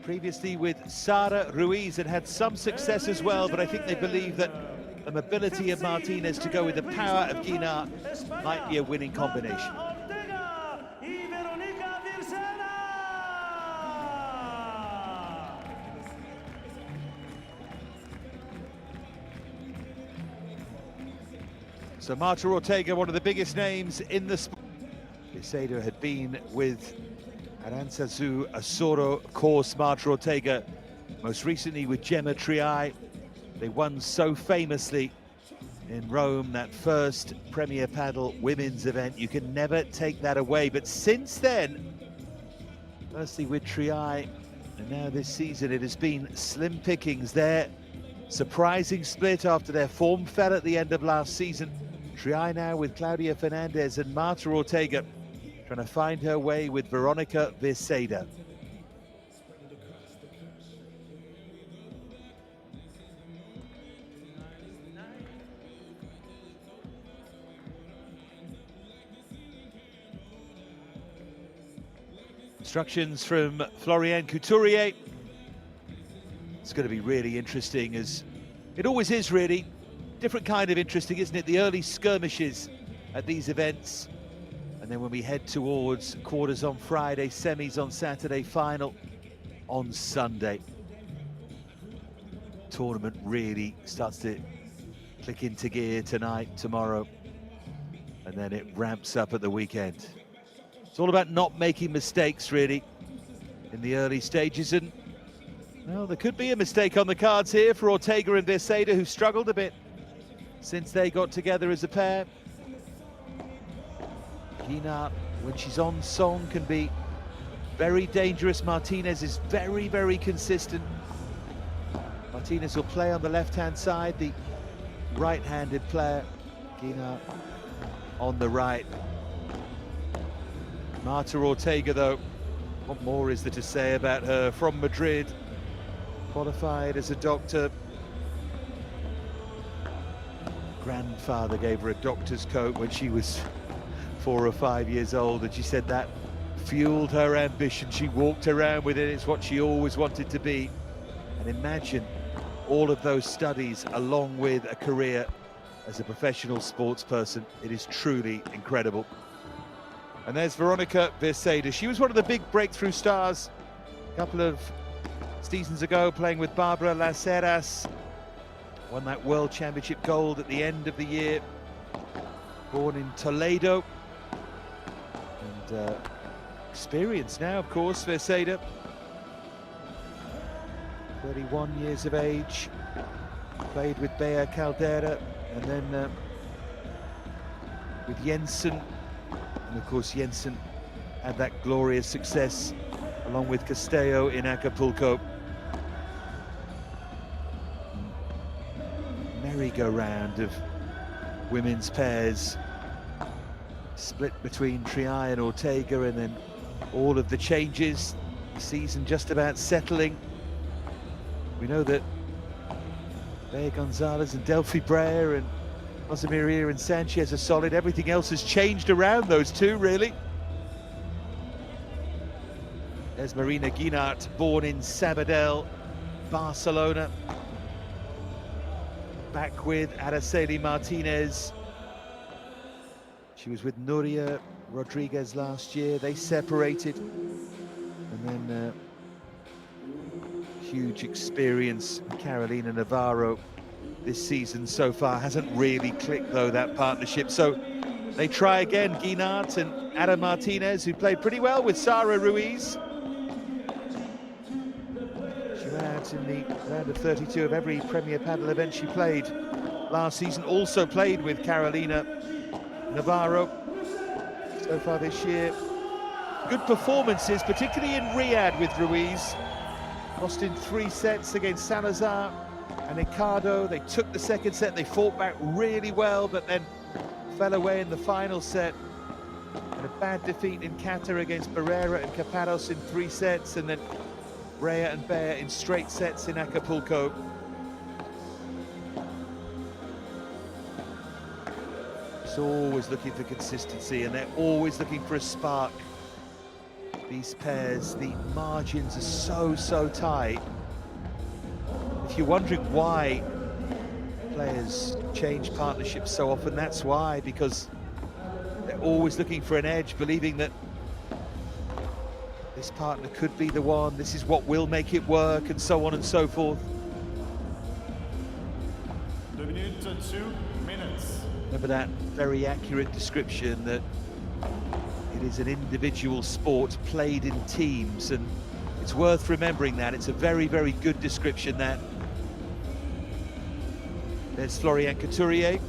Previously with Sara Ruiz and had some success as well, but I think they believe that the mobility of Martinez to go with the power of Guinart might be a winning combination. So Marta Ortega, one of the biggest names in the sport. Viceda had been with Aranzazu Asoro, of course, Marta Ortega, most recently with Gemma Triay. They won so famously in Rome, that first Premier Padel women's event. You can never take that away. But since then, firstly with Triay, and now this season, it has been slim pickings. Their surprising split after their form fell at the end of last season. Triay now with Claudia Fernandez and Marta Ortega trying to find her way with Veronica Viceda. Instructions from Florian Couturier. It's going to be really interesting, as it always is, really. Different kind of interesting, isn't it? The early skirmishes at these events. And then when we head towards quarters on Friday, semis on Saturday, final on Sunday. Tournament really starts to click into gear tonight, tomorrow. And then it ramps up at the weekend. It's all about not making mistakes, really, in the early stages. And, well, there could be a mistake on the cards here for Ortega and Viceda, who struggled a bit since they got together as a pair. Guinart, when she's on song, can be very dangerous. Martinez is very, very consistent. Martinez will play on the left-hand side, the right-handed player. Guinart on the right. Marta Ortega, though, what more is there to say about her? From Madrid, qualified as a doctor. Grandfather gave her a doctor's coat when she was 4 or 5 years old, and she said that fueled her ambition. She walked around with it. It's what she always wanted to be. And imagine all of those studies along with a career as a professional sports person. It is truly incredible. And there's Veronica Viceda. She was one of the big breakthrough stars a couple of seasons ago, playing with Barbara Las Heras. Won that World Championship gold at the end of the year. Born in Toledo. And experienced now, of course, Viceda. 31 years of age. Played with Bea Caldera, and then with Jensen. And of course Jensen had that glorious success along with Castello in Acapulco. Merry-go-round of women's pairs, split between Triay and Ortega, and then all of the changes, the season just about settling. We know that Bea Gonzalez and Delphi Brea and Jose Maria and Sanchez are solid. Everything else has changed around those two, really. There's Marina Guinart, born in Sabadell, Barcelona. Back with Araceli Martinez. She was with Nuria Rodriguez last year. They separated. And then huge experience, Carolina Navarro this season so far. Hasn't really clicked, though, that partnership. So they try again, Guinart and Ada Martinez, who played pretty well with Sara Ruiz. She ran out in the round of 32 of every Premier Padel event she played last season. Also played with Carolina Navarro so far this year. Good performances, particularly in Riyadh with Ruiz. Lost in 3 sets against Salazar and Ricardo. They took the second set, they fought back really well, but then fell away in the final set. And a bad defeat in Qatar against Barrera and Caparros in 3 sets, and then Brea and Bea in straight sets in Acapulco. It's always looking for consistency, and they're always looking for a spark. These pairs, the margins are so tight. If you're wondering why players change partnerships so often, that's why, because they're always looking for an edge, believing that this partner could be the one, this is what will make it work, and so on and so forth. 2 minutes, 2 minutes. Remember that very accurate description that it is an individual sport played in teams, and it's worth remembering that. It's a very, very good description, that. There's Florian Couturier.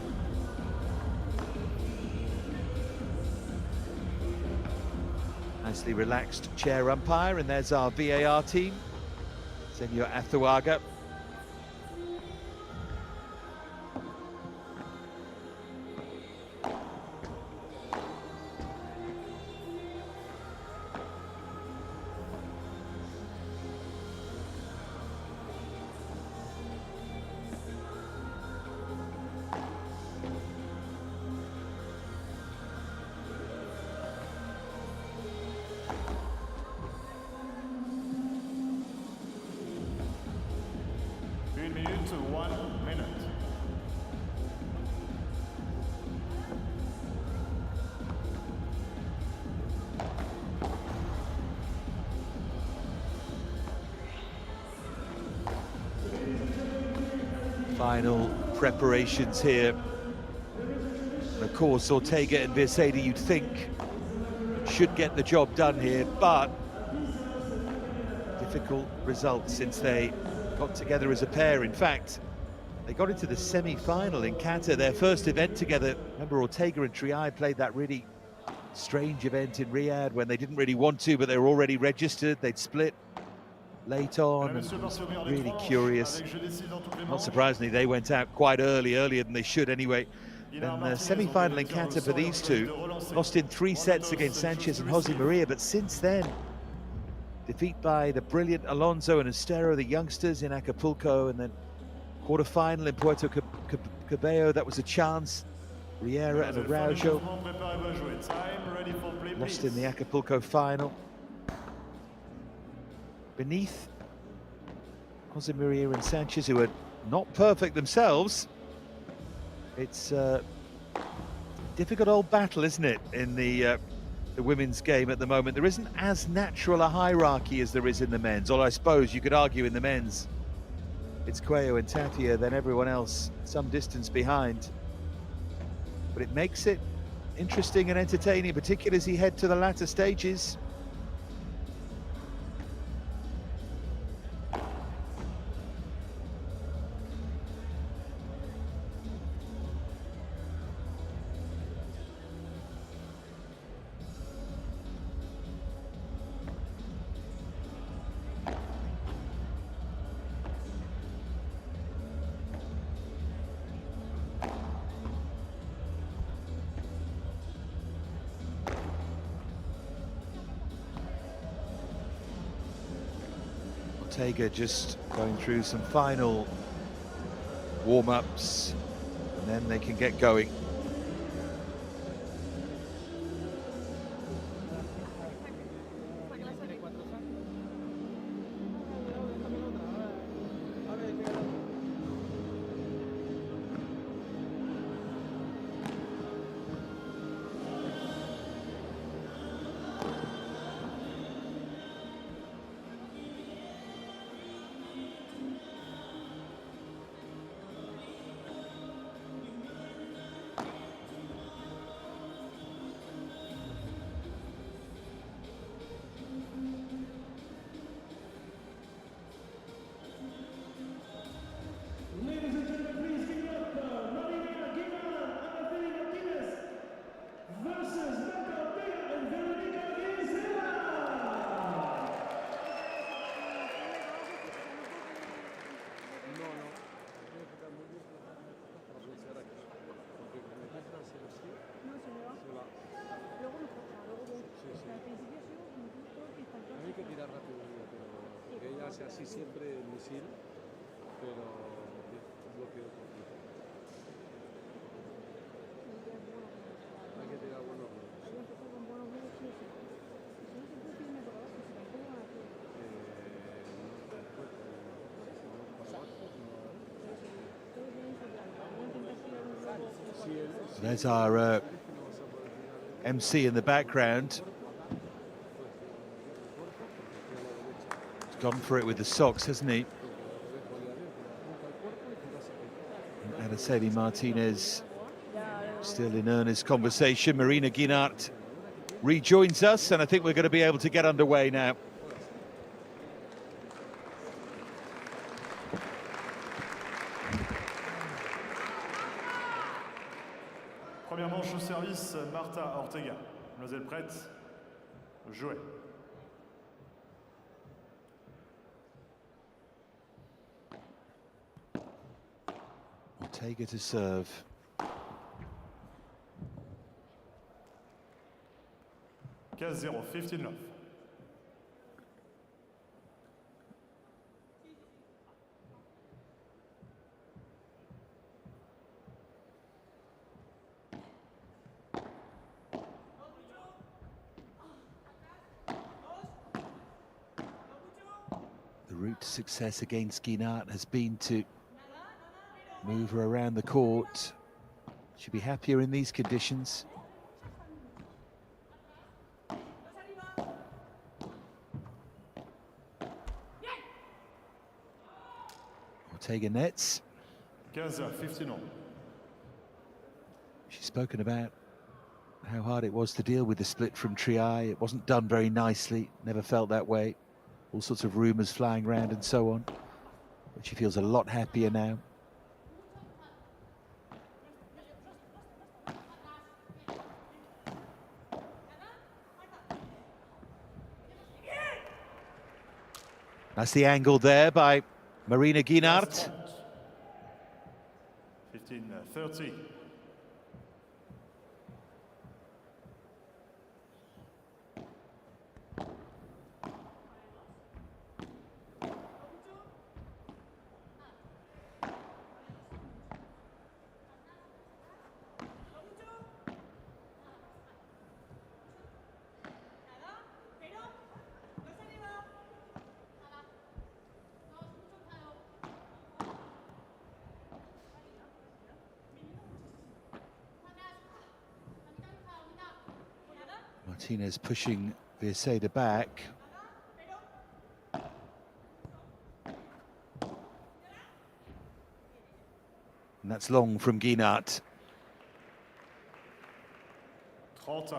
Nicely relaxed chair umpire, and there's our VAR team. Senor Athuaga. Final preparations here. And of course, Ortega and Virseda, you'd think, should get the job done here, but difficult result since they got together as a pair. In fact, they got into the semi-final in Qatar, their first event together. Remember, Ortega and Triay played that really strange event in Riyadh when they didn't really want to, but they were already registered. They'd split late on, and it was really curious. Not surprisingly, they went out quite earlier than they should anyway. Then the semi-final in Qatar for these two, lost in 3 sets against Sanchez and Jose Maria, but since then, defeat by the brilliant Alonso and Estero, the youngsters, in Acapulco, and then quarter-final in Puerto Cabello. That was a chance. Riera and Arroyo lost in the Acapulco final. Beneath Jose Maria and Sanchez, who are not perfect themselves. It's a difficult old battle, isn't it, in the women's game at the moment. There isn't as natural a hierarchy as there is in the men's, although I suppose you could argue in the men's it's Cuello and Tapia, then everyone else some distance behind. But it makes it interesting and entertaining, particularly as you head to the latter stages. Ortega just going through some final warm-ups, and then they can get going. Así siempre el misil, pero bloqueo completo. Hay que tirar buenos There's our MC in the background. Gone for it with the socks, hasn't he? And Araceli Martinez still in earnest conversation. Marina Guinart rejoins us, and I think we're going to be able to get underway now. Première manche au service, Marta Ortega. Mademoiselle prête, jouez. Ortega to serve. Case 0, 15-9. The route to success against Guinart has been to move her around the court. She'll be happier in these conditions. Ortega nets. 15-15. She's spoken about how hard it was to deal with the split from Triay. It wasn't done very nicely, never felt that way. All sorts of rumours flying around and so on. But she feels a lot happier now. That's the angle there by Marina Guinart. 15-30. Martinez pushing Vieseda back. And that's long from Guinart. 30.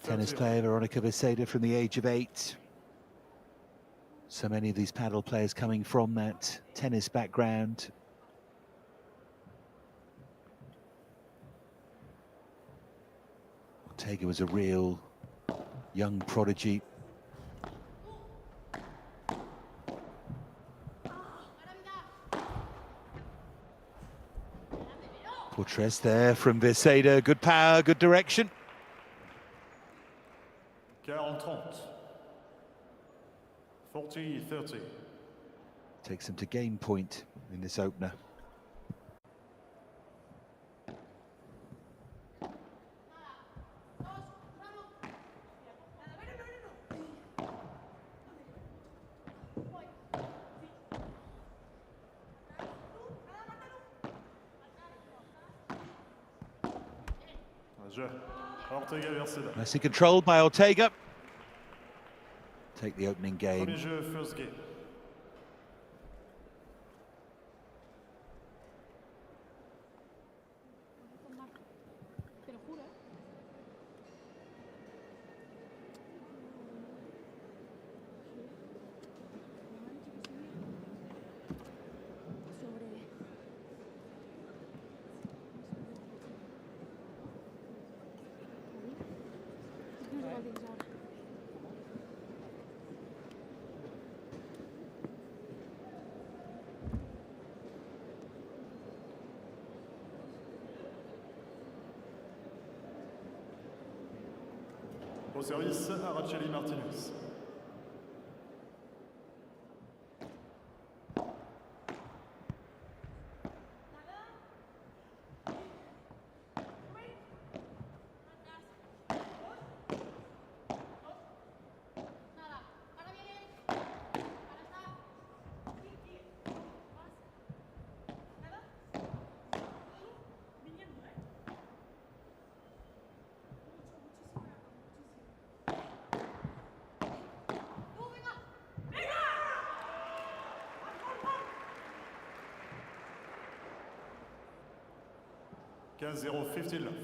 Tennis player Veronica Vieseda from the age of 8. So many of these paddle players coming from that tennis background. Ortega was a real young prodigy. Portres there from Vieseda. Good power, good direction. 40-30. 40-30. Takes them to game point in this opener. Nicely controlled by Ortega. Take the opening game. Premier jeu, first game. Au service, Araceli Martinez. Quinze 0, 15 love.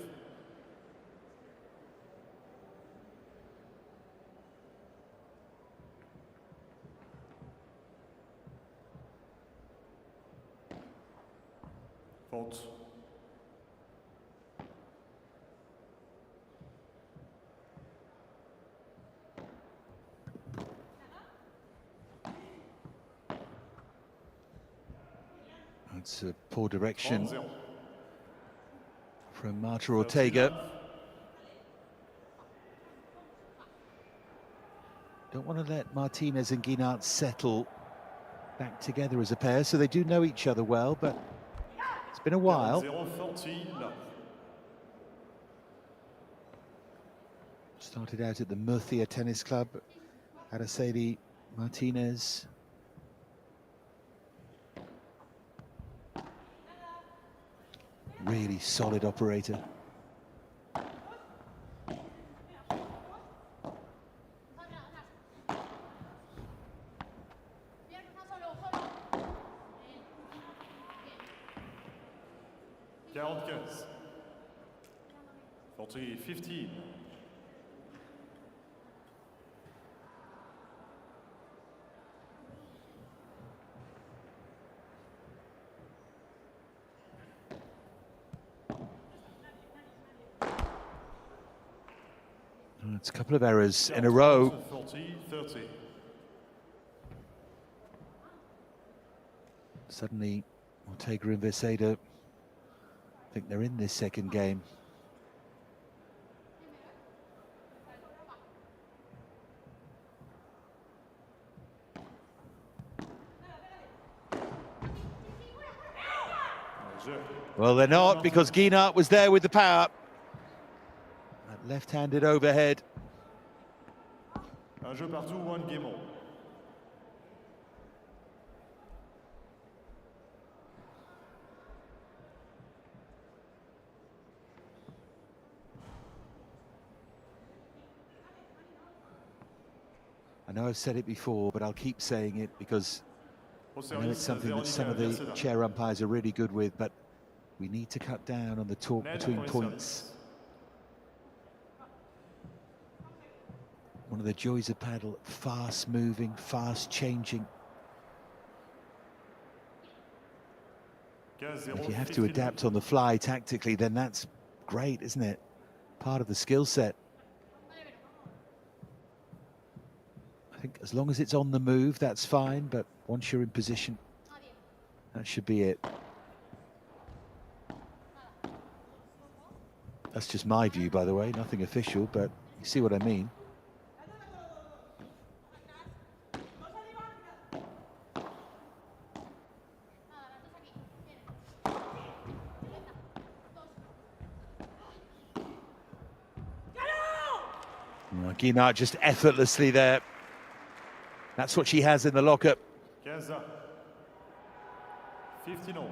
Faute. It's a poor direction from Marta Ortega. Don't want to let Martinez and Guinart settle back together as a pair, so they do know each other well, but it's been a while. Started out at the Murcia Tennis Club. Araceli Martinez. Really solid operator. Quarante-quinze. 40-15. It's a couple of errors in a row. 40-30. Suddenly, Ortega and Veseda think they're in this second game. Well, they're not, because Guinart was there with the power. That left-handed overhead. Un jeu partout, one game all. I know I've said it before, but I'll keep saying it because I know it's something that some of the chair umpires are really good with, but we need to cut down on the talk between points. One of the joys of paddle, fast moving, fast changing. If you have to adapt on the fly tactically, then that's great, isn't it? Part of the skill set. I think as long as it's on the move, that's fine, but once you're in position, that should be it. That's just my view, by the way, nothing official, but you see what I mean. Well, Guinart just effortlessly there. That's what she has in the locker. 15 all.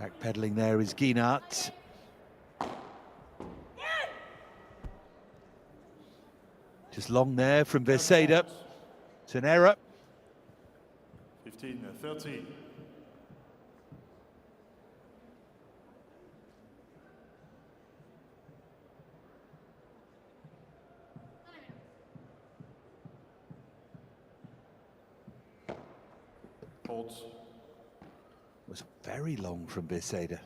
Backpedaling there is Guinart. Just long there from Veseda. It's an error. 15-13. Holds. Was very long from Veseda.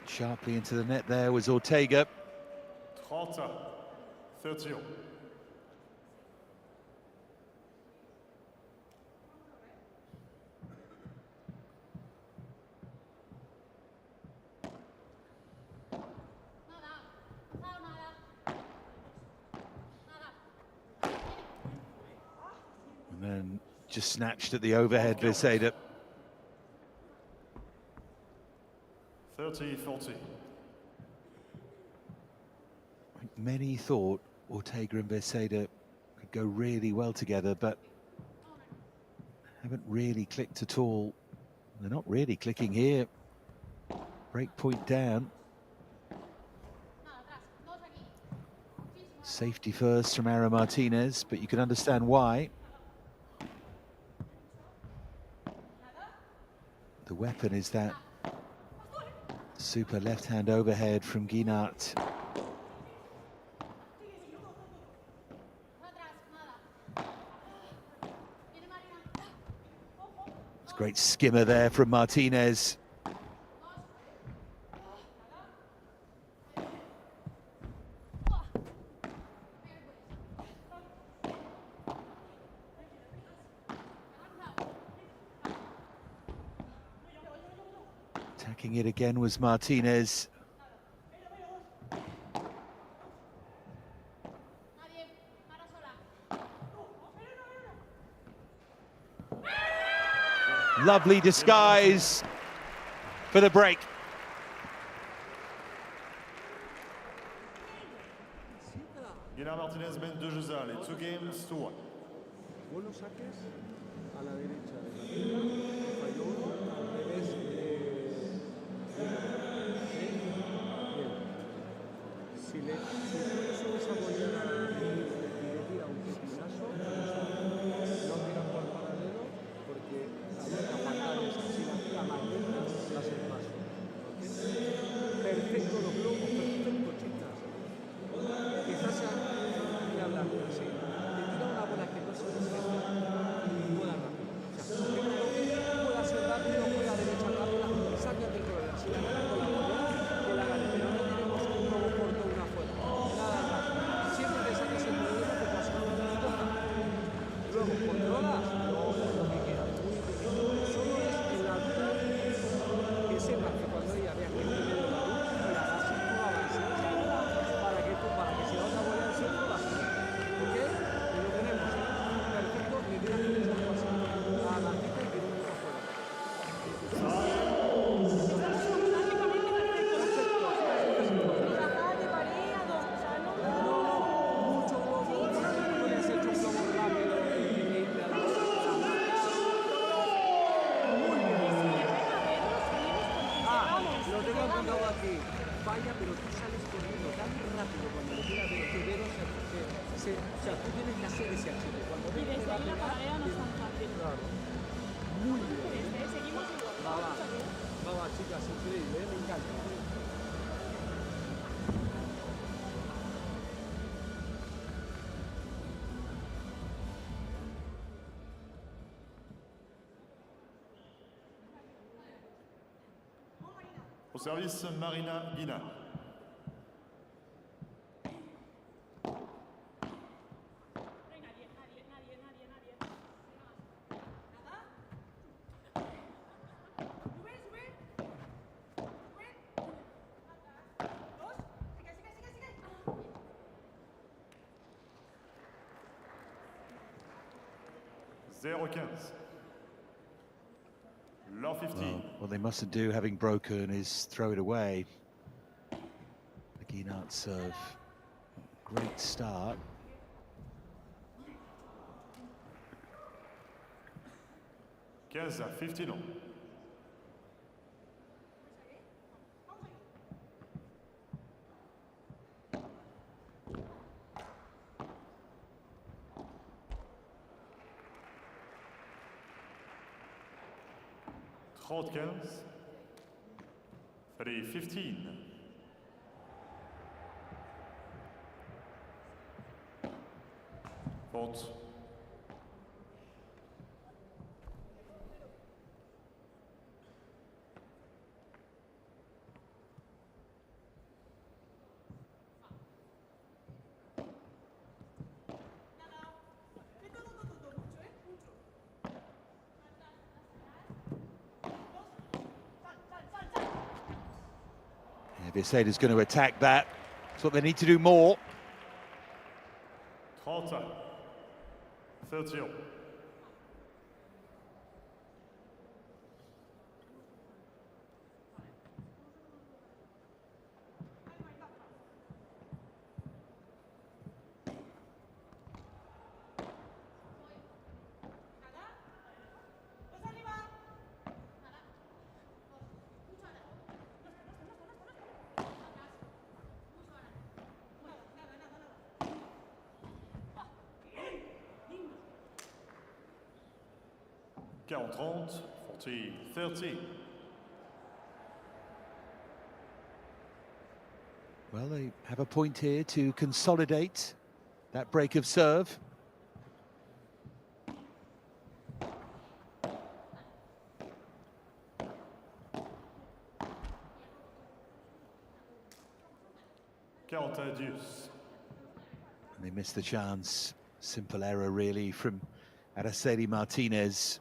Sharply into the net there was Ortega. 30-31. And then just snatched at the overhead, Veseda. 30-40. Many thought Ortega and Veseda could go really well together, but haven't really clicked at all. They're not really clicking here. Break point down. Safety first from Ara Martinez, but you can understand why. The weapon is that super left-hand overhead from Guinart. It's a great skimmer there from Martinez. Attacking it again was Martinez. Lovely disguise for the break. Guinart Martinez mène 2-1. Les 2 games to 1. Buenos saques a la derecha de la pista, falló uno, al revés si tú le subes a Bolera y le tira un pepinazo, no tiras por paralelo porque hay capatares así la maqueta las el paso. Perfecto los globos, perfecto chicas. Quizás sea hablando así. Le tira una bola que no se despeja y vuela rápido. O sea, puede hacer rápido, juega derecha rápida, saca del problema. Si la gana con la bola, que la gane. Pero no tenemos un globo corto una afuera. Nada más. Siempre que saques el problema te pasa un poquito. Luego controlas, luego lo que quieras. Solo es en la altura que sepas que cuando ella vea que tiene de la luz, la das un poco avanzada para que si la otra bola en centro la sube. ¿Ok? Y lo tenemos. Perfecto. Y tienes que estar pasando a la cita y que no está afuera. Lo tengo apuntado aquí. falla, pero tú sales corriendo tan rápido cuando le pegas de tu dedo, o sea, tú tienes que hacer ese achete. Cuando ves que va a pegar, no es tan fácil. Claro. Muy bien. Seguimos igual. Va, chicas, increíble, me encanta. Au service, Marina Guina. What they mustn't do, having broken, is throw it away. The Guinart serve. Great start. Quinze à 15 ans. Ready, 15. Faute. Bersaida's going to attack that. That's what they need to do more. 30. 30. Count 30, 40, 30. Well, they have a point here to consolidate that break of serve. And they missed the chance. Simple error, really, from Araceli Martinez.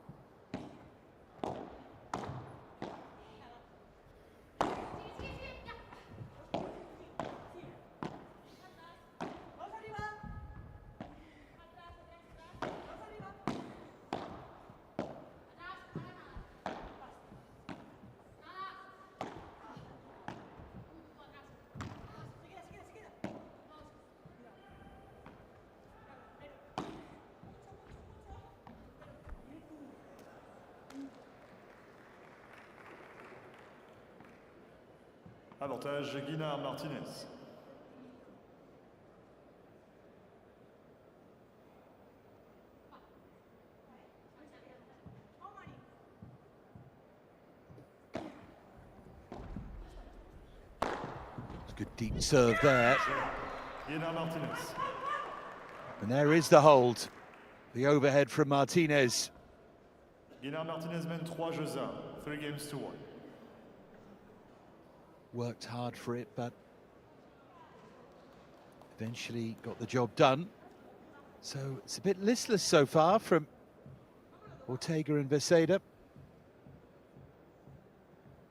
Avantage Guinard Martinez. It's a good deep serve there. Guinard Martinez. And there is the hold. The overhead from Martinez. Guinard Martinez mène 3-1, 3 games to 1. Worked hard for it, but eventually got the job done. So it's a bit listless so far from Ortega and Berssaida.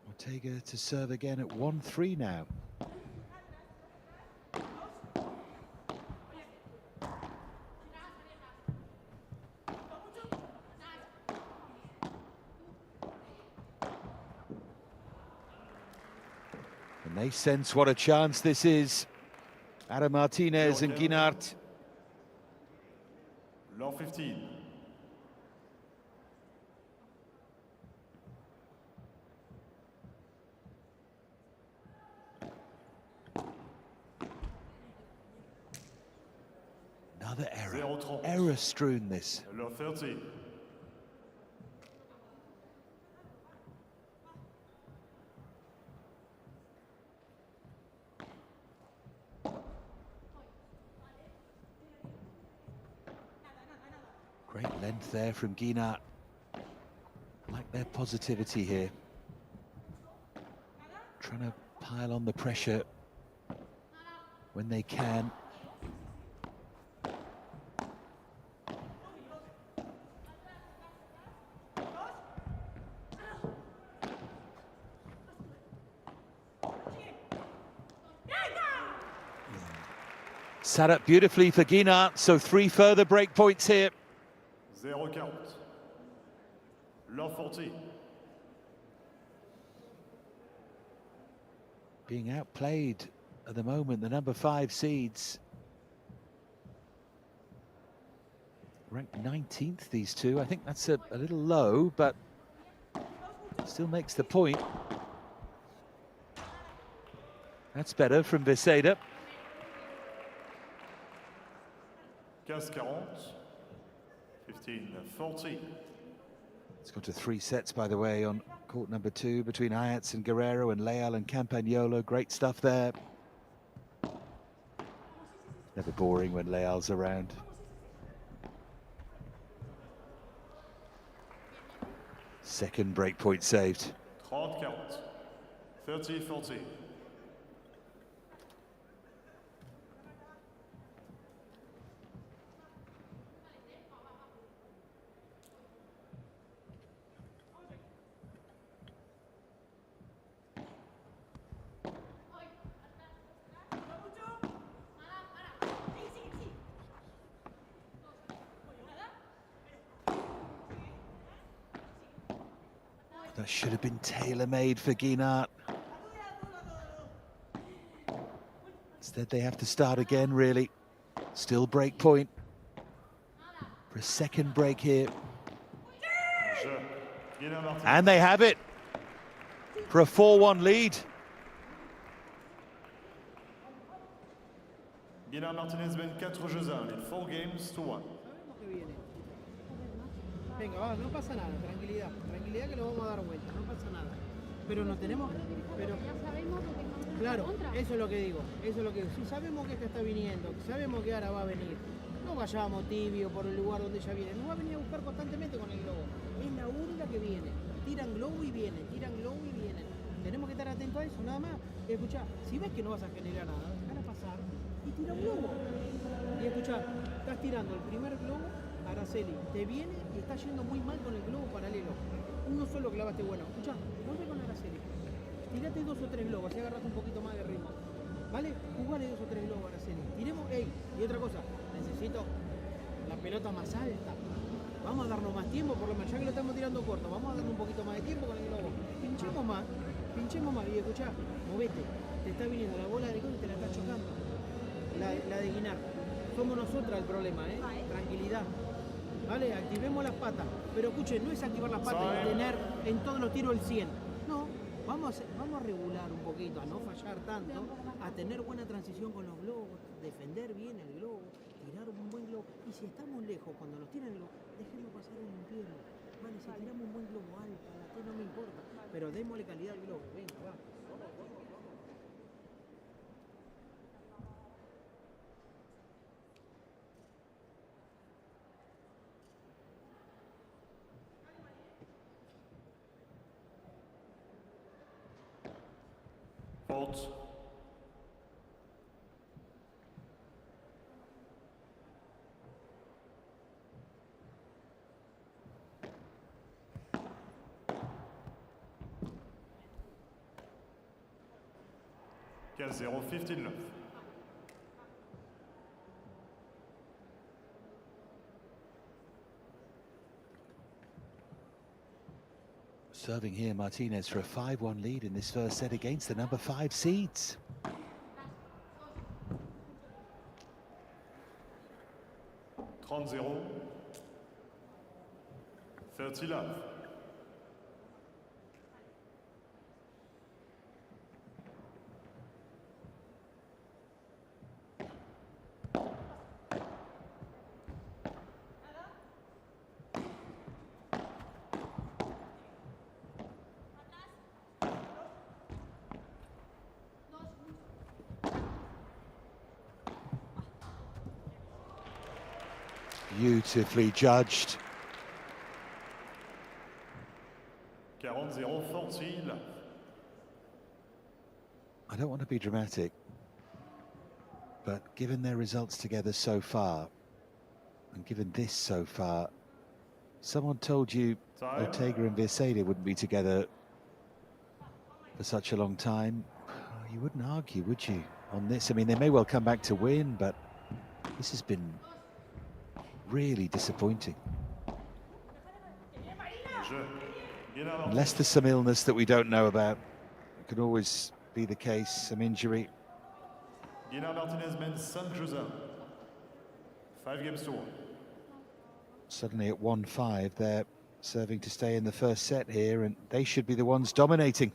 Ortega to serve again at 1-3 now. And they sense what a chance this is. Ada Martinez and Guinart. Law 15. Another error. Error strewn this. Le 30. Great length there from Guinart. Like their positivity here. Trying to pile on the pressure when they can. Sat up beautifully for Guinart, so 3 further break points here. 0-40. Le 40. Being outplayed at the moment, the number 5 seeds. Ranked 19th, these two. I think that's a little low, but still makes the point. That's better from Beseda. 15-40. 15-40. It's gone to 3 sets, by the way, on court number 2 between Ayats and Guerrero and Leal and Campagnolo. Great stuff there. Never boring when Leal's around. Second break point saved. 30-40. 30-40. That should have been tailor-made for Guinart. Instead, they have to start again, really. Still break point. For a second break here. And they have it. For a 4-1 lead. Guinart Martinez win 4 jeux à 1, lead 4 games to 1. Venga, va, no pasa nada, tranquilidad, tranquilidad que lo vamos a dar vuelta, no pasa nada. Pero nos tenemos, pero claro, eso es lo que digo, eso es lo que digo. Si sabemos que esta está viniendo, sabemos que ahora va a venir, no vayamos tibio por el lugar donde ella viene, nos va a venir a buscar constantemente con el globo. Es la única que viene, tiran globo y vienen, tiran globo y vienen. Tenemos que estar atentos a eso, nada más. Escuchá, si ves que no vas a generar nada, dejar a pasar y tira un globo. Y escuchá, estás tirando el primer globo, Araceli, te viene y está yendo muy mal con el globo paralelo. Uno solo clavaste bueno. Escuchá, vuelve con Araceli. Tirate 2 o 3 globos, así agarras un poquito más de ritmo. ¿Vale? Jugale 2 o 3 globos, Araceli. Tiremos, ey, y otra cosa, necesito la pelota más alta. Vamos a darnos más tiempo, por lo menos, ya que lo estamos tirando corto, vamos a darle un poquito más de tiempo con el globo. Pinchemos más y escuchá, movete. Te está viniendo la bola de gol y te la está chocando. La de Guinart. Somos nosotras el problema, tranquilidad. ¿Vale? Activemos las patas. Pero escuchen, no es activar las patas y tener en todos los tiros el 100. No, vamos a regular un poquito, a no fallar tanto, a tener buena transición con los globos, defender bien el globo, tirar un buen globo. Y si estamos lejos, cuando nos tiran el globo, déjenlo pasar en infierno. Vale, si tiramos un buen globo alto, a la T no me importa, pero démosle calidad al globo. Venga, va. Fault. Zero 15-9. Serving here, Martinez for a 5-1 lead in this first set against the number 5 seeds. Zero 30-9. Beautifully judged. 40-0 Fortil. I don't want to be dramatic, but given their results together so far, and given this so far, someone told you Ortega and Virseda wouldn't be together for such a long time. You wouldn't argue, would you, on this? I mean, they may well come back to win, but this has been really disappointing. Unless there's some illness that we don't know about, it could always be the case, some injury. Guinard Martinez men's 5-1. 5 games to 1. Suddenly at 1-5, they're serving to stay in the first set here, and they should be the ones dominating.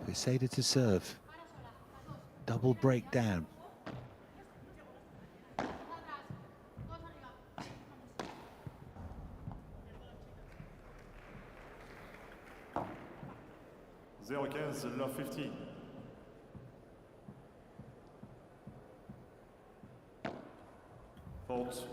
Virseda to serve. Double breakdown. Love 15. Fault.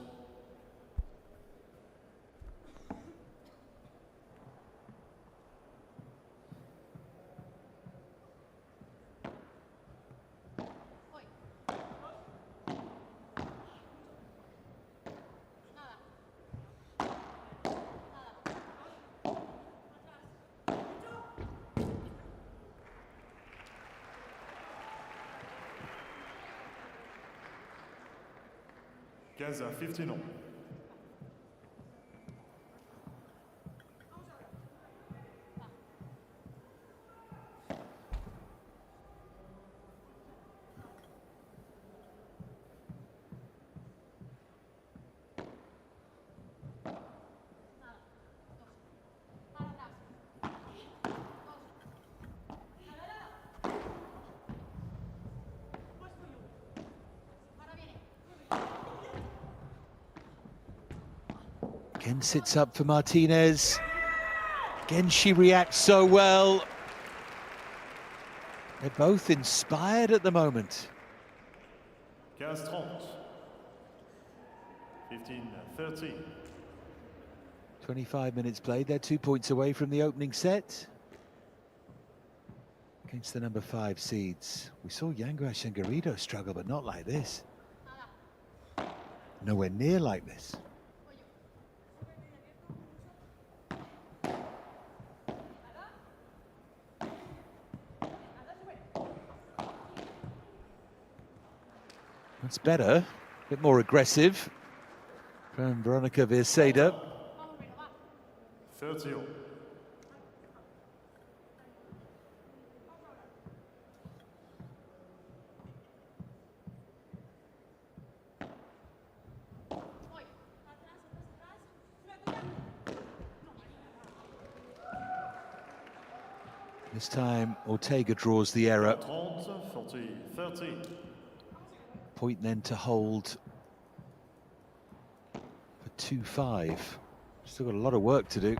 Gaza 15 ans. Again sits up for Martinez. Again she reacts so well. They're both inspired at the moment. 15-30. 15-13. 25 minutes played. They're 2 points away from the opening set. Against the number 5 seeds. We saw Yanguas and Garrido struggle, but not like this. Nowhere near like this. That's better, a bit more aggressive from Veronica Virseda. 30. This time Ortega draws the error. 30. Point then to hold for 2-5. Still got a lot of work to do.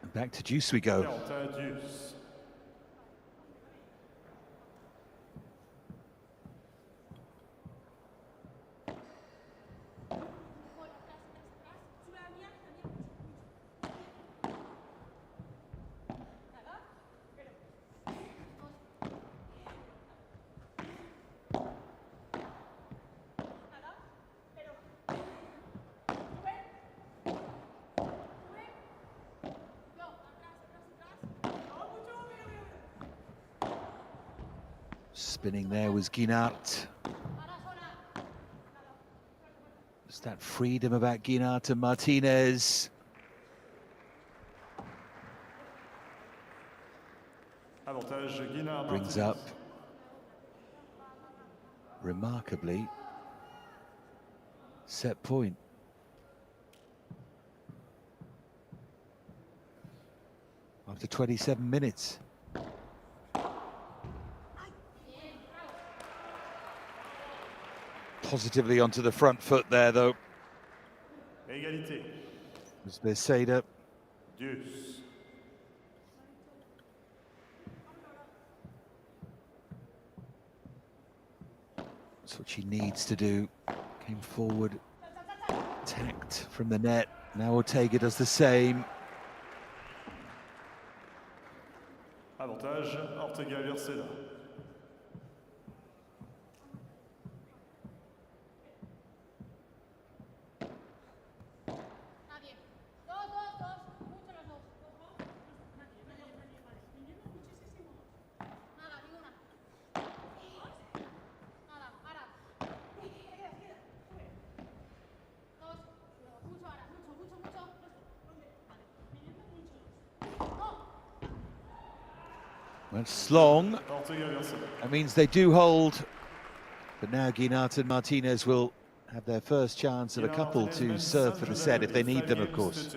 And back to deuce we go. Spinning there was Guinard. Just that freedom about Guinard and Martinez. Brings up remarkably set point. After 27 minutes. positively onto the front foot there, though. Égalité. As Beseda. Deuce. That's what she needs to do. Came forward, tacked from the net. Now Ortega does the same. Avantage, Ortega Verseda. Well, it's long. That means they do hold. But now Guinart and Martinez will have their first chance of a couple to serve for the set if they need them, of course.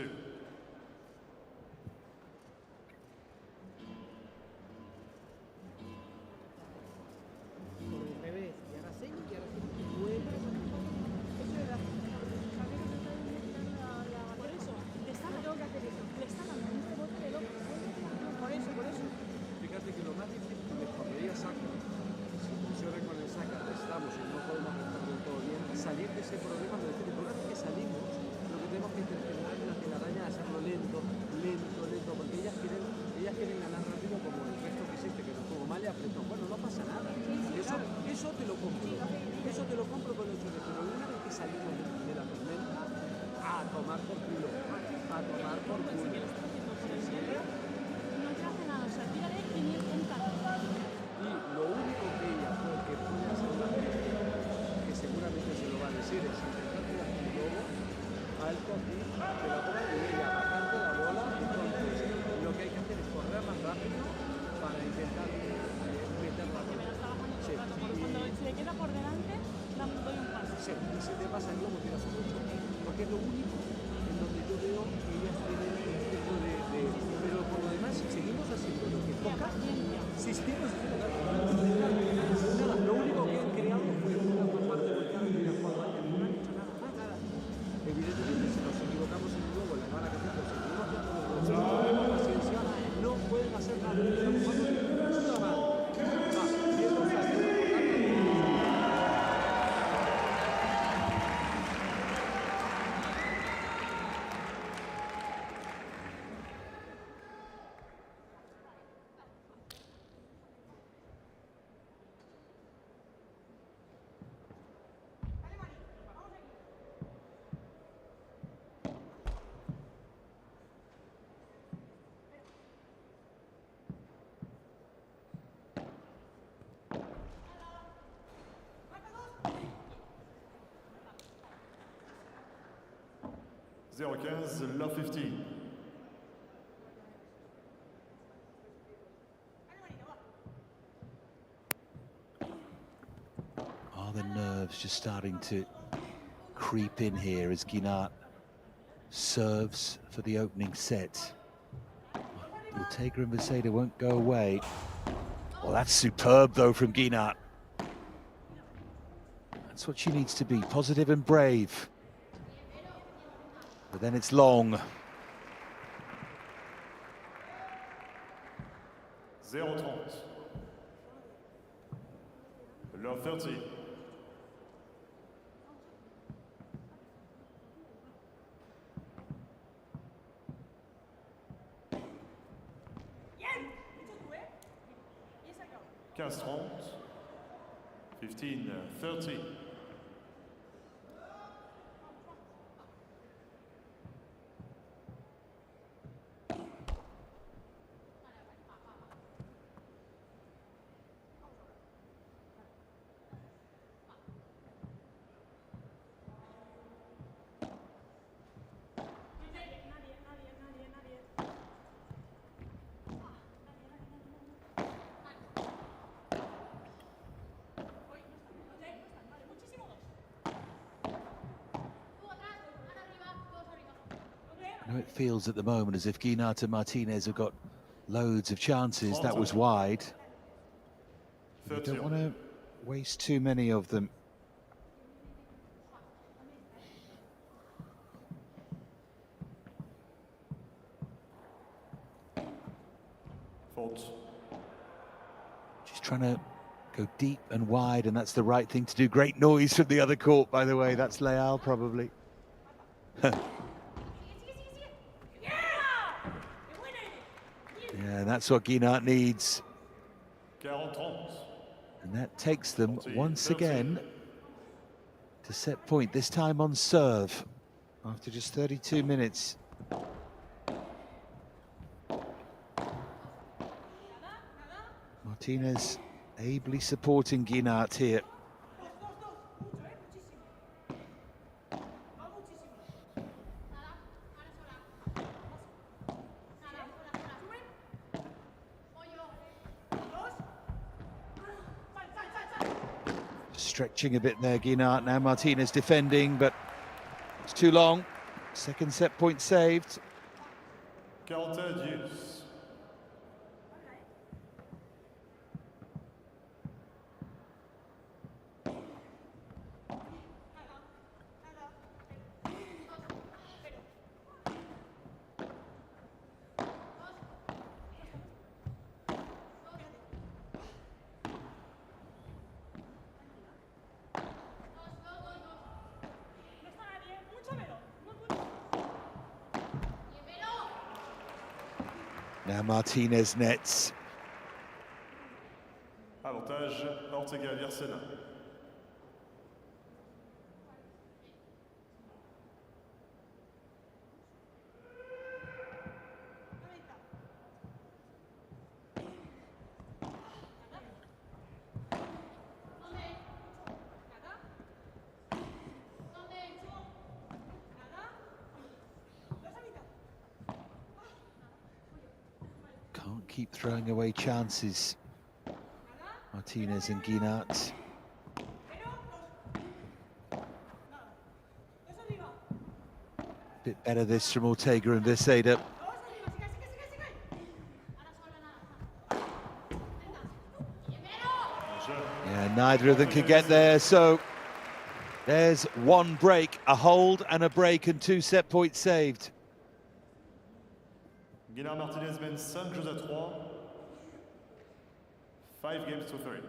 Love 15. Are the nerves just starting to creep in here as Guinart serves for the opening set? Ortega and Beseda won't go away. Well, that's superb, though, from Guinart. That's what she needs to be, positive and brave. But then it's long. 0-30. Love 13. Castron, 15-30. I know it feels at the moment as if Guinart and Martinez have got loads of chances. That was wide. But you don't want to waste too many of them. He's trying to go deep and wide, and that's the right thing to do. Great noise from the other court, by the way. That's Leal, probably. Yeah, that's what Guinart needs. And that takes them once again to set point, this time on serve, after just 32 minutes. Martinez ably supporting Guinart here. Stretching a bit there, Guinart. Now Martinez defending, but it's too long. Second set point saved. Now Martinez nets. Avantage Ortega-Viercena. Can't keep throwing away chances. Martinez and Guinart. Bit better this from Ortega and Viercena. Yeah, neither of them can get there, so there's one break, a hold and a break, and 2 set points saved. Guinart Martinez mène 5 jeux à 3. 5 games to 3.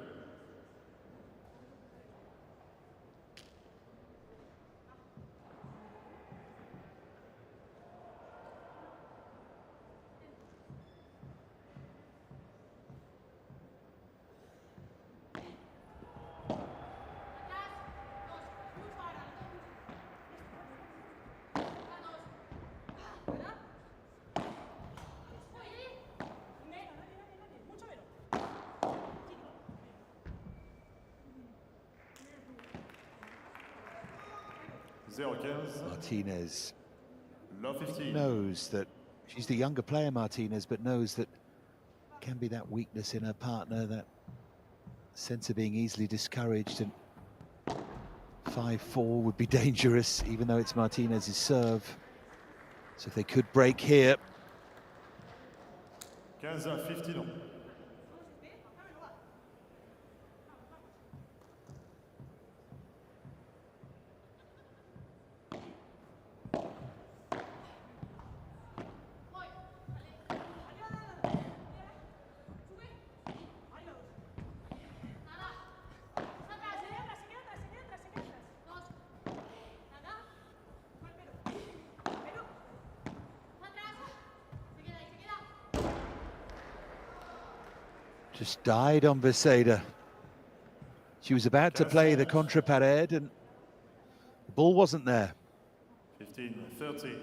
Martinez knows that she's the younger player, Martinez, but knows that can be that weakness in her partner, that sense of being easily discouraged, and 5-4 would be dangerous, even though it's Martinez's serve. So if they could break here. 15-15. Just died on Viercena. She was about to play the contra pared and the ball wasn't there. 15-30.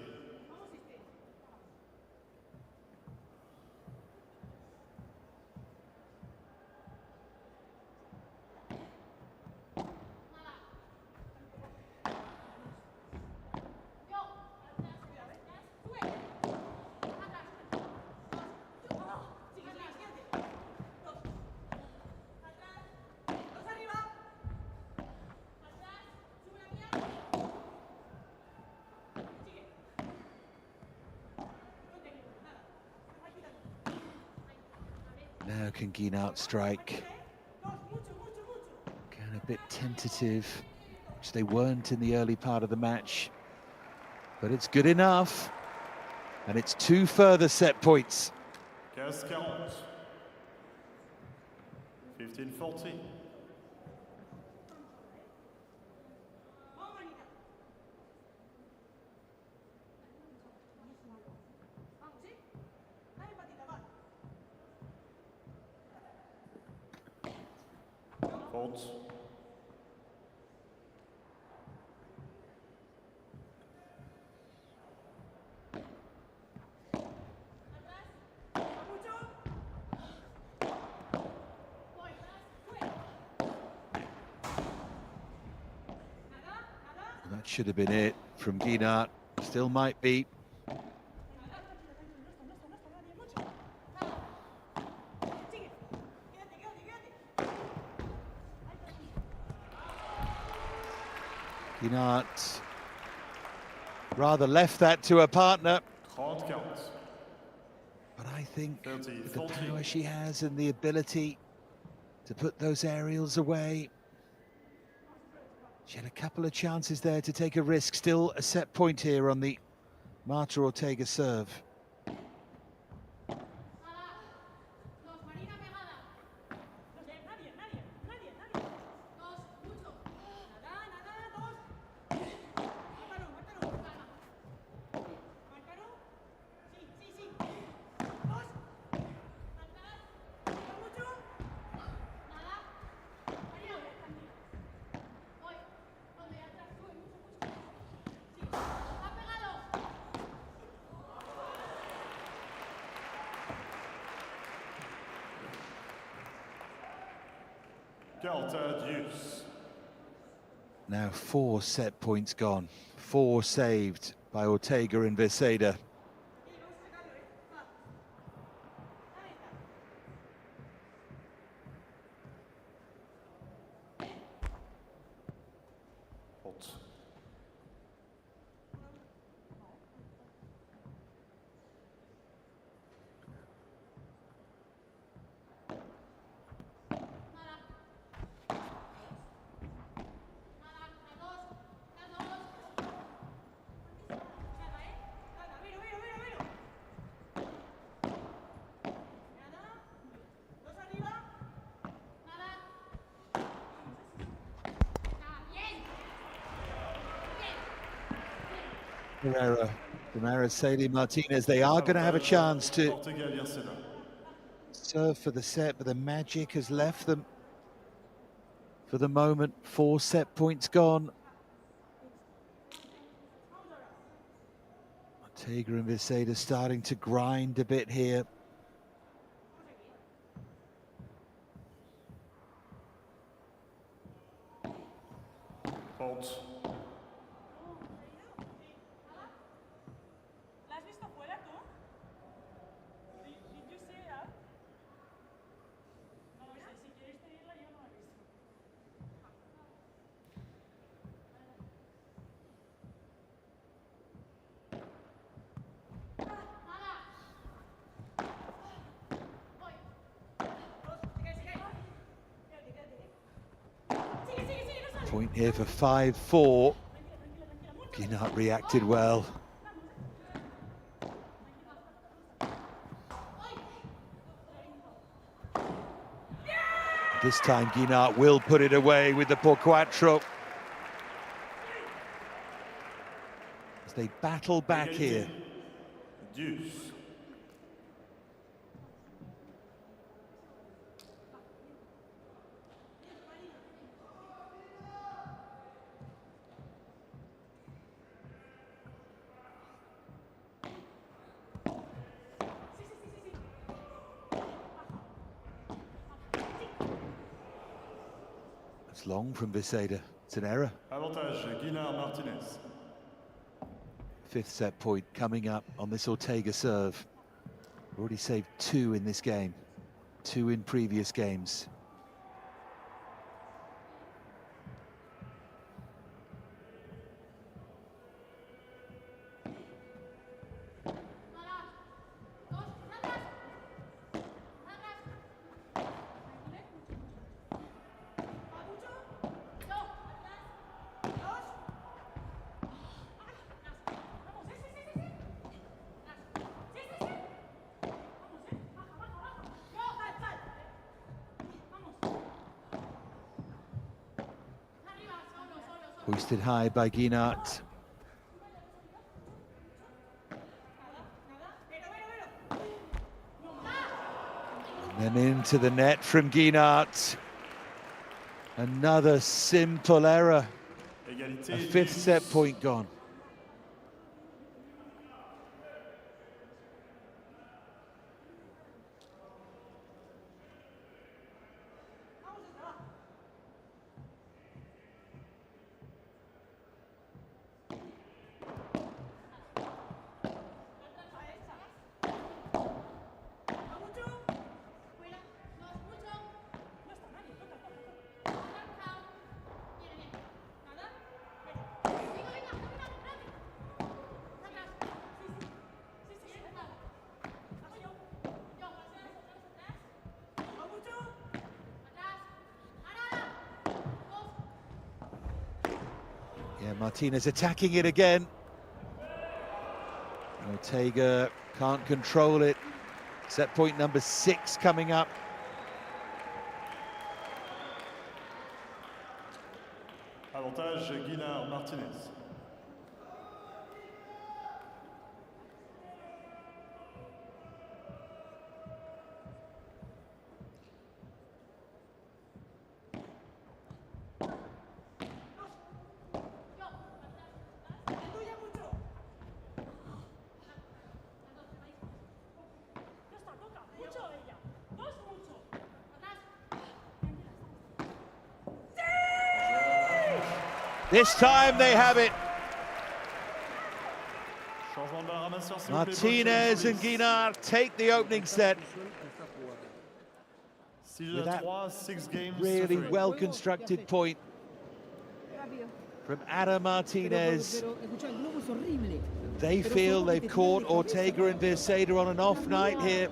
Now can Guinart strike? Again, a bit tentative, which they weren't in the early part of the match. But it's good enough. And it's 2 further set points. 15-40. 15-40. Fault. That should have been it from Guinart. Still might be. Guinart rather left that to her partner. But I think with the power she has and the ability to put those aerials away, she had a couple of chances there to take a risk. Still a set point here on the Marta Ortega serve. Now 4 set points gone, 4 saved by Ortega and Veseda. Barrera, Sadie Martinez, they are going to have a chance to serve for the set, but the magic has left them for the moment. 4 set points gone. Ortega and Veseda starting to grind a bit here. Fault. Point here for 5-4. Guinart reacted well. This time Guinart will put it away with the por quattro. As they battle back here. Deuce. It's long from Veseda. It's an error. Avantage, Guinart Martinez. 5th set point coming up on this Ortega serve. Already saved 2 in this game, 2 in previous games. Hoisted high by Guinart. And then into the net from Guinart. Another simple error. A fifth set point gone. Martinez attacking it again. Ortega can't control it. Set point number 6 coming up. Avantage Guinart Martinez. This time they have it. Martinez and Guinart take the opening set. With that really well-constructed point from Ada Martinez. They feel they've caught Ortega and Virseda on an off night here.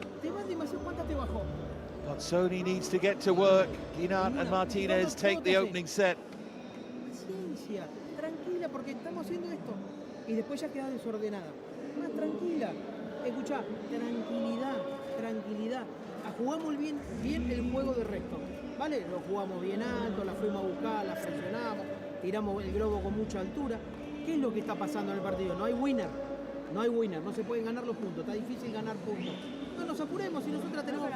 Pozzoni needs to get to work. Guinart and Martinez take the opening set. Tranquila, porque estamos haciendo esto y después ya queda desordenada. Más tranquila. Escuchá, tranquilidad, tranquilidad. Jugamos bien el juego de resto, ¿vale? Lo jugamos bien alto, la fuimos a buscar, la presionamos, tiramos el globo con mucha altura. ¿Qué es lo que está pasando en el partido? No hay winner, no se pueden ganar los puntos, está difícil ganar puntos. No nos apuremos si nosotras tenemos...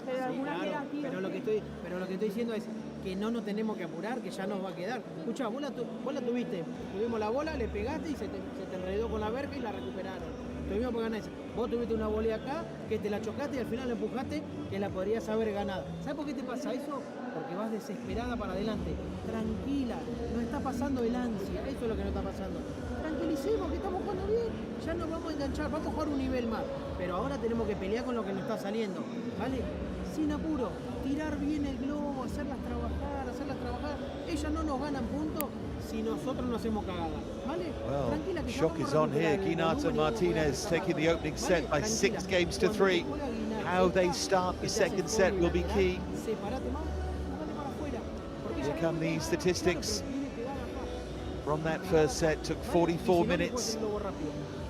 Sí, claro, pero lo que estoy diciendo es que no nos tenemos que apurar, que ya nos va a quedar. Escuchá, vos la tuviste, tuvimos la bola, le pegaste y se te enredó con la verga y la recuperaron. Tuvimos que ganar esa. Vos tuviste una volea acá, que te la chocaste y al final la empujaste, que la podrías haber ganado. ¿Sabes por qué te pasa eso? Porque vas desesperada para adelante. Tranquila, no está pasando el ansia, eso es lo que no está pasando. Tranquilicemos, que estamos jugando bien, ya nos vamos a enganchar, vamos a jugar un nivel más. Pero ahora tenemos que pelear con lo que nos está saliendo, ¿vale? Sin apuro, tirar bien el globo, hacerlas trabajar. Ellas no nos ganan puntos si nosotros no hacemos cagada, ¿vale? Well, tranquila, que shock is on here. Guinart and Martinez taking the opening set by 6 games to 3. How they start the second set will be key. Here come the statistics. From that first set, took 44 minutes.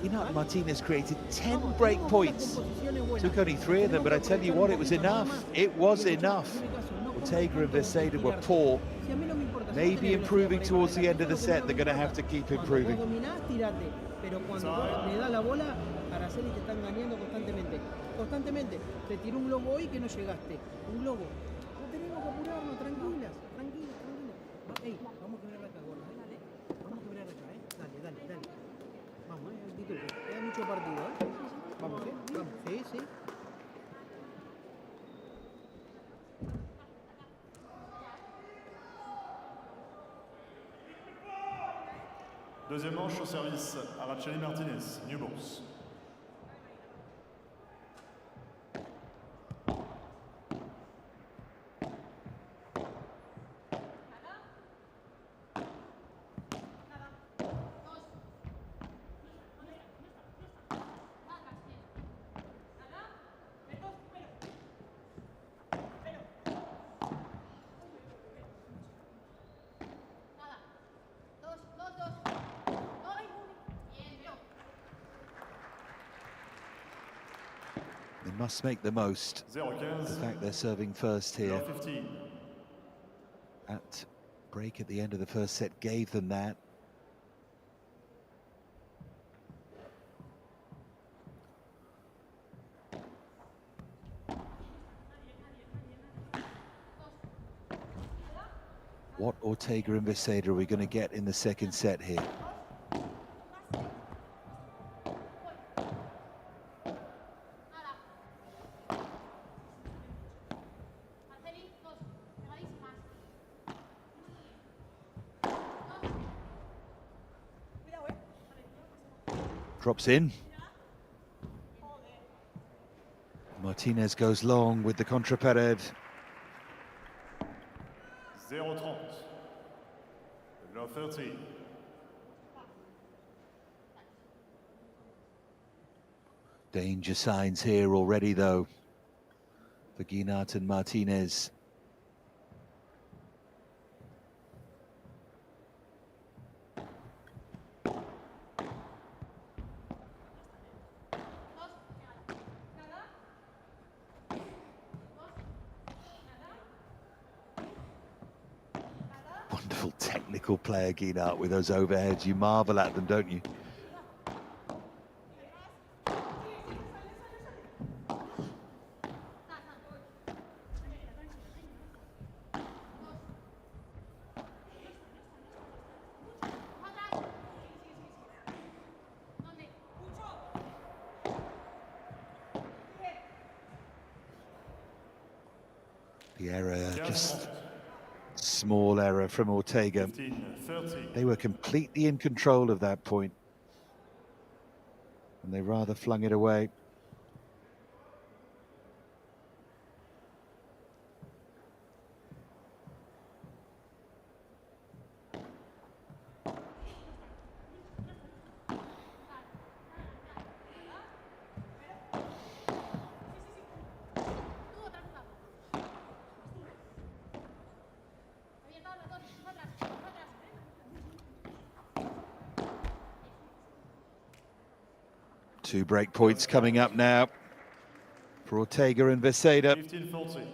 Guinart and Martinez created 10 break points. Took only 3 of them, but I tell you what, it was enough. It was enough. Ortega and Virseda were poor. Maybe improving towards the end of the set, they're going to have to keep improving. Pero cuando le da la bola, Araceli te está engañando constantemente. Te tiró un globo hoy que no llegaste. Un globo. No tenemos que apurarnos, tranquilas. Ey, vamos a quebrar acá, gorda. Vamos a quebrar acá, Dale. Vamos, actitud. Queda mucho partido, Vamos, Vamos, sí. Deuxième manche au service, Araceli Martinez, New Bourse. Must make the most of the fact they're serving first here at break at the end of the first set gave them that. What Ortega and Veseda are we going to get in the second set here? Drops in. Martinez goes long with the contrapared. 0-30. Love 13. Danger signs here already, though, for Guinart and Martinez. Wonderful technical player, Guinart, with those overheads. You marvel at them, don't you? The error, just small error from Ortega. 15-30. They were completely in control of that point, and they rather flung it away. Two break points coming up now for Ortega and Veseda. 15-40.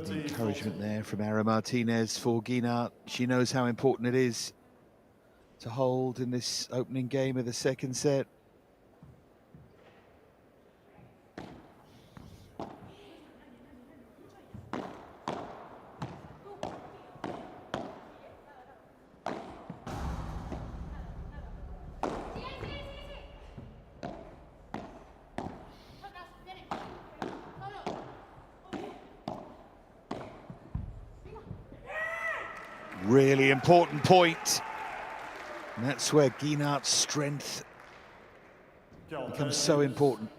Encouragement there from Ara Martinez for Guinart. She knows how important it is to hold in this opening game of the second set. Really important point. And that's where Guinart's strength becomes so important.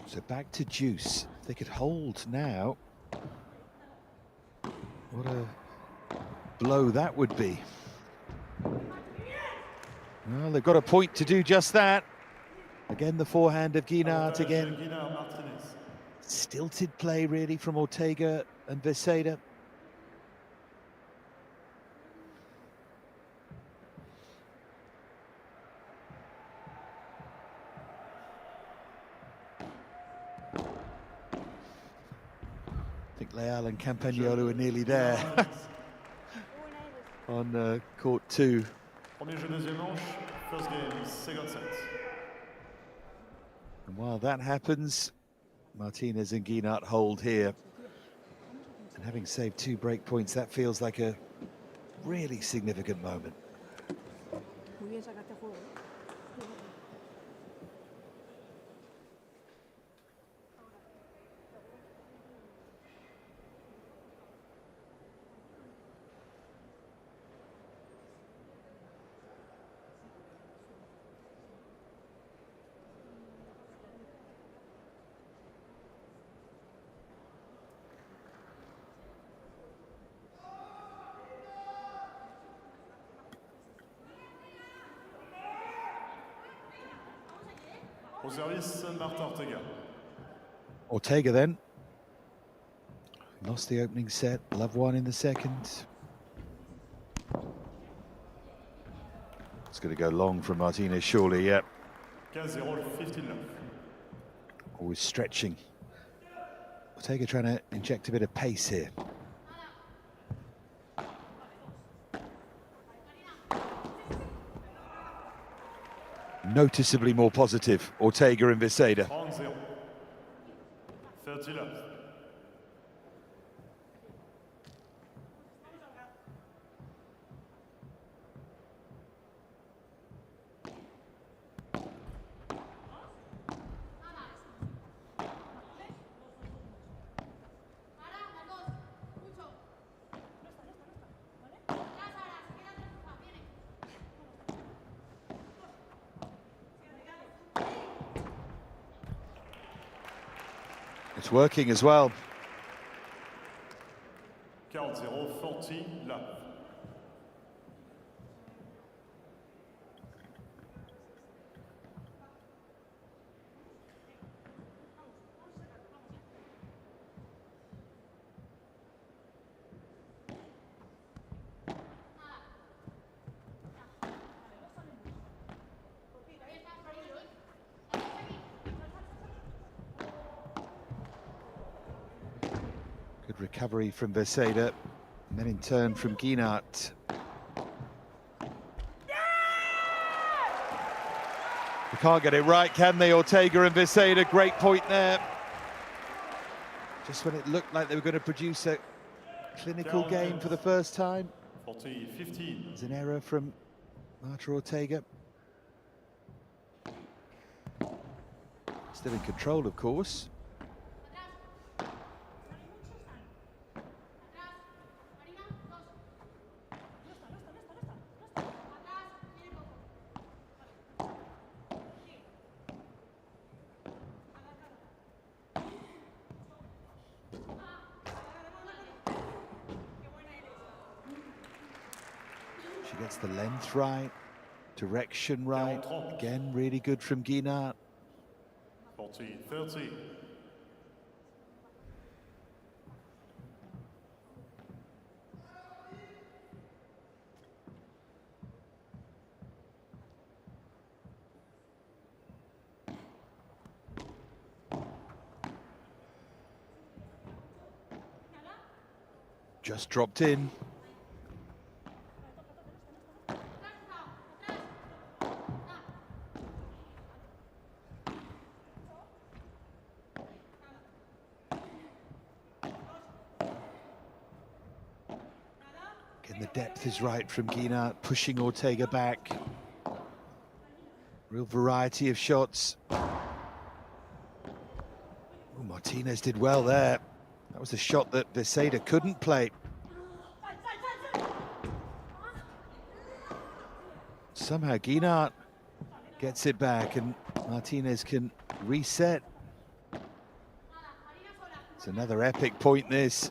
So back to Juice. If they could hold now. What a blow that would be. Well, they've got a point to do just that. Again, the forehand of Guinart again. Stilted play, really, from Ortega and Veseda. I think Leal and Campagnolo are nearly there on court 2 Premier jeu, deuxième manche, first game, second set. And while that happens, Martinez and Guinart hold here. And having saved 2 break points, that feels like a really significant moment. Muy bien sacaste juego. Au service, Marta Ortega. Ortega then. Lost the opening set, love one in the second. It's going to go long from Martinez, surely, yeah. 15-0, 15-9. Always stretching. Ortega trying to inject a bit of pace here. Noticeably more positive, Ortega and Viseda. 30-0. 30-9. It's working as well. 40-0, 40, love. Good recovery from Viseda, and then in turn from Guinart. They can't get it right, can they? Ortega and Viseda, great point there. Just when it looked like they were going to produce a clinical game for the first time. 40-15. There's an error from Marta Ortega. Still in control, of course. Gets the length right, direction right. Again, really good from Guinart. 40-30. Just dropped in. The depth is right from Guinart, pushing Ortega back. Real variety of shots. Oh, Martinez did well there. That was a shot that Viseda couldn't play. Somehow Guinart gets it back and Martinez can reset. It's another epic point, this.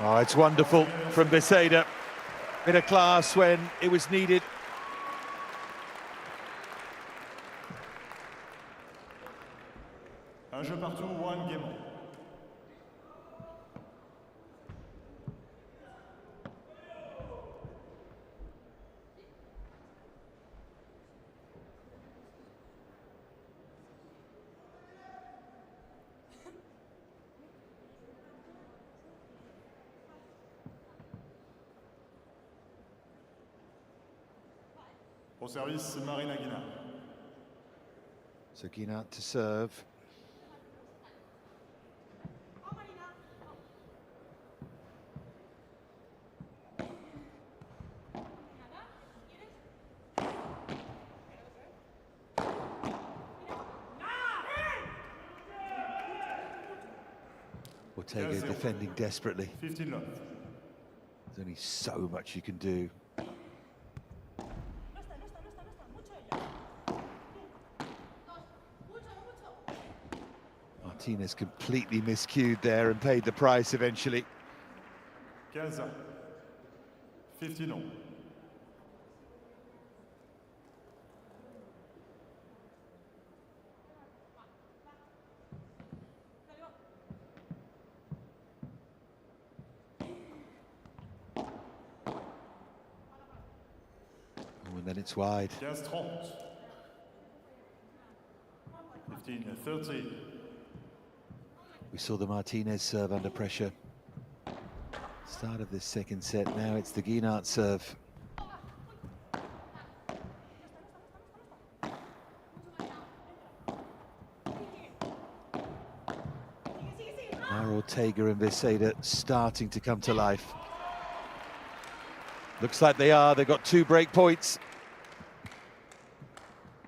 Oh, it's wonderful from Viseda. Bit of class when it was needed. Un jeu partout, one game. Au service, Marina Guinard. So Guinard to serve. Ortega defending desperately. 15 love. There's only so much you can do. Martinez completely miscued there and paid the price eventually. 15. 15 non. And then it's wide. 15-30. 15-30. We saw the Martinez serve under pressure. Start of this second set, now it's the Guinard serve. Now Ortega and Beseda starting to come to life. Looks like they are, they've got 2 break points.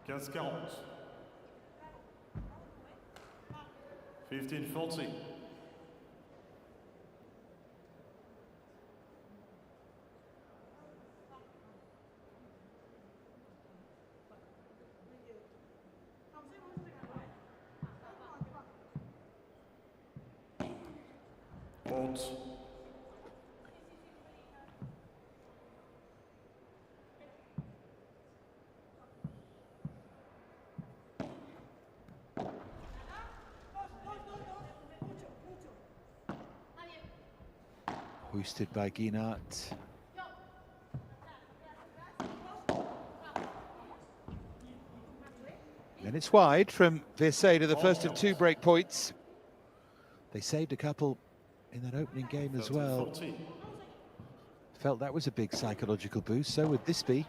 15-40. 15-40. Haute. Hoisted by Guinard. And it's wide from Beseda, the first of 2 break points. They saved a couple in that opening game as well. Felt that was a big psychological boost, so would this be.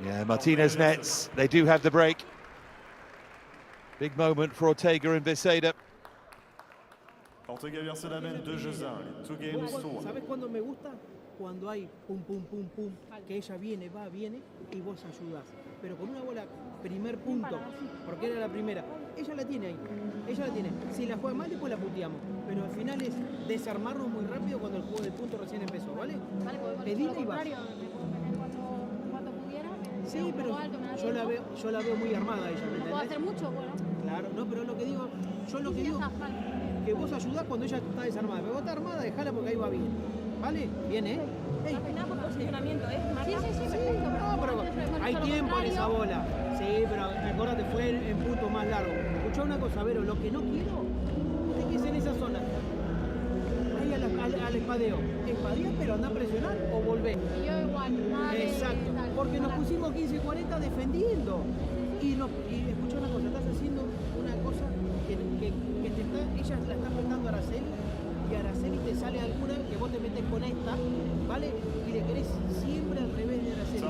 Yeah, Martinez nets, they do have the break. Big moment for Ortega and Beseda. Ortega Beseda mène 2-1, 2 games to 1. ¿Sabes cuándo me gusta? Cuando hay pum, pum, pum, pum, que ella viene, va, viene y vos ayudás. Pero con una bola, primer punto, porque era la primera. Ella la tiene ahí, ella la tiene. Si la juega mal, después la puteamos. Pero al final es desarmarnos muy rápido cuando el juego del punto recién empezó, ¿vale? Pedile y vas. Sí, pero yo la veo muy armada ella, ¿me entendés? ¿Puedo hacer mucho? Bueno. Claro, no, pero lo que digo, yo lo que digo, que vos ayudás cuando ella está desarmada. Pero vos estás armada, dejala porque ahí va bien. ¿Vale? Bien, ¿eh? Hey. Al final por posicionamiento, ¿eh? Marta. Sí, perfecto. No, pero hay tiempo en esa bola. Sí, pero recordate, fue en punto más largo. Escuchá una cosa, Vero, lo que no quiero es que es en esa zona. Ahí al espadeo. Espadea, pero anda a presionar o volver. Y yo igual. Vale, exacto. Porque nos pusimos 15-40 defendiendo. Y escuchá una cosa, estás haciendo una cosa que ella la está apretando a Araceli. Y Araceli te sale alguna que vos te metes con esta, ¿vale? Y le querés siempre al revés de Araceli.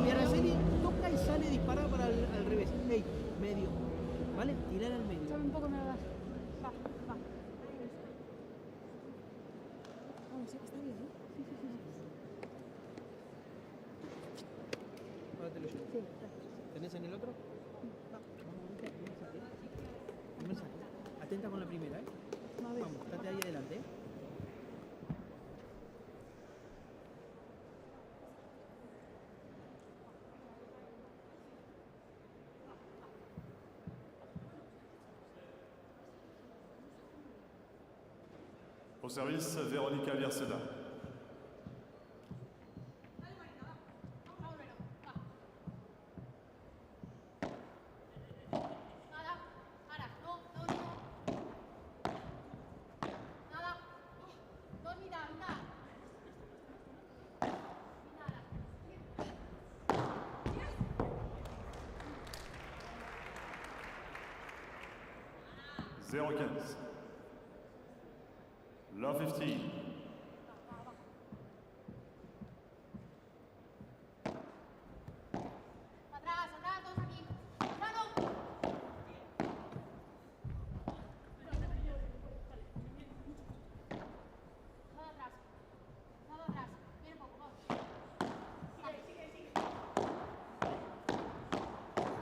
Y Araceli toca y sale disparada para al revés. Hey, medio, ¿vale? Tirar al medio. Solo un poco me lo das. Va. Vamos, sí, está bien, ¿eh? Sí. Ahora te lo llevo. Sí, ¿tenés en el otro? Va. Primer saque. Atenta con la primera, ¿eh? Vamos, estate ahí adelante. Au service, Véronica Beseda.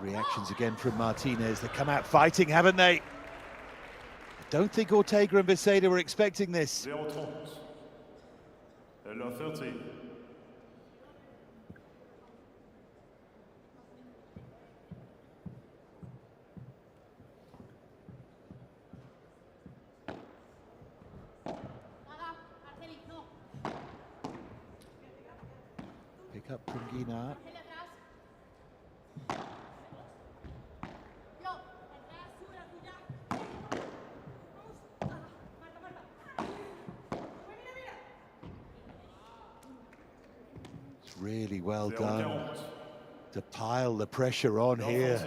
reactions again from Martinez. They come out fighting, haven't they? I don't think Ortega and Beceda were expecting this. 0-30. Elle a 30. Pick up from Guinart. It's really well done to pile the pressure on here.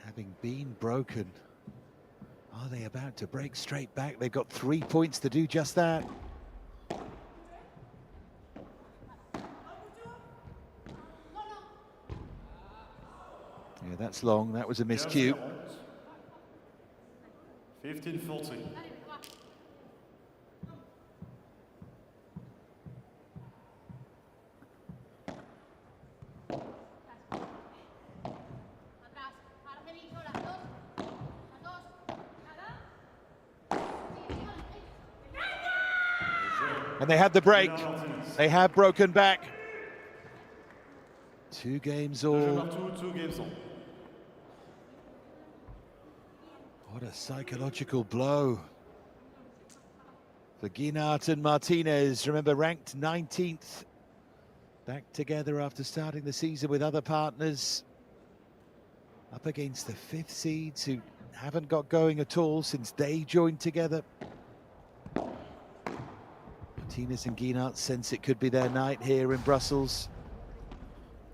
Having been broken, are they about to break straight back? They've got 3 points to do just that. Yeah, that's long. That was a miscue. 15-40. And they had the break. They have broken back. 2 games all. 2 games all. What a psychological blow for Guinart and Martinez. Remember, ranked 19th. Back together after starting the season with other partners. Up against the 5th seeds who haven't got going at all since they joined together. Martinez and Guinart sense it could be their night here in Brussels.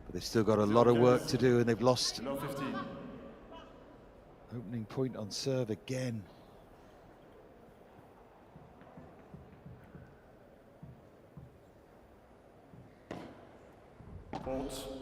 But they've still got a lot of work to do, and they've lost. Opening point on serve again. Fault.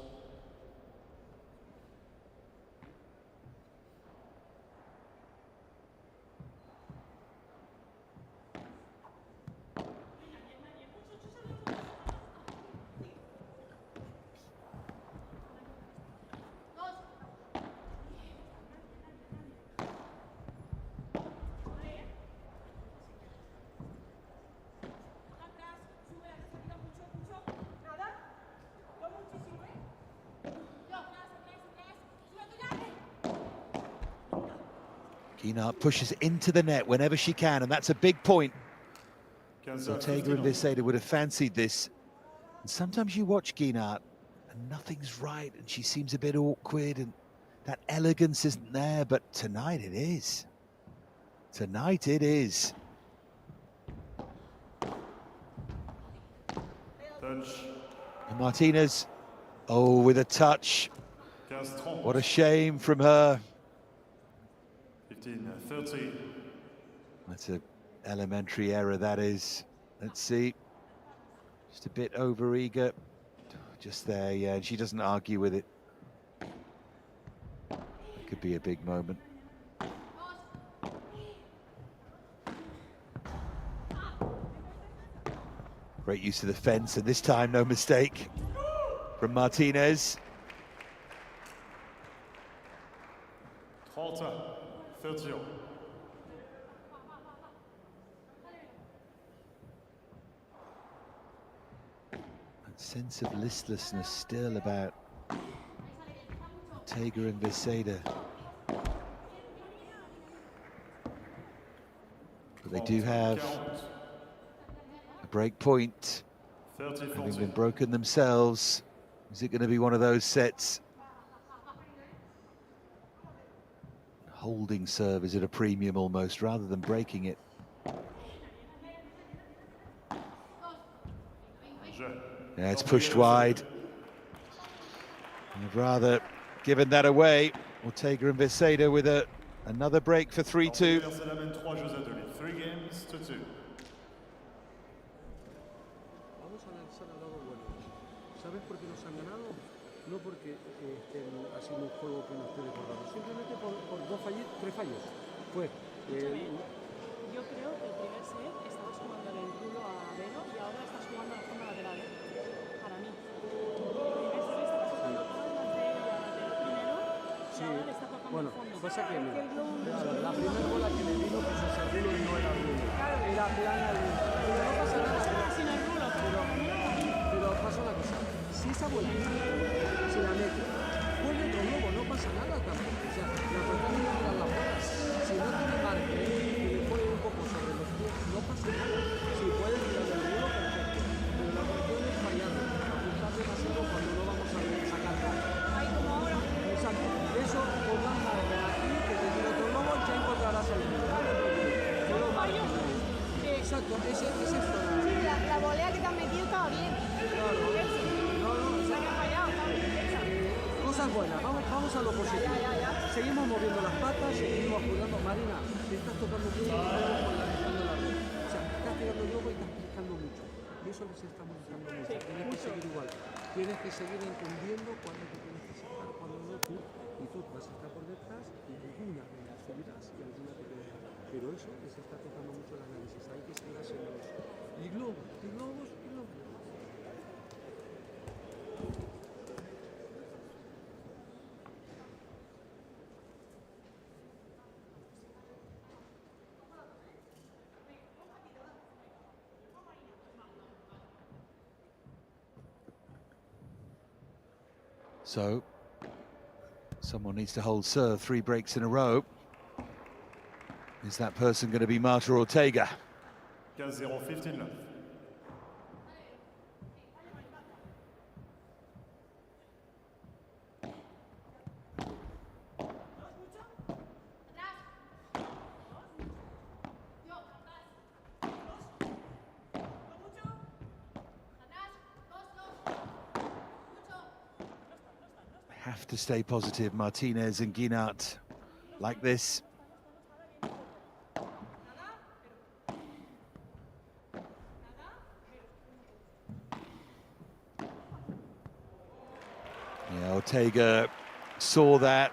Guinart pushes into the net whenever she can, and that's a big point. Ortega and Beceda would have fancied this. And sometimes you watch Guinart and nothing's right, and she seems a bit awkward, and that elegance isn't there, but tonight it is. Tonight it is. Touch. And Martinez, oh, with a touch. What a shame from her. 15-30. That's an elementary error, that is. Let's see. Just a bit over-eager. Just there, yeah, and she doesn't argue with it. It could be a big moment. Great use of the fence, and this time no mistake from Martinez. 30. That sense of listlessness still about Ortega and Beceda. But they do have a break point, having been broken themselves. Is it going to be one of those sets? Holding serve is at a premium almost, rather than breaking it. Yeah, it's pushed wide. I'd rather given that away. Ortega and Beceda with another break for 3-2. 3 games to 2. Vamos a lanzar al lado bueno. ¿Sabes por qué nos han ganado? No porque ha sido un juego que no esté recordado, simplemente por 3 fallos. Fue. Yo creo que el primer set estabas jugando el culo a Velo y ahora estás jugando a la forma lateral. Para mí. El primer set estabas pasa que la primera bola que le vino pues es el rulo y no era rulo. Era plana el rulo. Pero no pasa nada. Pero pasa una cosa. Si esa bola se la mete, vuelve otro globo, no pasa nada tampoco. O sea, la importante es tirar las bolas. Si no tiene margen y le pone un poco sobre los pies, no pasa nada. Si puede tirar el rulo, perfecto. Pero la cuestión es fallarlo. Apuntar demasiado cuando no vamos a sacar nada. Ahí como ahora. Exacto. Eso por landa de aquí, que te tira otro globo, ya encontrarás el rulo. Solo varios. Exacto, ese es todo. Sí, la volea que te han metido estaba bien. Claro. Se ha fallado, está bien. Cosas buenas, vamos a lo positivo. Seguimos moviendo las patas, seguimos jugando. Marina, te estás tocando mucho los dedos con la piscando la red. O sea, estás tirando el globo y estás piscando mucho. Y eso les está molestando mucho. Tienes que seguir igual. Tienes que seguir entendiendo cuándo te tienes que sacar, cuándo no tú. Y tú vas a estar por detrás y alguna de las subirás y alguna te quedará. Pero eso les está tocando mucho el análisis. Hay que seguir haciendo eso. Y globos, y globos, y globos. So, someone needs to hold serve 3 breaks in a row. Is that person going to be Marta or Ortega? 15-0, 15 love. Have to stay positive, Martinez and Guinart, like this. Yeah, Ortega saw that.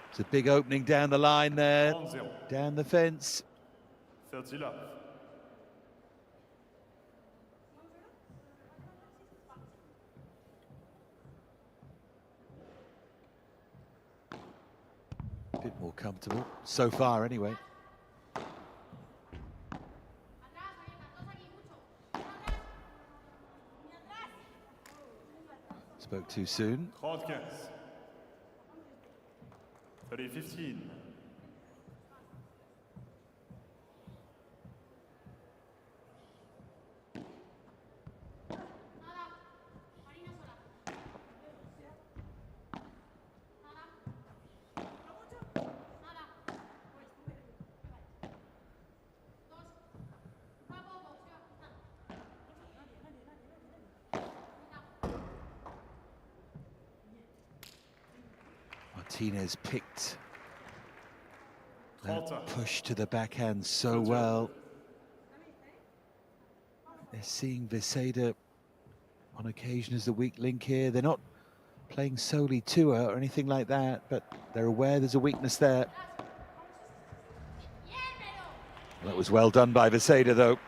It's a big opening down the line there, down the fence. 30 love. A bit more comfortable, so far anyway. Spoke too soon. 30-15. 30-15. Martinez picked that push to the backhand so well. They're seeing Veseda on occasion as the weak link here. They're not playing solely to her or anything like that, but they're aware there's a weakness there. That was well done by Veseda, though.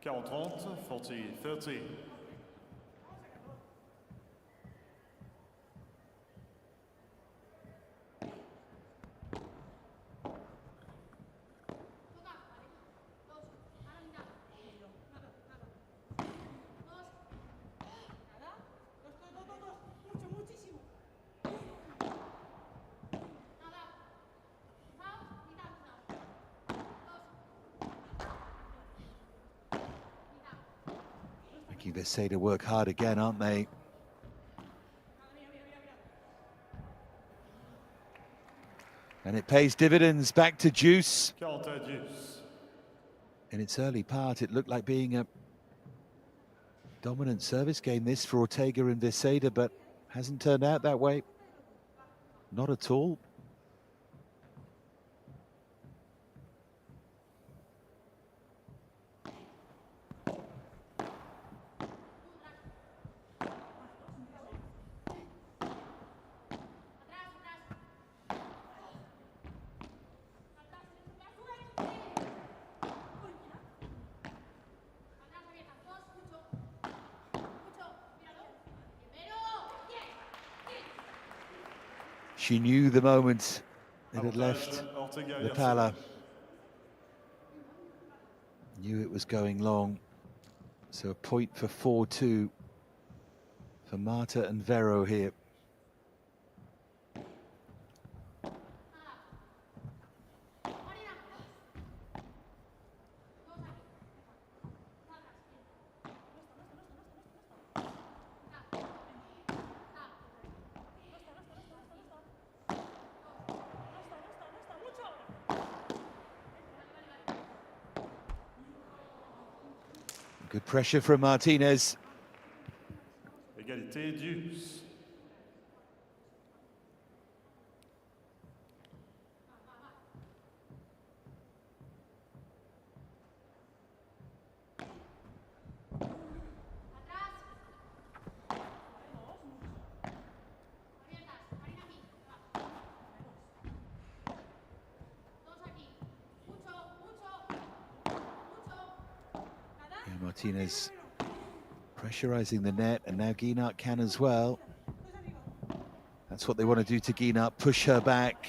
40-30, 40-30. Making Veseda work hard again, aren't they? And it pays dividends back to Juice. 40 Juice. In its early part, it looked like being a dominant service game, this for Ortega and Veseda, but hasn't turned out that way. Not at all. She knew the moment it had left the pala. Knew it was going long. So a point for 4-2 for Marta and Vero here. Good pressure from Martinez. Égalité deuce. Martinez pressurizing the net, and now Guinart can as well. That's what they want to do to Guinart, push her back.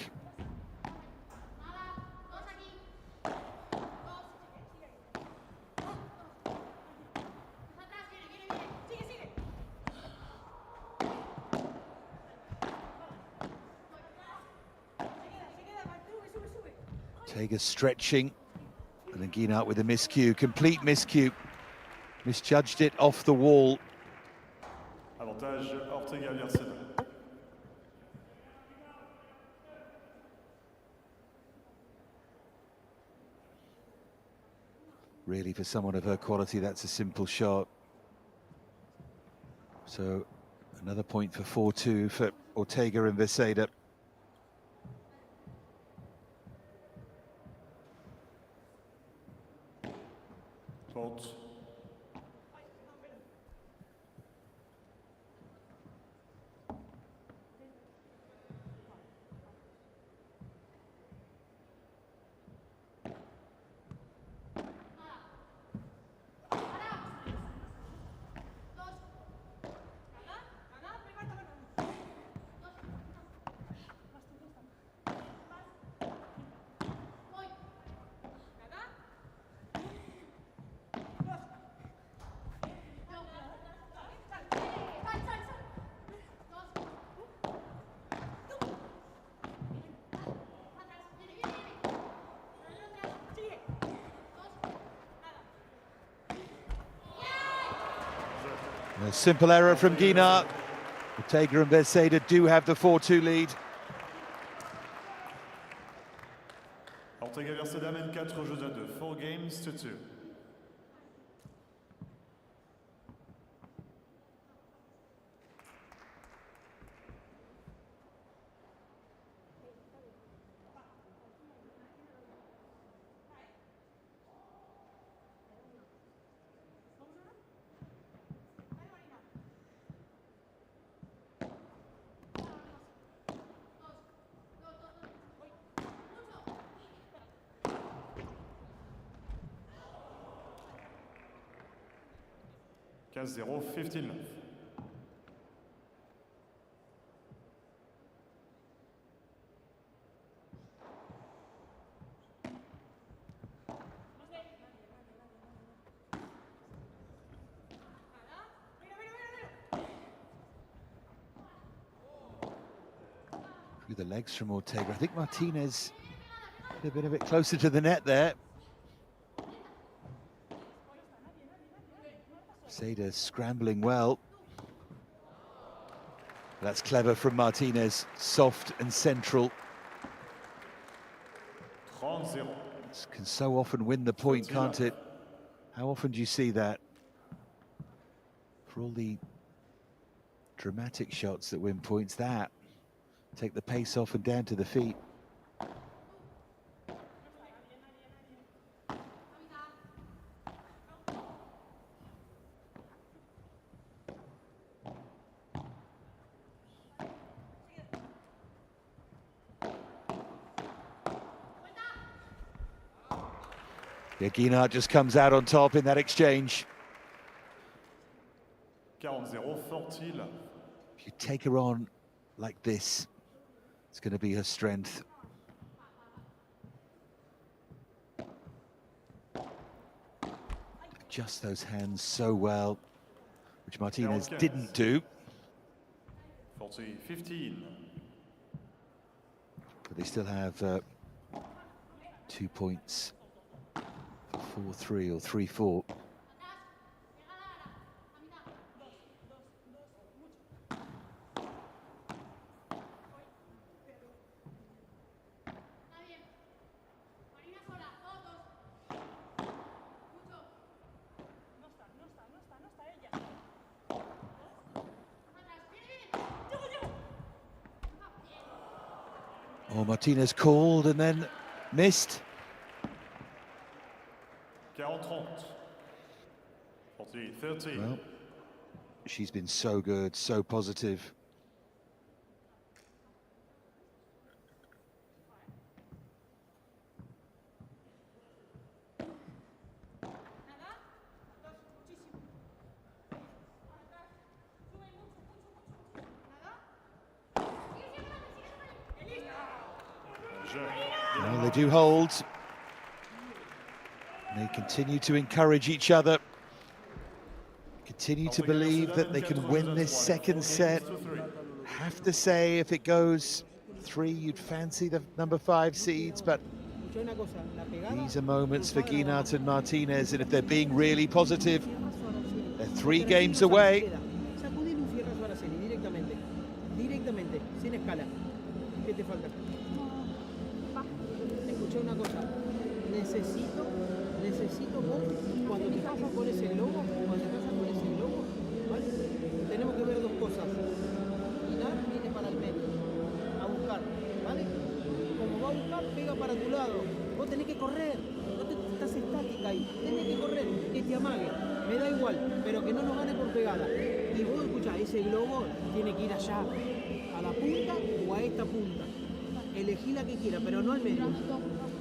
Ortega stretching, and then Guinart with a miscue, complete miscue. Misjudged it off the wall. Avantage Ortega Garcia. Really, for someone of her quality, that's a simple shot. So another point for 4-2 for Ortega and Veseda. Faute. A simple error from Guinart. Ortega and Veseda do have the 4-2 lead. Ortega Veseda mène 4 jeux à 2. 4 games to 2. Quinze 0, 15-9. Through the legs from Ortega. I think Martinez could have been a bit closer to the net there. Veseda scrambling well. That's clever from Martinez, soft and central. 30. This can so often win the point, can't it? How often do you see that? For all the dramatic shots that win points, that take the pace off and down to the feet. Yeah, Guinart just comes out on top in that exchange. 40-0, Fortil. If you take her on like this, It's going to be her strength. Adjust those hands so well, which Martinez didn't do. 40-15. But they still have 2 points for 4-3 or 3-4. Oh, Martinez called and then missed. 40-30. 40-13. Well, she's been so good, so positive. Well, they do hold. They continue to encourage each other. Continue to believe that they can win this second set. Have to say, if it goes 3, you'd fancy the number 5 seeds, but these are moments for Guinart and Martinez, and if they're being really positive, they're 3 games away. Una cosa, necesito vos, cuando te casas con ese globo, ¿vale? Tenemos que ver 2 cosas. Guinart viene para el medio, a buscar, ¿vale? Como va a buscar, pega para tu lado. Vos tenés que correr, no te estás estática ahí, tenés que correr, que te amague, me da igual, pero que no nos gane por pegada. Y vos escuchás, ese globo tiene que ir allá, a la punta o a esta punta. Elegí la que quiera, pero no al medio.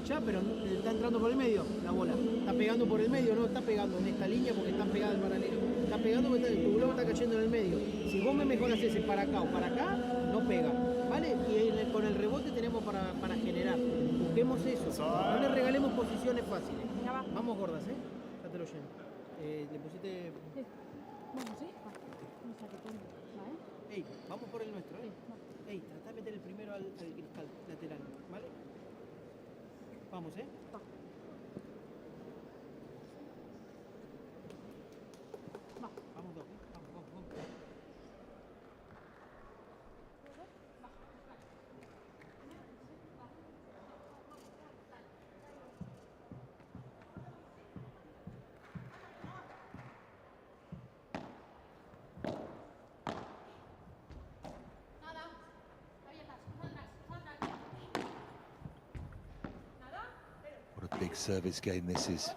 Ya, pero está entrando por el medio la bola. Está pegando por el medio, no está pegando en esta línea porque está pegada en paralelo. Está pegando porque tu globo está cayendo en el medio. Si vos me mejoras ese para acá o para acá, no pega. ¿Vale? Y con el rebote tenemos para generar. Busquemos eso. No le regalemos posiciones fáciles. Vamos gordas, ¿eh? Ya te lo lleno. Le pusiste... Vamos, ¿sí? Vale. Ey, vamos por el nuestro, ¿eh? Ey, tratá de meter el primero al cristal lateral, ¿vale? Vamos, ¿eh? Vamos 2, vamos. Big service game this is.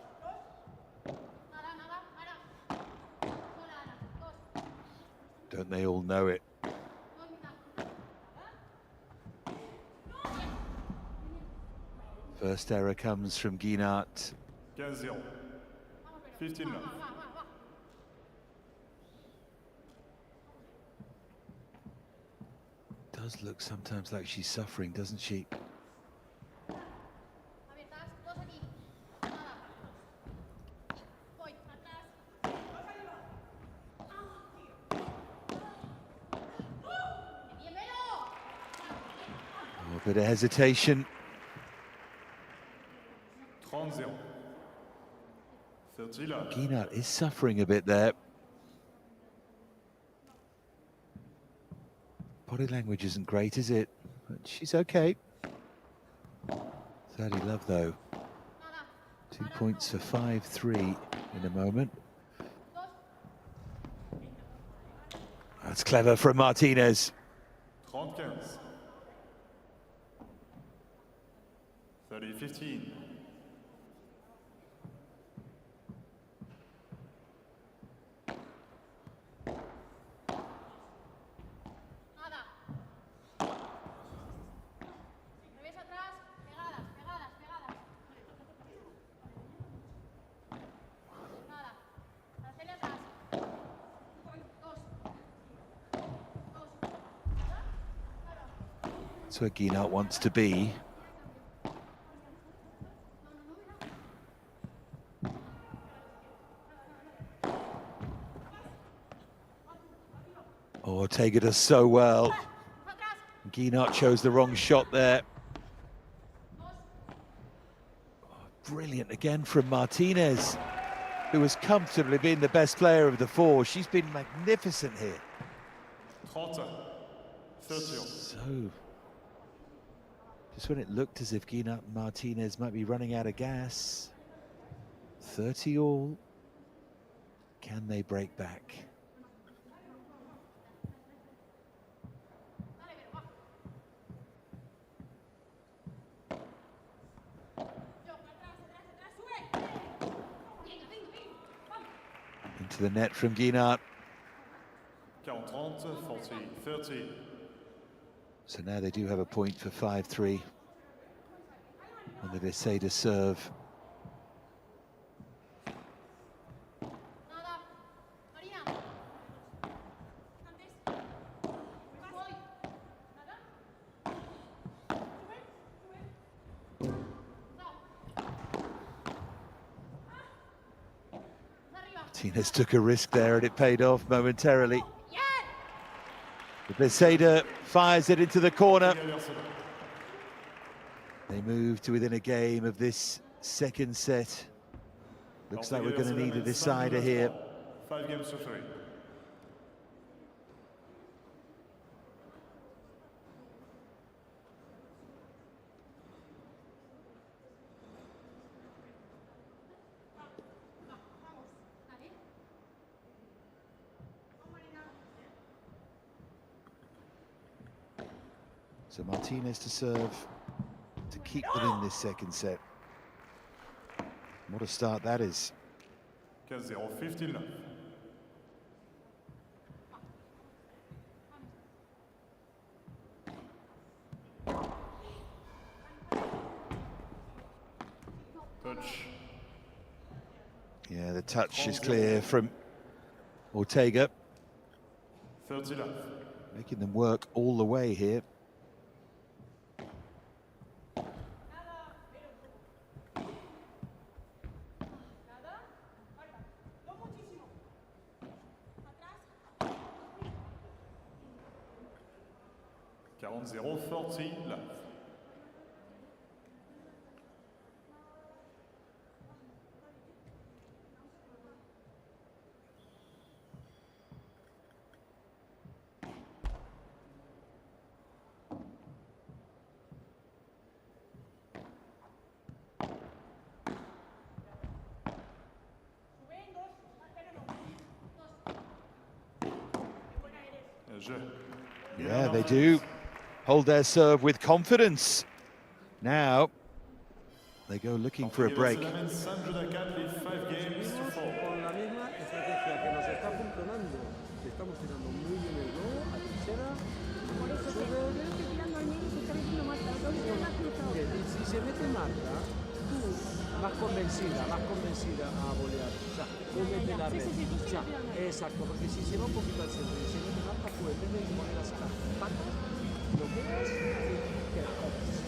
Don't they all know it? First error comes from Guinart. 15-0. 15-9. Does look sometimes like she's suffering, doesn't she? Bit of hesitation. 30-0. 30-là. Guinart is suffering a bit there. Body language isn't great, is it? But she's okay. 30 love though. 2 points for 5-3 in a moment. That's clever from Martinez. 30-15. 30-15. That's where Guinart wants to be. Oh, Ortega does so well. Guinart chose the wrong shot there. Oh, brilliant again from Martinez, who has comfortably been the best player of the four. She's been magnificent here. 30. So, just when it looked as if Guinart and Martinez might be running out of gas, 30 all. Can they break back? Into the net from Guinart. 40, 40, 30. So now they do have a point for 5-3 on the Beseda serve. Martinez took a risk there and it paid off momentarily. Beseda fires it into the corner. They move to within a game of this second set. Looks like we're going to need a decider here. 5 games to 3. So Martinez to serve to keep within this second set. What a start that is. 15-0, 15 love. Touch. Yeah, the touch is clear from Ortega. 30 love. Making them work all the way here. Zero 40 love. Yeah, they do hold their serve with confidence. Now they go looking for a break. Con la misma estrategia que nos está funcionando, que estamos tirando muy bien el globo, a tercera, si se mete Marta, tú más convencida a volear, o sea, tú metes la red, o sea, exacto, porque si se va un poquito al centro y se mete Marta, tú en vez de poner las patas, lo que es que la coges,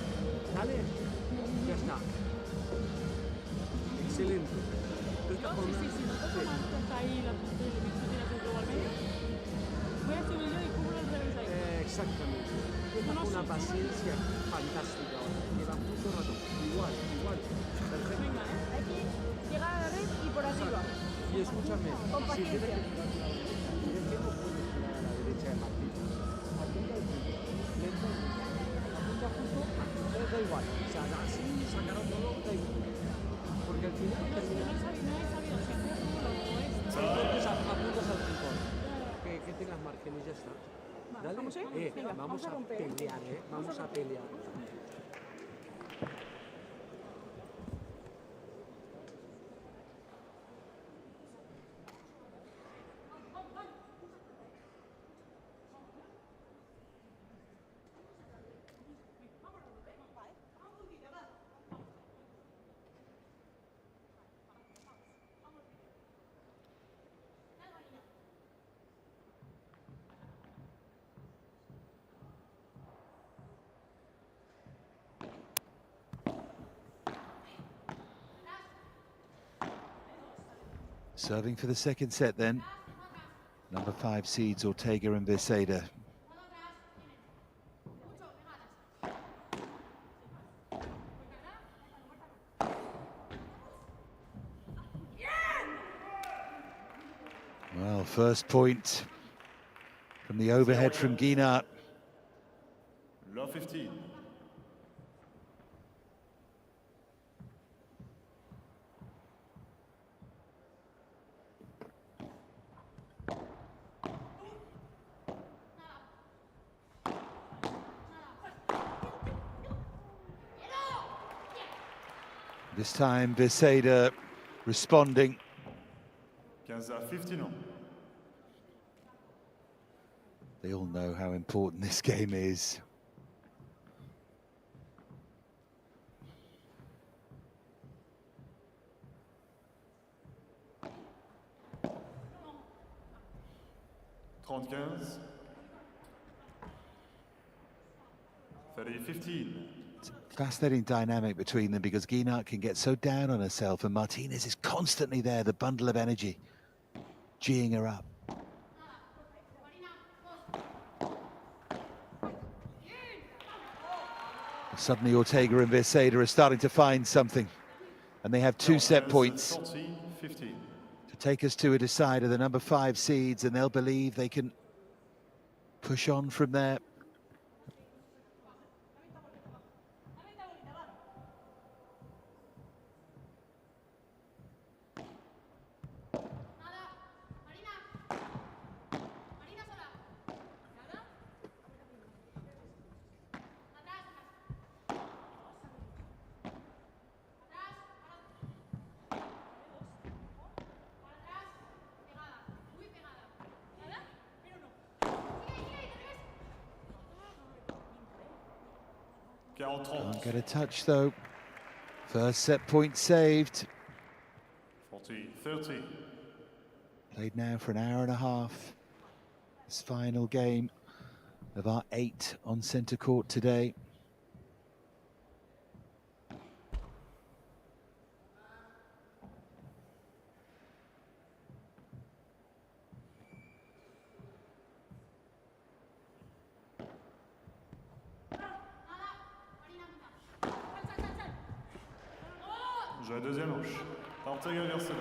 ¿vale? Ya está. Excelente. Tú estás con una... Exactamente. Tú con una paciencia fantástica ahora. Lleva mucho rato. Igual. Perfecto. Hay que llegar a la red y por arriba. Y escúchame, con paciencia. ¿Por qué no puedes girar a la derecha de Martín? Apunta al punto. Apunta justo, da igual. O sea, así sacará todo, da igual. Porque al final termina. Entonces apuntas al rincón. Que tengas margen y ya está. Dale, vamos a pelear, vamos a pelear. Serving for the second set then. Number 5 seeds Ortega and Beceda. Well, first point from the overhead from Guinart. Love 15. This time Beceda responding. 15 ans. They all know how important this game is. Federico 15. Fascinating dynamic between them because Guinart can get so down on herself and Martinez is constantly there, the bundle of energy, geeing her up. Suddenly Ortega and Beceda are starting to find something, and they have 2 set points 14, 15. to take us to a decider, the number 5 seeds, and they'll believe they can push on from there. Can't get a touch though. First set point saved. 40, 30. Played now for an hour and a half. This final game of our 8 on centre court today.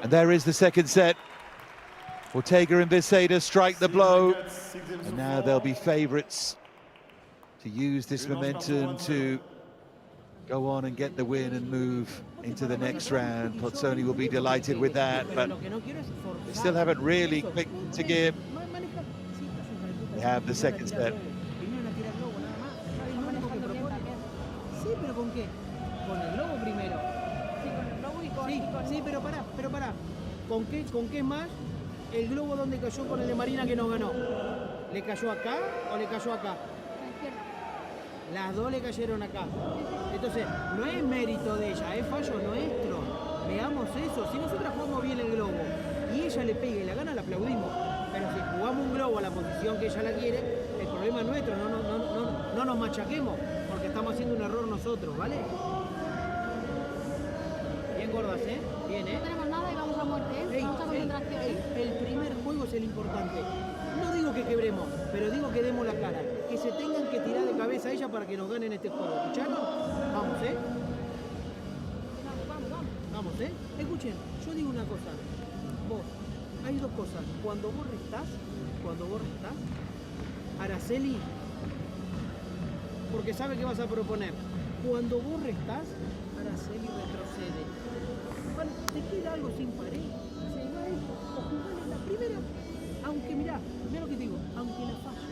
And there is the second set. Ortega and Beceda strike the blow. And now they'll be favourites to use this momentum to go on and get the win and move into the next round. Pozzoni will be delighted with that, but they still haven't really clicked into gear. They have the second set. Sí, pero pará. ¿Con qué más? El globo donde cayó con el de Marina que nos ganó. ¿Le cayó acá o le cayó acá? Las dos le cayeron acá. Entonces, no es mérito de ella, es fallo nuestro. Veamos eso. Si nosotros jugamos bien el globo y ella le pega y la gana, la aplaudimos. Pero si jugamos un globo a la posición que ella la quiere, el problema es nuestro. No nos machaquemos porque estamos haciendo un error nosotros, ¿vale? Bien gordas, ¿eh? Bien, ¿eh? No tenemos nada y vamos a muerte, ¿eh? Vamos a concentración. El primer juego es el importante. No digo que quebremos, pero digo que demos la cara. Que se tengan que tirar de cabeza a ella para que nos ganen este juego. ¿Escucharon? Vamos, ¿eh? Vamos, ¿eh? Escuchen, yo digo una cosa. Vos, hay dos cosas. Cuando vos restás, Araceli, porque sabe que vas a proponer. Cuando vos restás, Araceli retrocede. Vale, te queda algo sin pared. Se va esto, o jugale la primera. Aunque mirá lo que te digo, aunque la falle.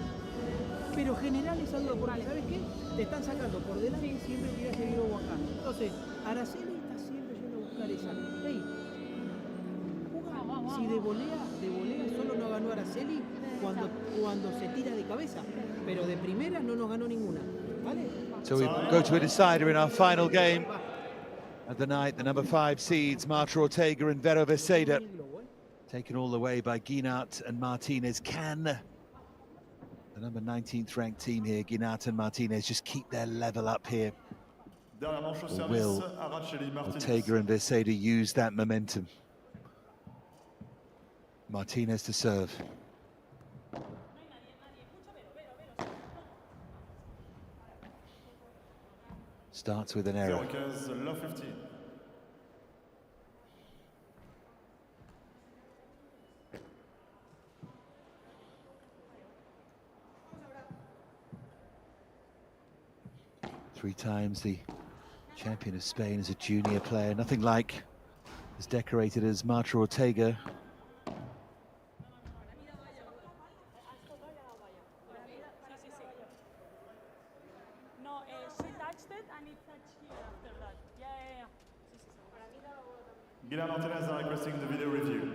Pero general esa duda, porque ¿sabes qué? Te están sacando por delante y siempre tirás el globo acá. Entonces, Araceli está siempre yendo a buscar esa. Hey, si de volea solo no ganó Araceli cuando se tira de cabeza. Pero de primera no nos ganó ninguna. ¿Vale? So we go to a decider in our final game of the night. The number 5 seeds, Marta Ortega and Vero Beceda, taken all the way by Guinart and Martinez. Can the number 19th ranked team here, Guinart and Martinez, just keep their level up here? Or will Ortega and Beceda use that momentum? Martinez to serve. Starts with an error. 15. Three times the champion of Spain as a junior player. Nothing like as decorated as Marta Ortega. No, she touched it and it touched here after that. Yeah. Galan Martinez are requesting the video review.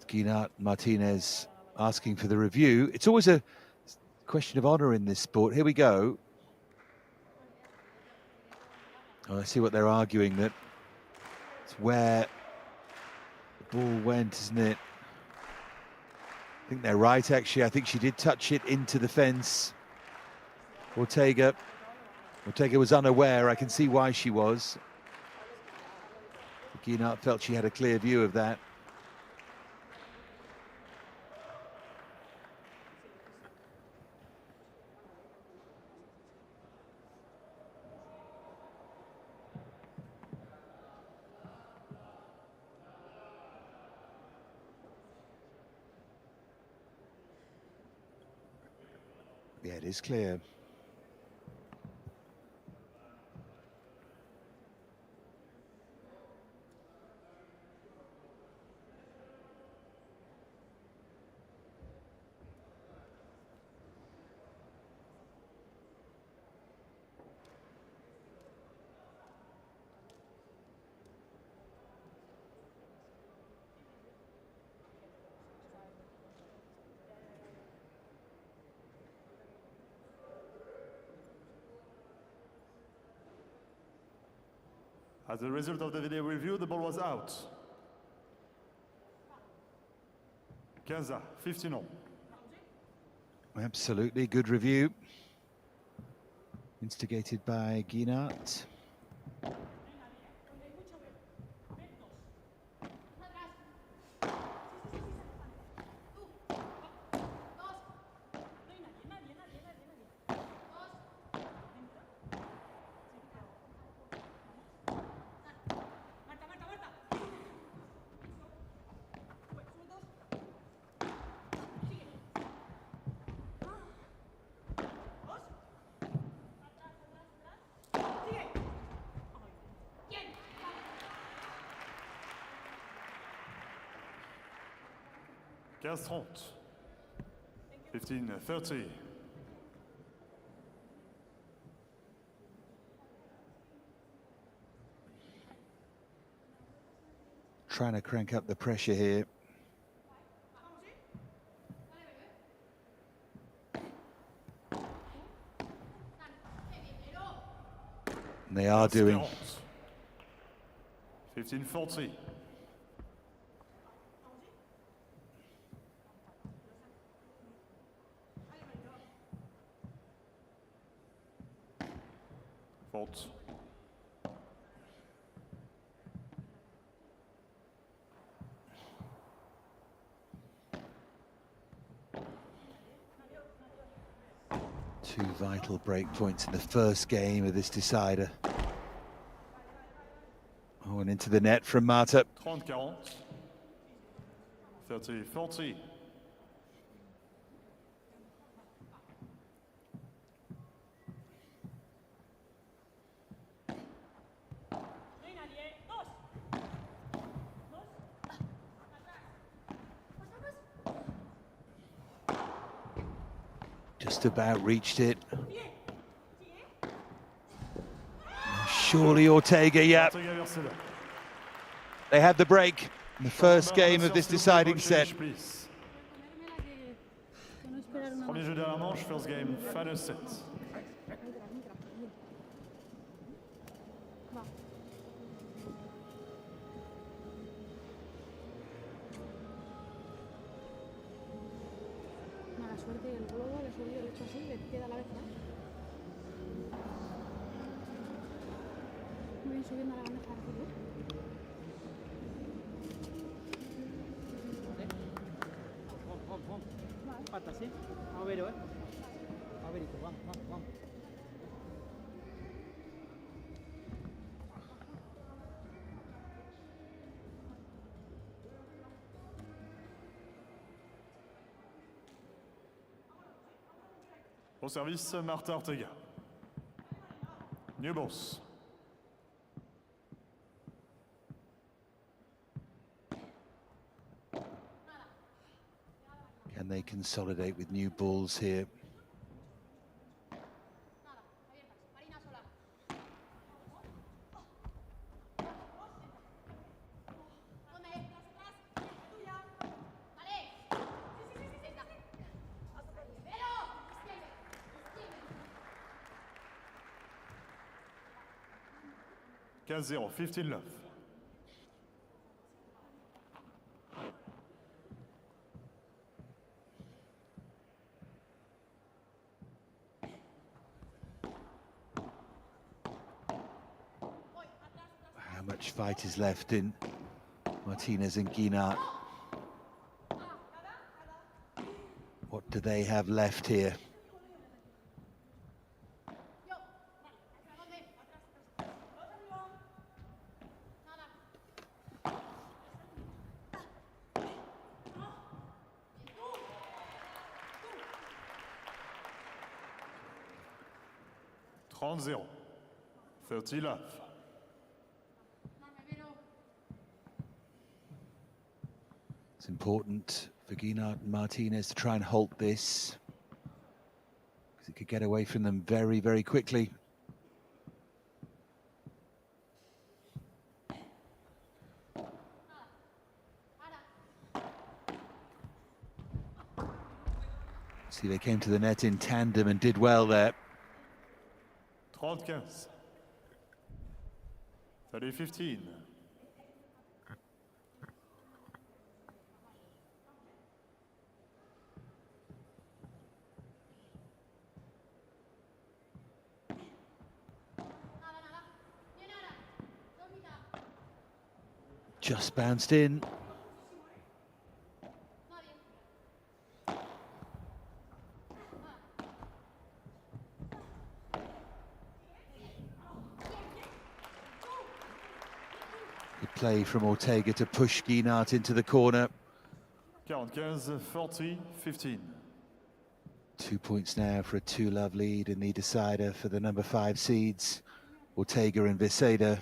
Guinart Martinez asking for the review. It's always a question of honor in this sport. Here we go. Oh, I see what they're arguing, that it's where the ball went, isn't it? I think they're right, actually. I think she did touch it into the fence. Ortega was unaware. I can see why she was. Guinart felt she had a clear view of that. Yeah, it is clear. As a result of the video review, the ball was out. 15. Absolutely good review. Instigated by Guinart. Quinze 15-30. Trying to crank up the pressure here. And they are doing. 15-40. Fault. Two vital break points in the first game of this decider. Oh, and into the net from Marta. 30-40. 30-40. Just about reached it. Surely Ortega, yeah. They had the break in the first game of this deciding set. Premier jeu de la manche, first game, fin de set. Mala suerte el globo, le subió el hecho así, le queda la vez, ¿no? están subiendo a la bandeja de fútbol. Vamos. Falta, ¿sí? Vamos a ver, ¿eh? A ver, vamos. Au service, Marta Ortega. New balls. Can they consolidate with new balls here? Zero, 15 love. How much fight is left in Martinez and Guinart? What do they have left here? Zero, 30 love. It's important for Guinart and Martinez to try and halt this, because it could get away from them very, very quickly. See, they came to the net in tandem and did well there. 30-15. 30-15. Just bounced in. Play from Ortega to push Guinart into the corner. 45, 40-15. 2 points now for a 2-love lead in the decider for the number 5 seeds, Ortega and Veseda.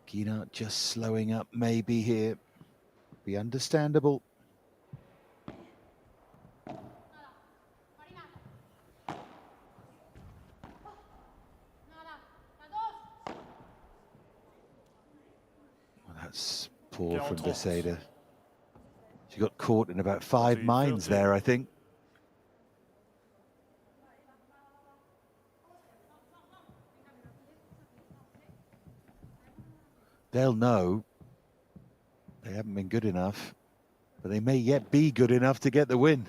Guinart just slowing up maybe here. Be understandable. That's poor from Veseda. She got caught in about 5 mines there, I think. They'll know they haven't been good enough, but they may yet be good enough to get the win.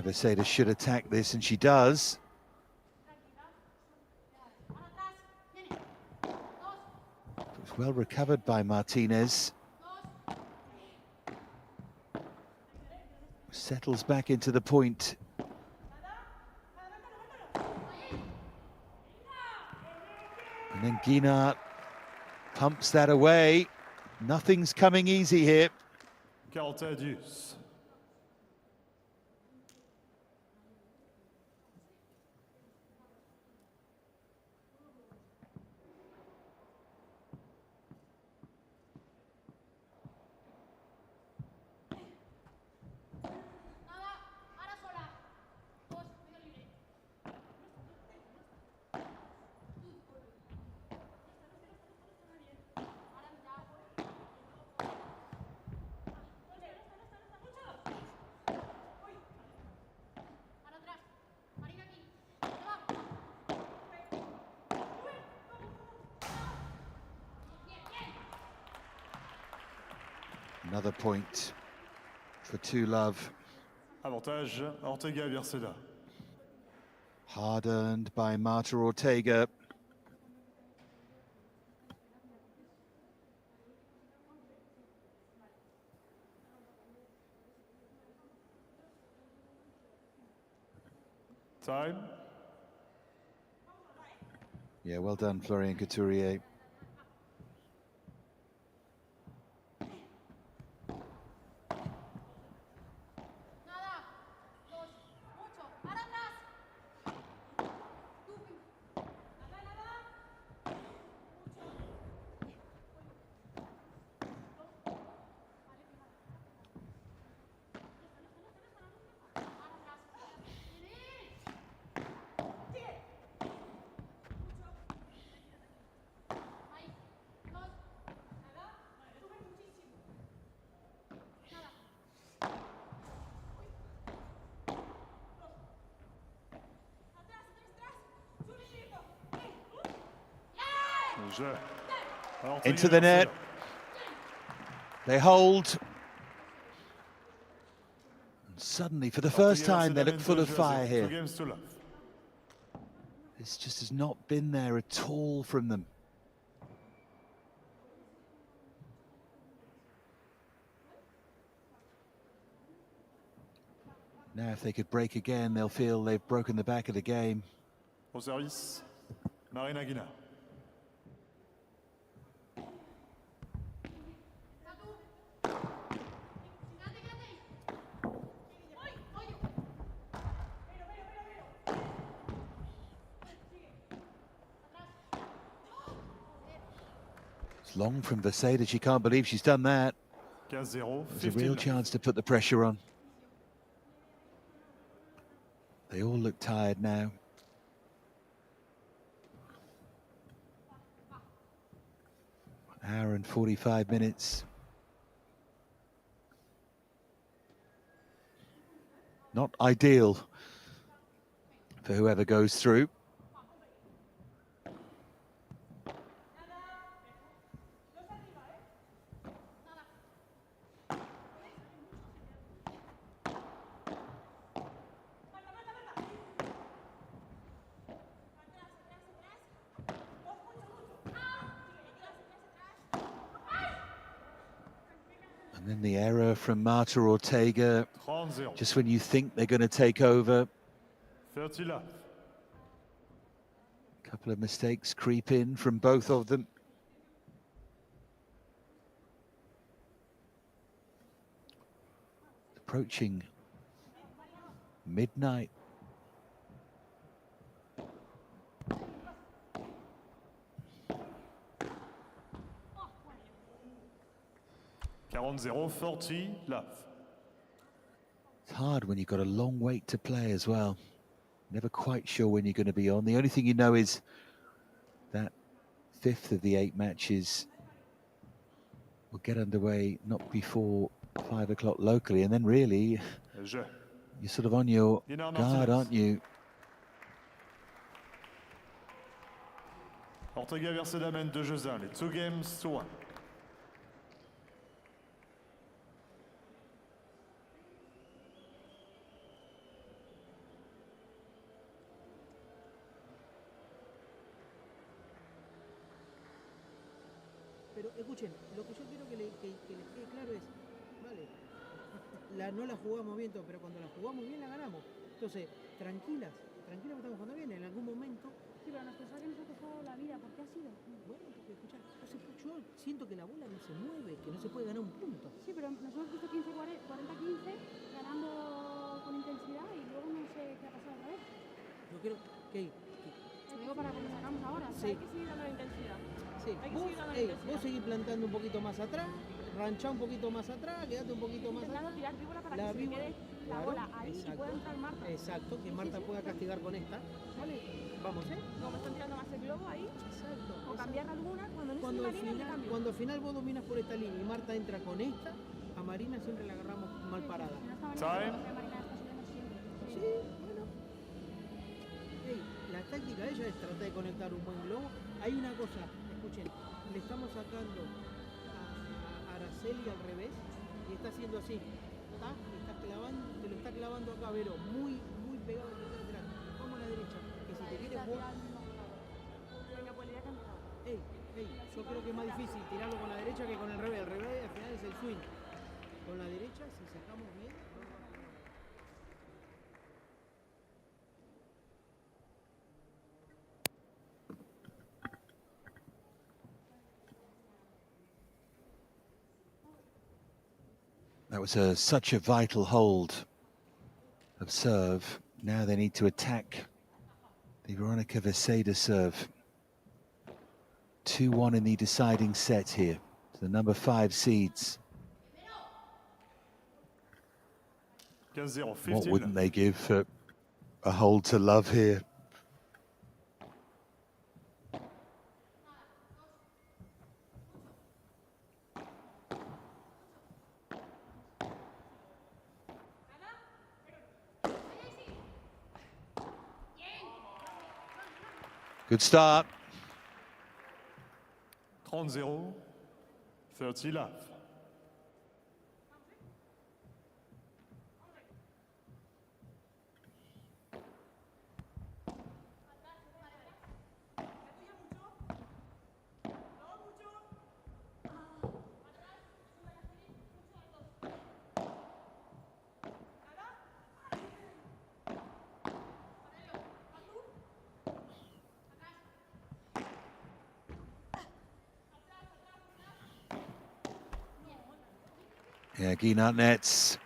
Veseda should attack this, and she does. It was well recovered by Martinez. Settles back into the point. And then Guinart pumps that away. Nothing's coming easy here. 40-10. Another point for 2-love. Avantage Ortega-Bierceda. Hard earned by Marta Ortega. Time. Yeah, well done, Florian Couturier. Into the net. They hold. And suddenly, for the first time, they look full of fire here. This just has not been there at all from them. Now, if they could break again, they'll feel they've broken the back of the game. Au service, Marina Guina. It's long from Bierceda. She can't believe she's done that. 15-0. There's a real chance to put the pressure on. They all look tired now. An hour and 45 minutes. Not ideal for whoever goes through. And then the error from Marta Ortega, just when you think they're going to take over. 30 love. A couple of mistakes creep in from both of them. Approaching midnight. Zero 40 love. It's hard when you've got a long wait to play as well. Never quite sure when you're going to be on. The only thing you know is that 5th of the 8 matches will get underway not before 5 o'clock locally, and then really you're sort of on your guard, aren't you? Ortega-Bierceda mène 2-1, les 2 games to 1. Pero escuchen, lo que yo quiero que les quede claro es, vale, no la jugamos bien todo, pero cuando la jugamos bien la ganamos. Entonces, tranquilas que estamos jugando bien, en algún momento. Sí, pero nos pensaba que nos ha costado la vida, ¿por qué ha sido? Bueno, porque escucha, yo siento que la bola no se mueve, que no se puede ganar un punto. Sí, pero nos hemos visto 40-15, ganando con intensidad y luego no sé qué ha pasado otra vez. Yo quiero que Lo digo para cuando sacamos ahora, sí. hay que seguir dando la intensidad. Sí, Hay que seguir dando la intensidad. vos seguís plantando un poquito más atrás, ranchá un poquito más atrás, quedate un poquito más atrás. Intentando tirar víbora para que se le quede la bola ahí y pueda entrar Marta. Exacto, que Marta pueda castigar con esta. ¿Vale? Vamos, ¿eh? Como están tirando más el globo ahí. Exacto. O cambiar alguna cuando no Cuando esté al Marina le final, cambio. cuando al final vos dominas por esta línea y Marta entra con esta, a Marina siempre la agarramos mal parada. Sí, bueno. Hey, la táctica de ella es tratar de conectar un buen globo. Hay una cosa, escuchen, le estamos sacando a Araceli al revés y está haciendo así. ¿Está? Te lo está clavando acá, Vero. Muy pegado al lateral. Vamos a la derecha. Que si te quieres vos... Ey, yo creo que es más difícil tirarlo con la derecha que con el revés. El revés al final es el swing. Con la derecha, si sacamos bien... That was such a vital hold of serve. Now they need to attack the Veronica Veseda serve. 2-1 in the deciding set here. The number 5 seeds. What wouldn't they give for a hold to love here? Good start. 30-0, 30 love. Yeah, Guinart nets.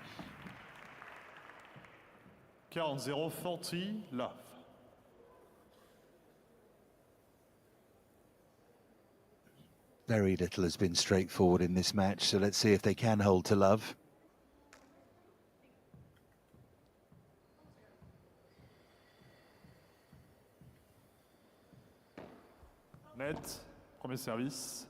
40-0, 40 love. Very little has been straightforward in this match, so let's see if they can hold to love. Net, premier service.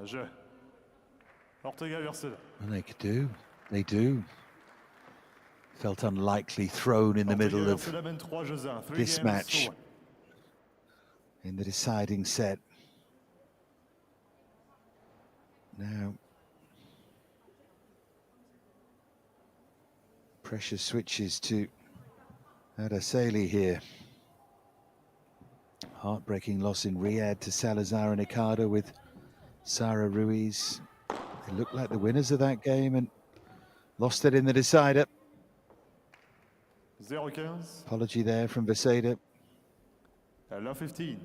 Jeu. Ortega Garcia. Well, they could do. They do. Felt unlikely thrown in the middle of this match in the deciding set. Now, pressure switches to Adasali here. Heartbreaking loss in Riyadh to Salazar and Ikada with Sara Ruiz. They looked like the winners of that game and lost it in the decider. 0-15. Apology there from Veseda. 15.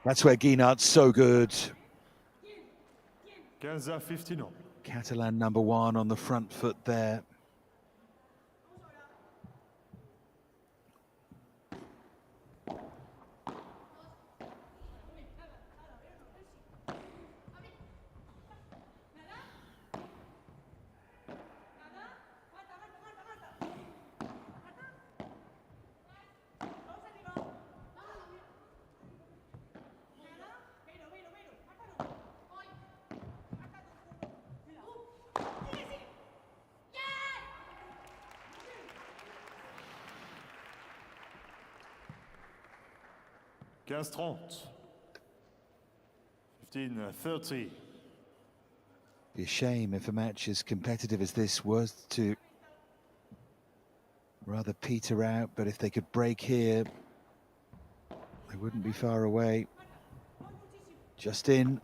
That's where Guinart's so good. 15-15. Catalan number 1 on the front foot there. $15-30. 15-30. Be a shame if a match as competitive as this was to rather peter out, but if they could break here, they wouldn't be far away. Just in.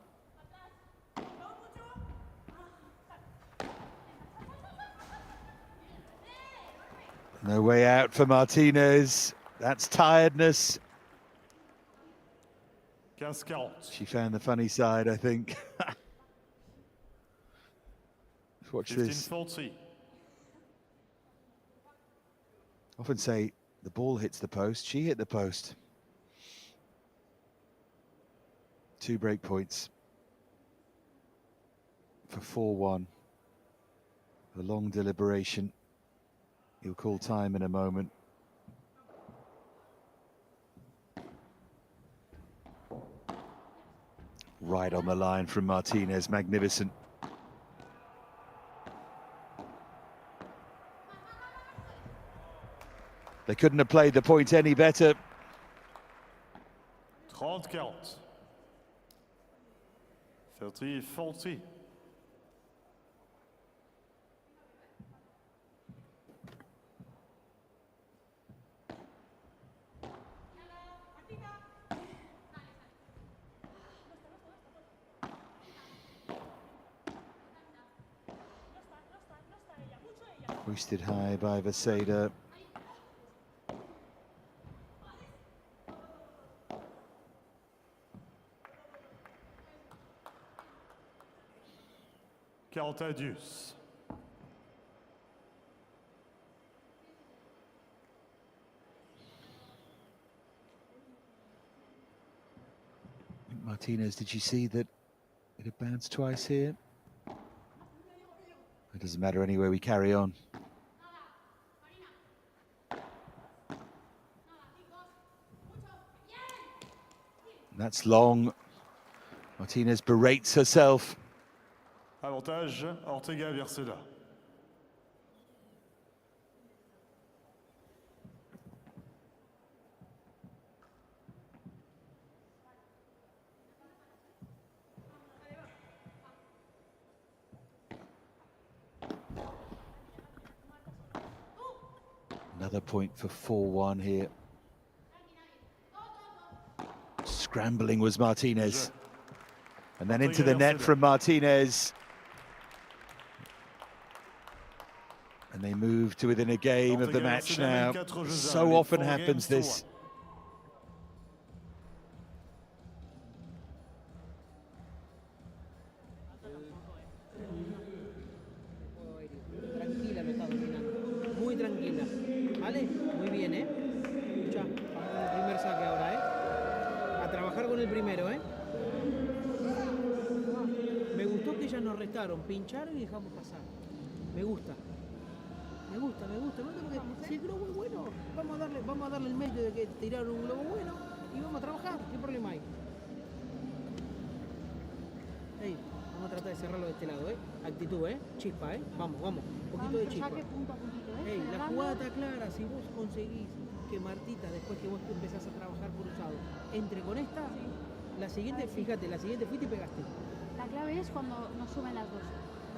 No way out for Martinez. That's tiredness. 15-40. She found the funny side, I think. Watch this. 15-40. Often say the ball hits the post, she hit the post. 2 break points for 4-1. A long deliberation. He'll call time in a moment. Right on the line from Martinez, magnificent. They couldn't have played the point any better. 30-40. 30-40. Hoisted high by Vaseda. Deuce. Martinez, did you see that it had bounced twice here? It doesn't matter anyway, we carry on. That's long. Martinez berates herself. Avantage, Ortega-Virseda. Another point for 4-1 here. Scrambling was Martinez. And then into the net from Martinez. And they move to within a game of the match now. So often happens this. Tranquila lo está dominando. Muy tranquila. ¿Vale? Muy bien, ¿eh? Escucha, vamos con el primer saque ahora, ¿eh? A trabajar con el primero, ¿eh? Me gustó que ellas nos restaron, pincharon y dejamos pasar. Me gusta. Me gusta, porque si el globo es bueno, vamos a darle el mérito de que tiraron un globo bueno y vamos a trabajar. ¿Qué problema hay? Hey, vamos a tratar de cerrarlo de este lado, ¿eh? Actitud, ¿eh? Chispa, ¿eh? Vamos, un poquito de chispa. Hey, la jugada está clara. Si vos conseguís que Martita, después que vos empezás a trabajar cruzado, entre con esta, la siguiente, fíjate, la siguiente fuiste y pegaste. La clave es cuando nos suben las dos.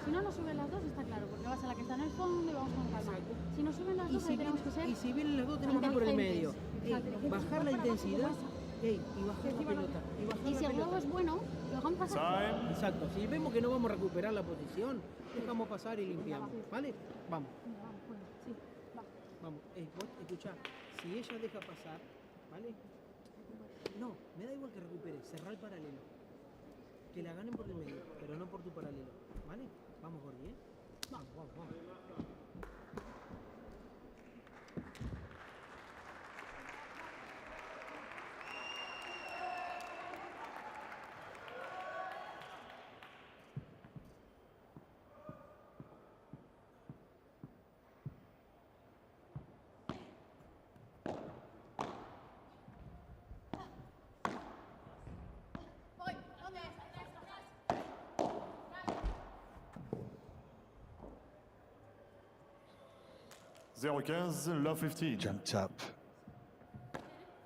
Si no nos suben las dos, está claro, porque vas a la que está en el fondo y vamos con calma. Si nos suben las dos, ahí tenemos que ser. Y si vienen las dos, tenemos que ir por el medio. Bajar la intensidad y bajar la pelota. Y si el globo es bueno, lo dejamos pasar. Exacto. Si vemos que no vamos a recuperar la posición, dejamos pasar y limpiamos. ¿Vale? Vamos. Vamos. Vos, escuchá, si ella deja pasar, ¿vale? No, me da igual que recupere, cerrar el paralelo. Que la ganen por el medio, pero no por tu paralelo. ¿Vale? Vamos, Gordi, ¿eh? Vamos. Love 15. Jumped up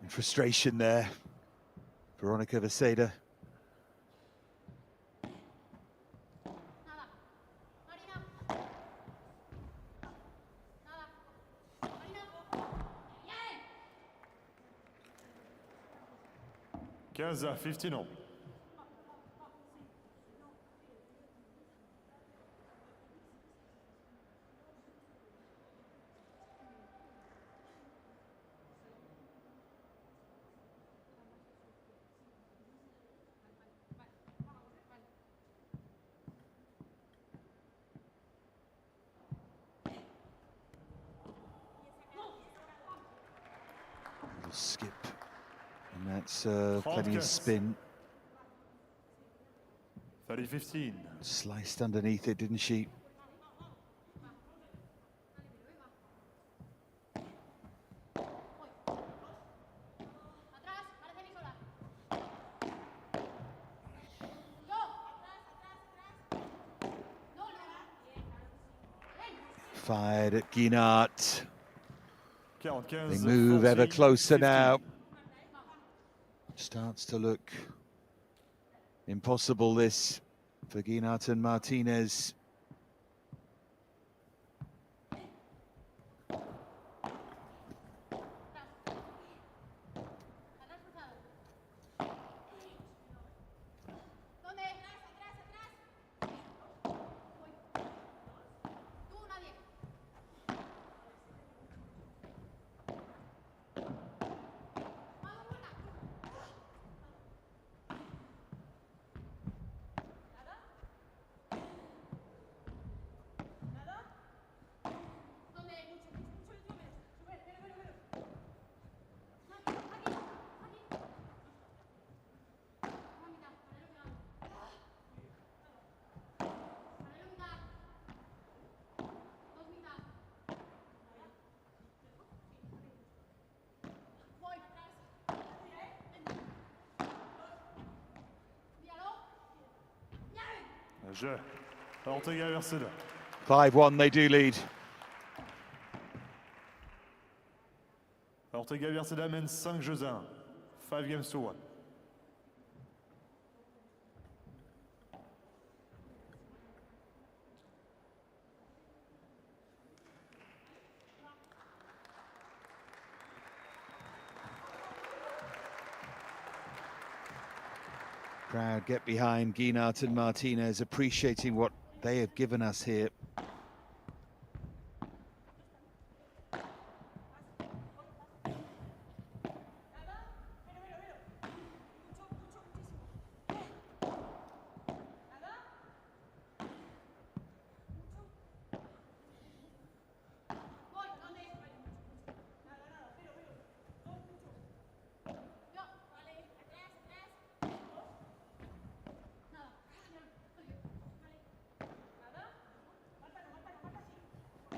in frustration there. Veronica Vaseda. À 15 ans. Skip, and that's plenty of spin. 30-15. Sliced underneath it, didn't she? Fired at Guinart. They move ever closer now. Starts to look impossible, this, for Guinart and Martinez. Jeu. Ortega verse là. 5-1, they do lead. Ortega verse là mène 5 jeux à 1. 5 games to 1. Crowd get behind Guinart and Martinez, appreciating what they have given us here.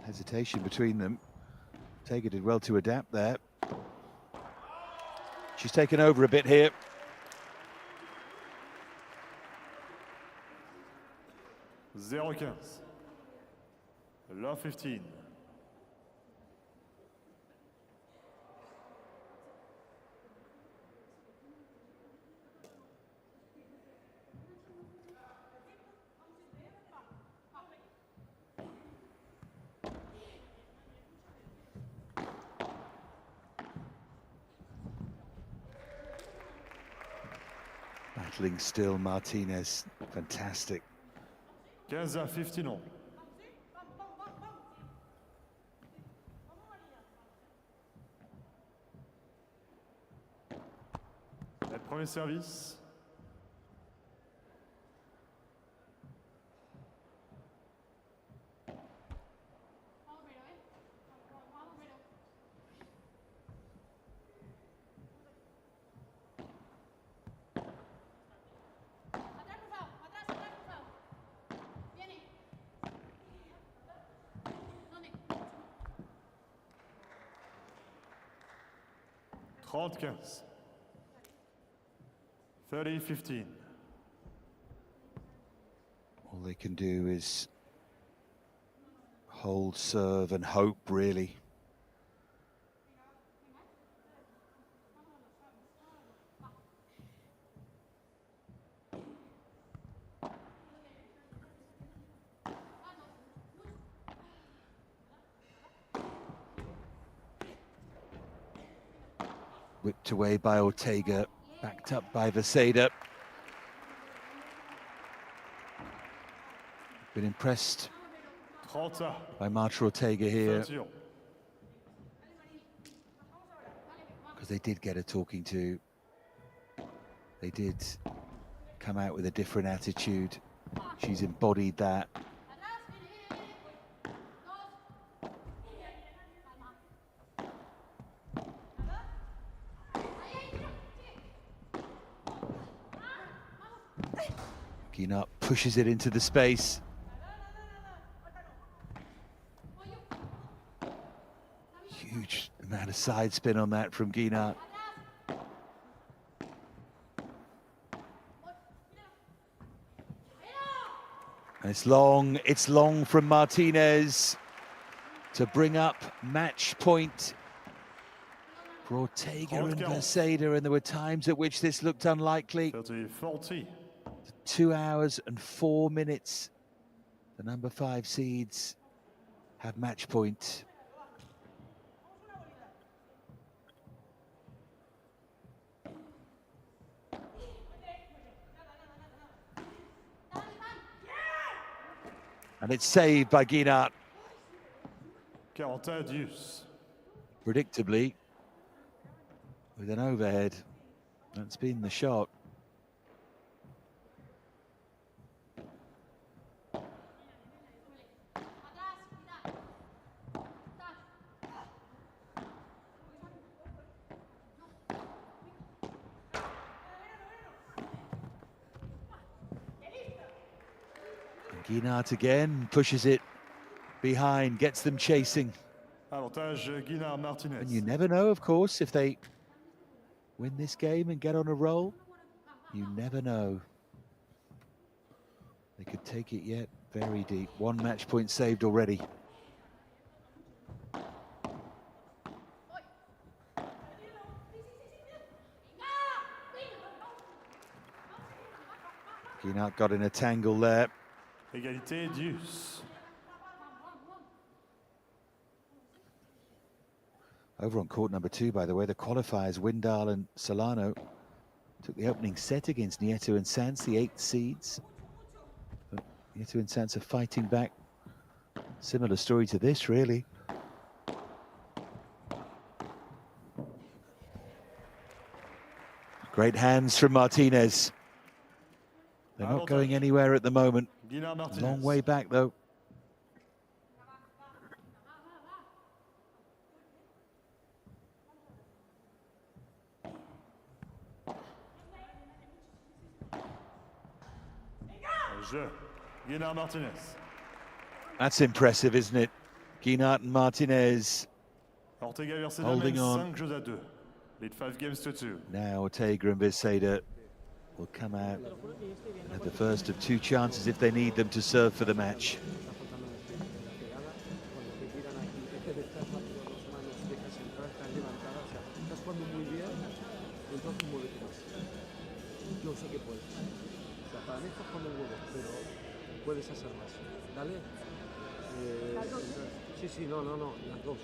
Hesitation between them. Ortega did well to adapt there. She's taken over a bit here. Zero 15. Love 15. Battling still, Martinez, fantastic. 15-15 ans. Le premier service. Trente-15. 30-15. All they can do is hold, serve and hope, really. Whipped away by Ortega, backed up by Vaseda. Been impressed by Marta Ortega here, because they did get a talking to. They did come out with a different attitude. She's embodied that. Chinotto pushes it into the space. Huge amount of side spin on that from Chinotto. It's long from Martinez to bring up match point for Ortega and Beseda, and there were times at which this looked unlikely. 40. 2 hours and 4 minutes. The number 5 seeds have match point. And it's saved by Chinotto. 41-10. Predictably, with an overhead. That's been the shot. Chinotto again pushes it behind, gets them chasing. And you never know, of course, if they win this game and get on a roll. You never know. They could take it yet very deep. 1 match point saved already. Chinotto got in a tangle there. Égalité, deuce. Over on court number 2, by the way, the qualifiers, Windal and Solano, took the opening set against Nieto and Sainz, the 8th seeds. But Nieto and Sainz are fighting back. Similar story to this, really. Great hands from Martinez. They're not going anywhere at the moment. Long way back, though. That's impressive, isn't it? Chinotto and Martinez holding on. Lead 5 games to 2. Now Ortega and Beseda will come out and have the first of 2 chances if they need them to serve for the match. Yo sé que puedes. O sea, para mí estás con el huevo, pero puedes hacer más. Dale. ¿Las dos? Sí, no, las dos. Las dos,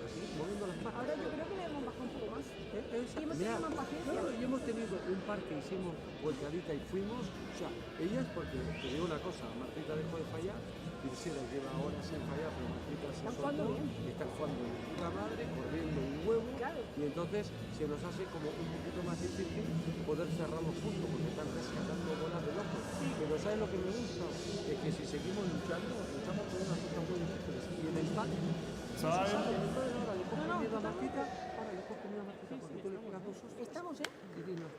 así, moviendo las manos. Ahora yo creo que le hemos bajado un poco más. Y hemos tenido más paciencia. Claro, y hemos tenido un par que hicimos volcadita y fuimos. O sea, ellas, porque te digo una cosa, Martita dejó de fallar, Tercera lleva ahora sin fallar, pero Martita se soltó, está jugando de puta madre, corriendo un huevo, y entonces se nos hace como un poquito más difícil poder cerrar los puntos, porque están rescatando bolas de locos. Pero ¿sabes lo que me gusta? Es que si seguimos luchando, luchamos por unas cosas muy difíciles. Y el empate, ahora le coge miedo a Martita, porque tú le pegas 2 hostias. Estamos, ¿eh?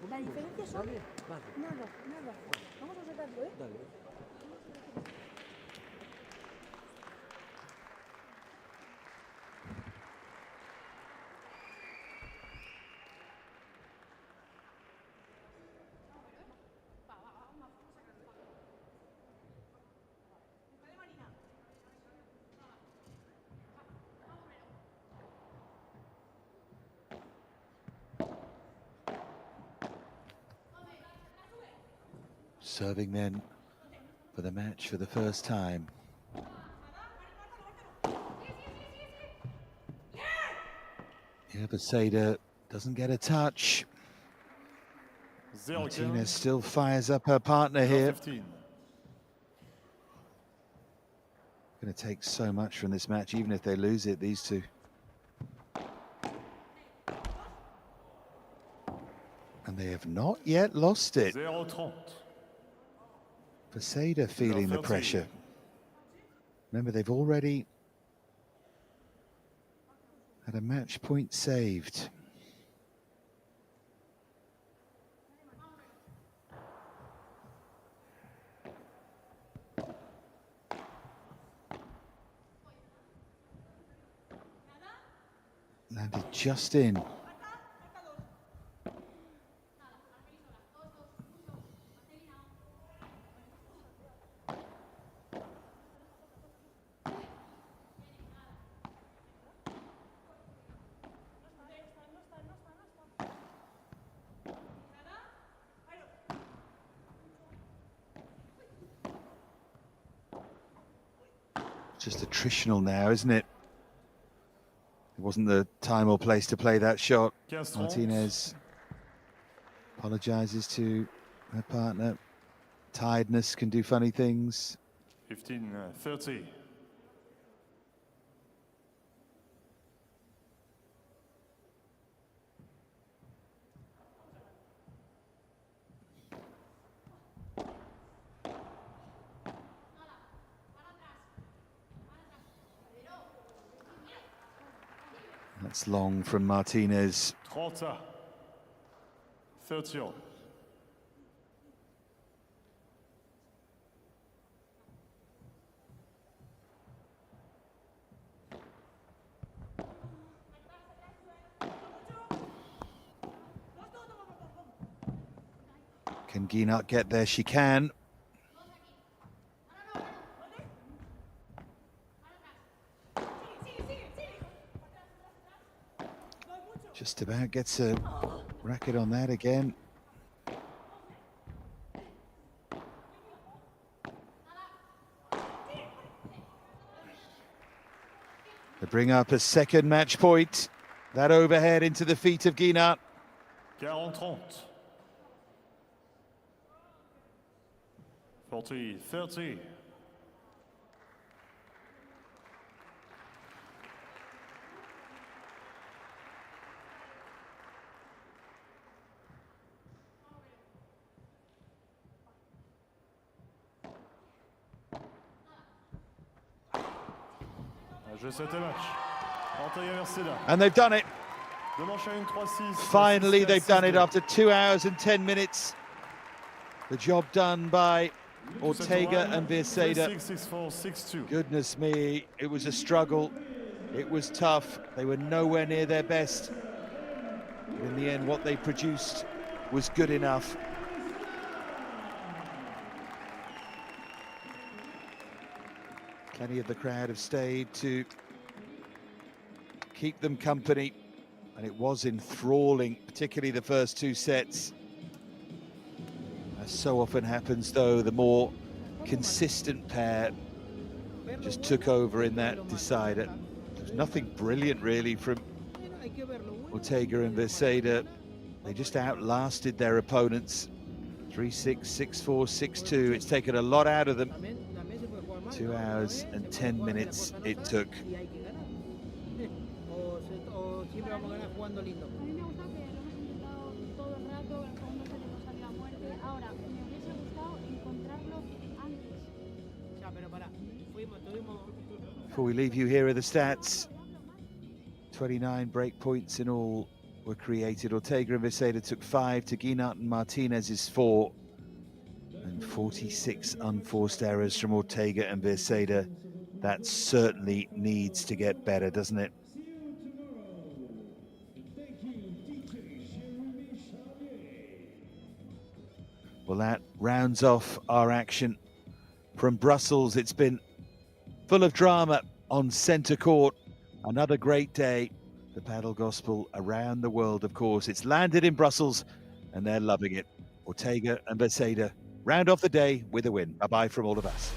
La diferencia son nada. Vamos a sacarlo, ¿eh? Dale. Serving then for the match for the first time. Yeah, Beseda doesn't get a touch. Martinez still fires up her partner here. Going to take so much from this match, even if they lose it, these two. And they have not yet lost it. Beseda feeling the pressure. Remember, they've already had a match point saved. Landed just in. Just attritional now, isn't it? It wasn't the time or place to play that shot. Martinez apologizes to her partner. Tiredness can do funny things. 15-30. That's long from Martinez. 30. Can Guinart get there? She can. Just about gets a racket on that again. They bring up a second match point. That overhead into the feet of Guinart. 40-30. 40-30. And they've done it. Finally, they've done it after 2 hours and 10 minutes. The job done by Ortega and Virseda. Goodness me, it was a struggle. It was tough. They were nowhere near their best. But in the end, what they produced was good enough. Plenty of the crowd have stayed to keep them company, and it was enthralling, particularly the first two sets. As so often happens, though, the more consistent pair just took over in that decider. There's nothing brilliant, really, from Ortega and Virseda. They just outlasted their opponents. 3-6, 6-4, 6-2. It's taken a lot out of them. 2 hours and 10 minutes it took. Before we leave you, here are the stats. 29 break points in all were created. Ortega and Virseda took 5 to Guinart and Martinez's 4. And 46 unforced errors from Ortega and Virseda. That certainly needs to get better, doesn't it? Well, that rounds off our action from Brussels. It's been full of drama on centre court. Another great day. The paddle gospel around the world, of course. It's landed in Brussels and they're loving it. Ortega and Virseda round off the day with a win. Bye-bye from all of us.